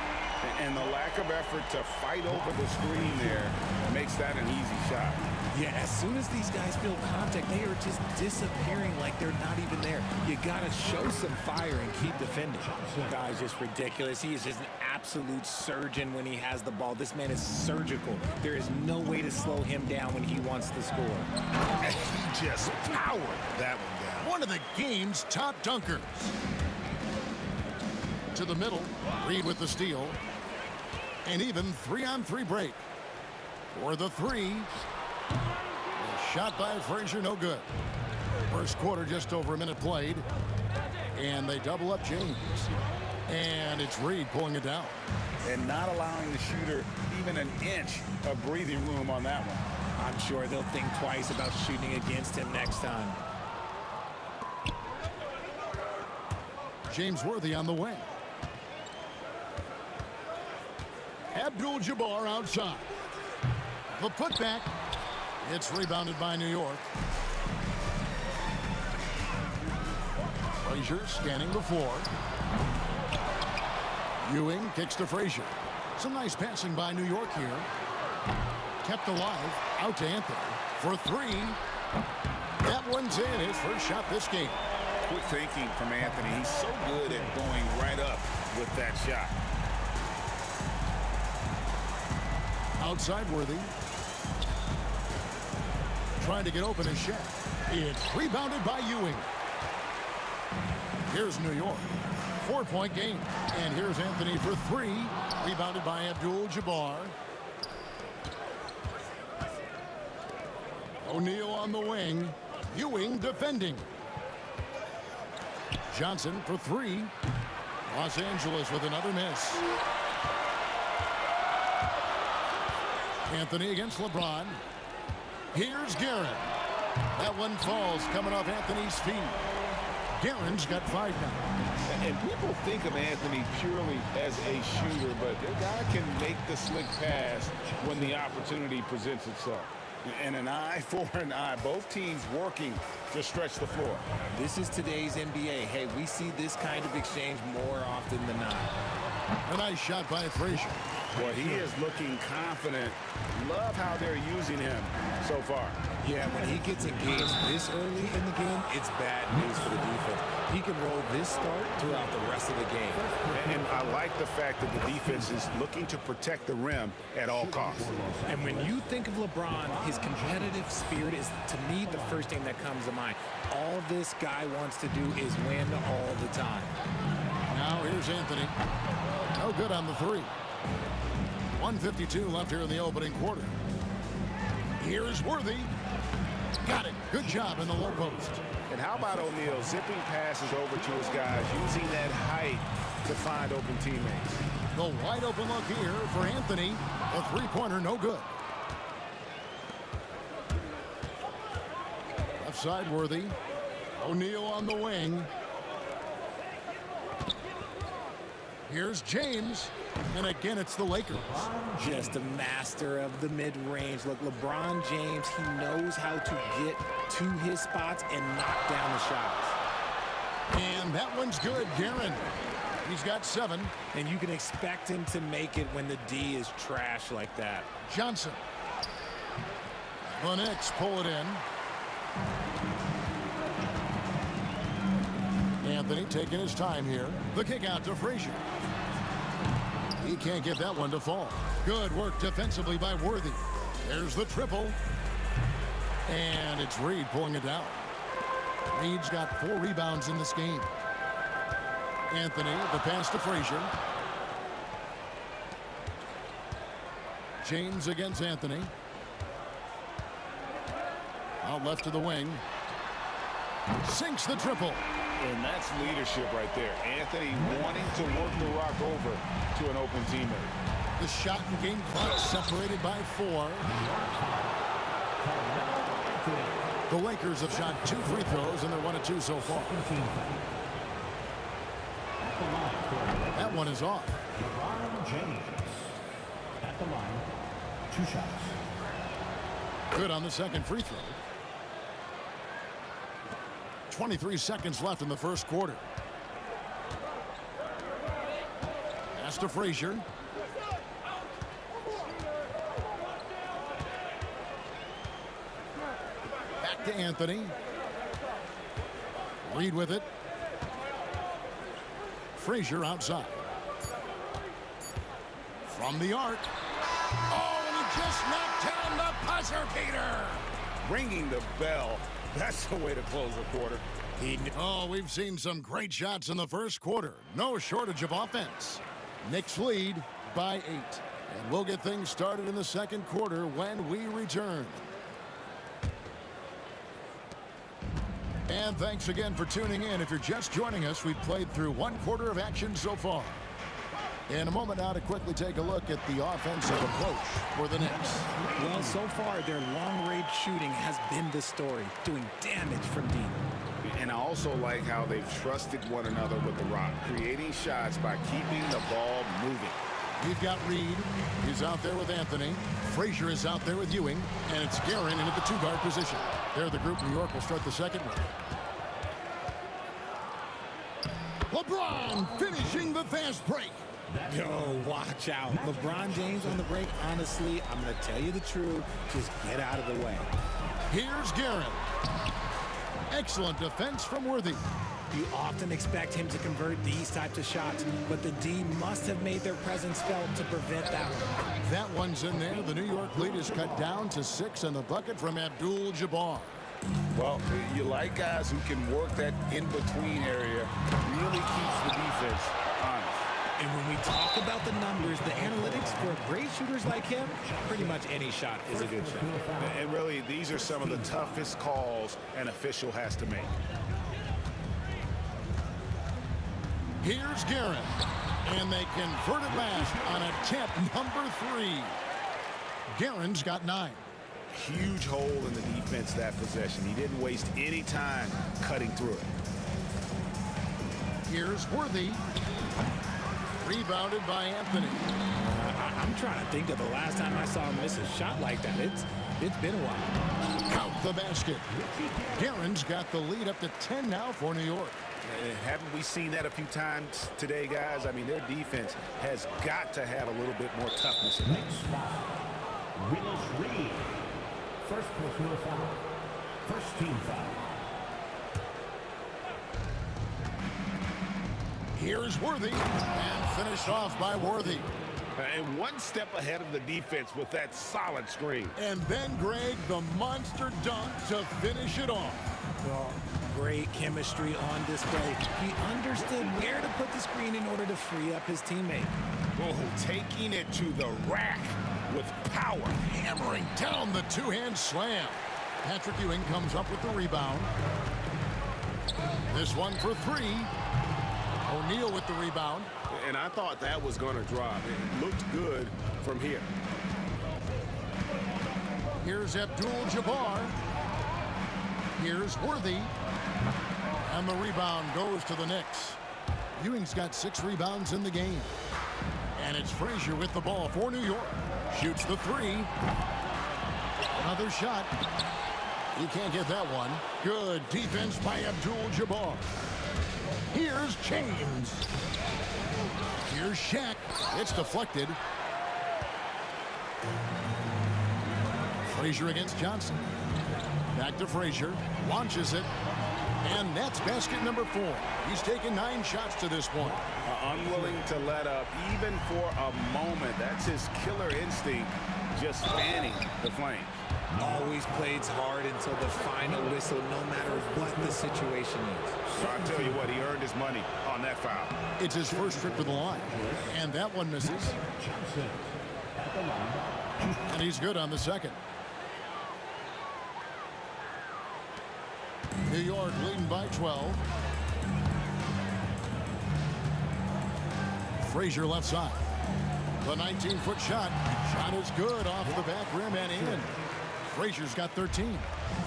And the lack of effort to fight over the screen there makes that an easy shot. Yeah, as soon as these guys feel contact, they are just disappearing like they're not even there. You got to show some fire and keep defending. This guy's just ridiculous. He is just an absolute surgeon when he has the ball. This man is surgical. There is no way to slow him down when he wants to score. He just powered that one down. One of the game's top dunkers. To the middle, Reed with the steal. And even 3-on-3 break. For the 3. The shot by Frazier, no good. First quarter, just over a minute played. And they double up James. And it's Reed pulling it down. And not allowing the shooter even an inch of breathing room on that one. I'm sure they'll think twice about shooting against him next time. James Worthy on the wing. Abdul-Jabbar outside. The putback. It's rebounded by New York. Frazier scanning the floor. Ewing kicks to Frazier. Some nice passing by New York here. Kept alive. Out to Anthony for 3. That one's in. His first shot this game. Quick thinking from Anthony. He's so good at going right up with that shot. Outside Worthy. Trying to get open his shot. It's rebounded by Ewing. Here's New York. 4-point game. And here's Anthony for 3. Rebounded by Abdul-Jabbar. O'Neal on the wing. Ewing defending. Johnson for 3. Los Angeles with another miss. Anthony against LeBron. Here's Guerin. That one falls coming off Anthony's feet. Guerin's got 5 now. And people think of Anthony purely as a shooter, but the guy can make the slick pass when the opportunity presents itself. And an eye for an eye. Both teams working to stretch the floor. This is today's NBA. Hey, we see this kind of exchange more often than not. A nice shot by Frazier. Boy, he is looking confident. Love how they're using him so far. Yeah, when he gets engaged this early in the game, it's bad news for the defense. He can roll this start throughout the rest of the game. And I like the fact that the defense is looking to protect the rim at all costs. And when you think of LeBron, his competitive spirit is, to me, the first thing that comes to mind. All this guy wants to do is win all the time. Now here's Anthony. No good on the three. 1:52 left here in the opening quarter. Here's Worthy. Got it. Good job in the low post. And how about O'Neal zipping passes over to his guys, using that height to find open teammates. The wide open look here for Anthony. A three-pointer, no good. Left side, Worthy. O'Neal on the wing. Here's James. And again, it's the Lakers. Just a master of the mid-range. Look, LeBron James, he knows how to get to his spots and knock down the shots. And that one's good, Guerin. He's got 7. And you can expect him to make it when the D is trash like that. Johnson. The Knicks pull it in. Anthony taking his time here. The kick out to Frazier. He can't get that one to fall. Good work defensively by Worthy. There's the triple. And it's Reed pulling it down. Reed's got 4 rebounds in this game. Anthony, the pass to Frazier. James against Anthony. Out left to the wing. Sinks the triple. And that's leadership right there. Anthony wanting to work the rock over to an open teammate. The shot and game clock separated by 4. The Lakers have shot 2 free throws, and they're 1 of 2 so far. That one is off. LeBron James at the line, 2 shots. Good on the second free throw. 23 seconds left in the first quarter. Pass to Frazier. Back to Anthony. Reed with it. Frazier outside. From the arc. Oh, and he just knocked down the buzzer beater. Ringing the bell. That's the way to close the quarter. Oh, we've seen some great shots in the first quarter. No shortage of offense. Knicks lead by 8. And we'll get things started in the second quarter when we return. And thanks again for tuning in. If you're just joining us, we've played through 1 quarter of action so far. In a moment now to quickly take a look at the offensive approach for the Knicks. Well, so far, their long-range shooting has been the story, doing damage from deep. And I also like how they've trusted one another with the rock, creating shots by keeping the ball moving. We've got Reed. He's out there with Anthony. Frazier is out there with Ewing. And it's Guerin in at the 2-guard position. They're the group. New York will start the second round. LeBron finishing the fast break. Yo, watch out. LeBron James on the break, honestly, I'm going to tell you the truth. Just get out of the way. Here's Guerin. Excellent defense from Worthy. You often expect him to convert these types of shots, but the D must have made their presence felt to prevent that one. That one's in there. The New York lead is cut down to 6 and the bucket from Abdul-Jabbar. Well, you like guys who can work that in-between area, really keeps the defense honest. And when we talk about the numbers, the analytics for great shooters like him, pretty much any shot is a good shot. And really, these are some of the toughest calls an official has to make. Here's Guerin. And they convert it last on attempt number 3. Guerin's got 9. Huge hole in the defense that possession. He didn't waste any time cutting through it. Here's Worthy. Rebounded by Anthony. I'm trying to think of the last time I saw him miss a shot like that. It's been a while. Count the basket. Guerin's got the lead up to 10 now for New York. Haven't we seen that a few times today, guys? I mean, their defense has got to have a little bit more toughness in it. Next foul. Willis Reed. First personal foul. First team foul. Here's Worthy, and finished off by Worthy. And one step ahead of the defense with that solid screen. And then, Greg, the monster dunk to finish it off. Well, great chemistry on display. He understood where to put the screen in order to free up his teammate. Oh, taking it to the rack with power. Hammering down the two-hand slam. Patrick Ewing comes up with the rebound. This one for three. O'Neal with the rebound. And I thought that was going to drop. It looked good from here. Here's Abdul-Jabbar. Here's Worthy. And the rebound goes to the Knicks. Ewing's got 6 rebounds in the game. And it's Frazier with the ball for New York. Shoots the three. Another shot. He can't get that one. Good defense by Abdul-Jabbar. Here's James. Here's Shaq. It's deflected. Frazier against Johnson. Back to Frazier. Launches it. And that's basket number 4. He's taken 9 shots to this point. Unwilling to let up even for a moment. That's his killer instinct, just fanning the flames. Always plays hard until the final whistle, no matter what the situation is. So I tell you what, he earned his money on that foul. It's his first trip to the line. And that one misses. And he's good on the second. New York leading by 12. Frazier left side. The 19-foot shot. Shot is good off the back rim and in. Frazier's got 13.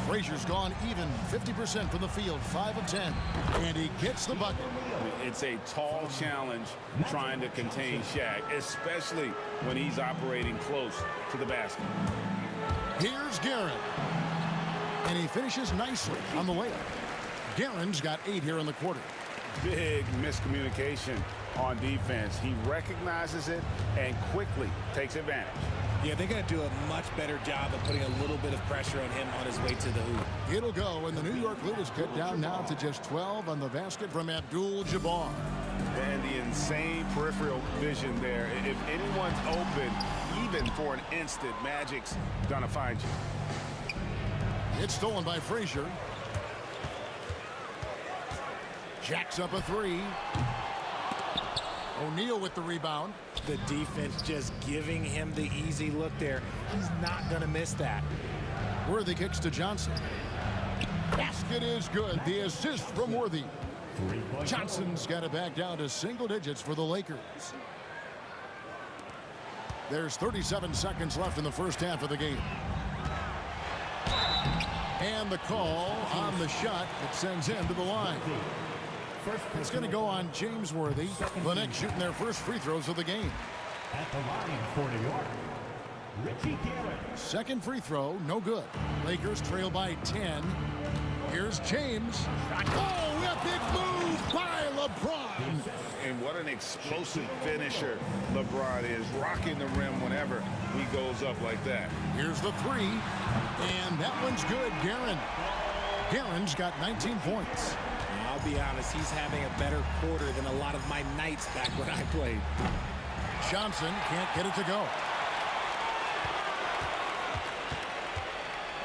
Frazier's gone even 50% from the field, 5 of 10. And he gets the bucket. It's a tall challenge trying to contain Shaq, especially when he's operating close to the basket. Here's Guerin. And he finishes nicely on the layup. Guerin's got 8 here in the quarter. Big miscommunication on defense. He recognizes it and quickly takes advantage. Yeah, they're going to do a much better job of putting a little bit of pressure on him on his way to the hoop. It'll go, and the New York lead is cut down now to just 12 on the basket from Abdul-Jabbar. And the insane peripheral vision there. If anyone's open, even for an instant, Magic's gonna find you. It's stolen by Frazier. Jacks up a 3. O'Neal with the rebound. The defense just giving him the easy look there. He's not going to miss that. Worthy kicks to Johnson. Basket is good. The assist from Worthy. Johnson's got it back down to single digits for the Lakers. There's 37 seconds left in the first half of the game. And the call on the shot that sends him to the line. It's going to go on James Worthy. The Knicks shooting their first free throws of the game. At the line for New York, Richie Garrett. Second free throw, no good. Lakers trail by 10. Here's James. Oh, epic move by LeBron. And what an explosive finisher LeBron is, rocking the rim whenever he goes up like that. Here's the 3. And that one's good, Guerin. Guerin's got 19 points. I'll be honest, he's having a better quarter than a lot of my nights back when I played. Johnson can't get it to go.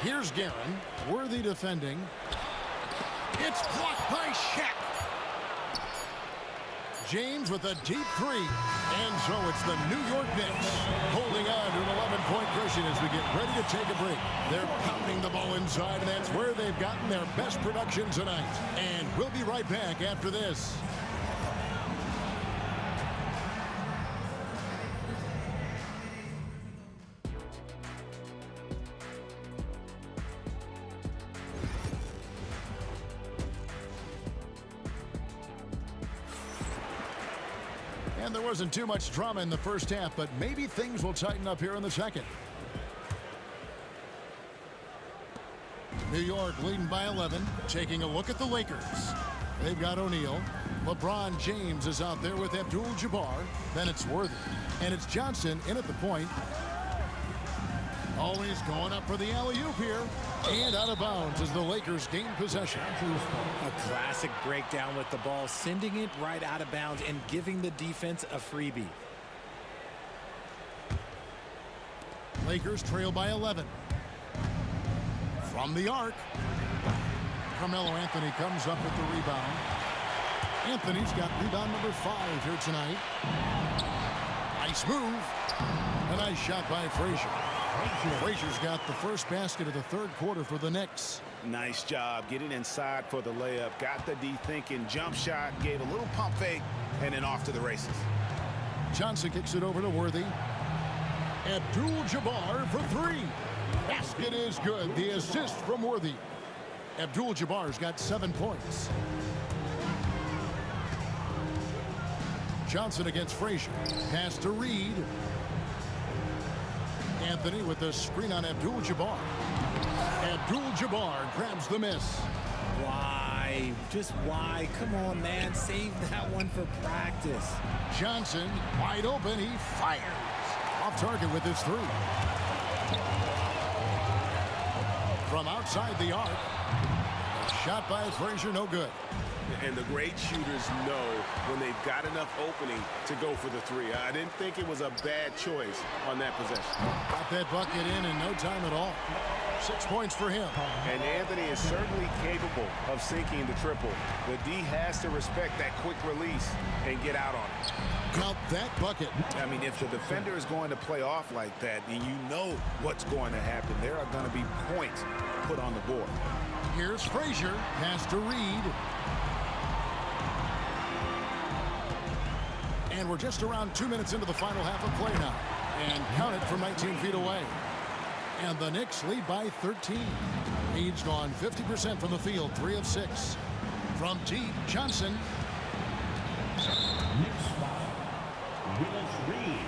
Here's Guerin. Worthy defending. It's blocked by Shaq. James with a deep 3. And so it's the New York Knicks holding on to an 11-point cushion as we get ready to take a break. They're pounding the ball inside, and that's where they've gotten their best production tonight. And we'll be right back after this. And there wasn't too much drama in the first half, but maybe things will tighten up here in the second. New York leading by 11, taking a look at the Lakers. They've got O'Neal. LeBron James is out there with Abdul-Jabbar. Then it's Worthy. And it's Johnson in at the point. Always going up for the alley-oop here. And out of bounds as the Lakers gain possession. A classic breakdown with the ball, sending it right out of bounds and giving the defense a freebie. Lakers trail by 11. From the arc. Carmelo Anthony comes up with the rebound. Anthony's got rebound number 5 here tonight. Nice move. A nice shot by Frazier. Frazier's got the first basket of the third quarter for the Knicks. Nice job getting inside for the layup. Got the D thinking. Jump shot. Gave a little pump fake. And then off to the races. Johnson kicks it over to Worthy. Abdul-Jabbar for 3. Basket is good. The assist from Worthy. Abdul-Jabbar's got 7 points. Johnson against Frazier. Pass to Reed. Anthony with the screen on Abdul-Jabbar. Abdul-Jabbar grabs the miss. Why? Just why? Come on, man. Save that one for practice. Johnson wide open. He fires. Off target with his 3. From outside the arc. A shot by Frazier, no good. And the great shooters know when they've got enough opening to go for the 3. I didn't think it was a bad choice on that possession. Got that bucket in no time at all. 6 points for him. And Anthony is certainly capable of sinking the triple. The D has to respect that quick release and get out on it. Count that bucket. I mean, if the defender is going to play off like that, then you know what's going to happen. There are going to be points put on the board. Here's Frazier. Pass to Reed. And we're just around 2 minutes into the final half of play now. And count it from 19 feet away. And the Knicks lead by 13. He's gone 50% from the field, 3 of 6. From deep, Johnson. Knicks foul. Willis Reed.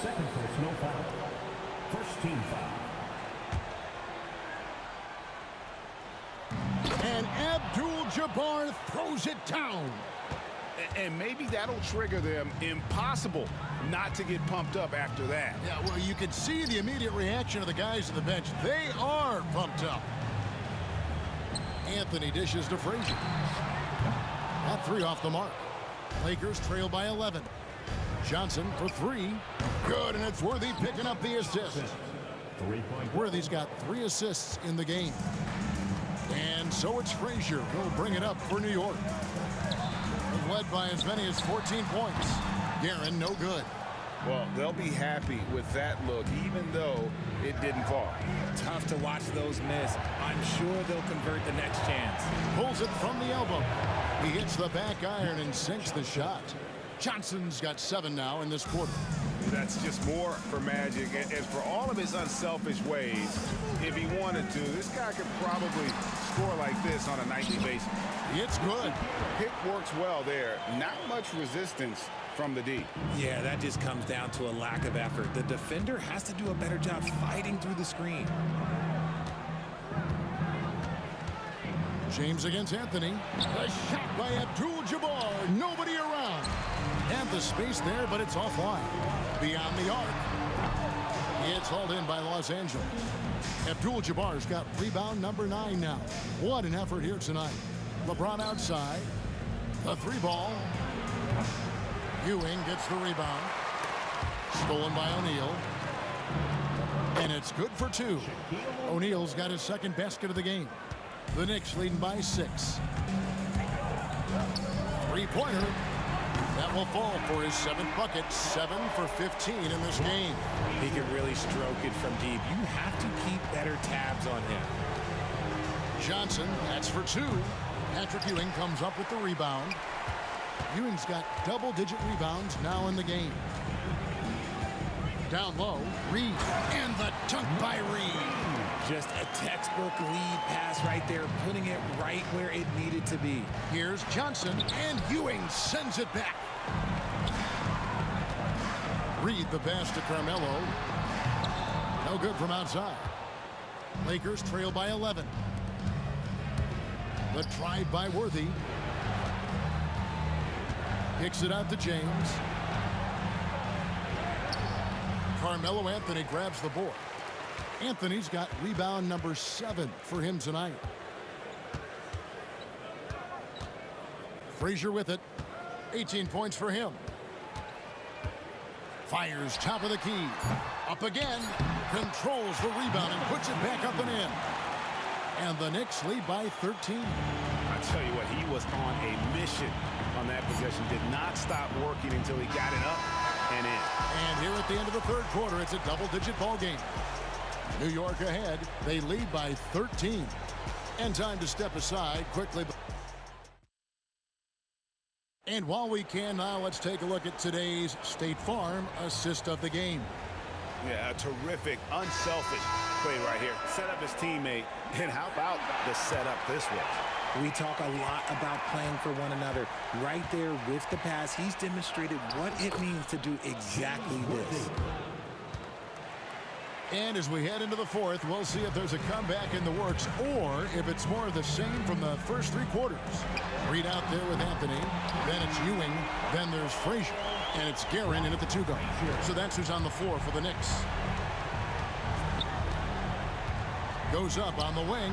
Second personal foul. First team foul. And Abdul-Jabbar throws it down. And maybe that'll trigger them. Impossible not to get pumped up after that. Yeah, well, you can see the immediate reaction of the guys on the bench. They are pumped up. Anthony dishes to Frazier. That 3 off the mark. Lakers trail by 11. Johnson for 3. Good, and it's Worthy picking up the assist. Worthy's got 3 assists in the game. And so it's Frazier who'll bring it up for New York. Led by as many as 14 points. Guerin, no good. Well, they'll be happy with that look, even though it didn't fall. Tough to watch those miss. I'm sure they'll convert the next chance. Pulls it from the elbow. He hits the back iron and sinks the shot. Johnson's got 7 now in this quarter. That's just more for Magic. And for all of his unselfish ways, if he wanted to, this guy could probably score like this on a nightly basis. It's good. Pick works well there. Not much resistance from the D. Yeah, that just comes down to a lack of effort. The defender has to do a better job fighting through the screen. James against Anthony. A shot by Abdul-Jabbar. Nobody around. And the space there, but it's offline. Beyond the arc. It's hauled in by Los Angeles. Abdul-Jabbar's got rebound number 9 now. What an effort here tonight. LeBron outside. The 3 ball. Ewing gets the rebound. Stolen by O'Neal. And it's good for 2. O'Neal's got his second basket of the game. The Knicks leading by 6. 3-pointer. That will fall for his 7th bucket. 7 for 15 in this game. He can really stroke it from deep. You have to keep better tabs on him. Johnson, that's for 2. Patrick Ewing comes up with the rebound. Ewing's got double-digit rebounds now in the game. Down low, Reed, and the dunk by Reed. Just a textbook lead pass right there, putting it right where it needed to be. Here's Johnson, and Ewing sends it back. Reed the pass to Carmelo. No good from outside. Lakers trail by 11. The drive by Worthy. Kicks it out to James. Carmelo Anthony grabs the board. Anthony's got rebound number 7 for him tonight. Frazier with it. 18 points for him. Fires top of the key. Up again. Controls the rebound and puts it back up and in. And the Knicks lead by 13. I tell you what, he was on a mission on that possession. Did not stop working until he got it up and in. And here at the end of the third quarter, it's a double-digit ball game. New York ahead. They lead by 13. And time to step aside quickly. And while we can now, let's take a look at today's State Farm assist of the game. Yeah, a terrific, unselfish play right here. Set up his teammate. And how about the setup this was? We talk a lot about playing for one another. Right there with the pass, he's demonstrated what it means to do exactly this. And as we head into the fourth, we'll see if there's a comeback in the works or if it's more of the same from the first 3 quarters. Reed out there with Anthony. Then it's Ewing. Then there's Frazier. And it's Guerin in at the 2 guard. So that's who's on the floor for the Knicks. Goes up on the wing.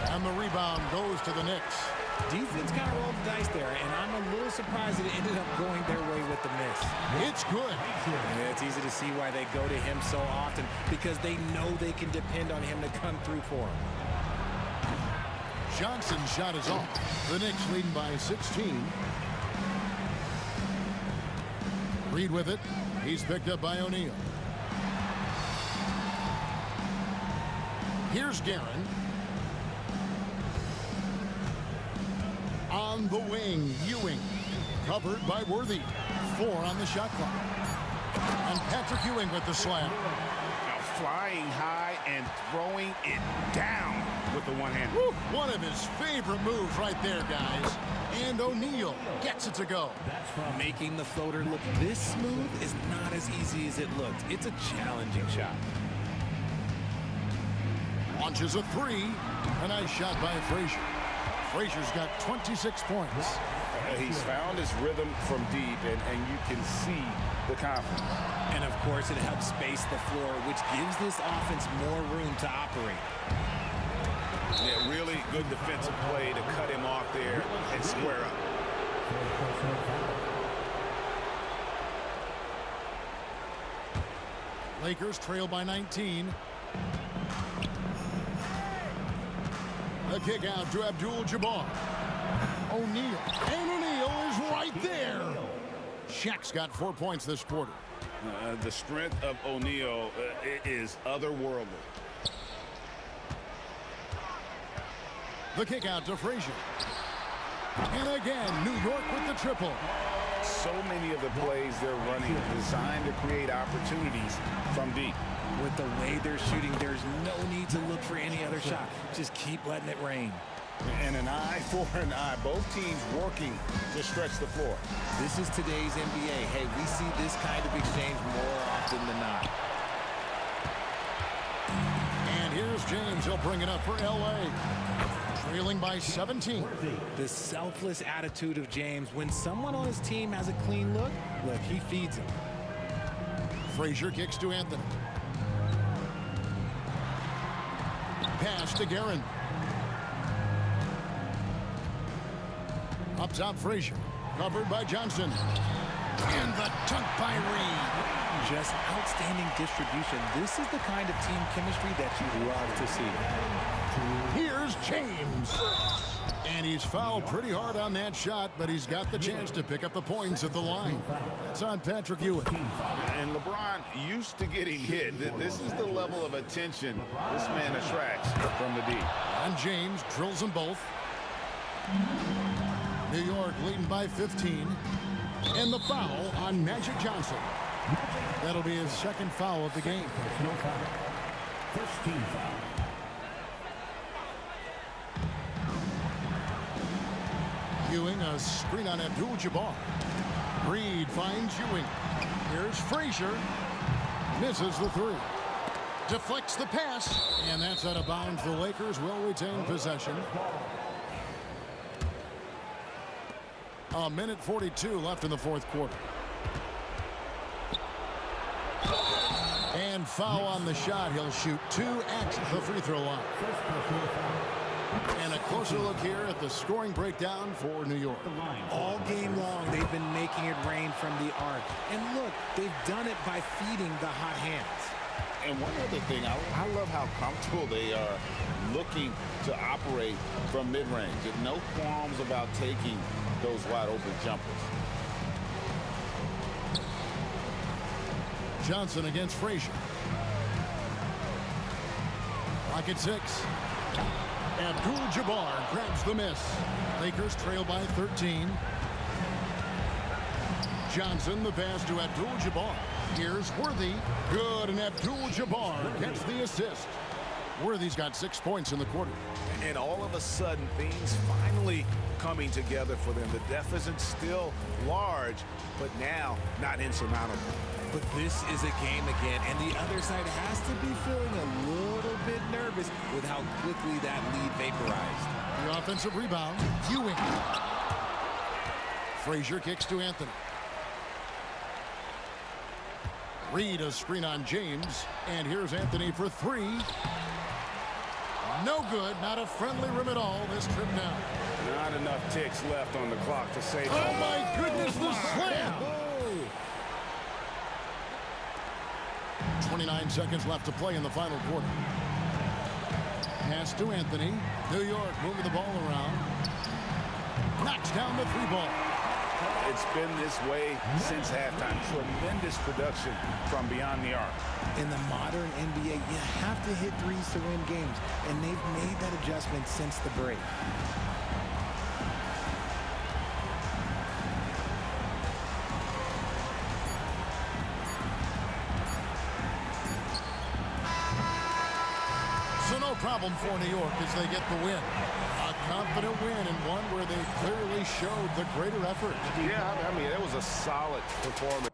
And the rebound goes to the Knicks. Defense kind of rolled the dice there, and I'm a little surprised that it ended up going their way with the miss. It's good. Yeah, it's easy to see why they go to him so often, because they know they can depend on him to come through for them. Johnson's shot is off. The Knicks leading by 16. Reed with it. He's picked up by O'Neal. Here's Guerin. On the wing, Ewing. Covered by Worthy. 4 on the shot clock. And Patrick Ewing with the slam. Now flying high and throwing it down with the one hand. One of his favorite moves right there, guys. And O'Neal gets it to go. Making the floater look this smooth is not as easy as it looked. It's a challenging shot. Launches a 3. A nice shot by Frazier. Frazier's got 26 points. He's found his rhythm from deep, and you can see the confidence. And, of course, it helps space the floor, which gives this offense more room to operate. Yeah, really good defensive play to cut him off there and square up. Lakers trail by 19. A kick out to Abdul-Jabbar. O'Neal. And O'Neal is right there. Shaq's got 4 points this quarter. The strength of O'Neal is otherworldly. The kick out to Frazier. And again, New York with the triple. So many of the plays they're running designed to create opportunities from deep. With the way they're shooting, there's no need to look for any other shot. Just keep letting it rain. And an eye for an eye. Both teams working to stretch the floor. This is today's NBA. Hey, we see this kind of exchange more often than not. And here's James. He'll bring it up for L.A. Trailing by 17. The selfless attitude of James. When someone on his team has a clean look, he feeds him. Frazier kicks to Anthony. Pass to Guerin. Up top, Frazier. Covered by Johnson. And the dunk by Reed. Just outstanding distribution. This is the kind of team chemistry that you love to see. Here's James. And he's fouled pretty hard on that shot, but he's got the chance to pick up the points at the line. It's on Patrick Ewing. And LeBron used to getting hit. This is the level of attention this man attracts from the deep. And James drills them both. New York leading by 15. And the foul on Magic Johnson. That'll be his second foul of the game. No foul. First team foul. Ewing, a screen on Abdul-Jabbar. Reed finds Ewing. Here's Frazier. Misses the 3. Deflects the pass. And that's out of bounds. The Lakers will retain possession. A minute 42 left in the fourth quarter. And foul on the shot. He'll shoot 2 at the free throw line. And a closer look here at the scoring breakdown for New York. All game long, they've been making it rain from the arc. And look, they've done it by feeding the hot hands. And one other thing, I love how comfortable they are looking to operate from mid-range. And no qualms about taking those wide-open jumpers. Johnson against Frazier. Clock at 6. Abdul-Jabbar grabs the miss. Lakers trail by 13. Johnson, the pass to Abdul-Jabbar. Here's Worthy. Good, and Abdul-Jabbar gets the assist. Worthy's got 6 points in the quarter. And all of a sudden, things finally coming together for them. The deficit still large, but now not insurmountable. But this is a game again, and the other side has to be feeling a little bit nervous with how quickly that lead vaporized. The offensive rebound, Ewing. Frazier kicks to Anthony. Reed a screen on James, and here's Anthony for 3. No good, not a friendly rim at all this trip down. Not enough ticks left on the clock to save. Oh my goodness, the slam! 29 seconds left to play in the final quarter. Pass to Anthony. New York moving the ball around. Knocks down the 3 ball. It's been this way since halftime. Tremendous production from beyond the arc. In the modern NBA, you have to hit threes to win games, and they've made that adjustment since the break. So no problem for New York as they get the win. A confident win and one where they clearly showed the greater effort. Yeah, I mean, it was a solid performance.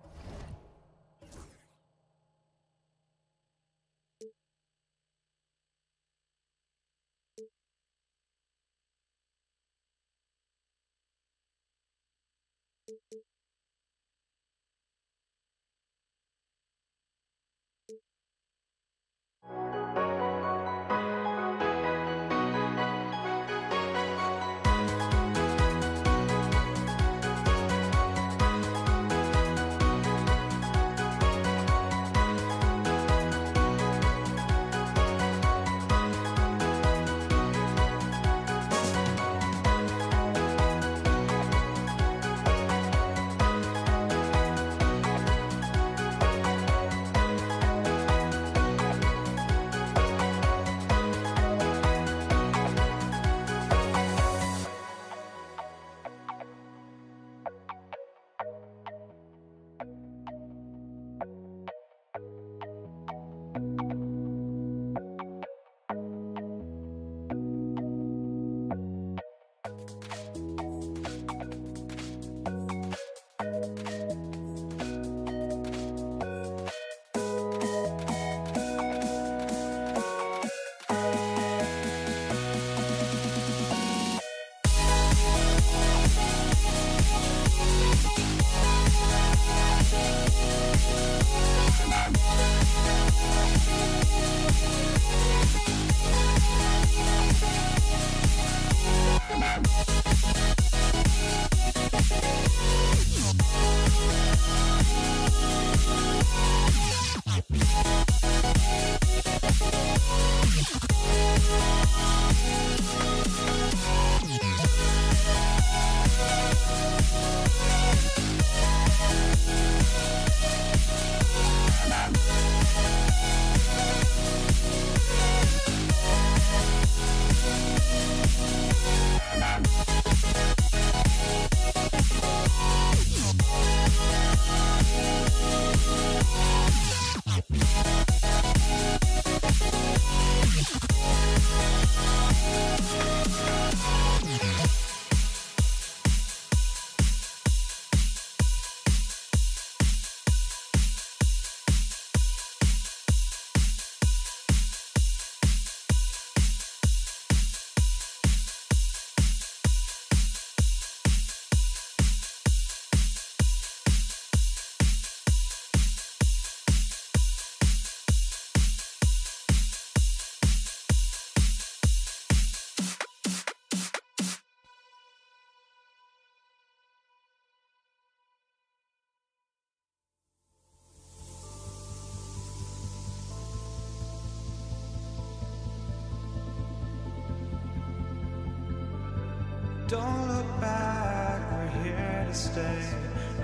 Don't look back, we're here to stay.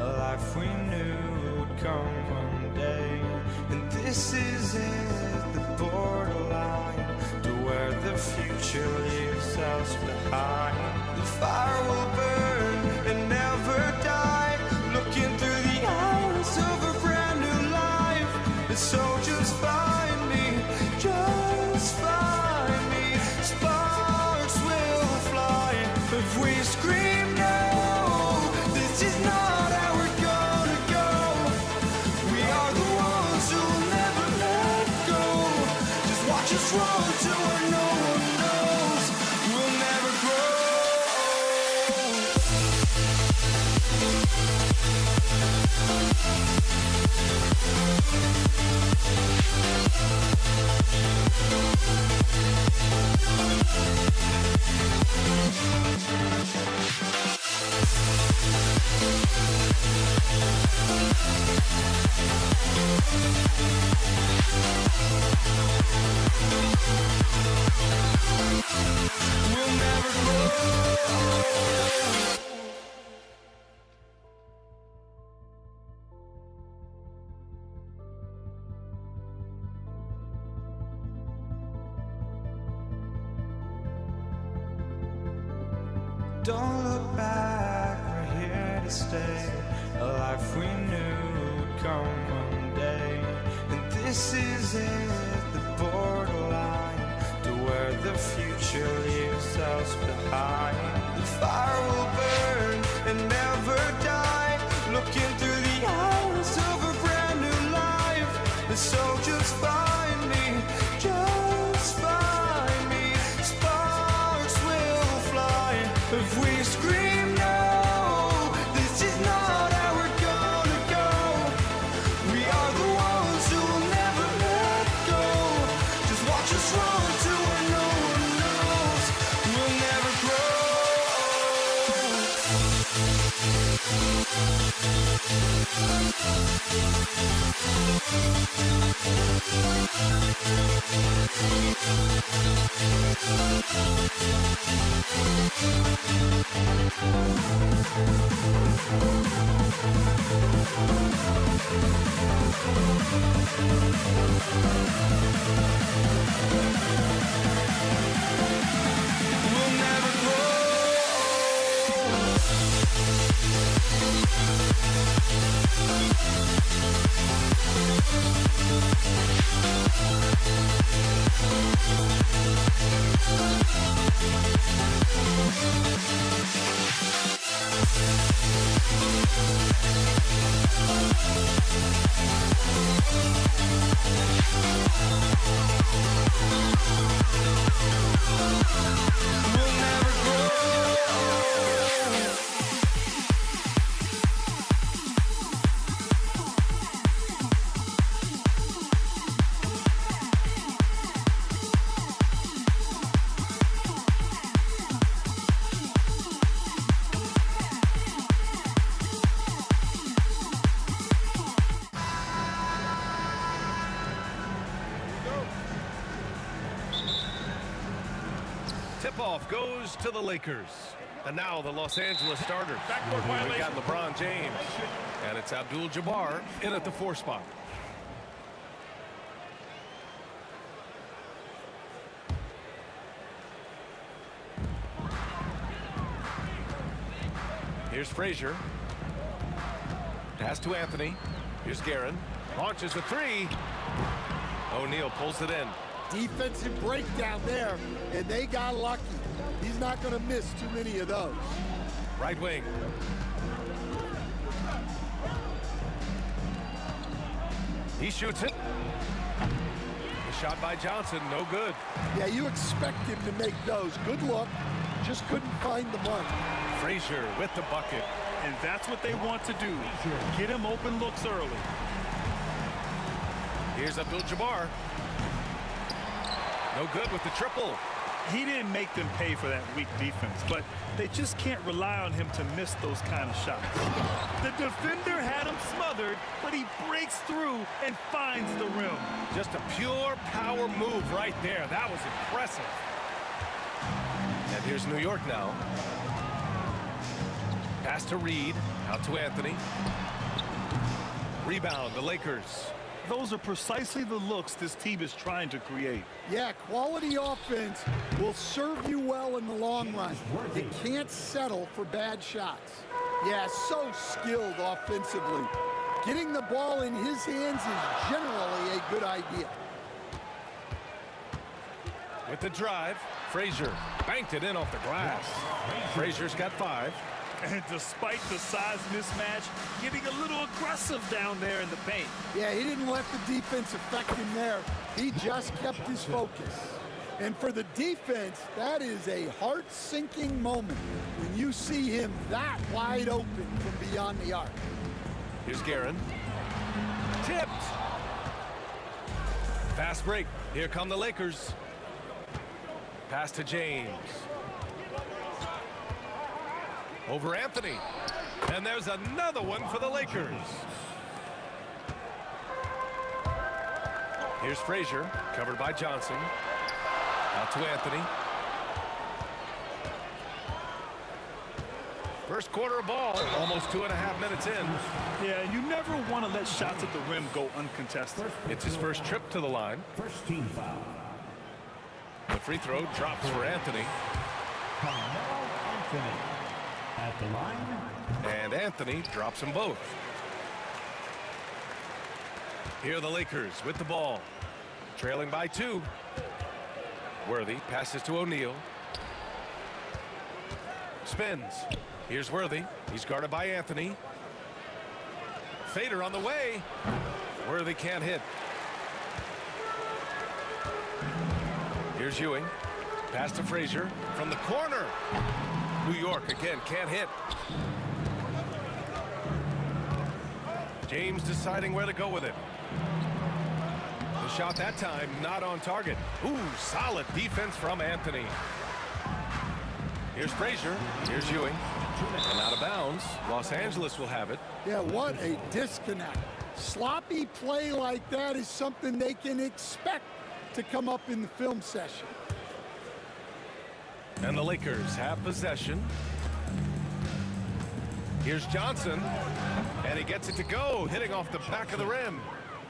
A life we knew would come one day. And this is it, the borderline, to where the future leaves us behind. The fire will burn and never die, looking through the eyes of a brand new life. And so just find me, just find me. Sparks will fly if we scream no. This is not how we're gonna go. We are the ones who will never let go. Just watch us run to where no one knows. We'll never grow. We'll never grow. Don't look back, we're here to stay. A life we knew would come one day. And this is it, the borderline, to where the future leaves us behind. The fire will burn and never die, looking through the eyes of a brand new life. And so just find me, just find me. Sparks will fly if we scream no. This is not how we're gonna go. We are the ones who will never let go. Just watch us run to where no one knows. We'll never We'll never grow. We'll never grow. Tip-off goes to the Lakers. And now the Los Angeles starters. We've got LeBron James. And it's Abdul-Jabbar in at the 4 spot. Here's Frazier. Pass to Anthony. Here's Guerin. Launches a 3. O'Neal pulls it in. Defensive breakdown there, and they got lucky. He's not going to miss too many of those. Right wing. He shoots it. The shot by Johnson, no good. Yeah, you expect him to make those. Good look. Just couldn't find the mark. Frazier with the bucket. And that's what they want to do. Get him open looks early. Here's Abdul-Jabbar. No good with the triple. He didn't make them pay for that weak defense, but they just can't rely on him to miss those kind of shots. The defender had him smothered, but he breaks through and finds the rim. Just a pure power move right there. That was impressive. And here's New York now. Pass to Reed. Out to Anthony. Rebound, the Lakers. Those are precisely the looks this team is trying to create. Yeah, quality offense will serve you well in the long run. You can't settle for bad shots. Yeah, so skilled offensively. Getting the ball in his hands is generally a good idea. With the drive, Frazier banked it in off the glass. Frazier's got 5. And despite the size mismatch, getting a little aggressive down there in the paint. Yeah, he didn't let the defense affect him there. He just kept his focus. And for the defense, that is a heart-sinking moment when you see him that wide open from beyond the arc. Here's Guerin. Tipped. Fast break. Here come the Lakers. Pass to James. Over Anthony. And there's another one for the Lakers. Here's Frazier, covered by Johnson. Out to Anthony. First quarter of ball, almost 2.5 minutes in. Yeah, you never want to let shots at the rim go uncontested. It's his first trip to the line. First team foul. The free throw drops for Anthony. Carmelo Anthony at the line. And Anthony drops them both. Here are the Lakers with the ball. Trailing by 2. Worthy passes to O'Neal. Spins. Here's Worthy. He's guarded by Anthony. Fader on the way. Worthy can't hit. Here's Ewing. Pass to Frazier from the corner. New York again can't hit. James deciding where to go with it. The shot that time not on target. Ooh, solid defense from Anthony. Here's Frazier. Here's Ewing. And out of bounds. Los Angeles will have it. Yeah, what a disconnect. Sloppy play like that is something they can expect to come up in the film session. And the Lakers have possession. Here's Johnson. And he gets it to go, hitting off the back of the rim.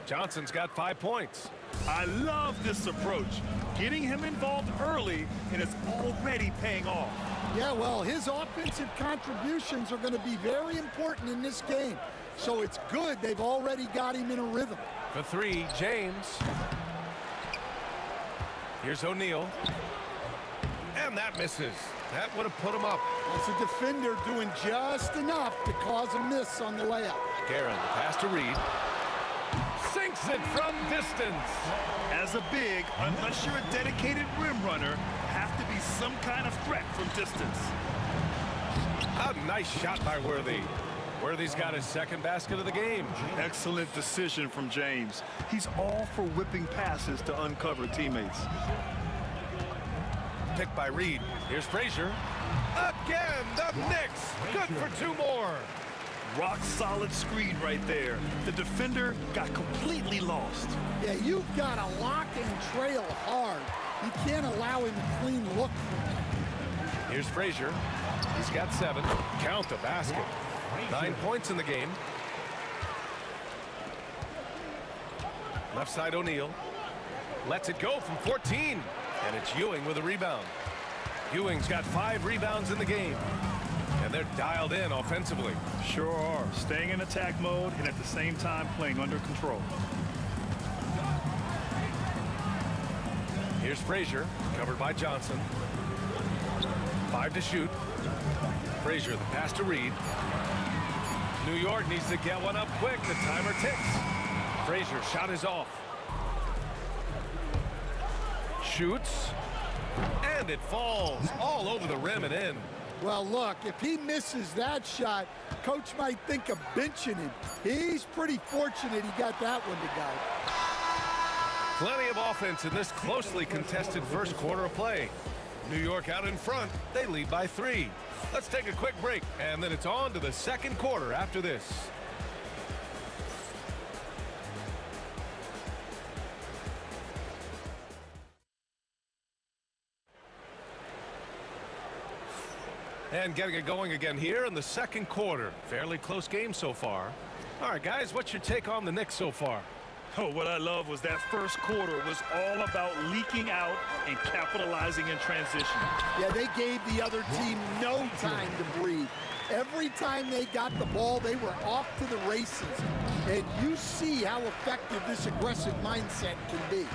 Johnson's got 5 points. I love this approach. Getting him involved early, and it's already paying off. Yeah, well, his offensive contributions are going to be very important in this game. So it's good they've already got him in a rhythm. For 3, James. Here's O'Neal. And that misses. That would have put him up. That's a defender doing just enough to cause a miss on the layup. Guerin, the pass to Reed. Sinks it from distance. As a big, unless you're a dedicated rim runner, have to be some kind of threat from distance. A nice shot by Worthy. Worthy's got his second basket of the game. Excellent decision from James. He's all for whipping passes to uncover teammates. Picked by Reed. Here's Frazier. Again, the Knicks. Good for 2 more. Rock solid screen right there. The defender got completely lost. Yeah, you've got to lock and trail hard. You can't allow him a clean look. Here's Frazier. He's got 7. Count the basket. 9 points in the game. Left side O'Neal. Lets it go from 14. And it's Ewing with a rebound. Ewing's got 5 rebounds in the game. And they're dialed in offensively. Sure are. Staying in attack mode and at the same time playing under control. Here's Frazier, covered by Johnson. 5 to shoot. Frazier, the pass to Reed. New York needs to get one up quick. The timer ticks. Frazier, shot is off. Shoots. And it falls all over the rim and in. Well, look, if he misses that shot, coach might think of benching him. He's pretty fortunate he got that one to go. Plenty of offense in this closely contested first quarter of play. New York out in front. They lead by 3. Let's take a quick break, and then it's on to the second quarter after this. And getting it going again here in the second quarter. Fairly close game so far. All right, guys, what's your take on the Knicks so far? Oh, what I love was that first quarter was all about leaking out and capitalizing in transition. Yeah, they gave the other team no time to breathe. Every time they got the ball, they were off to the races. And you see how effective this aggressive mindset can be.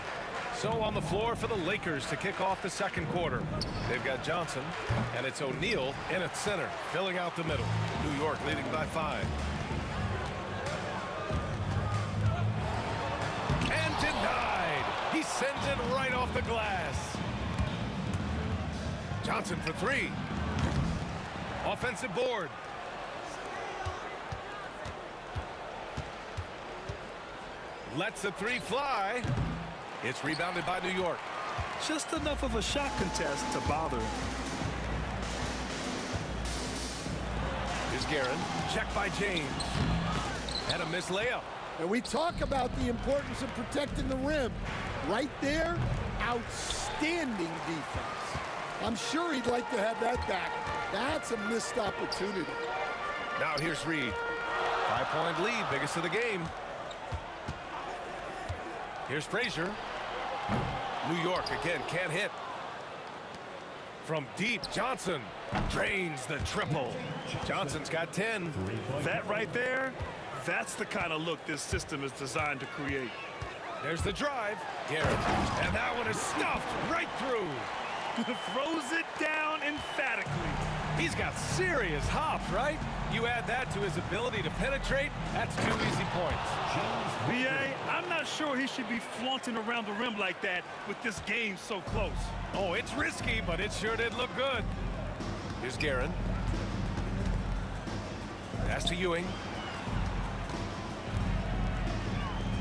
So on the floor for the Lakers to kick off the second quarter. They've got Johnson, and it's O'Neal in at center, filling out the middle. New York leading by 5. And denied. He sends it right off the glass. Johnson for 3. Offensive board. Lets the 3 fly. It's rebounded by New York. Just enough of a shot contest to bother him. Here's Guerin. Checked by James. And a missed layup. And we talk about the importance of protecting the rim. Right there, outstanding defense. I'm sure he'd like to have that back. That's a missed opportunity. Now here's Reed. 5-point lead, biggest of the game. Here's Frazier. New York again, can't hit. From deep, Johnson drains the triple. Johnson's got 10. That right there, that's the kind of look this system is designed to create. There's the drive. Garrett. And that one is stuffed right through. Throws it down emphatically. He's got serious hops, right? You add that to his ability to penetrate, that's 2 easy points. B.A., I'm not sure he should be flaunting around the rim like that with this game so close. Oh, it's risky, but it sure did look good. Here's Guerin. Pass to Ewing.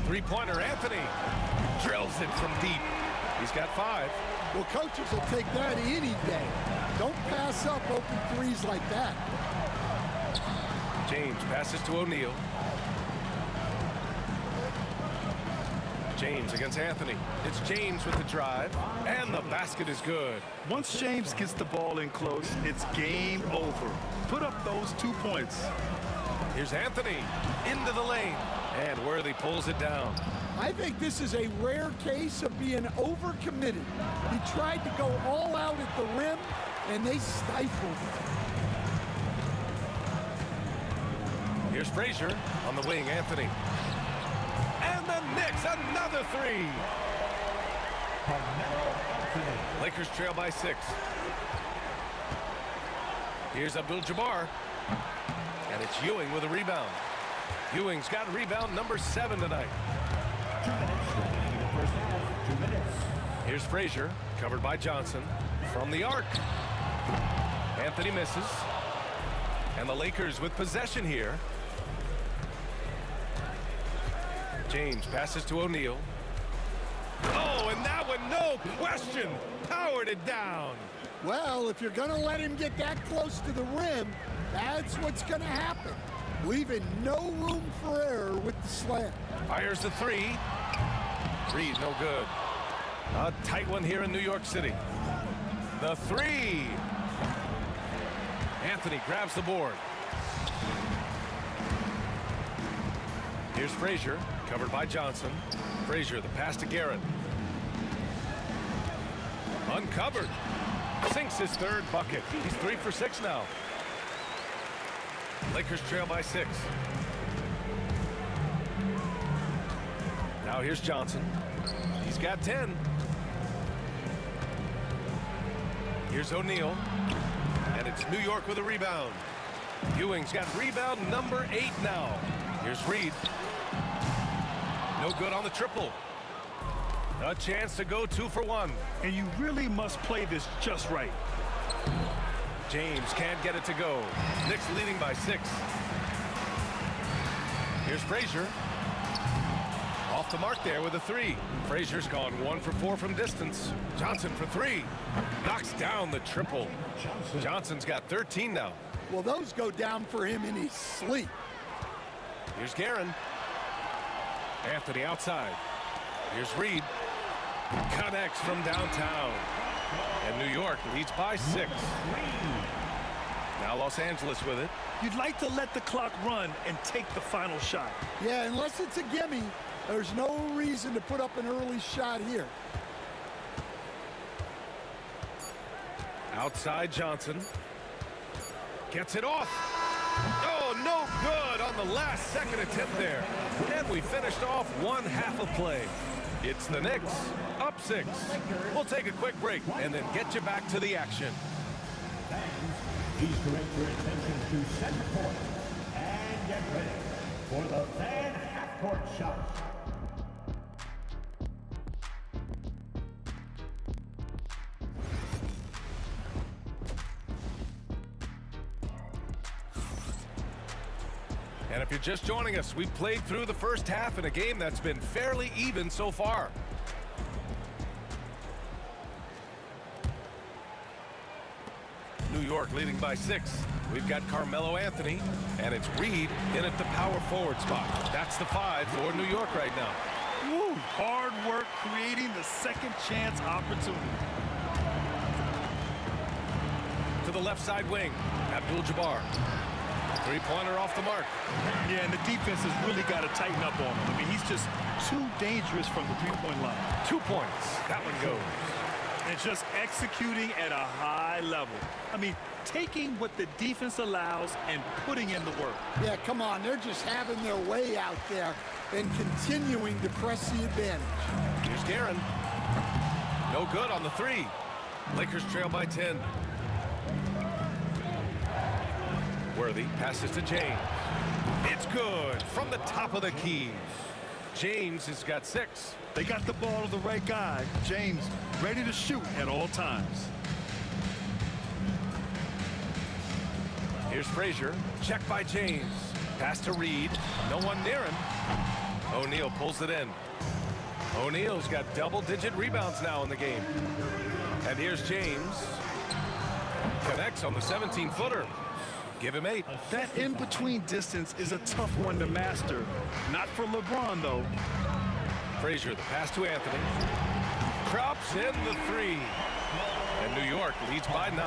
Three-pointer, Anthony. Drills it from deep. He's got 5. Well, coaches will take that any day. Don't pass up open threes like that. James passes to O'Neal. James against Anthony. It's James with the drive, and the basket is good. Once James gets the ball in close, it's game over. Put up those 2 points. Here's Anthony into the lane, and Worthy pulls it down. I think this is a rare case of being overcommitted. He tried to go all out at the rim, and they stifled him. Here's Frazier on the wing, Anthony. And the Knicks, another 3. Lakers trail by 6. Here's Abdul-Jabbar. And it's Ewing with a rebound. Ewing's got rebound number 7 tonight. 2 minutes remaining in the first half. 2 minutes. Here's Frazier, covered by Johnson. From the arc. Anthony misses. And the Lakers with possession here. James passes to O'Neal. Oh, and that one, no question, powered it down. Well, if you're going to let him get that close to the rim, that's what's going to happen. Leaving no room for error with the slam. Fires the 3. Reed, no good. A tight one here in New York City. The 3. Anthony grabs the board. Here's Frazier, covered by Johnson. Frazier, the pass to Garrett. Uncovered. Sinks his 3rd bucket. He's 3 for 6 now. Lakers trail by 6. Now here's Johnson. He's got 10. Here's O'Neal. And it's New York with a rebound. Ewing's got rebound number 8 now. Here's Reed. No good on the triple. A chance to go 2 for 1. And you really must play this just right. James can't get it to go. Knicks leading by 6. Here's Frazier. Off the mark there with a 3. Frazier's gone 1 for 4 from distance. Johnson for 3. Knocks down the triple. Johnson's got 13 now. Well, those go down for him in his sleep. Here's Guerin. Anthony outside. Here's Reed. Connects from downtown. And New York leads by 6. Now Los Angeles with it. You'd like to let the clock run and take the final shot. Yeah, unless it's a gimme, there's no reason to put up an early shot here. Outside Johnson. Gets it off. Oh, no good on the last second attempt there. And we finished off one half of play. It's the Knicks, up 6. We'll take a quick break and then get you back to the action. Please direct your attention to center court and get ready for the fan half-court shot. And if you're just joining us, we've played through the first half in a game that's been fairly even so far. New York leading by 6. We've got Carmelo Anthony, and it's Reed in at the power forward spot. That's the 5 for New York right now. Woo, hard work creating the second chance opportunity. To the left side wing, Abdul-Jabbar. Three-pointer off the mark. Yeah, and the defense has really got to tighten up on him. I mean, he's just too dangerous from the three-point line. 2 points. That one goes. And just executing at a high level. I mean, taking what the defense allows and putting in the work. Yeah, come on. They're just having their way out there and continuing to press the advantage. Here's Guerin. No good on the 3. Lakers trail by 10. Worthy passes to James. It's good from the top of the key. James has got 6. They got the ball to the right guy. James ready to shoot at all times. Here's Frazier. Check by James. Pass to Reed. No one near him. O'Neal pulls it in. O'Neal's got double-digit rebounds now in the game. And here's James. Connects on the 17-footer. Give him 8. That in-between distance is a tough one to master. Not for LeBron, though. Frazier, the pass to Anthony. Drops in the 3. And New York leads by 9.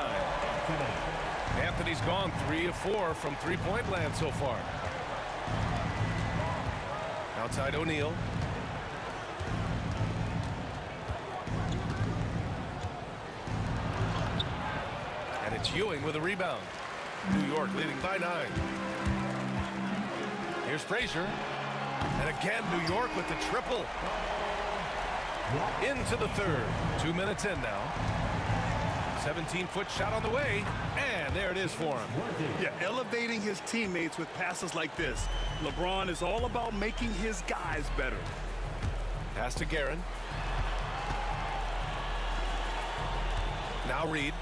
Anthony's gone 3 of 4 from three-point land so far. Outside O'Neal. And it's Ewing with a rebound. New York leading by 9. Here's Frazier. And again, New York with the triple. Into the 3rd. 2 minutes in now. 17-foot shot on the way. And there it is for him. Yeah, elevating his teammates with passes like this. LeBron is all about making his guys better. Pass to Guerin. Now Reed.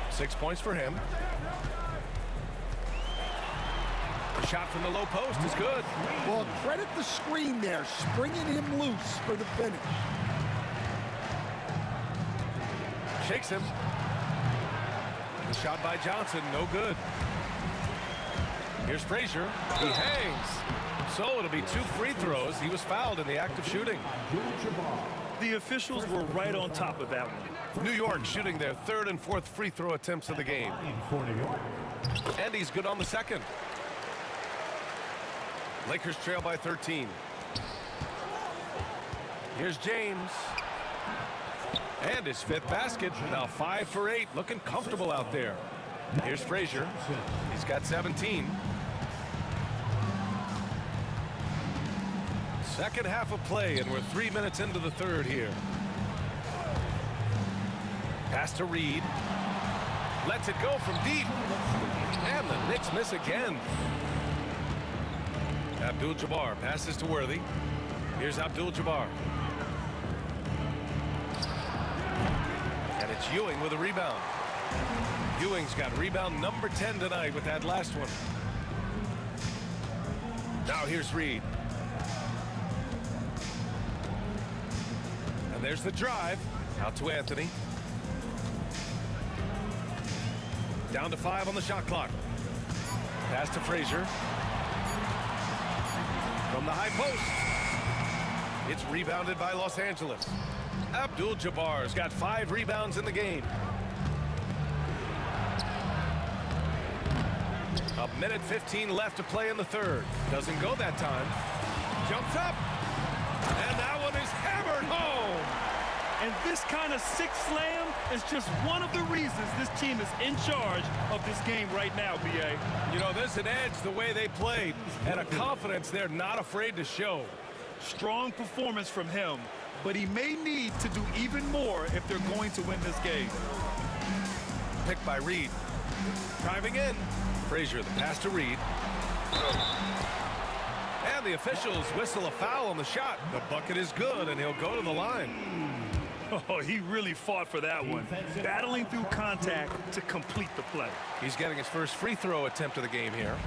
6 points for him. The shot from the low post is good. Well, credit the screen there, springing him loose for the finish. Shakes him. The shot by Johnson, no good. Here's Frazier. He hangs. So it'll be 2 free throws. He was fouled in the act of shooting. The officials were right on top of that one. New York shooting their 3rd and 4th free throw attempts of the game. And he's good on the 2nd. Lakers trail by 13. Here's James. And his 5th basket. Now 5 for 8. Looking comfortable out there. Here's Frazier. He's got 17. Second half of play, and we're 3 minutes into the 3rd here. Pass to Reed. Lets it go from deep. And the Knicks miss again. Abdul-Jabbar passes to Worthy. Here's Abdul-Jabbar. And it's Ewing with a rebound. Ewing's got rebound number 10 tonight with that last one. Now here's Reed. And there's the drive. Out to Anthony. Down to 5 on the shot clock. Pass to Frazier. From the high post. It's rebounded by Los Angeles. Abdul-Jabbar's got 5 rebounds in the game. A minute 15 left to play in the third. Doesn't go that time. Jumps up. And that one is hammered home. And this kind of six slam is just one of the reasons this team is in charge of this game right now, B.A. You know, there's an edge the way they played and a confidence they're not afraid to show. Strong performance from him, but he may need to do even more if they're going to win this game. Picked by Reed. Driving in. Frazier, the pass to Reed. And the officials whistle a foul on the shot. The bucket is good, and he'll go to the line. Oh, he really fought for that one. Battling through contact to complete the play. He's getting his first free throw attempt of the game here.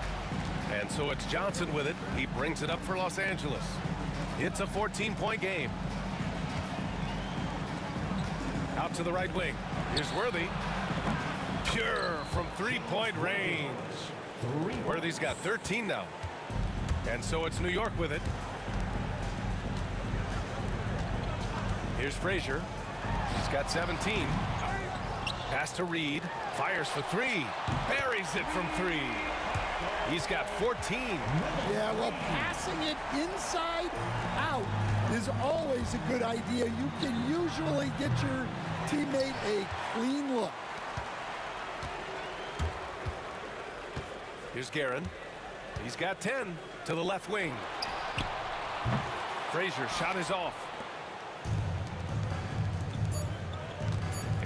And so it's Johnson with it. He brings it up for Los Angeles. It's a 14-point game. Out to the right wing. Here's Worthy. Pure from three-point range. Worthy's got 13 now. And so it's New York with it. Here's Frazier. He's got 17. Pass to Reed. Fires for three. Buries it from three. He's got 14. Yeah, well, passing it inside out is always a good idea. You can usually get your teammate a clean look. Here's Guerin. He's got 10 to the left wing. Frazier shot is off.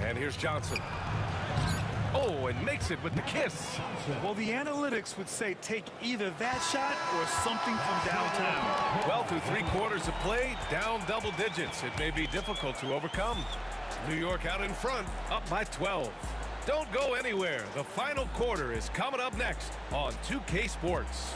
And here's Johnson. Oh, and makes it with the kiss. Well, the analytics would say take either that shot or something from downtown. Well, through 3 quarters of play, down double digits. It may be difficult to overcome. New York out in front, up by 12. Don't go anywhere. The final quarter is coming up next on 2K Sports.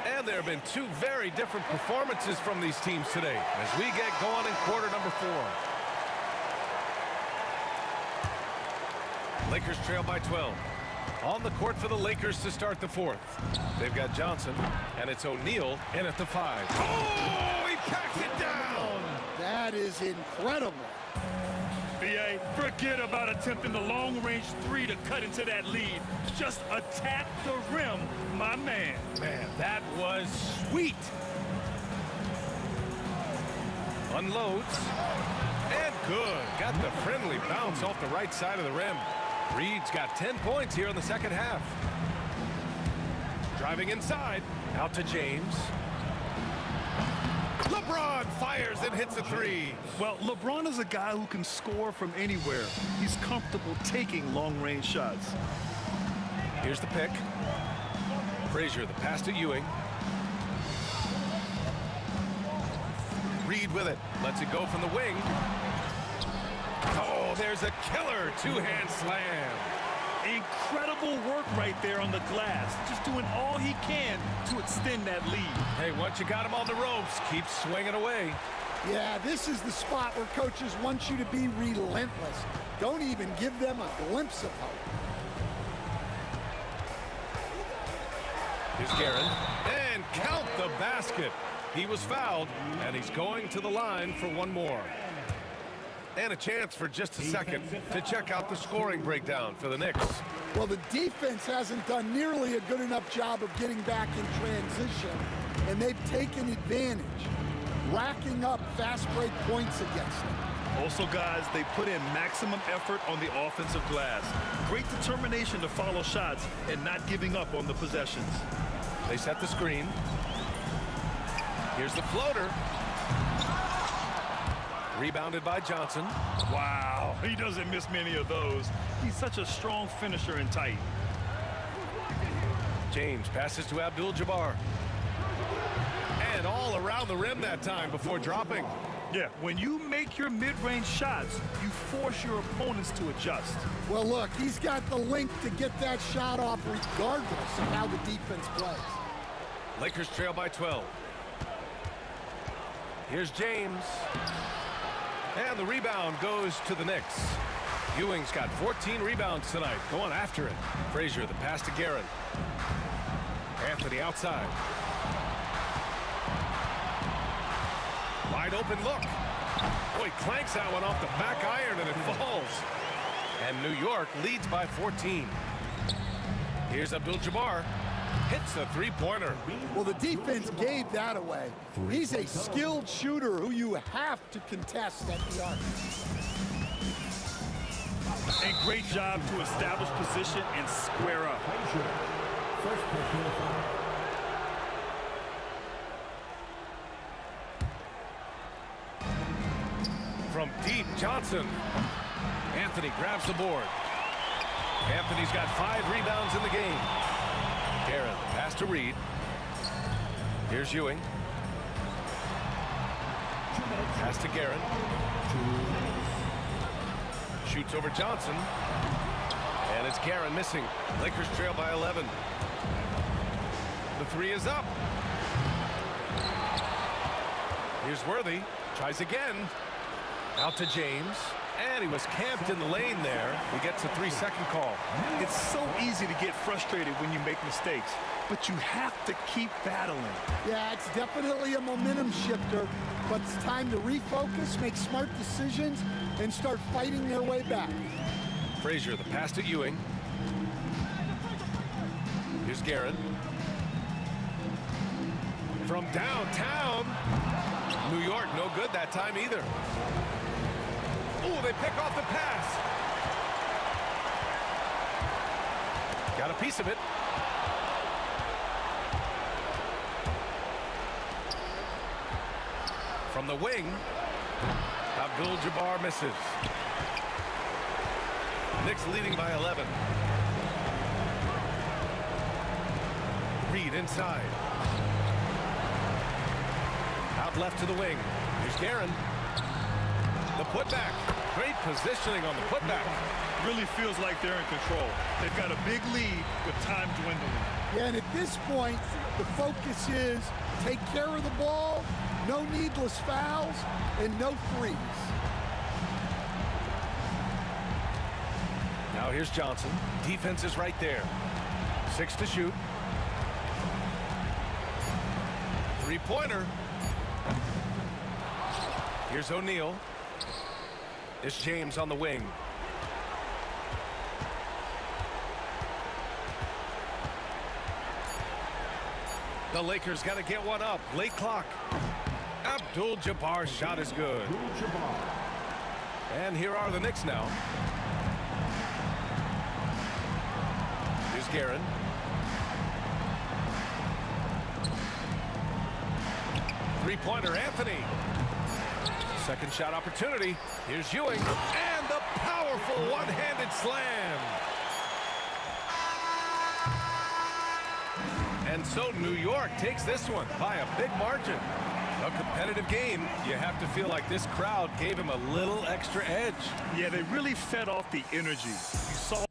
And there have been 2 very different performances from these teams today as we get going in quarter number 4. Lakers trail by 12. On the court for the Lakers to start the 4th. They've got Johnson, and it's O'Neal in at the 5. Oh, he packs it down! That is incredible. B.A., forget about attempting the long-range 3 to cut into that lead. Just attack the rim, my man. Man, that was sweet. Unloads. And good. Got the friendly bounce off the right side of the rim. Reed's got 10 points here in the second half. Driving inside. Out to James. LeBron fires and hits a 3. Well, LeBron is a guy who can score from anywhere. He's comfortable taking long-range shots. Here's the pick. Frazier, the pass to Ewing. Reed with it. Lets it go from the wing. Oh, there's a killer 2-hand slam. Incredible work right there on the glass. Just doing all he can to extend that lead. Hey, once you got him on the ropes, keep swinging away. Yeah, this is the spot where coaches want you to be relentless. Don't even give them a glimpse of hope. Here's Guerin. And count the basket. He was fouled, and he's going to the line for one more. And a chance for just a second to check out the scoring breakdown for the Knicks. Well, the defense hasn't done nearly a good enough job of getting back in transition, and they've taken advantage, racking up fast break points against them. Also, guys, they put in maximum effort on the offensive glass. Great determination to follow shots and not giving up on the possessions. They set the screen. Here's the floater. Rebounded by Johnson. Wow, he doesn't miss many of those. He's such a strong finisher and tight. James passes to Abdul-Jabbar. And all around the rim that time before dropping. Yeah, when you make your mid-range shots, you force your opponents to adjust. Well, look, he's got the length to get that shot off regardless of how the defense plays. Lakers trail by 12. Here's James. And the rebound goes to the Knicks. Ewing's got 14 rebounds tonight, going after it. Frazier, the pass to Guerin. Anthony outside. Wide open look. Boy, clanks that one off the back iron and it falls. And New York leads by 14. Here's Abdul-Jabbar. Hits a three-pointer. Well, the defense gave that away. He's a skilled shooter who you have to contest at the arc. And great job to establish position and square up. First personal foul. From deep, Johnson. Anthony grabs the board. Anthony's got 5 rebounds in the game. Garrett, pass to Reed. Here's Ewing. Pass to Garrett. Shoots over Johnson. And it's Garrett missing. Lakers trail by 11. The 3 is up. Here's Worthy. Tries again. Out to James. And he was camped in the lane there. He gets a 3-second call. It's so easy to get frustrated when you make mistakes, but you have to keep battling. Yeah, it's definitely a momentum shifter, but it's time to refocus, make smart decisions, and start fighting their way back. Frazier, the pass to Ewing. Here's Garrett. From downtown. New York, no good that time either. Ooh, they pick off the pass. Got a piece of it. From the wing, Abdul-Jabbar misses. Knicks leading by 11. Reed inside. Out left to the wing. Here's Guerin. The putback. Great positioning on the putback. Really feels like they're in control. They've got a big lead with time dwindling. Yeah, and at this point, the focus is take care of the ball, no needless fouls, and no threes. Now here's Johnson. Defense is right there. 6 to shoot. Three-pointer. Here's O'Neal. It's James on the wing. The Lakers got to get one up. Late clock. Abdul-Jabbar's shot is good. And here are the Knicks now. Here's Guerin. Three-pointer, Anthony. Second shot opportunity. Here's Ewing. And the powerful one-handed slam. And so New York takes this one by a big margin. A competitive game. You have to feel like this crowd gave him a little extra edge. Yeah, they really fed off the energy. You saw